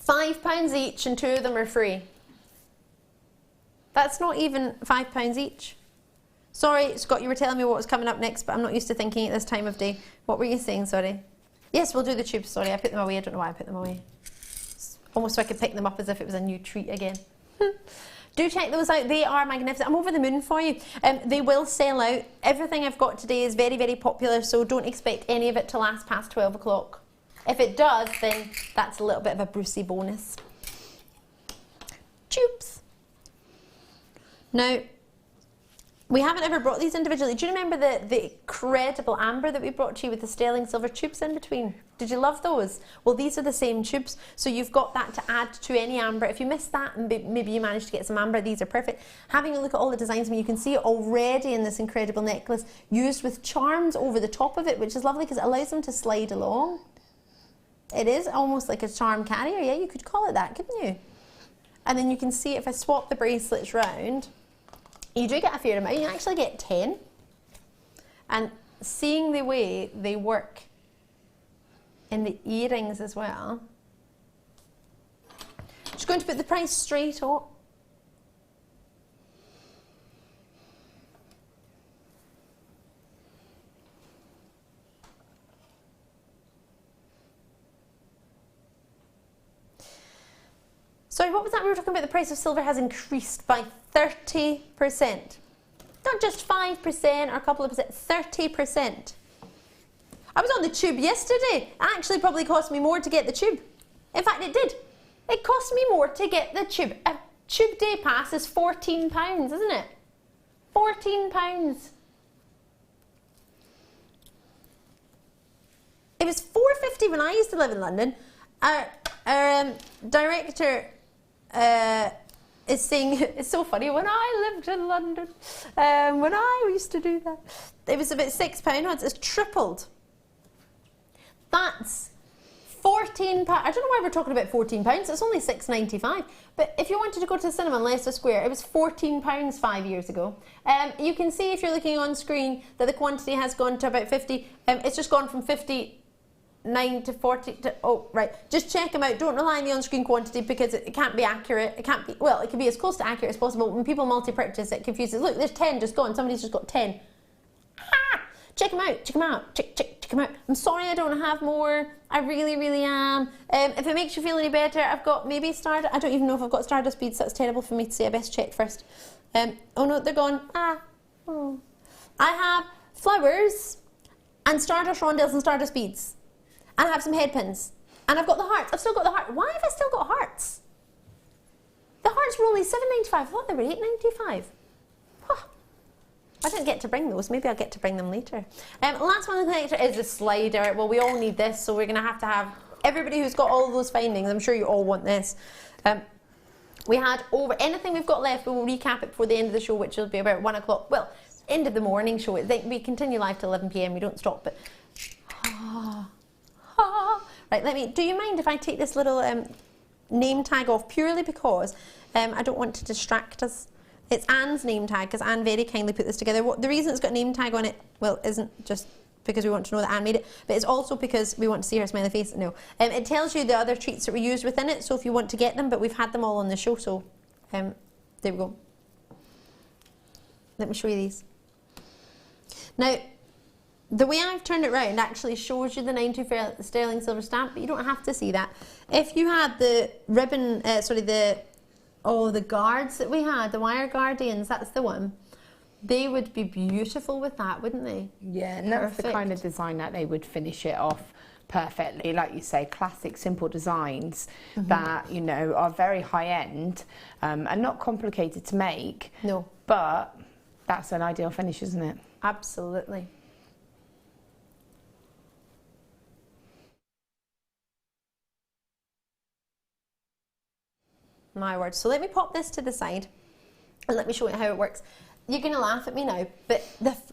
£5 each and 2 of them are free. That's not even £5 each. Sorry, Scott, you were telling me what was coming up next, but I'm not used to thinking at this time of day. What were you saying, sorry? Yes, we'll do the tubes, sorry, I put them away. I don't know why I put them away. Almost so I could pick them up as if it was a new treat again. Do check those out. They are magnificent. I'm over the moon for you. They will sell out. Everything I've got today is very, very popular, so don't expect any of it to last past 12 o'clock. If it does, then that's a little bit of a Brucey bonus. Tubes. Now, we haven't ever brought these individually. Do you remember the incredible amber that we brought to you with the sterling silver tubes in between? Did you love those? Well, these are the same tubes, so you've got that to add to any amber. If you missed that and maybe you managed to get some amber, these are perfect. Having a look at all the designs, you can see it already in this incredible necklace, used with charms over the top of it, which is lovely because it allows them to slide along. It is almost like a charm carrier, yeah, you could call it that, couldn't you? And then you can see if I swap the bracelets round, you do get a fair amount. You actually get 10. And seeing the way they work in the earrings as well, just going to put the price straight up. Sorry, what was that? We were talking about the price of silver has increased by 30%. Not just 5% or a couple of percent, 30%. I was on the tube yesterday. It actually probably cost me more to get the tube. In fact, it did. It cost me more to get the tube. A tube day pass is £14, isn't it? £14. It was £4.50 when I used to live in London. Our director is saying, it's so funny, when I lived in London, when I used to do that, it was about £6 once. It's tripled. That's £14. I don't know why we're talking about £14. It's only £6.95. But if you wanted to go to the cinema in Leicester Square, it was £14 5 years ago. You can see if you're looking on screen that the quantity has gone to about 50. It's just gone from 59 to 40 to, oh, right. Just check them out. Don't rely on the on-screen quantity because it can't be accurate. It can't be, well, it can be as close to accurate as possible. When people multi-purchase, it confuses. Look, there's 10 just gone. Somebody's just got 10. Ah! Check them out. Check them out. Check them out. I'm sorry I don't have more. I really, really am. If it makes you feel any better, I've got maybe Stardust. I don't even know if I've got Stardust beads. That's terrible for me to say. I best check first. Oh no, they're gone. Ah. Oh. I have flowers and Stardust rondelles and Stardust beads. And I have some head pins. And I've got the hearts. I've still got the heart. Why have I still got hearts? The hearts were only £7.95. I thought they were £8.95. Huh. I didn't get to bring those. Maybe I'll get to bring them later. Last one on the collector is the slider. Well, we all need this, so we're going to have everybody who's got all of those findings. I'm sure you all want this. We had over anything we've got left. We will recap it before the end of the show, which will be about 1 o'clock. Well, end of the morning show. We continue live till 11 p.m. We don't stop, but... Right, do you mind if I take this little name tag off, purely because I don't want to distract us. It's Anne's name tag, because Anne very kindly put this together. The reason it's got name tag on it, well, isn't just because we want to know that Anne made it, but it's also because we want to see her smiley face. No. It tells you the other treats that we used within it, so if you want to get them, but we've had them all on the show, so there we go. Let me show you these. Now, the way I've turned it round actually shows you the 92 sterling silver stamp, but you don't have to see that. If you had the ribbon, the guards that we had, the wire guardians, that's the one, they would be beautiful with that, wouldn't they? Yeah, and that's the kind of design that they would finish it off perfectly. Like you say, classic, simple designs that, you know, are very high-end and not complicated to make. No. But that's an ideal finish, isn't it? Absolutely. My word. So let me pop this to the side and let me show you how it works. You're going to laugh at me now, but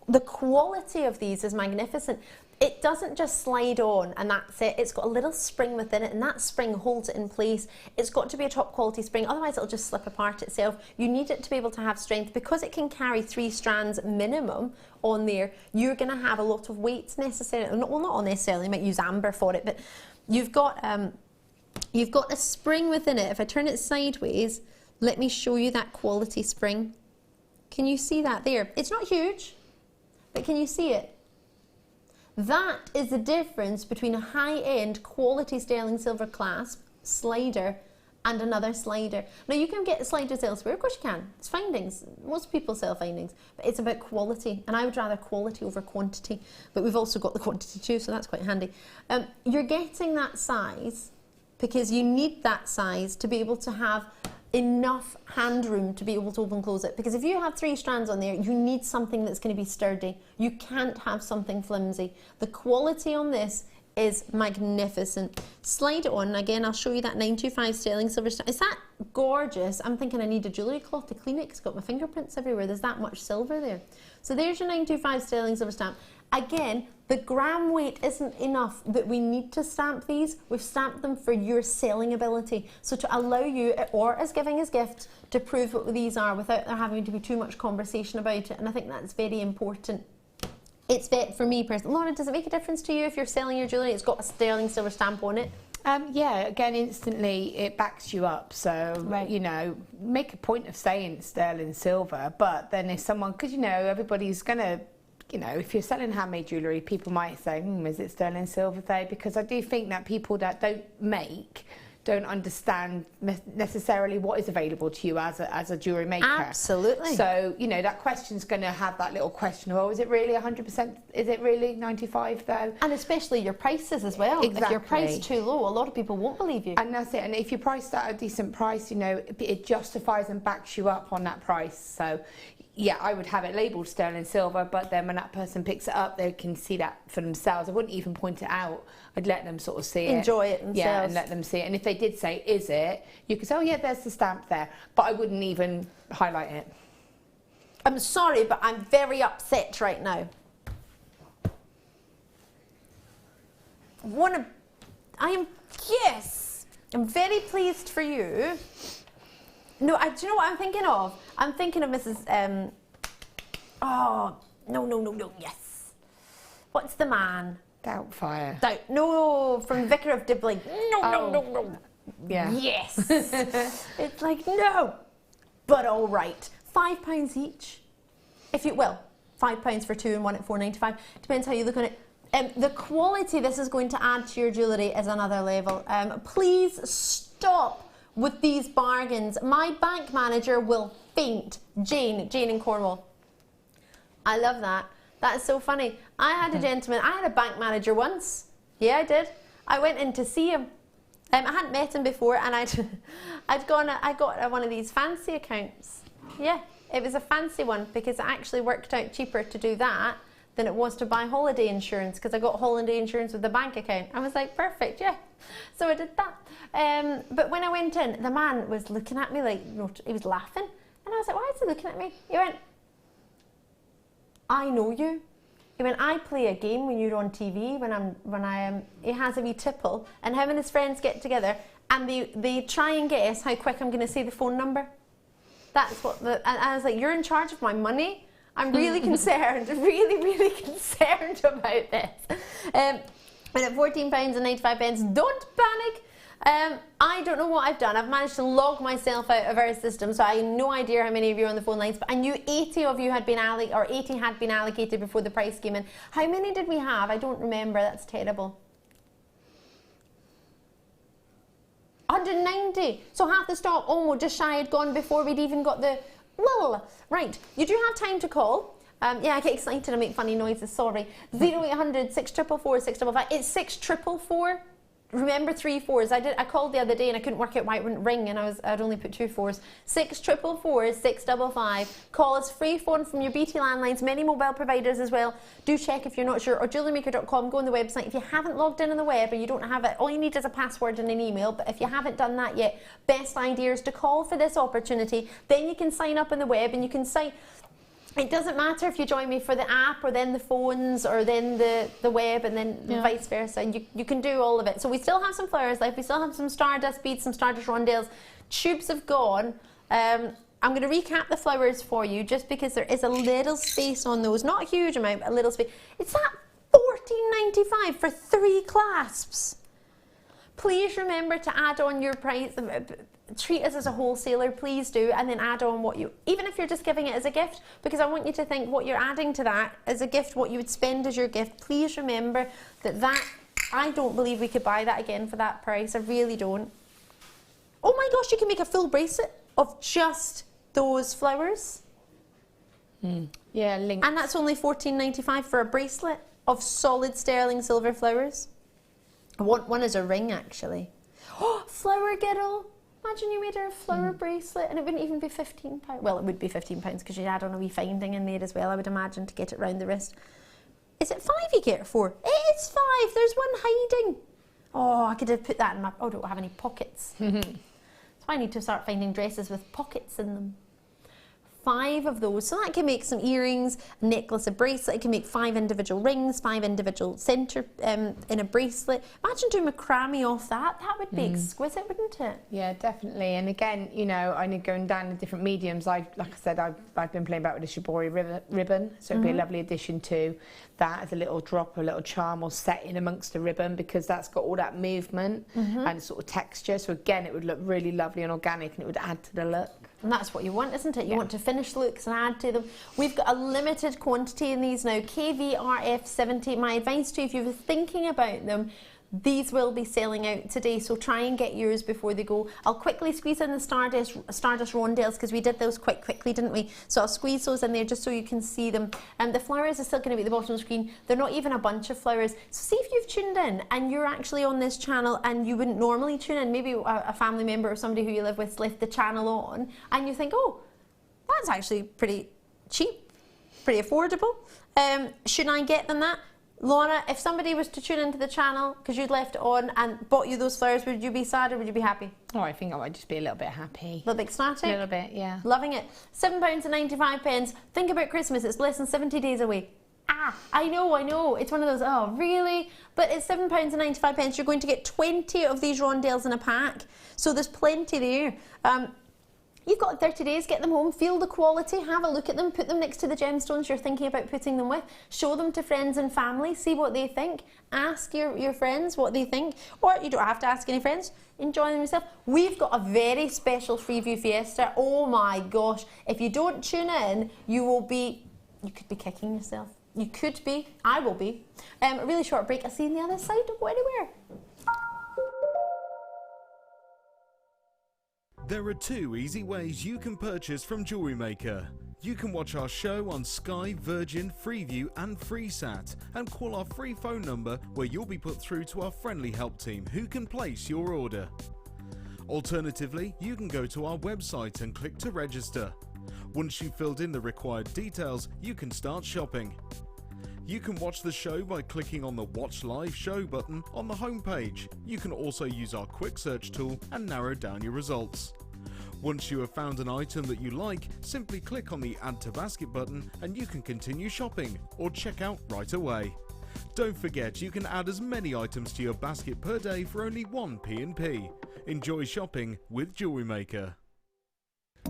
the quality of these is magnificent. It doesn't just slide on and that's it. It's got a little spring within it and that spring holds it in place. It's got to be a top quality spring, otherwise it'll just slip apart itself. You need it to be able to have strength. Because it can carry 3 strands minimum on there, you're going to have a lot of weight necessarily. Well, not necessarily, you might use amber for it, but you've got a spring within it. If I turn it sideways, let me show you that quality spring. Can you see that there? It's not huge, but can you see it? That is the difference between a high-end quality sterling silver clasp slider and another slider. Now you can get sliders elsewhere, of course you can. It's findings. Most people sell findings, but it's about quality, and I would rather quality over quantity. But we've also got the quantity too, so that's quite handy. You're getting that size because you need that size to be able to have enough hand room to be able to open and close it. Because if you have 3 strands on there, you need something that's going to be sturdy. You can't have something flimsy. The quality on this is magnificent. Slide it on. Again, I'll show you that 925 sterling silver stamp. Is that gorgeous? I'm thinking I need a jewellery cloth to clean it because it's got my fingerprints everywhere. There's that much silver there. So there's your 925 sterling silver stamp. Again, the gram weight isn't enough that we need to stamp these. We've stamped them for your selling ability. So to allow you, or as giving as gifts, to prove what these are without there having to be too much conversation about it. And I think that's very important. It's for me personally. Laura, does it make a difference to you if you're selling your jewellery? It's got a sterling silver stamp on it. Yeah, again, instantly it backs you up. So, you know, make a point of saying sterling silver. But then if someone, because, you know, everybody's going to, you know, if you're selling handmade jewellery, people might say, is it sterling silver though? Because I do think that people that don't understand necessarily what is available to you as a jewellery maker. Absolutely. So, you know, that question's going to have that little question, well, is it really 100%? Is it really 95 though? And especially your prices as well. Exactly. If you're priced too low, a lot of people won't believe you. And that's it. And if you're priced at a decent price, you know, it justifies and backs you up on that price. So, yeah, I would have it labelled sterling silver, but then when that person picks it up, they can see that for themselves. I wouldn't even point it out. I'd let them sort of see it. Enjoy it themselves. Yeah, and let them see it. And if they did say, is it? You could say, oh, yeah, there's the stamp there. But I wouldn't even highlight it. I'm sorry, but I'm very upset right now. I am Yes! I'm very pleased for you. No, do you know what I'm thinking of? I'm thinking of Mrs. Oh, no, yes. What's the man? Doubtfire. No, from Vicar of Dibley. No. Yeah. Yes. It's like, no. But all right. £5 each. If you, well, £5 for 2 and 1 at £4.95. Depends how you look on it. The quality this is going to add to your jewellery is another level. Please stop with these bargains. My bank manager will faint. Jane in Cornwall. I love that. That is so funny. I had a gentleman, I had a bank manager once. Yeah, I did. I went in to see him. I hadn't met him before, and I got one of these fancy accounts. Yeah, it was a fancy one because it actually worked out cheaper to do that than it was to buy holiday insurance, because I got holiday insurance with the bank account. I was like, perfect, yeah. So I did that. But when I went in, the man was looking at me like, he was laughing. And I was like, why is he looking at me? He went, I know you. He went, I play a game when you're on TV, he has a wee tipple, and him and his friends get together, and they try and guess how quick I'm going to say the phone number. That's what and I was like, you're in charge of my money? I'm really concerned, really concerned about this. But at £14.95, don't panic. I don't know what I've done. I've managed to log myself out of our system, so I have no idea how many of you are on the phone lines, but I knew 80 of you had been 80 had been allocated before the price came in. How many did we have? I don't remember. That's terrible. 190. So half the stock, just shy had gone before we'd even got the... Right, you do have time to call. Yeah, I get excited, I make funny noises, sorry. 0800 644 655. It's 6444. Remember 3 4s. I called the other day and I couldn't work out why it wouldn't ring, and I'd only put 2 4s. 6444 655. Call us, free phone from your BT landlines, many mobile providers as well. Do check if you're not sure, or jewellerymaker.com, go on the website. If you haven't logged in on the web or you don't have it, all you need is a password and an email. But if you haven't done that yet, best idea is to call for this opportunity. Then you can sign up on the web, and you can sign. It doesn't matter if you join me for the app or then the phones or then the web, and then vice versa. You can do all of it. So we still have some flowers left. We still have some Stardust beads, some Stardust rondelles. Tubes have gone. I'm going to recap the flowers for you just because there is a little space on those. Not a huge amount, but a little space. It's at $14.95 for 3 clasps. Please remember to add on your price. Treat us as a wholesaler, please do, and then add on what you, even if you're just giving it as a gift, because I want you to think what you're adding to that as a gift, what you would spend as your gift. Please remember that I don't believe we could buy that again for that price. I really don't. Oh my gosh, you can make a full bracelet of just those flowers. Yeah, links. And that's only $14.95 for a bracelet of solid sterling silver flowers. I want one as a ring, actually. Oh, flower girdle. Imagine you made her a flower bracelet, and it wouldn't even be £15. Well, it would be £15 because you'd add on a wee finding in there as well, I would imagine, to get it round the wrist. Is it 5 you get it for? It's 5. There's one hiding. Oh, I could have put that in my... Oh, I don't have any pockets. So I need to start finding dresses with pockets in them. 5 of those. So that can make some earrings, a necklace, a bracelet. It can make 5 individual rings, 5 individual centre in a bracelet. Imagine doing macrame off that. That would be exquisite, wouldn't it? Yeah, definitely. And again, you know, I need going down the different mediums. Like I said, I've been playing about with the shibori ribbon, so it'd be a lovely addition to that as a little drop, a little charm or set in amongst the ribbon, because that's got all that movement and sort of texture. So again, it would look really lovely and organic, and it would add to the look. And that's what you want, isn't it? You want to finish looks and add to them. We've got a limited quantity in these now. KVRF70. My advice to you, if you were thinking about them, these will be selling out today, so try and get yours before they go. I'll quickly squeeze in the Stardust rondelles, because we did those quite quickly, didn't we? So I'll squeeze those in there just so you can see them. And the flowers are still going to be at the bottom of the screen. They're not even a bunch of flowers. So see if you've tuned in and you're actually on this channel and you wouldn't normally tune in. Maybe a family member or somebody who you live with left the channel on, and you think, oh, that's actually pretty cheap, pretty affordable. Should I get them that? Laura, if somebody was to tune into the channel because you'd left it on and bought you those flowers, would you be sad or would you be happy? Oh, I think I might just be a little bit happy. A little bit ecstatic? A little bit, yeah. Loving it. £7.95. Think about Christmas, it's less than 70 days away. I know. It's one of those, oh, really? But it's £7.95. You're going to get 20 of these rondelles in a pack. So there's plenty there. You've got 30 days, get them home, feel the quality, have a look at them, put them next to the gemstones you're thinking about putting them with, show them to friends and family, see what they think, ask your friends what they think, or you don't have to ask any friends, enjoy them yourself. We've got a very special Freeview Fiesta. Oh my gosh, if you don't tune in, you could be kicking yourself. You could be, I will be. A really short break, I'll see you on the other side, don't go anywhere. There are 2 easy ways you can purchase from JewelleryMaker. You can watch our show on Sky, Virgin, Freeview and FreeSat and call our free phone number where you'll be put through to our friendly help team who can place your order. Alternatively, you can go to our website and click to register. Once you've filled in the required details, you can start shopping. You can watch the show by clicking on the Watch Live Show button on the homepage. You can also use our quick search tool and narrow down your results. Once you have found an item that you like, simply click on the Add to Basket button and you can continue shopping or check out right away. Don't forget, you can add as many items to your basket per day for only 1 P&P. Enjoy shopping with JewelleryMaker.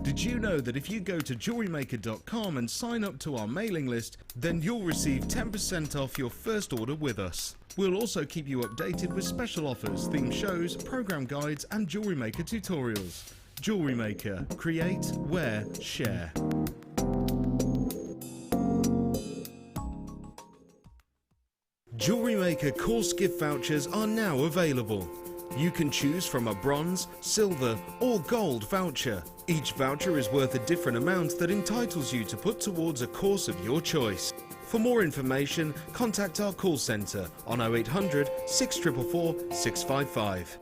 Did you know that if you go to JewelleryMaker.com and sign up to our mailing list, then you'll receive 10% off your first order with us. We'll also keep you updated with special offers, themed shows, program guides and JewelleryMaker tutorials. JewelleryMaker. Create, wear, share. JewelleryMaker course gift vouchers are now available. You can choose from a bronze, silver or gold voucher. Each voucher is worth a different amount that entitles you to put towards a course of your choice. For more information, contact our call centre on 0800 644 655.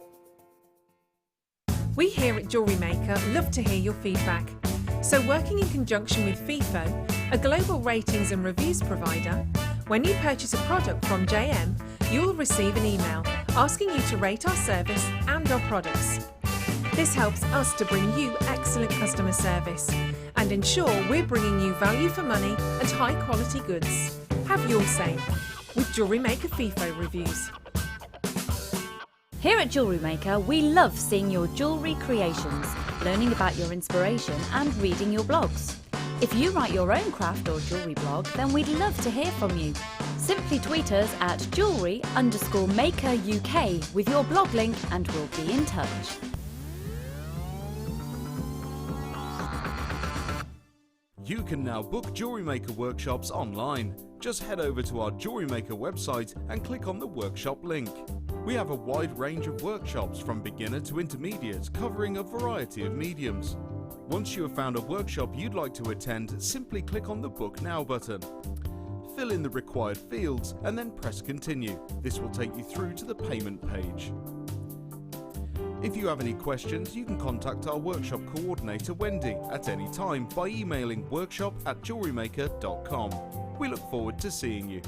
We here at JewelleryMaker love to hear your feedback. So working in conjunction with FIFO, a global ratings and reviews provider, when you purchase a product from JM, you'll receive an email asking you to rate our service and our products. This helps us to bring you excellent customer service and ensure we're bringing you value for money and high quality goods. Have your say with JewelleryMaker FIFO reviews. Here at JewelleryMaker, we love seeing your jewellery creations, learning about your inspiration and reading your blogs. If you write your own craft or jewellery blog, then we'd love to hear from you. Simply tweet us at jewellery_maker UK with your blog link and we'll be in touch. You can now book JewelleryMaker workshops online. Just head over to our JewelleryMaker website and click on the workshop link. We have a wide range of workshops from beginner to intermediate, covering a variety of mediums. Once you have found a workshop you'd like to attend, simply click on the Book Now button. Fill in the required fields and then press Continue. This will take you through to the payment page. If you have any questions, you can contact our workshop coordinator Wendy at any time by emailing workshop@jewellerymaker.com. We look forward to seeing you.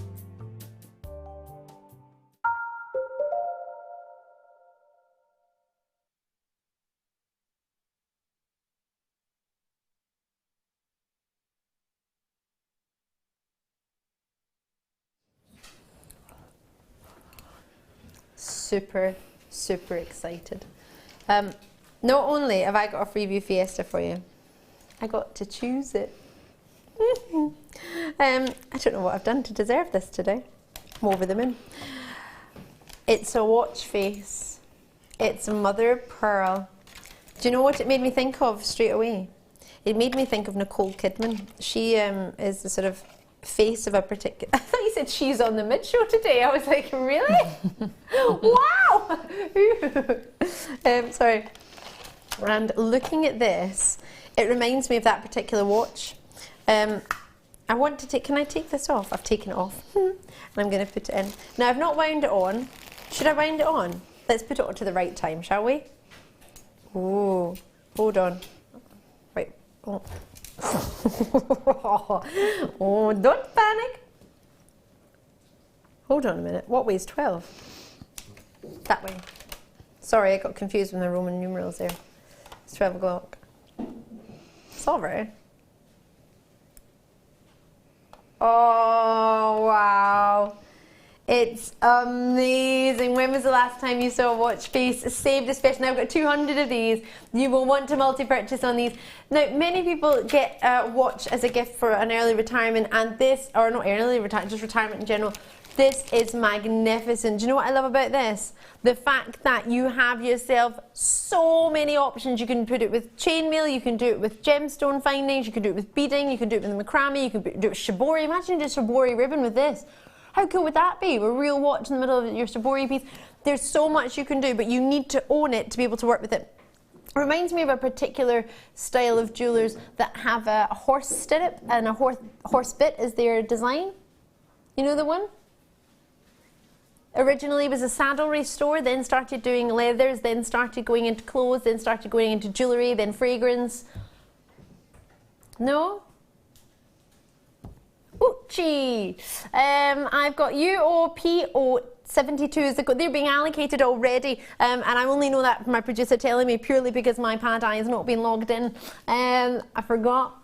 Super excited. Not only have I got a Freeview Fiesta for you, I got to choose it. I don't know what I've done to deserve this today. I'm over the moon. It's a watch face. It's mother of pearl. Do you know what it made me think of straight away? It made me think of Nicole Kidman. She is the sort of face of a particular... I thought you said she's on the mid-show today. I was like, really? Wow! Sorry. And looking at this, it reminds me of that particular watch. I want to take... Can I take this off? I've taken it off. And I'm going to put it in. Now, I've not wound it on. Should I wind it on? Let's put it on to the right time, shall we? Oh, hold on. Right. Oh. Oh, don't panic. Hold on a minute. What way is 12? That way. Sorry, I got confused with the Roman numerals there. It's 12 o'clock. It's all right. Oh, wow. It's amazing. When was the last time you saw a watch face saved a special? Now I've got 200 of these. You will want to multi-purchase on these. Now, many people get a watch as a gift for an early retirement, and this, or not early retirement, just retirement in general. This is magnificent. Do you know what I love about this? The fact that you have yourself so many options. You can put it with chainmail, you can do it with gemstone findings, you can do it with beading, you can do it with macrame, you can do it with shibori. Imagine just shibori ribbon with this. How cool would that be? A real watch in the middle of your shibori piece. There's so much you can do, but you need to own it to be able to work with it. It reminds me of a particular style of jewellers that have a horse stirrup and a horse bit as their design. You know the one? Originally was a saddlery store, then started doing leathers, then started going into clothes, then started going into jewellery, then fragrance. No? Roache. I've got UOPO72s. They're being allocated already, and I only know that from my producer telling me purely because my pad eye has not been logged in. I forgot.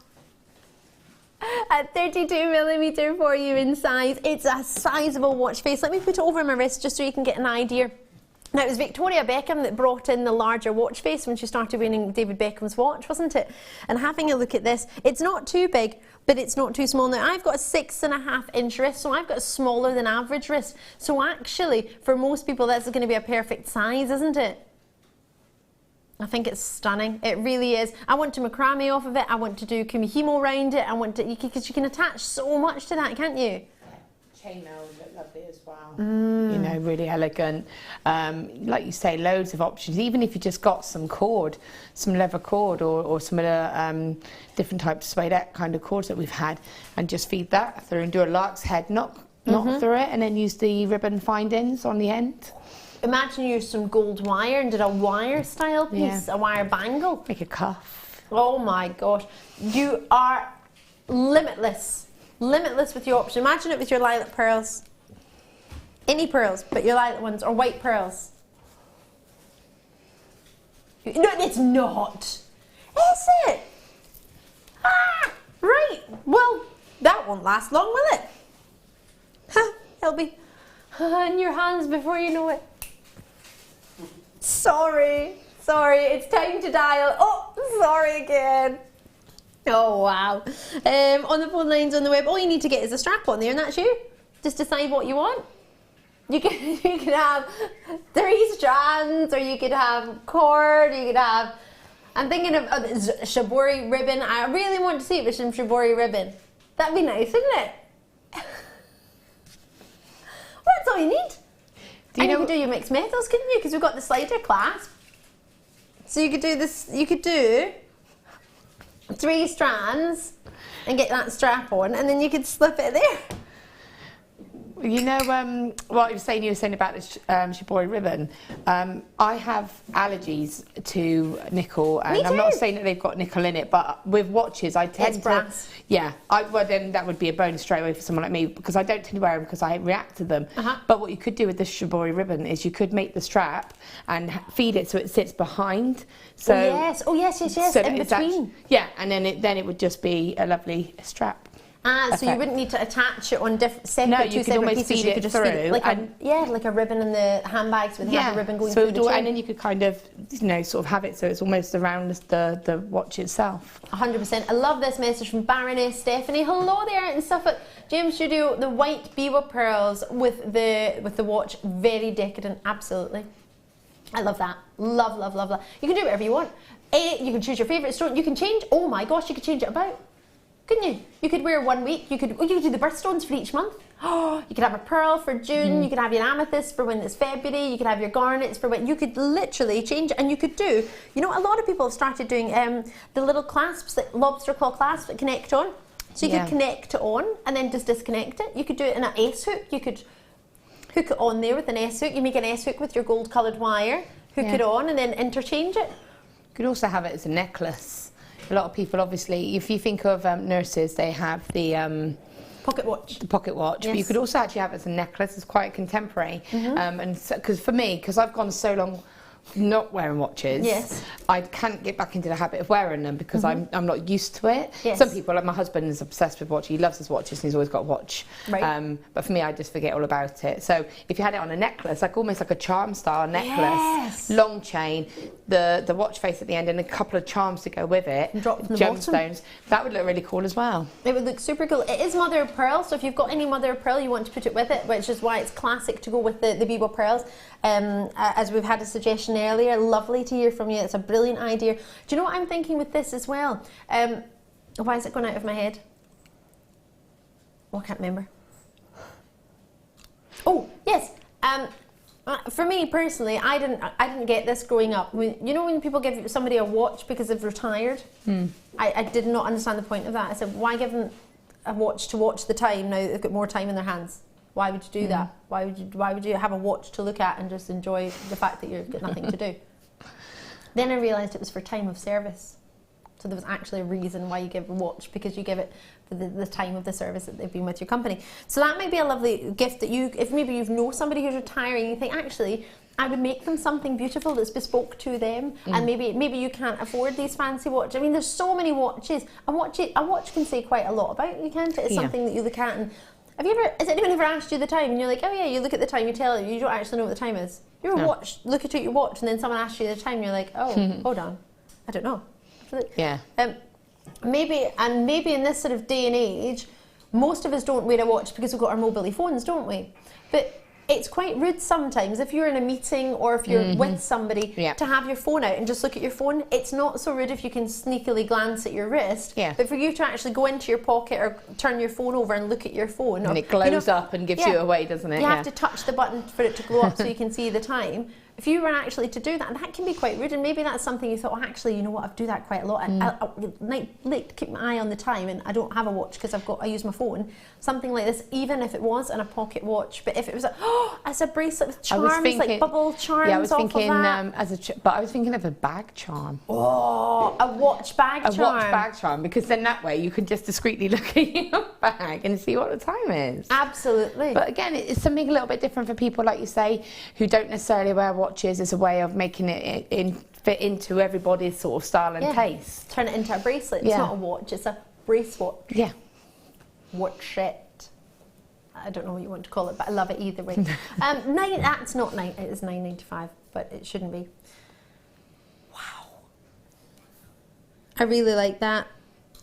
At 32mm for you in size. It's a sizable watch face. Let me put it over my wrist just so you can get an idea. Now, it was Victoria Beckham that brought in the larger watch face when she started wearing David Beckham's watch, wasn't it? And having a look at this, it's not too big, but it's not too small. Now, I've got a 6.5-inch wrist, so I've got a smaller than average wrist. So actually, for most people, that's going to be a perfect size, isn't it? I think it's stunning. It really is. I want to macrame off of it. I want to do kumihimo around it. I want to, because you can attach so much to that, can't you? Chainmail would look lovely as well. You know, really elegant. Like you say, loads of options. Even if you just got some cord, some leather cord, or some other different types of suede kind of cords that we've had, and just feed that through and do a lark's head knot through it, and then use the ribbon findings on the end. Imagine you used some gold wire and did a wire style piece, a wire bangle. Like a cuff. Oh my gosh. You are limitless. Limitless with your option. Imagine it with your lilac pearls. Any pearls, but your lilac ones, or white pearls. No, it's not. Is it? Ah, right. Well, that won't last long, will it? It'll be in your hands before you know it. Sorry, it's time to dial. Oh, sorry again. Oh, wow. On the phone lines on the web, all you need to get is a strap on there, and that's you. Just decide what you want. You can have 3 strands, or you could have cord, you could have... I'm thinking of shibori ribbon. I really want to see it with some shibori ribbon. That'd be nice, wouldn't it? Well, that's all you need. You could do your mixed metals, couldn't you? Because we've got the slider clasp. So you could do this, you could do 3 strands and get that strap on, and then you could slip it there. You know what you were saying about the shibori ribbon. I have allergies to nickel, and I'm not saying that they've got nickel in it, but with watches I tend to... brass. Yeah, well then that would be a bonus straight away for someone like me, because I don't tend to wear them because I react to them. But what you could do with this shibori ribbon is you could make the strap and feed it so it sits behind. So oh yes, so in between. And then it would just be a lovely strap. So you wouldn't need to attach it on separate pieces. You could just feed it like a ribbon in the handbags with a ribbon going through the chain. And then you could kind of, sort of have it so it's almost around the watch itself. 100%. I love this message from Baroness Stephanie. Hello there in Suffolk Gem Studio. The white biwa pearls with the watch, very decadent. Absolutely. I love that. Love. You can do whatever you want. You can choose your favourite stone. You can change. Oh my gosh, you could change it about. Couldn't you? You could wear 1 week. You could do the birthstones for each month. Oh, you could have a pearl for June. You could have your amethyst for when it's February. You could have your garnets for when... You could literally change it, and you could do... You know, a lot of people have started doing the little clasps, that lobster claw clasps that connect on. So you could connect it on and then just disconnect it. You could do it in an S-hook. You could hook it on there with an S-hook. You make an S-hook with your gold-coloured wire, hook it on, and then interchange it. You could also have it as a necklace. A lot of people, obviously, if you think of nurses, they have the pocket watch. The pocket watch. Yes. But you could also actually have it as a necklace. It's quite contemporary. And because for me, because I've gone so long not wearing watches, yes, I can't get back into the habit of wearing them because I'm not used to it. Yes. Some people, like my husband, is obsessed with watches. He loves his watches and he's always got a watch. Right. But for me, I just forget all about it. So if you had it on a necklace, like almost like a charm style necklace, yes, long chain, the watch face at the end, and a couple of charms to go with it, and drop from the gemstones, that would look really cool as well. It would look super cool. It is mother of pearl, so if you've got any mother of pearl, you want to put it with it, which is why it's classic to go with the Bibo pearls. As we've had a suggestion earlier, lovely to hear from you. It's a brilliant idea. Do you know what I'm thinking with this as well? Why is it going out of my head? Oh, I can't remember. Oh, yes. For me personally, I didn't get this growing up. You know when people give somebody a watch because they've retired? I did not understand the point of that. I said, why give them a watch to watch the time now that they've got more time in their hands? Why would you do that? Why would you have a watch to look at and just enjoy the fact that you've got nothing to do? Then I realised it was for time of service. So there was actually a reason why you give a watch, because you give it for the time of the service that they've been with your company. So that might be a lovely gift that if maybe you know somebody who's retiring, you think, actually, I would make them something beautiful that's bespoke to them, and maybe you can't afford these fancy watches. I mean, there's so many watches. A watch can say quite a lot about you, can't it? It's something that you look at and has anyone ever asked you the time and you're like, oh yeah, you look at the time, you tell it, you don't actually know what the time is. You're a watch, look at your watch, and then someone asks you the time and you're like, oh, hold on, I don't know. Yeah. Maybe in this sort of day and age, most of us don't wear a watch because we've got our mobile phones, don't we? But it's quite rude sometimes if you're in a meeting or if you're with somebody to have your phone out and just look at your phone. It's not so rude if you can sneakily glance at your wrist, but for you to actually go into your pocket or turn your phone over and look at your phone. And it glows up and gives you away, doesn't it? You have to touch the button for it to glow up so you can see the time. If you were actually to do that, that can be quite rude, and maybe that's something you thought, well, actually, you know what, I do that quite a lot. I like to keep my eye on the time, and I don't have a watch because I use my phone. Something like this, even if it was in a pocket watch, but if it was as a bracelet with charms, like bubble charms. Yeah, I was thinking but I was thinking of a bag charm. Oh, a watch bag charm. A watch bag charm, because then that way you can just discreetly look at your bag and see what the time is. Absolutely. But again, it's something a little bit different for people, like you say, who don't necessarily wear watches. As a way of making it fit into everybody's sort of style and taste. Turn it into a bracelet. It's not a watch, it's a brace watch. Yeah. Watchette. I don't know what you want to call it, but I love it either way. That's not it is $9.95, but it shouldn't be. Wow. I really like that.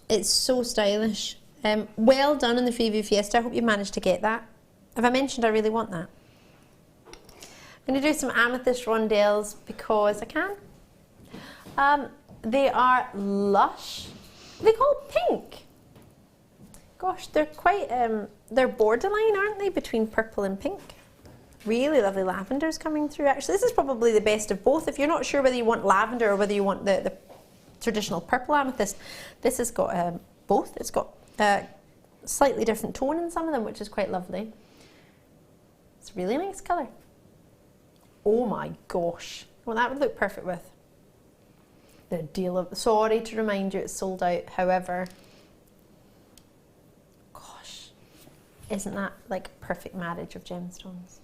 It's so stylish. Well done on the Freeview Fiesta. I hope you managed to get that. Have I mentioned I really want that? I'm going to do some amethyst rondelles because I can. They are lush. They call pink. Gosh, they're quite, they're borderline, aren't they, between purple and pink? Really lovely lavenders coming through. Actually, this is probably the best of both. If you're not sure whether you want lavender or whether you want the traditional purple amethyst, this has got both. It's got slightly different tone in some of them, which is quite lovely. It's a really nice colour. Oh my gosh. Well, that would look perfect with the deal of... Sorry to remind you, it's sold out. However, gosh, isn't that like a perfect marriage of gemstones?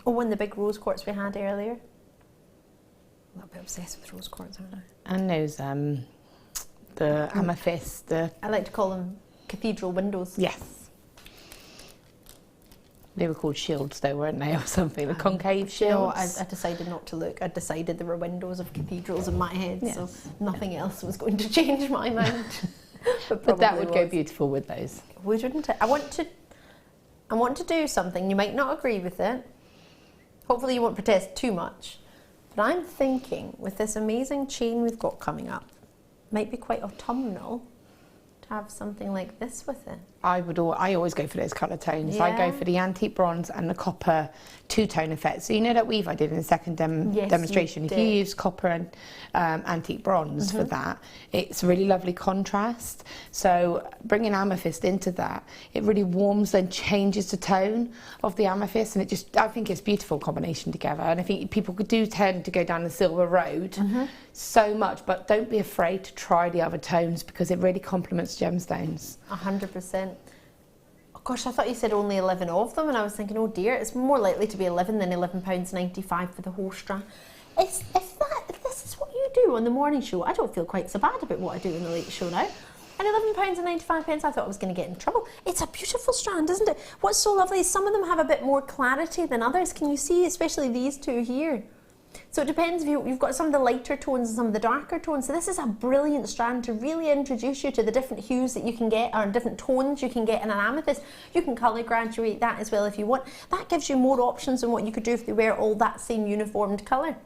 Oh, and the big rose quartz we had earlier. A little bit obsessed with rose quartz, aren't I? And those, the amethyst, I like to call them cathedral windows. Yes. They were called shields though, weren't they, or something? The concave shields? No, I decided not to look. I decided there were windows of cathedrals in my head, so nothing else was going to change my mind. But that would go beautiful with those. Wouldn't it? I want to do something. You might not agree with it. Hopefully you won't protest too much. But I'm thinking, with this amazing chain we've got coming up, might be quite autumnal to have something like this with it. I always go for those colour tones. I go for the antique bronze and the copper two-tone effect. So you know that weave I did in the second demonstration, if you use copper and antique bronze for that, it's a really lovely contrast. So bringing amethyst into that, it really warms and changes the tone of the amethyst, and I think it's a beautiful combination together. And I think people do tend to go down the silver road so much, but don't be afraid to try the other tones because it really complements gemstones. 100%. gosh, I thought you said only 11 of them, and I was thinking, oh dear, it's more likely to be 11 than £11.95 for the whole strand. If this is what you do on the morning show, I don't feel quite so bad about what I do in the late show now. And £11.95, I thought I was going to get in trouble. It's a beautiful strand, isn't it? What's so lovely is some of them have a bit more clarity than others. Can you see, especially these two here? So it depends if you've got some of the lighter tones and some of the darker tones. So this is a brilliant strand to really introduce you to the different hues that you can get, or different tones you can get in an amethyst. You can colour graduate that as well if you want. That gives you more options than what you could do if you wear all that same uniformed colour.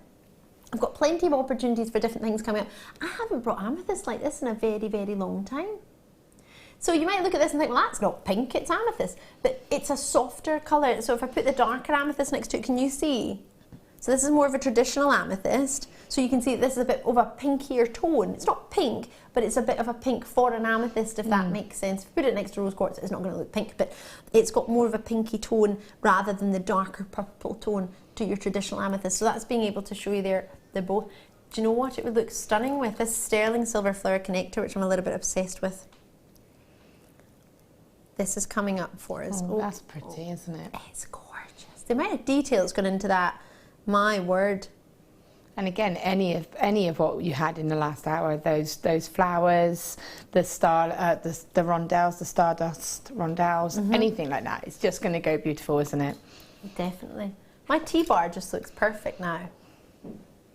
I've got plenty of opportunities for different things coming up. I haven't brought amethyst like this in a very, very long time. So you might look at this and think, well, that's not pink, it's amethyst. But it's a softer colour. So if I put the darker amethyst next to it, can you see? So this is more of a traditional amethyst. So you can see that this is a bit of a pinkier tone. It's not pink, but it's a bit of a pink for an amethyst, if that makes sense. If you put it next to rose quartz, it's not going to look pink, but it's got more of a pinky tone rather than the darker purple tone to your traditional amethyst. So that's being able to show you they're both. Do you know what it would look stunning with? This sterling silver flower connector, which I'm a little bit obsessed with. This is coming up for us. Oh, that's pretty, isn't it? It's gorgeous. The amount of detail that's gone into that, my word. And again, any of what you had in the last hour, those flowers, the rondelles, the stardust rondelles, anything like that, it's just going to go beautiful, isn't it? Definitely. My tea bar just looks perfect now.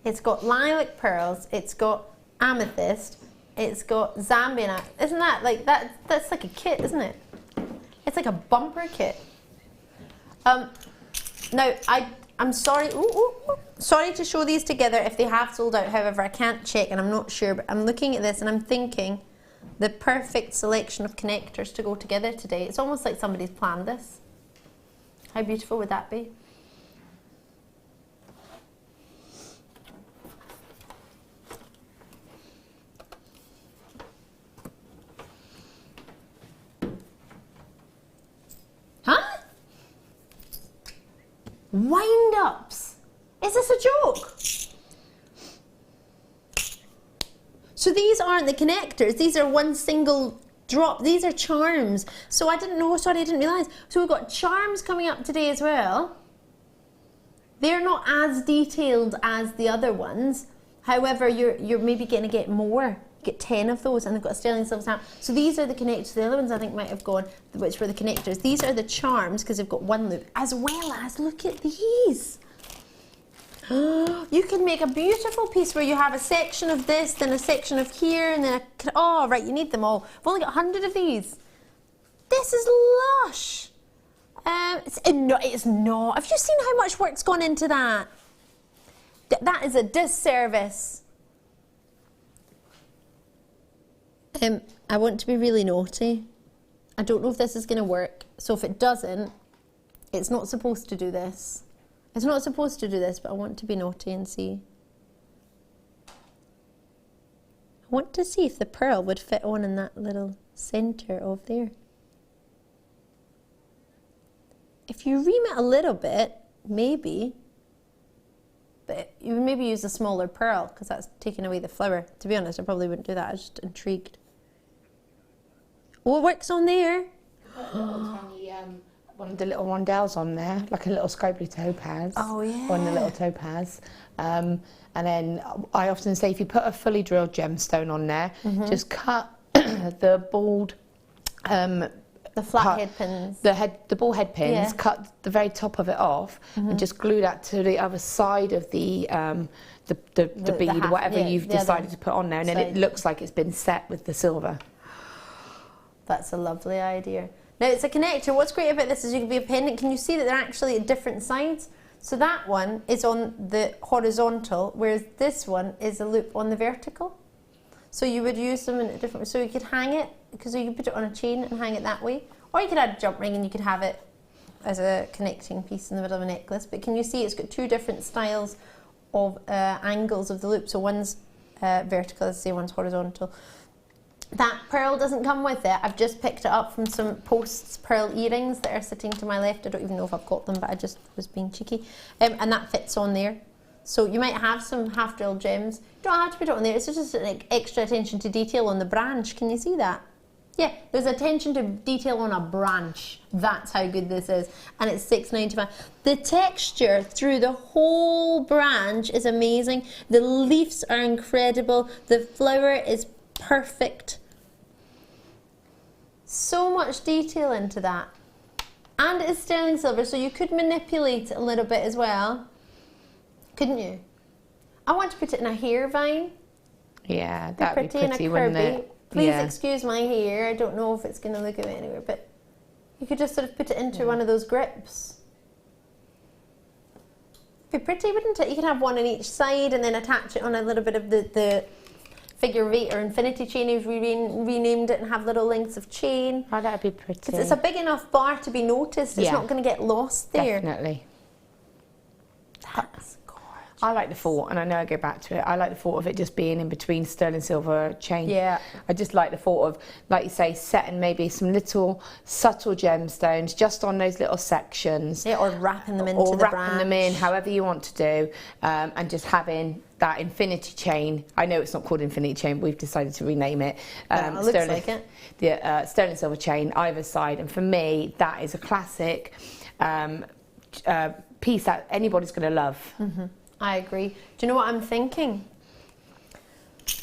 It's got lilac pearls, it's got amethyst, it's got Zambian. Isn't that like that? That's like a kit, isn't it? It's like a bumper kit. Now I'm sorry. Sorry to show these together if they have sold out. However, I can't check and I'm not sure. But I'm looking at this and I'm thinking the perfect selection of connectors to go together today. It's almost like somebody's planned this. How beautiful would that be? Huh? Wind-ups. Is this a joke? So these aren't the connectors. These are one single drop. These are charms. So I didn't know. Sorry, I didn't realise. So we've got charms coming up today as well. They're not as detailed as the other ones. However, you're maybe going to get more. Get 10 of those, and they've got a sterling silver stamp. So these are the connectors. The other ones I think might have gone, which were the connectors. These are the charms because they've got one loop, as well as look at these. You can make a beautiful piece where you have a section of this, then a section of here, and then oh right, you need them all. I've only got 100 of these. This is lush. It's not. Have you seen how much work's gone into that? That is a disservice. I want to be really naughty. I don't know if this is going to work. So if it doesn't, it's not supposed to do this. It's not supposed to do this, but I want to be naughty and see. I want to see if the pearl would fit on in that little centre of there. If you ream it a little bit, maybe, but you would maybe use a smaller pearl because that's taking away the flower. To be honest, I probably wouldn't do that. I was just intrigued. Oh, it works on there. One of the little rondelles on there, like a little scrobly topaz. Oh, yeah. One of the little topaz. And then I often say if you put a fully drilled gemstone on there, just cut the bald... the flat head pins. The ball head pins, cut the very top of it off and just glue that to the other side of the bead, whatever you've decided to put on there, and then it looks like it's been set with the silver. That's a lovely idea. Now it's a connector. What's great about this is you can be a pendant. Can you see that they're actually at different sides? So that one is on the horizontal, whereas this one is a loop on the vertical. So you would use them in a different, so you could hang it, because you could put it on a chain and hang it that way. Or you could add a jump ring and you could have it as a connecting piece in the middle of a necklace. But can you see it's got two different styles of angles of the loop. So one's vertical, let's say one's horizontal. That pearl doesn't come with it. I've just picked it up from some Post's pearl earrings that are sitting to my left. I don't even know if I've got them, but I just was being cheeky. And that fits on there. So you might have some half-drilled gems. You don't have to put it on there. It's just like extra attention to detail on the branch. Can you see that? Yeah, there's attention to detail on a branch. That's how good this is. And it's $6.95. The texture through the whole branch is amazing. The leaves are incredible. The flower is perfect. So much detail into that. And it's sterling silver, so you could manipulate it a little bit as well. Couldn't you? I want to put it in a hair vine. Yeah, that'd be pretty, and a wouldn't it? Please excuse my hair. I don't know if it's going to look good anywhere, but you could just sort of put it into one of those grips. Be pretty, wouldn't it? You could have one on each side and then attach it on a little bit of the figure of 8 or infinity chain. We've renamed it and have little lengths of chain. Oh, that'd be pretty. Because it's a big enough bar to be noticed. It's not going to get lost there. Definitely. That's gorgeous. I like the thought, and I know I go back to it, I like the thought of it just being in between sterling silver chain. Yeah. I just like the thought of, like you say, setting maybe some little subtle gemstones just on those little sections. Yeah, or wrapping them into the branch. Or wrapping them in, however you want to do, and just having that infinity chain. I know it's not called infinity chain, but we've decided to rename it. It looks like it. The sterling silver chain either side, and for me, that is a classic piece that anybody's going to love. Mm-hmm. I agree. Do you know what I'm thinking?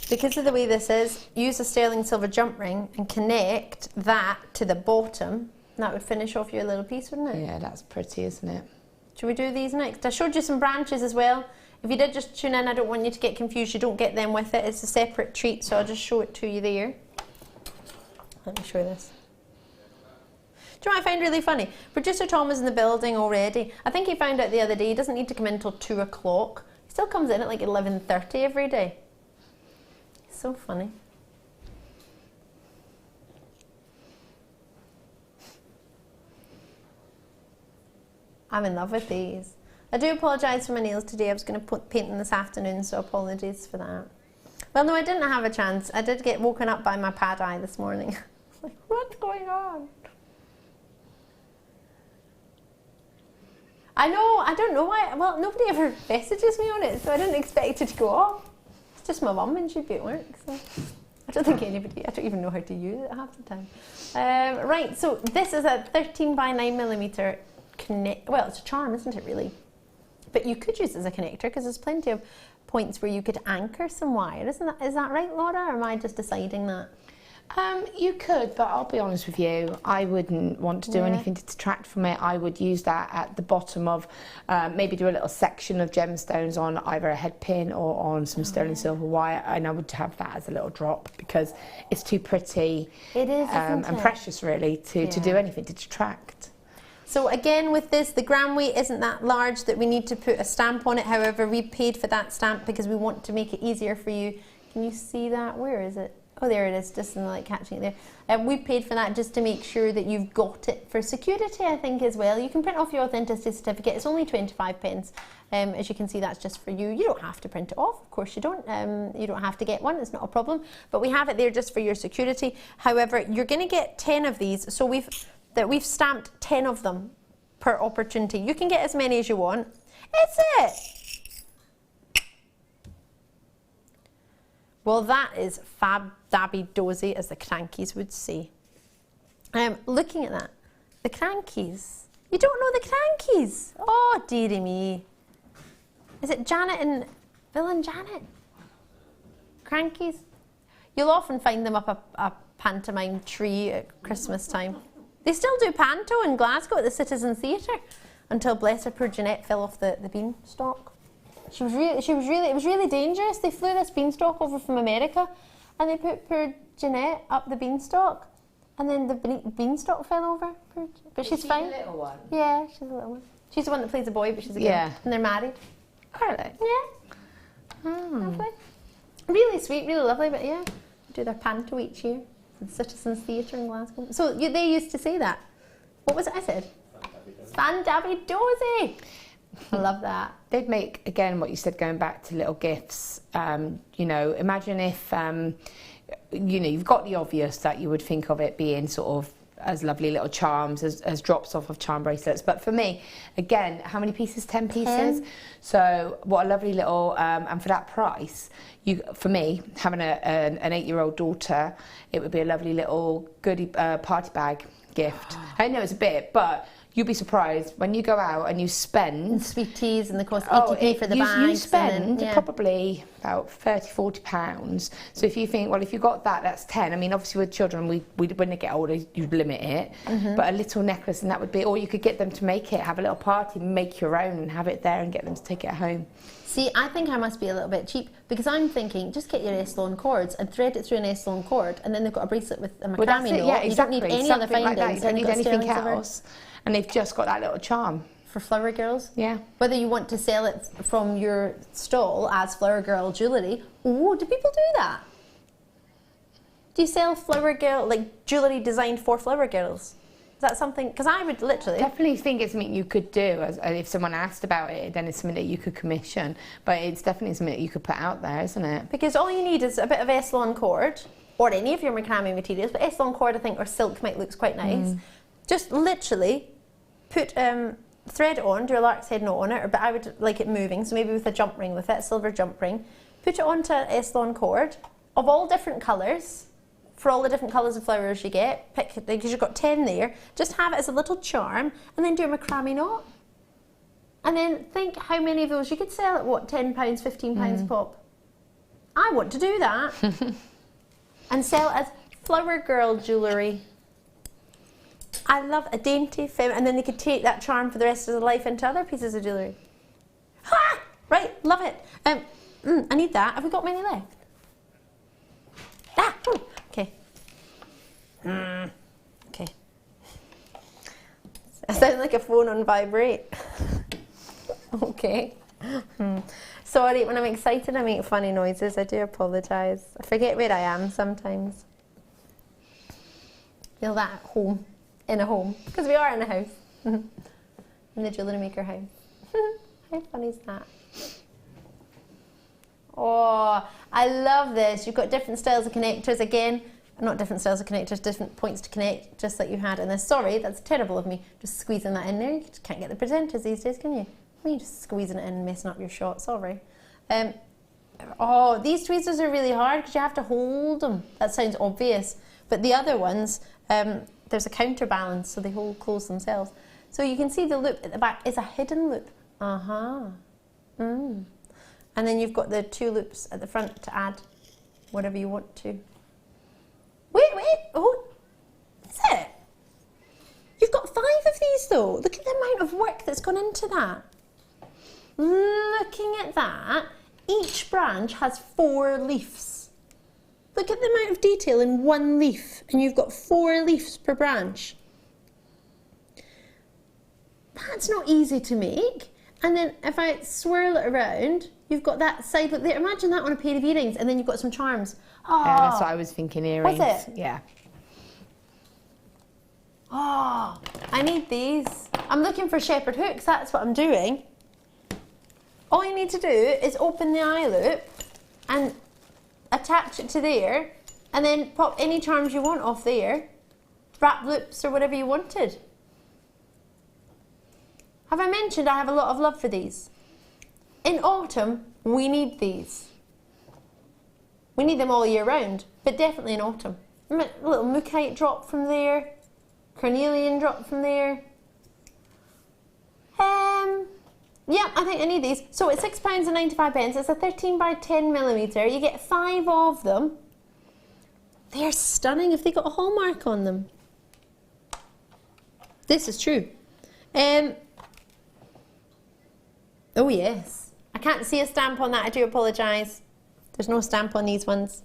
Because of the way this is, use a sterling silver jump ring and connect that to the bottom. That would finish off your little piece, wouldn't it? Yeah, that's pretty, isn't it? Should we do these next? I showed you some branches as well. If you did just tune in, I don't want you to get confused. You don't get them with it. It's a separate treat, so I'll just show it to you there. Let me show this. Do you know what I find really funny? Producer Tom is in the building already. I think he found out the other day he doesn't need to come in till 2 o'clock. He still comes in at like 11:30 every day. So funny. I'm in love with these. I do apologise for my nails today. I was going to paint them this afternoon, so apologies for that. Well, no, I didn't have a chance. I did get woken up by my pad eye this morning. Like, what's going on? I know, I don't know why. Well, nobody ever messages me on it, so I didn't expect it to go off. It's just my mum and she'd be at work, so I don't think anybody, I don't even know how to use it half the time. Right, so this is a 13 by 9mm well, it's a charm, isn't it, really? But you could use it as a connector because there's plenty of points where you could anchor some wire. Is that right, Laura, or am I just deciding that? You could, but I'll be honest with you, I wouldn't want to do anything to detract from it. I would use that at the bottom of, maybe do a little section of gemstones on either a head pin or on some sterling silver wire, and I would have that as a little drop because it's too pretty. It is, isn't and it? precious, really, to do anything to detract. So again, with this, the gram weight isn't that large that we need to put a stamp on it. However, we paid for that stamp because we want to make it easier for you. Can you see that? Where is it? Oh, there it is, just in the light catching it there. We paid for that just to make sure that you've got it for security, I think, as well. You can print off your authenticity certificate. It's only 25p. As you can see, that's just for you. You don't have to print it off, of course you don't. You don't have to get one, it's not a problem. But we have it there just for your security. However, you're going to get 10 of these. So we've stamped 10 of them per opportunity. You can get as many as you want. It's it. Well, that is fab-dabby-dozy, as the crankies would say. Looking at that, the crankies. You don't know the crankies? Oh, dearie me. Is it Janet and Bill and Janet? Crankies? You'll often find them up a pantomime tree at Christmas time. They still do panto in Glasgow at the Citizen Theatre until, bless her, poor Jeanette fell off the beanstalk. It was really dangerous. They flew this beanstalk over from America and they put poor Jeanette up the beanstalk and then the beanstalk fell over. But she's fine. Is she the little one? Yeah, she's the little one. She's the one that plays a boy, but she's a girl. Yeah. And they're married. Are they? Yeah. Lovely. Really sweet, really lovely, but yeah. Do their panto each year at the Citizens Theatre in Glasgow. So they used to say that. What was it I said? Fan-dabby-dozy. I love that. They'd make, again, what you said, going back to little gifts. You know, imagine if, you know, you've got the obvious that you would think of it being sort of as lovely little charms, as drops off of charm bracelets. But for me, again, how many pieces? 10 pieces. So what a lovely little, and for that price, for me, having an 8-year-old daughter, it would be a lovely little goodie party bag gift. I know it's a bit, but you'll be surprised when you go out and you spend... And sweet teas and the cost ETP for the bags. You spend probably about £30–40. So if you think, well, if you got that, that's 10. I mean, obviously with children, when they get older, you limit it. But a little necklace, and that would be... Or you could get them to make it, have a little party, make your own and have it there and get them to take it home. See, I think I must be a little bit cheap because I'm thinking, just get your S-Lone cords and thread it through an S-Lone cord, and then they've got a bracelet with a macrame knot. Yeah, exactly. You don't need any Something other findings. like that. You don't need anything else. Silver. And they've just got that little charm. For Flower Girls? Yeah. Whether you want to sell it from your stall as Flower Girl jewellery, do people do that? Do you sell Flower Girl, like jewellery designed for Flower Girls? Is that something, because I would literally... Definitely think it's something you could do. If someone asked about it, then it's something that you could commission. But it's definitely something that you could put out there, isn't it? Because all you need is a bit of S-Lone cord, or any of your macrame materials, but S-Lone cord I think, or silk might look quite nice. Just literally put thread on, do a lark's head knot on it, but I would like it moving, so maybe with a jump ring with it, silver jump ring. Put it onto an S-Lone cord of all different colours, for all the different colours of flowers you get, pick, because you've got 10 there, just have it as a little charm, and then do a macrame knot. And then think how many of those you could sell at what, £10, £15 pop. I want to do that. And sell it as Flower Girl jewellery. I love a dainty femme, and then they could take that charm for the rest of their life into other pieces of jewellery. Ha! Right, love it. I need that. Have we got many left? Okay. Okay. I sound like a phone on vibrate. Okay. Sorry, when I'm excited I make funny noises. I do apologise. I forget where I am sometimes. Feel that at home. In a home. Because we are in a house. In the JewelleryMaker house. How funny is that? Oh, I love this. You've got different styles of connectors again. Not different styles of connectors, different points to connect, just like you had in this. Sorry, that's terrible of me, just squeezing that in there. You just can't get the presenters these days, can you? I mean, just squeezing it in and messing up your shot, sorry. Oh, these tweezers are really hard because you have to hold them. That sounds obvious. But the other ones, there's a counterbalance, so they hold close themselves. So you can see the loop at the back is a hidden loop. And then you've got the 2 loops at the front to add whatever you want to. Wait, oh, is it? You've got 5 of these though. Look at the amount of work that's gone into that. Looking at that, each branch has 4 leaves. Look at the amount of detail in 1 leaf, and you've got 4 leaves per branch. That's not easy to make. And then if I swirl it around, you've got that side look there. Imagine that on a pair of earrings, and then you've got some charms. Oh, yeah, that's what I was thinking, earrings. Was it? Yeah. Oh, I need these. I'm looking for shepherd hooks, that's what I'm doing. All you need to do is open the eye loop and attach it to there, and then pop any charms you want off there, wrap loops or whatever you wanted. Have I mentioned I have a lot of love for these? In autumn, we need these. We need them all year round, but definitely in autumn. A little mookaite drop from there, carnelian drop from there. Yeah, I think I need these. So it's £6.95. It's a 13 by 10 millimetre. You get 5 of them. They're stunning if they got a hallmark on them. This is true. Oh yes. I can't see a stamp on that. I do apologise. There's no stamp on these ones.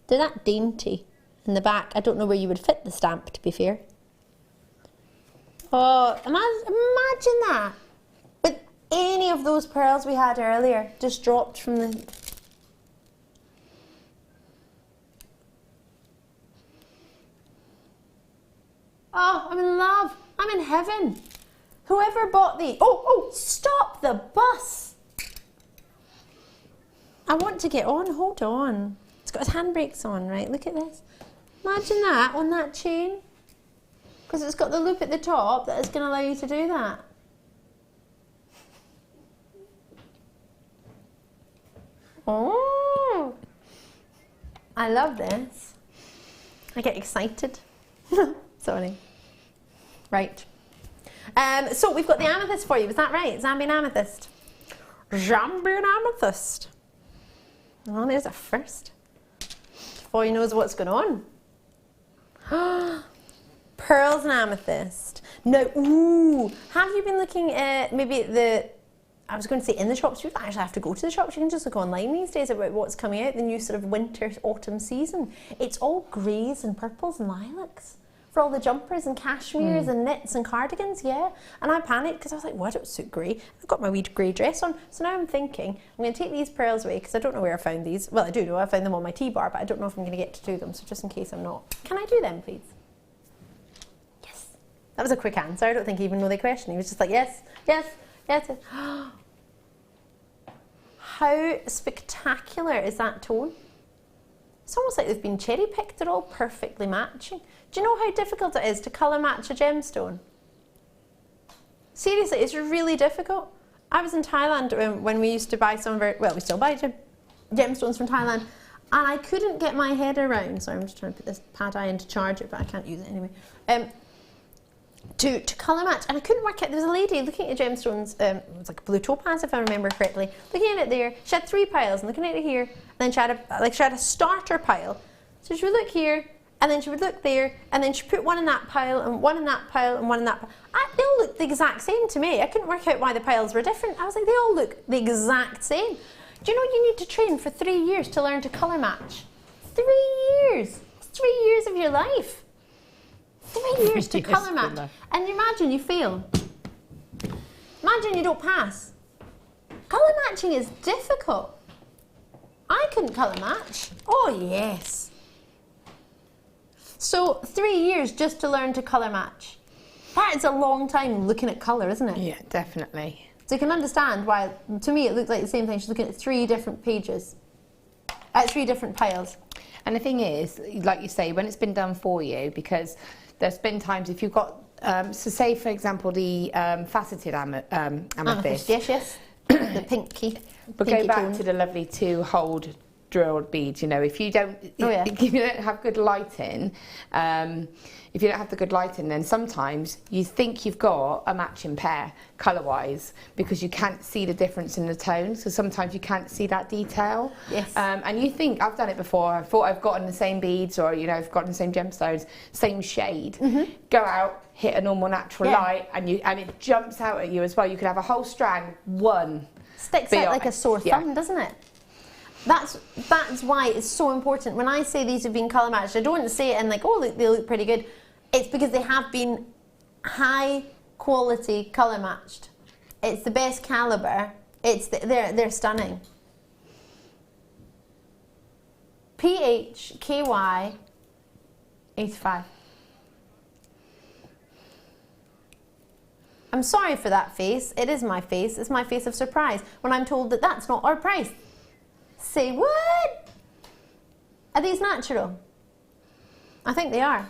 They're that dainty in the back. I don't know where you would fit the stamp, to be fair. Oh, imagine that. With any of those pearls we had earlier, just dropped from the... Oh, I'm in love. I'm in heaven. Whoever bought the... Oh, stop the bus. I want to get on. Hold on. It's got his handbrakes on, right? Look at this. Imagine that on that chain. Because it's got the loop at the top that is going to allow you to do that. Oh, I love this. I get excited. Sorry. Right. So we've got the amethyst for you. Is that right? Zambian amethyst. Zambian amethyst. Oh, there's a first. Before you knows what's going on. Pearls and amethyst. No, ooh. Have you been looking at maybe I was going to say in the shops, you don't actually have to go to the shops, you can just look online these days about what's coming out, the new sort of winter, autumn season. It's all greys and purples and lilacs for all the jumpers and cashmeres and knits and cardigans, yeah. And I panicked because I was like, well, I don't suit grey. I've got my wee grey dress on. So now I'm thinking, I'm going to take these pearls away because I don't know where I found these. Well, I do know I found them on my tea bar, but I don't know if I'm going to get to do them. So just in case I'm not. Can I do them, please? Yes. That was a quick answer. I don't think he even know the question. He was just like, yes, yes, yes. How spectacular is that tone? It's almost like they've been cherry picked. They're all perfectly matching. Do you know how difficult it is to colour match a gemstone? Seriously, it's really difficult. I was in Thailand when we used to buy some of our, well, we still buy gemstones from Thailand, and I couldn't get my head around, sorry, I'm just trying to put this pad eye in to charge it, but I can't use it anyway, to colour match, and I couldn't work out. There was a lady looking at gemstones, it was like a blue topaz if I remember correctly, looking at it there. She had 3 piles and looking at it here, and then she had a starter pile. So she would look here, and then she would look there, and then she put one in that pile, and one in that pile, and one in that pile. They all looked the exact same to me. I couldn't work out why the piles were different. I was like, they all look the exact same. Do you know you need to train for 3 years to learn to colour match? 3 years! It's 3 years of your life. 3 years to colour match. And imagine you fail. Imagine you don't pass. Colour matching is difficult. I couldn't colour match. Oh yes. So 3 years just to learn to colour match. That is a long time looking at colour, isn't it? Yeah, definitely. So you can understand why, to me, it looked like the same thing. She's looking at 3 different pages, at 3 different piles. And the thing is, like you say, when it's been done for you, because there's been times if you've got, so say for example the faceted amethyst. Yes, yes. The pinky. But go back to the lovely 2-holed drilled beads. You know, if you don't, if you don't have good lighting, if you don't have the good lighting, then sometimes you think you've got a matching pair colour-wise because you can't see the difference in the tone. So sometimes you can't see that detail. Yes. And you think, I've done it before, I thought I've gotten the same beads or, you know, I've gotten the same gemstones, same shade. Go out, hit a normal natural light, and it jumps out at you as well. You could have a whole strand, one. Sticks out like a sore thumb, doesn't it? That's why it's so important. When I say these have been colour matched, I don't say it in like, oh, they look pretty good. It's because they have been high quality colour matched. It's the best calibre. They're stunning. PHKY 85. I'm sorry for that face. It is my face. It's my face of surprise when I'm told that that's not our price. Say what? Are these natural? I think they are.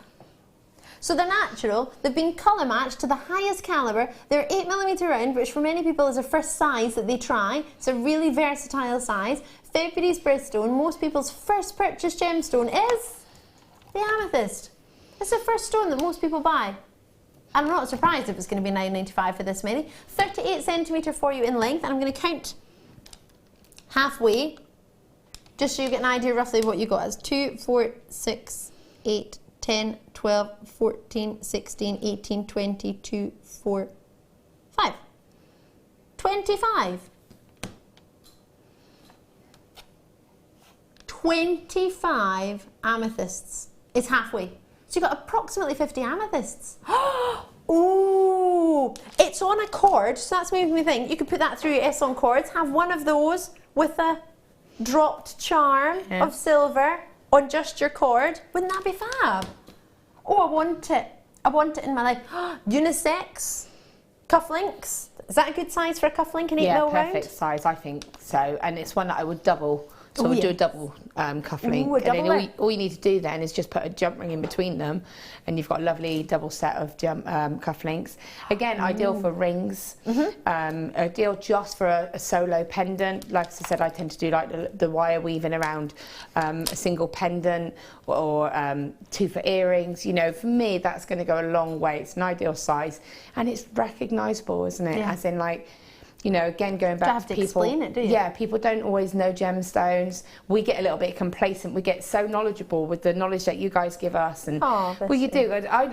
So they're natural, they've been colour matched to the highest calibre, they're 8mm round, which for many people is a first size that they try. It's a really versatile size. February's birthstone, most people's first purchased gemstone is the amethyst. It's the first stone that most people buy. And I'm not surprised if it's going to be £9.95 for this many. 38cm for you in length, and I'm going to count halfway, just so you get an idea roughly of what you got. It's 2, 4, 6, 8, 10, 12, 14, 16, 18, 20, 2, 4, 5. 25. 25 amethysts is halfway. So you've got approximately 50 amethysts. Ooh, it's on a cord, so that's making me think you could put that through your S on cords, have one of those with a dropped charm of silver on just your cord. Wouldn't that be fab? Oh, I want it. I want it in my life. Unisex cufflinks. Is that a good size for a cufflink? An 8mm round? Yeah, perfect size, I think so. And it's one that I would double. So we'll do a double cufflink. Ooh, a double and then all you need to do then is just put a jump ring in between them, and you've got a lovely double set of cufflinks. Again, ideal for rings. Ideal just for a solo pendant. Like I said, I tend to do like the wire weaving around a single pendant, or 2 for earrings. You know, for me, that's going to go a long way. It's an ideal size, and it's recognisable, isn't it? Yeah. As in, like, you know, again, going back to people. Explain it, do you? Yeah, people don't always know gemstones. We get a little bit complacent. We get so knowledgeable with the knowledge that you guys give us. And well, you do. I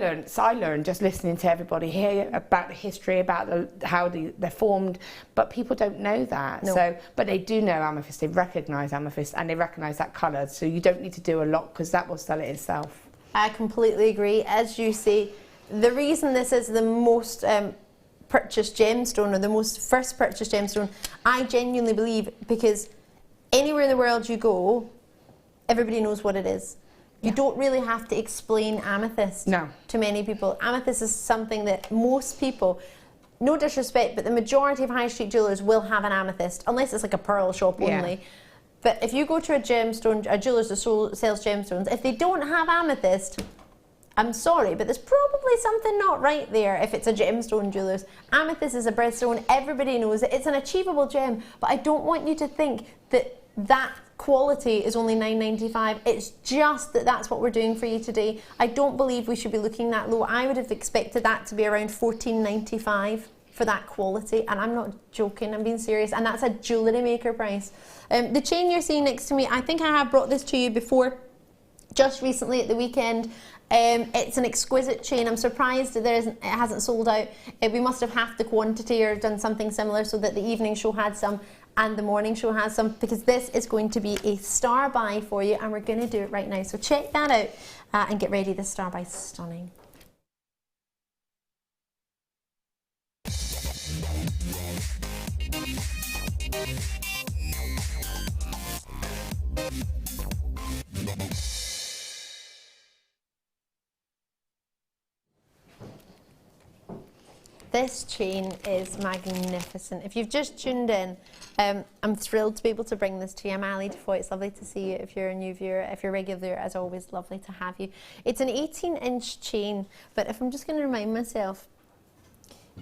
learned just listening to everybody here about the history, about how they're formed. But people don't know that. No. So, but they do know amethyst. They recognise amethyst, and they recognise that colour. So you don't need to do a lot, because that will sell it itself. I completely agree. As you say, the reason this is the most purchased gemstone, or the most first purchased gemstone, I genuinely believe, because anywhere in the world you go, everybody knows what it is. You don't really have to explain amethyst to many people. Amethyst is something that most people, no disrespect, but the majority of high street jewellers will have an amethyst, unless it's like a pearl shop only. But if you go to a jeweller's that sells gemstones, if they don't have amethyst, I'm sorry, but there's probably something not right there if it's a gemstone jeweller's. Amethyst is a birthstone, everybody knows it. It's an achievable gem, but I don't want you to think that that quality is only $9.95. It's just that that's what we're doing for you today. I don't believe we should be looking that low. I would have expected that to be around $14.95 for that quality, and I'm not joking, I'm being serious, and that's a JewelleryMaker price. The chain you're seeing next to me, I think I have brought this to you before, just recently at the weekend. It's an exquisite chain. I'm surprised that it hasn't sold out. We must have halved the quantity or done something similar so that the evening show had some and the morning show has some, because this is going to be a star buy for you, and we're going to do it right now. So check that out and get ready. The star buy is stunning. This chain is magnificent. If you've just tuned in, I'm thrilled to be able to bring this to you. I'm Ali Defoe. It's lovely to see you. If you're a new viewer, if you're a regular viewer, as always, lovely to have you. It's an 18-inch chain, but if I'm just going to remind myself,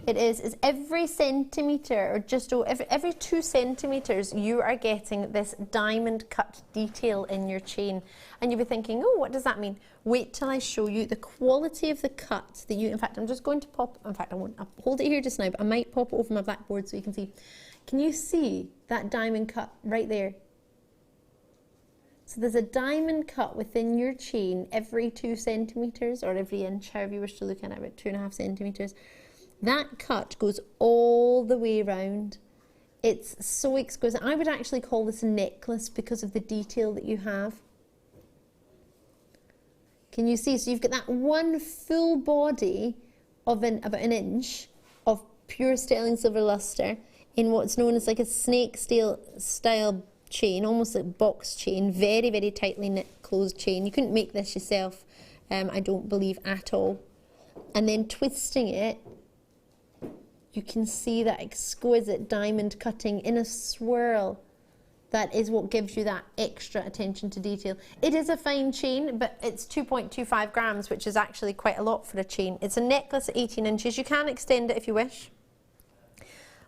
it is every centimetre, or just every 2 centimetres, you are getting this diamond cut detail in your chain. And you'll be thinking, oh, what does that mean? Wait till I show you the quality of the cut that you, in fact, I'm just going to pop, in fact, I'll hold it here just now, but I might pop it over my blackboard so you can see. Can you see that diamond cut right there? So there's a diamond cut within your chain every 2 centimetres, or every inch, however you wish to look at it, about 2.5 centimetres. That cut goes all the way around. It's so exquisite. I would actually call this a necklace because of the detail that you have. Can you see? So you've got that one full body of about an inch of pure sterling silver luster in what's known as like a snake style chain, almost like box chain, very, very tightly knit closed chain. You couldn't make this yourself, I don't believe at all. And then twisting it, you can see that exquisite diamond cutting in a swirl. That is what gives you that extra attention to detail. It is a fine chain, but it's 2.25 grams, which is actually quite a lot for a chain. It's a necklace at 18 inches. You can extend it if you wish.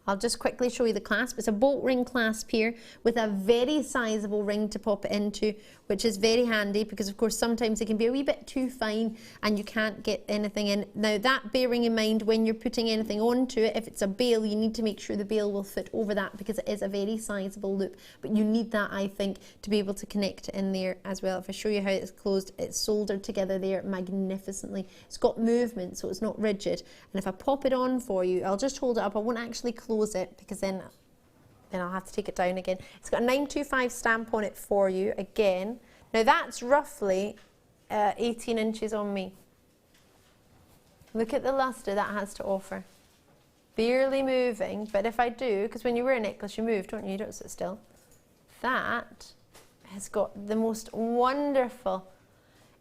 I'll just quickly show you the clasp. It's a bolt ring clasp here with a very sizable ring to pop it into, which is very handy because, of course, sometimes it can be a wee bit too fine and you can't get anything in. Now, that bearing in mind when you're putting anything onto it, if it's a bail, you need to make sure the bail will fit over that because it is a very sizable loop. But you need that, I think, to be able to connect it in there as well. If I show you how it's closed, it's soldered together there magnificently. It's got movement, so it's not rigid. And if I pop it on for you, I'll just hold it up. I won't actually close it because then I'll have to take it down again. It's got a 925 stamp on it for you again. Now that's roughly 18 inches on me. Look at the luster that has to offer. Barely moving, but if I do, because when you wear a necklace you move, don't you? You don't sit still. That has got the most wonderful,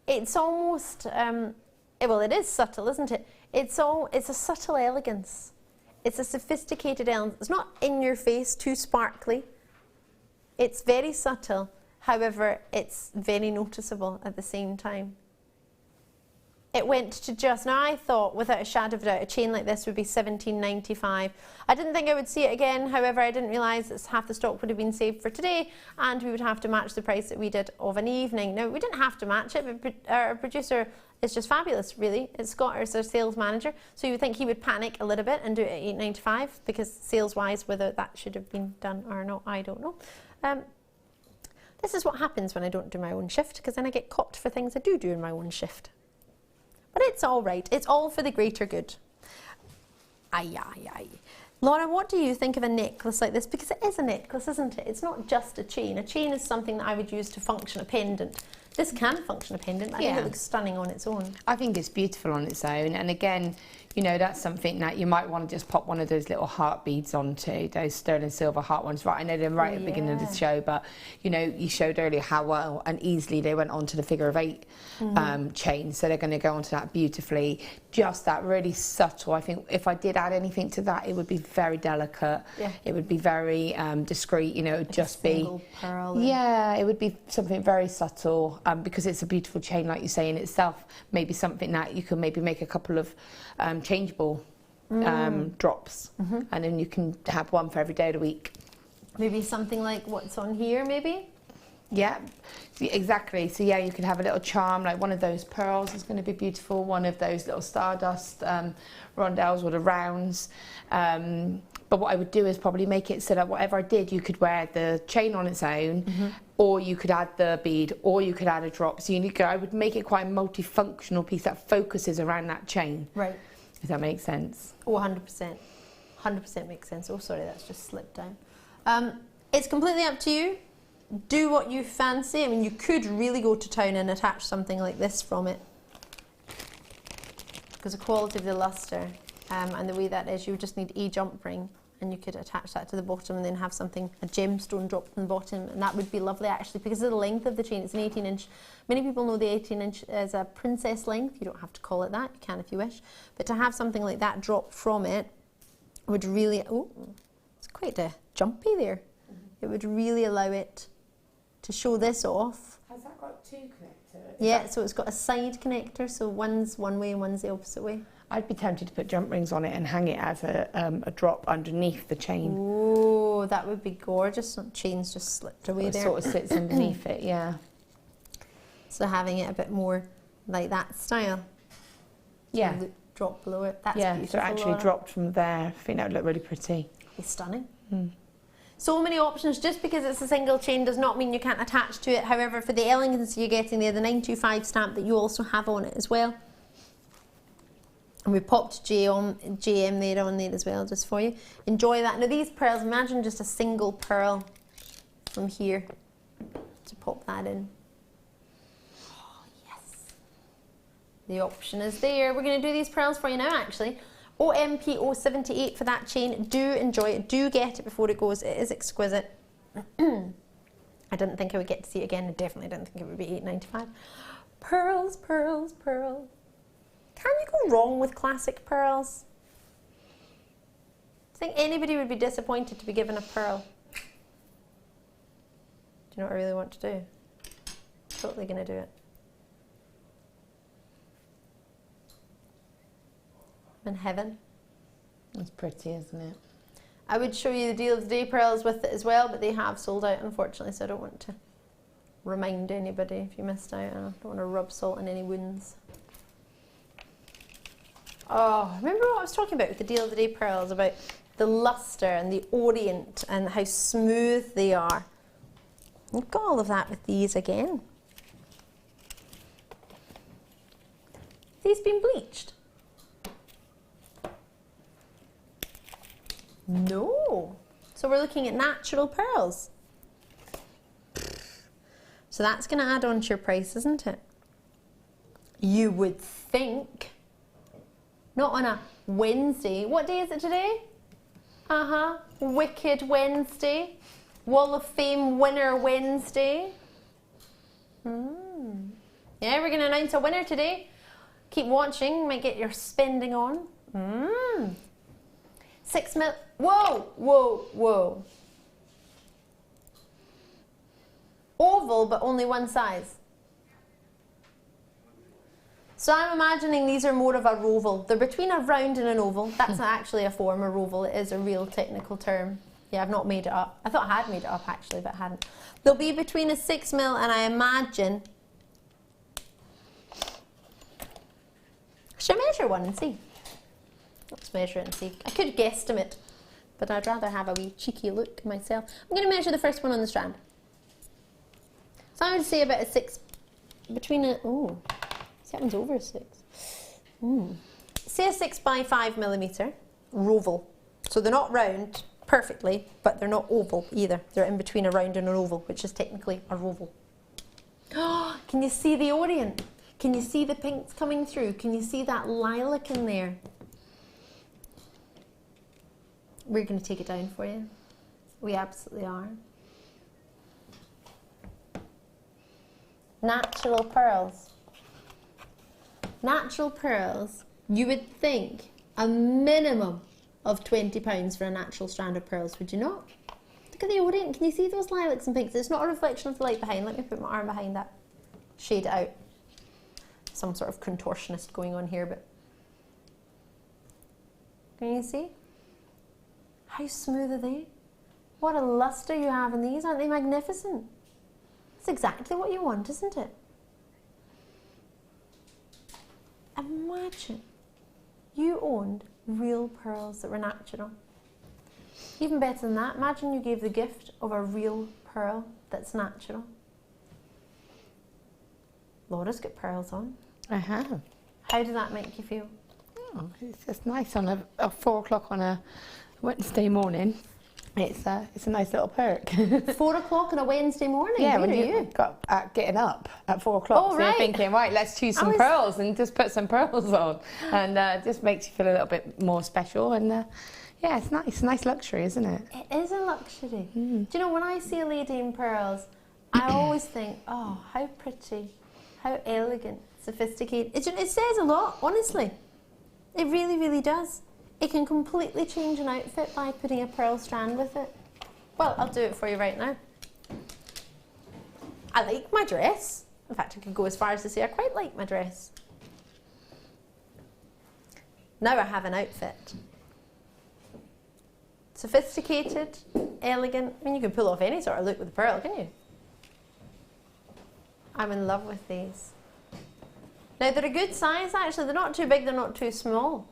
it's almost, well, it is subtle, isn't it? It's a subtle elegance. It's a sophisticated element. It's not in your face, too sparkly. It's very subtle However, it's very noticeable at the same time. It went to just, now I thought without a shadow of a doubt a chain like this would be £17.95. I didn't think I would see it again, however I didn't realise that half the stock would have been saved for today and we would have to match the price that we did of an evening. Now we didn't have to match it, but our producer is just fabulous really. It's Scott as our sales manager, so you would think he would panic a little bit and do it at £8.95 because sales wise whether that should have been done or not, I don't know. This is what happens when I don't do my own shift, because then I get caught for things I do in my own shift. But it's all right. It's all for the greater good. Aye, aye, aye. Laura, what do you think of a necklace like this? Because it is a necklace, isn't it? It's not just a chain. A chain is something that I would use to function a pendant. This can function a pendant. I think it looks stunning on its own. I think it's beautiful on its own. And again, you know, that's something that you might want to just pop one of those little heart beads onto, those sterling silver heart ones. Right, I know they're right at the beginning of the show, but, you know, you showed earlier how well and easily they went onto the figure of 8 chain. So they're going to go onto that beautifully. Just that really subtle. I think if I did add anything to that, it would be very delicate. Yeah. It would be very discreet, you know, it would like just be... pearl. Yeah, it would be something very subtle because it's a beautiful chain, like you say, in itself. Maybe something that you can maybe make a couple of changeable drops, and then you can have one for every day of the week. Maybe something like what's on here, maybe? Yeah, exactly. So yeah, you could have a little charm, like one of those pearls is going to be beautiful, one of those little stardust rondelles or the rounds. But what I would do is probably make it so that whatever I did, you could wear the chain on its own, or you could add the bead, or you could add a drop. So I would make it quite a multifunctional piece that focuses around that chain. Right. If that makes sense. Oh, 100%. 100% makes sense. Oh, sorry, that's just slipped down. It's completely up to you. Do what you fancy. I mean, you could really go to town and attach something like this from it, because the quality of the luster and the way that is, you would just need a jump ring, and you could attach that to the bottom and then have something, a gemstone dropped on the bottom, and that would be lovely actually, because of the length of the chain. It's an 18-inch. Many people know the 18-inch as a princess length. You don't have to call it that, you can if you wish, but to have something like that dropped from it would really, oh, it's quite jumpy there. It would really allow it to show this off. Has that got 2 connectors? Yeah, so it's got a side connector, so one's one way and one's the opposite way. I'd be tempted to put jump rings on it and hang it as a drop underneath the chain. Oh, that would be gorgeous. Chain's just slipped away there. It sort of sits underneath it, yeah. So having it a bit more like that style. Yeah. So drop below it. That's beautiful. So it actually dropped from there. I think that would look really pretty. It's stunning. So many options. Just because it's a single chain does not mean you can't attach to it. However, for the elegance you're getting there, the 925 stamp that you also have on it as well. And we popped JM there on there as well, just for you. Enjoy that. Now these pearls, imagine just a single pearl from here to pop that in. Oh, yes. The option is there. We're going to do these pearls for you now, actually. OMP078 for that chain. Do enjoy it. Do get it before it goes. It is exquisite. I didn't think I would get to see it again. I definitely didn't think it would be $8.95. Pearls, pearls, pearls. Can you go wrong with classic pearls? I think anybody would be disappointed to be given a pearl. Do you know what I really want to do? Totally going to do it. I'm in heaven. It's pretty, isn't it? I would show you the deal of the day pearls with it as well, but they have sold out, unfortunately, so I don't want to remind anybody if you missed out. I don't want to rub salt in any wounds. Oh, remember what I was talking about with the deal of the day pearls, about the luster and the orient and how smooth they are. We've got all of that with these again. These been bleached? No. So we're looking at natural pearls. So that's going to add on to your price, isn't it? You would think. Not on a Wednesday. What day is it today? Wicked Wednesday. Wall of Fame winner Wednesday. Yeah, we're going to announce a winner today. Keep watching, might get your spending on. 6 mil. Whoa, whoa, whoa. Oval, but only one size. So I'm imagining these are more of a roval. They're between a round and an oval. That's not actually a form, a roval. It is a real technical term. Yeah, I've not made it up. I thought I had made it up actually, but I hadn't. They'll be between a 6mm and I imagine... Should I measure one and see? Let's measure it and see. I could guesstimate, but I'd rather have a wee cheeky look myself. I'm going to measure the first one on the strand. So I would say about a 6, between a, oh, that one's over a 6. Say a 6 by 5mm, roval. So they're not round perfectly, but they're not oval either. They're in between a round and an oval, which is technically a roval. Oh, can you see the orient? Can you see the pinks coming through? Can you see that lilac in there? We're going to take it down for you. We absolutely are. Natural pearls. Natural pearls, you would think a minimum of £20 for a natural strand of pearls, would you not? Look at the orient, can you see those lilacs and pinks? It's not a reflection of the light behind. Let me put my arm behind that. Shade it out. Some sort of contortionist going on here, but... Can you see? How smooth are they? What a luster you have in these, aren't they magnificent? That's exactly what you want, isn't it? Imagine you owned real pearls that were natural. Even better than that, imagine you gave the gift of a real pearl that's natural. Laura's got pearls on. I have. How did that make you feel? Oh, it's just nice on a 4 o'clock on a Wednesday morning. It's a nice little perk. 4 o'clock on a Wednesday morning? Yeah, Where when are you got getting up at 4 o'clock. Oh, so right. you're thinking, right, let's choose some pearls and just put some pearls on. And it just makes you feel a little bit more special. And yeah, it's nice. It's a nice luxury, isn't it? It is a luxury. Do you know, when I see a lady in pearls, I always think, oh, how pretty, how elegant, sophisticated. It says a lot, honestly. It really, really does. It can completely change an outfit by putting a pearl strand with it. Well, I'll do it for you right now. I like my dress. In fact, I could go as far as to say I quite like my dress. Now I have an outfit. Sophisticated, elegant. I mean, you can pull off any sort of look with a pearl, can you? I'm in love with these. Now, they're a good size, actually. They're not too big, they're not too small.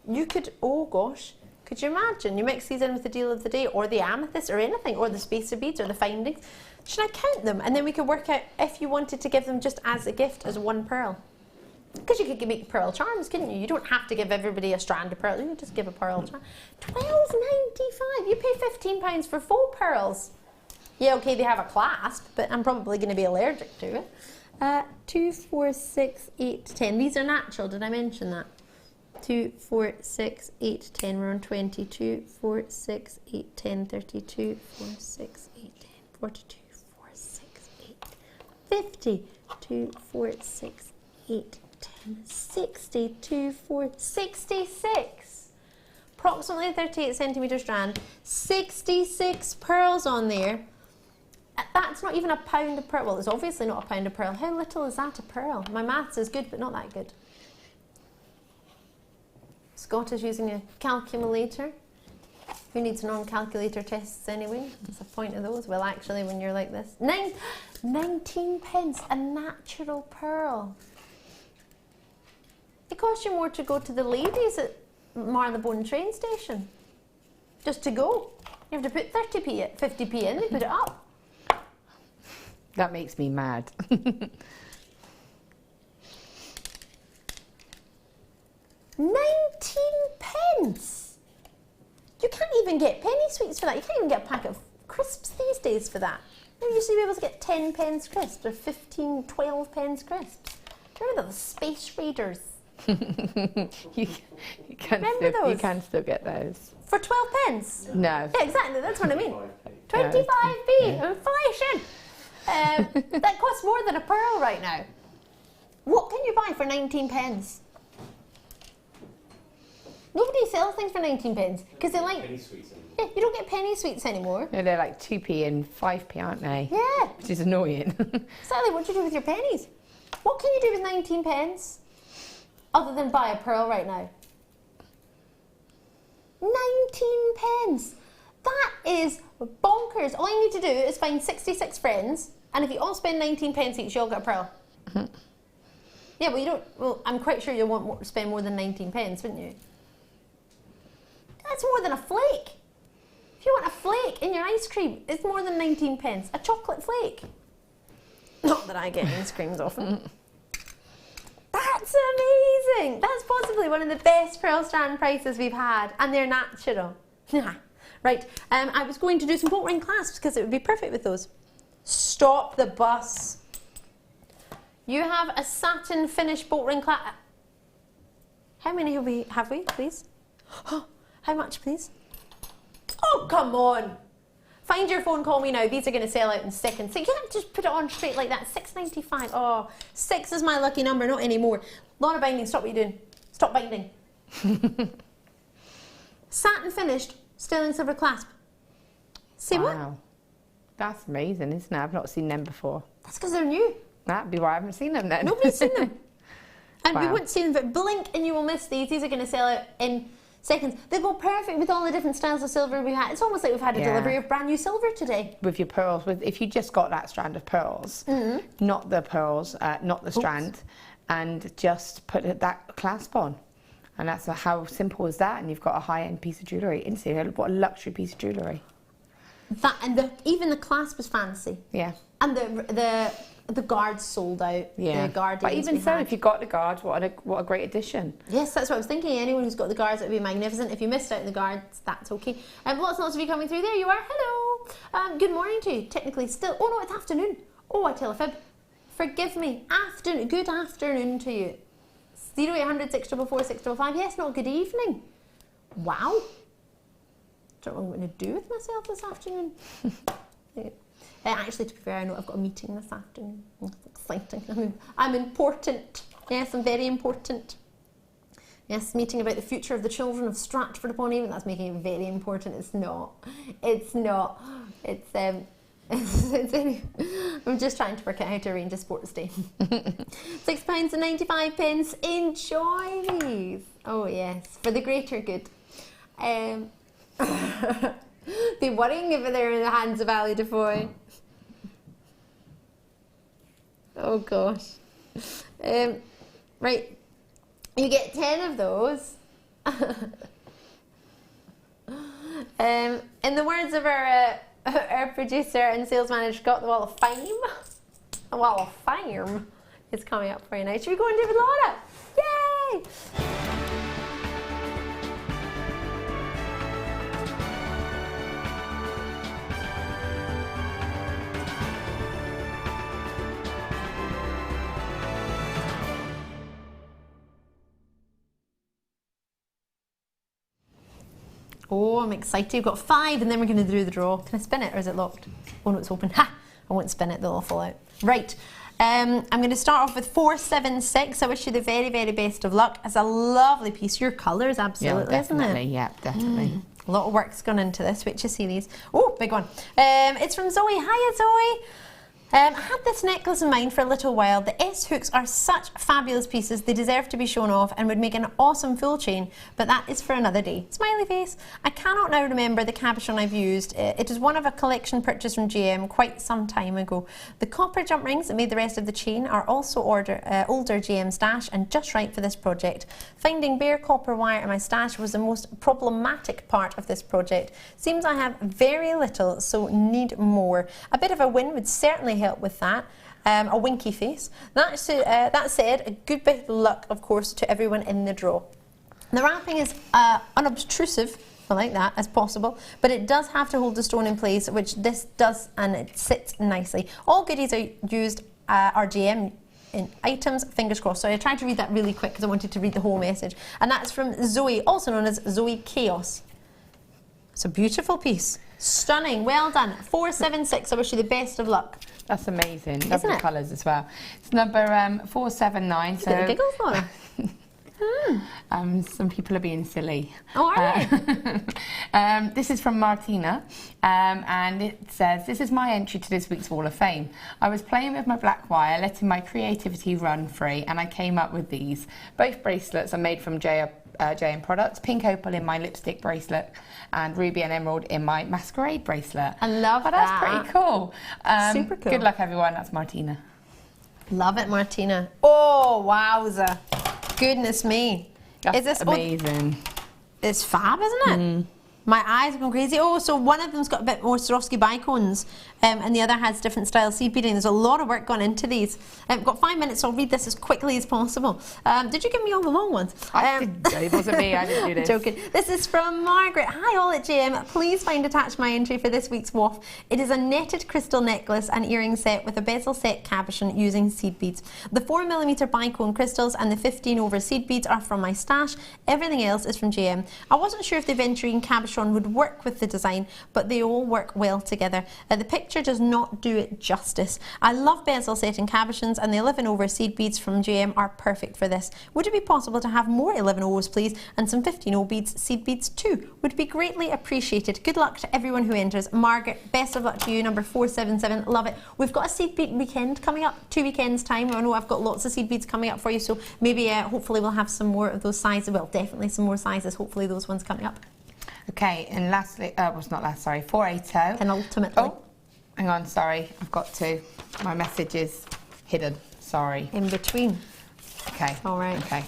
You could, oh gosh, could you imagine? You mix these in with the deal of the day, or the amethyst, or anything, or the spacer beads, or the findings. Should I count them? And then we could work out if you wanted to give them just as a gift, as one pearl. Because you could make pearl charms, couldn't you? You don't have to give everybody a strand of pearl. You can just give a pearl charm. £12.95. You pay £15 for 4 pearls. Yeah, okay, they have a clasp, but I'm probably going to be allergic to it. 2, 4, 6, 8, 10. These are natural. Did I mention that? 2, 4, 6, 8, 10. We're on 20. 2, 4, 6, 8, 10, 32, 4, 6, 8, 10, 42, 4, 6, 8, 50. 2, 4, 6, 8, 10, 60, 2, 4, 66. Approximately 38 centimetre strand. 66 pearls on there. That's not even a pound of pearl. Well, it's obviously not a pound of pearl. How little is that a pearl? My maths is good, but not that good. Scott is using a calculator. Who needs non-calculator tests anyway? What's the point of those? Well, actually, when you're like this. 19 pence, a natural pearl. It costs you more to go to the ladies at Marylebone train station. Just to go. You have to put 30p, 50p in, they put it up. That makes me mad. 19 pence! You can't even get penny sweets for that. You can't even get a pack of crisps these days for that. You used to be able to get 10 pence crisps or 15, 12 pence crisps. Remember those Space Raiders? you can still get those. For 12 pence? No. Yeah, exactly. That's what I mean. 25p. Inflation. That costs more than a pearl right now. What can you buy for 19 pence? Nobody sells things for 19 pence because they like. Penny sweets anymore. Yeah, you don't get penny sweets anymore. No, they're like 2p and 5p, aren't they? Yeah. Which is annoying. Sally, what do you do with your pennies? What can you do with 19 pence other than buy a pearl right now? 19 pence. That is bonkers. All you need to do is find 66 friends, and if you all spend 19 pence each, you all get a pearl. Yeah, well, you don't. Well, I'm quite sure you'll want to spend more than 19 pence, wouldn't you? That's more than a flake. If you want a flake in your ice cream, it's more than 19 pence. A chocolate flake. Not that I get ice creams often. That's amazing. That's possibly one of the best pearl strand prices we've had, and they're natural. Right, I was going to do some bolt ring clasps because it would be perfect with those. Stop the bus. You have a satin finish bolt ring clasp. How many have we, please? How much, please? Oh, come on. Find your phone, call me now. These are going to sell out in seconds. So you can't just put it on straight like that. $6.95. Oh, 6 is my lucky number, not anymore. Laura Binding, stop what you're doing. Stop binding. Satin finished, sterling silver clasp. See what? Wow. That's amazing, isn't it? I've not seen them before. That's because they're new. That'd be why I haven't seen them then. Nobody's seen them. And we Wow. wouldn't see them, but blink and you will miss these. These are going to sell out in seconds. They go perfect with all the different styles of silver we've had. It's almost like we've had a Yeah. delivery of brand new silver today. With your pearls, if you just got that strand of pearls, not the pearls, not the strand, and just put that clasp on. And that's how simple is that? And you've got a high-end piece of jewellery. What a luxury piece of jewellery. That and even the clasp is fancy. Yeah. And the guards sold out. Yeah. The guardians But even we so, had. if you got the guards, what a great addition. Yes, that's what I was thinking. Anyone who's got the guards, it would be magnificent. If you missed out on the guards, that's okay. Lots and lots of you coming through. There you are. Hello. Good morning to you. Technically still. Oh no, it's afternoon. Oh, I tell a fib. Forgive me. Afternoon. Good afternoon to you. 0800 644 655. Yes, not good evening. Wow. Don't know what I'm going to do with myself this afternoon. Actually, to be fair, I know I've got a meeting this afternoon. It's exciting. I'm important. Yes, I'm very important. Yes, meeting about the future of the children of Stratford-upon-Avon. That's making it very important. It's not. It's not. It's I'm just trying to work out how to arrange a sports day. £6.95. Enjoy these. Oh yes, for the greater good. Be worrying if they're in the hands of Ali Defoe. Oh gosh. Right, you get 10 of those. In the words of our producer and sales manager, got the Wall of Fame. The Wall of Fame is coming up for you now. Should we go and do it with Laura? Yay! Oh, I'm excited. We've got 5 and then we're going to do the draw. Can I spin it or is it locked? Oh no, it's open. Ha! I won't spin it, they'll all fall out. Right. I'm going to start off with 476. I wish you the very, very best of luck. It's a lovely piece. Your colours, absolutely, isn't it? Yeah, definitely. A lot of work's gone into this. Wait to see these. Oh, big one. It's from Zoe. Hiya, Zoe. I had this necklace in mind for a little while. The S hooks are such fabulous pieces. They deserve to be shown off and would make an awesome full chain, but that is for another day. Smiley face. I cannot now remember the cabochon I've used. It is one of a collection purchased from GM quite some time ago. The copper jump rings that made the rest of the chain are also older GM stash and just right for this project. Finding bare copper wire in my stash was the most problematic part of this project. Seems I have very little, so need more. A bit of a win would certainly help with that. A winky face. That said, a good bit of luck, of course, to everyone in the draw. The wrapping is unobtrusive, I like that, as possible, but it does have to hold the stone in place, which this does, and it sits nicely. All goodies are used RGM in items, fingers crossed. So I tried to read that really quick because I wanted to read the whole message. And that's from Zoe, also known as Zoe Chaos. It's a beautiful piece. Stunning, well done. 476, I wish you the best of luck. That's amazing. Isn't Lovely it? colours as well. It's number 479. So giggles, Laura. Some people are being silly. Oh, are you? This is from Martina, and it says, this is my entry to this week's Wall of Fame. I was playing with my black wire, letting my creativity run free, and I came up with these. Both bracelets are made from JM products, pink opal in my lipstick bracelet, and ruby and emerald in my masquerade bracelet. I love that. That's pretty cool. Super cool. Good luck, everyone. That's Martina. Love it, Martina. Oh, wowza. Goodness me. That's Is this amazing. It's fab, isn't it? My eyes are going crazy. Oh, so one of them's got a bit more Swarovski bicones, and the other has different style seed beading. There's a lot of work gone into these. I've got 5 minutes, so I'll read this as quickly as possible. Did you give me all the long ones? It wasn't me, I didn't do this. Joking. This is from Margaret. Hi all at JM. Please find attached my entry for this week's WOF. It is a netted crystal necklace and earring set with a bezel set cabochon using seed beads. The 4mm bicone crystals and the 15 over seed beads are from my stash. Everything else is from JM. I wasn't sure if the venturing cabochon would work with the design, but they all work well together. The picture does not do it justice. I love bezel set and cabochons, and the 11 over seed beads from JM are perfect for this. Would it be possible to have more 11 O's please, and some 15 O beads, seed beads too? Would be greatly appreciated. Good luck to everyone who enters. Margaret, best of luck to you, number 477. Love it. We've got a seed bead weekend coming up, 2 weekends time. I know I've got lots of seed beads coming up for you, so maybe hopefully we'll have some more of those sizes. Well, definitely some more sizes, hopefully those ones coming up. Okay, and lastly, was not last, sorry, 480. Penultimately. Oh, hang on, sorry, I've got to. My message is hidden, sorry. In between. Okay. All right. Okay.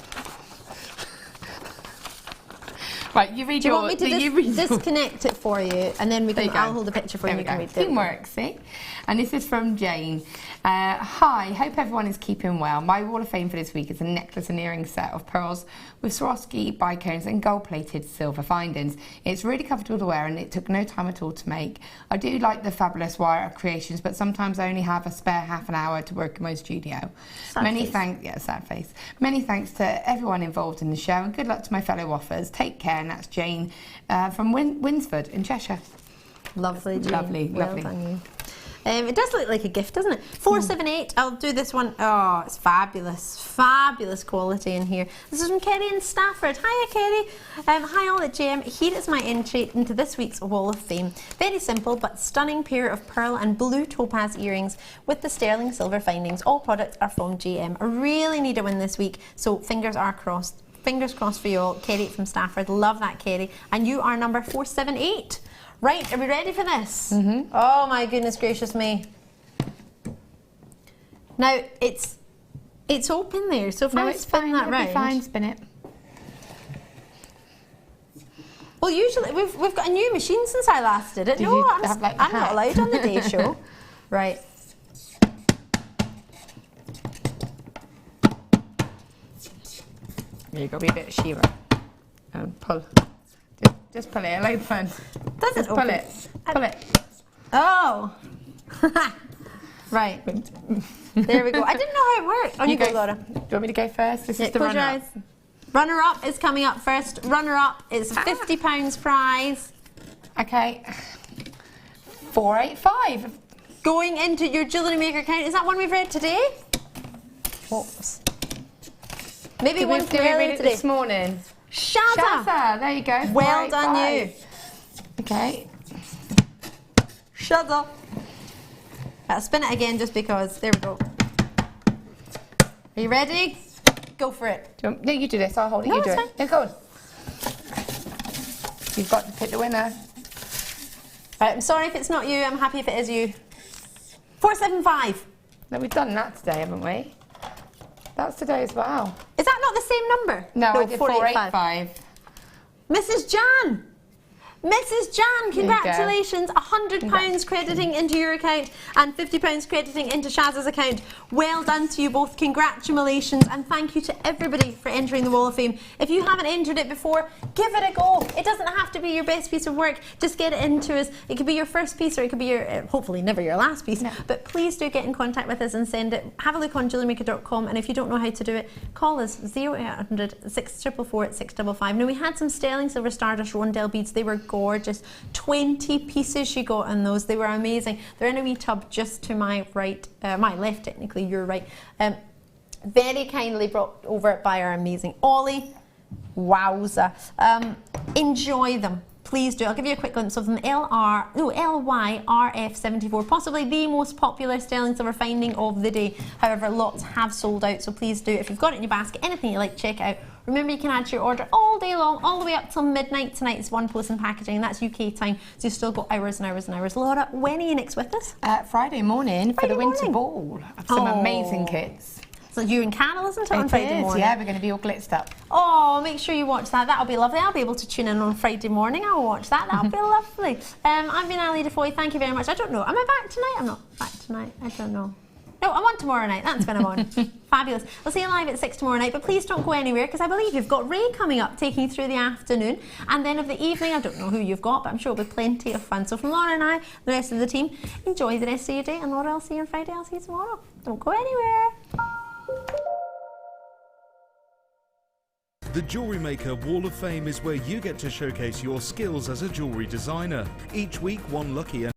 Right, you read Do you your... want me to disconnect it for you, and then I'll hold a picture for you and you can read it. Teamwork, see? And this is from Jane. Hi, hope everyone is keeping well. My Wall of Fame for this week is a necklace and earring set of pearls with Swarovski bicones and gold-plated silver findings. It's really comfortable to wear and it took no time at all to make. I do like the fabulous wire creations, but sometimes I only have a spare half an hour to work in my studio. Sad face. Many thanks to everyone involved in the show, and good luck to my fellow offers. Take care, and that's Jane from Winsford in Cheshire. Lovely, Jane. Lovely, well lovely. Done you. It does look like a gift, doesn't it? 478, I'll do this one. Oh, it's fabulous. Fabulous quality in here. This is from Kerry in Stafford. Hiya, Kerry. Hi all at JM. Here is my entry into this week's Wall of Fame. Very simple but stunning pair of pearl and blue topaz earrings with the sterling silver findings. All products are from JM. I really need a win this week, so fingers crossed for you all. Kerry from Stafford. Love that, Kerry. And you are number 478. Right, are we ready for this? Mm-hmm. Oh my goodness gracious me. Now, it's open there, so if I spin that round... Fine, spin it. Well, usually, we've got a new machine since I last did it. Did no, you I'm have, like, the not hat? allowed on the day show. Right. You've got to be a bit Shira. And pull. Just pull it, it'll open. Doesn't pull it. Pull it. Oh. Right. There we go. I didn't know how it worked. On you go, Laura. Do you want me to go first? This is the close your runner-up. eyes. Runner-up is coming up first. Runner-up is £50 prize. Okay. 485. Going into your Jewellery Maker account. Is that one we've read today? Whoops. Maybe one from earlier today. This morning. Shazza! There you go. Well done, you. Okay. Shazza! I'll spin it again just because. There we go. Are you ready? Go for it. No, you do this. I'll hold it. No, you do it's it. Yeah, go on. You've got to pick the winner. Right, I'm sorry if it's not you. I'm happy if it is you. 475. No, we've done that today, haven't we? That's today as well. Is that not the same number? No, I did 485. Mrs. Jan! Mrs. Jan, congratulations. £100 crediting into your account and £50 crediting into Shazza's account. Well done to you both. Congratulations, and thank you to everybody for entering the Wall of Fame. If you haven't entered it before, give it a go. It doesn't have to be your best piece of work. Just get it into us. It could be your first piece, or it could be your, hopefully never your last piece. No. But please do get in contact with us and send it. Have a look on jewellerymaker.com, and if you don't know how to do it, call us 0800 644 655. Now, we had some sterling silver Stardust Rondell beads. They were gorgeous. 20 pieces she got on those. They were amazing. They're in a wee tub just to my right, my left technically, your right. very kindly brought over by our amazing Ollie. Wowza. Enjoy them. Please do. I'll give you a quick glimpse of them. LYRF74, possibly the most popular sterling silver finding of the day. However, lots have sold out, so please do. If you've got it in your basket, anything you like, check it out. Remember, you can add to your order all day long, all the way up till midnight. Tonight is one post and packaging, and that's UK time, so you've still got hours and hours and hours. Laura, when are you next with us? Friday morning for the winter ball. Some amazing kits. So you and Carol, isn't it, on Friday morning? Yeah, we're going to be all glitzered up. Oh, make sure you watch that. That'll be lovely. I'll be able to tune in on Friday morning. I'll watch that. That'll be lovely. I've been Ali Defoy. Thank you very much. I don't know. Am I back tonight? I'm not back tonight. I don't know. No, I'm on tomorrow night. That's when I'm on. Fabulous. We'll see you live at 6 tomorrow night, but please don't go anywhere, because I believe you've got Ray coming up, taking you through the afternoon. And then of the evening, I don't know who you've got, but I'm sure it'll be plenty of fun. So from Laura and I, the rest of the team, enjoy the rest of your day. And Laura, I'll see you on Friday. I'll see you tomorrow. Don't go anywhere. The Jewellery Maker Wall of Fame is where you get to showcase your skills as a jewellery designer. Each week, one lucky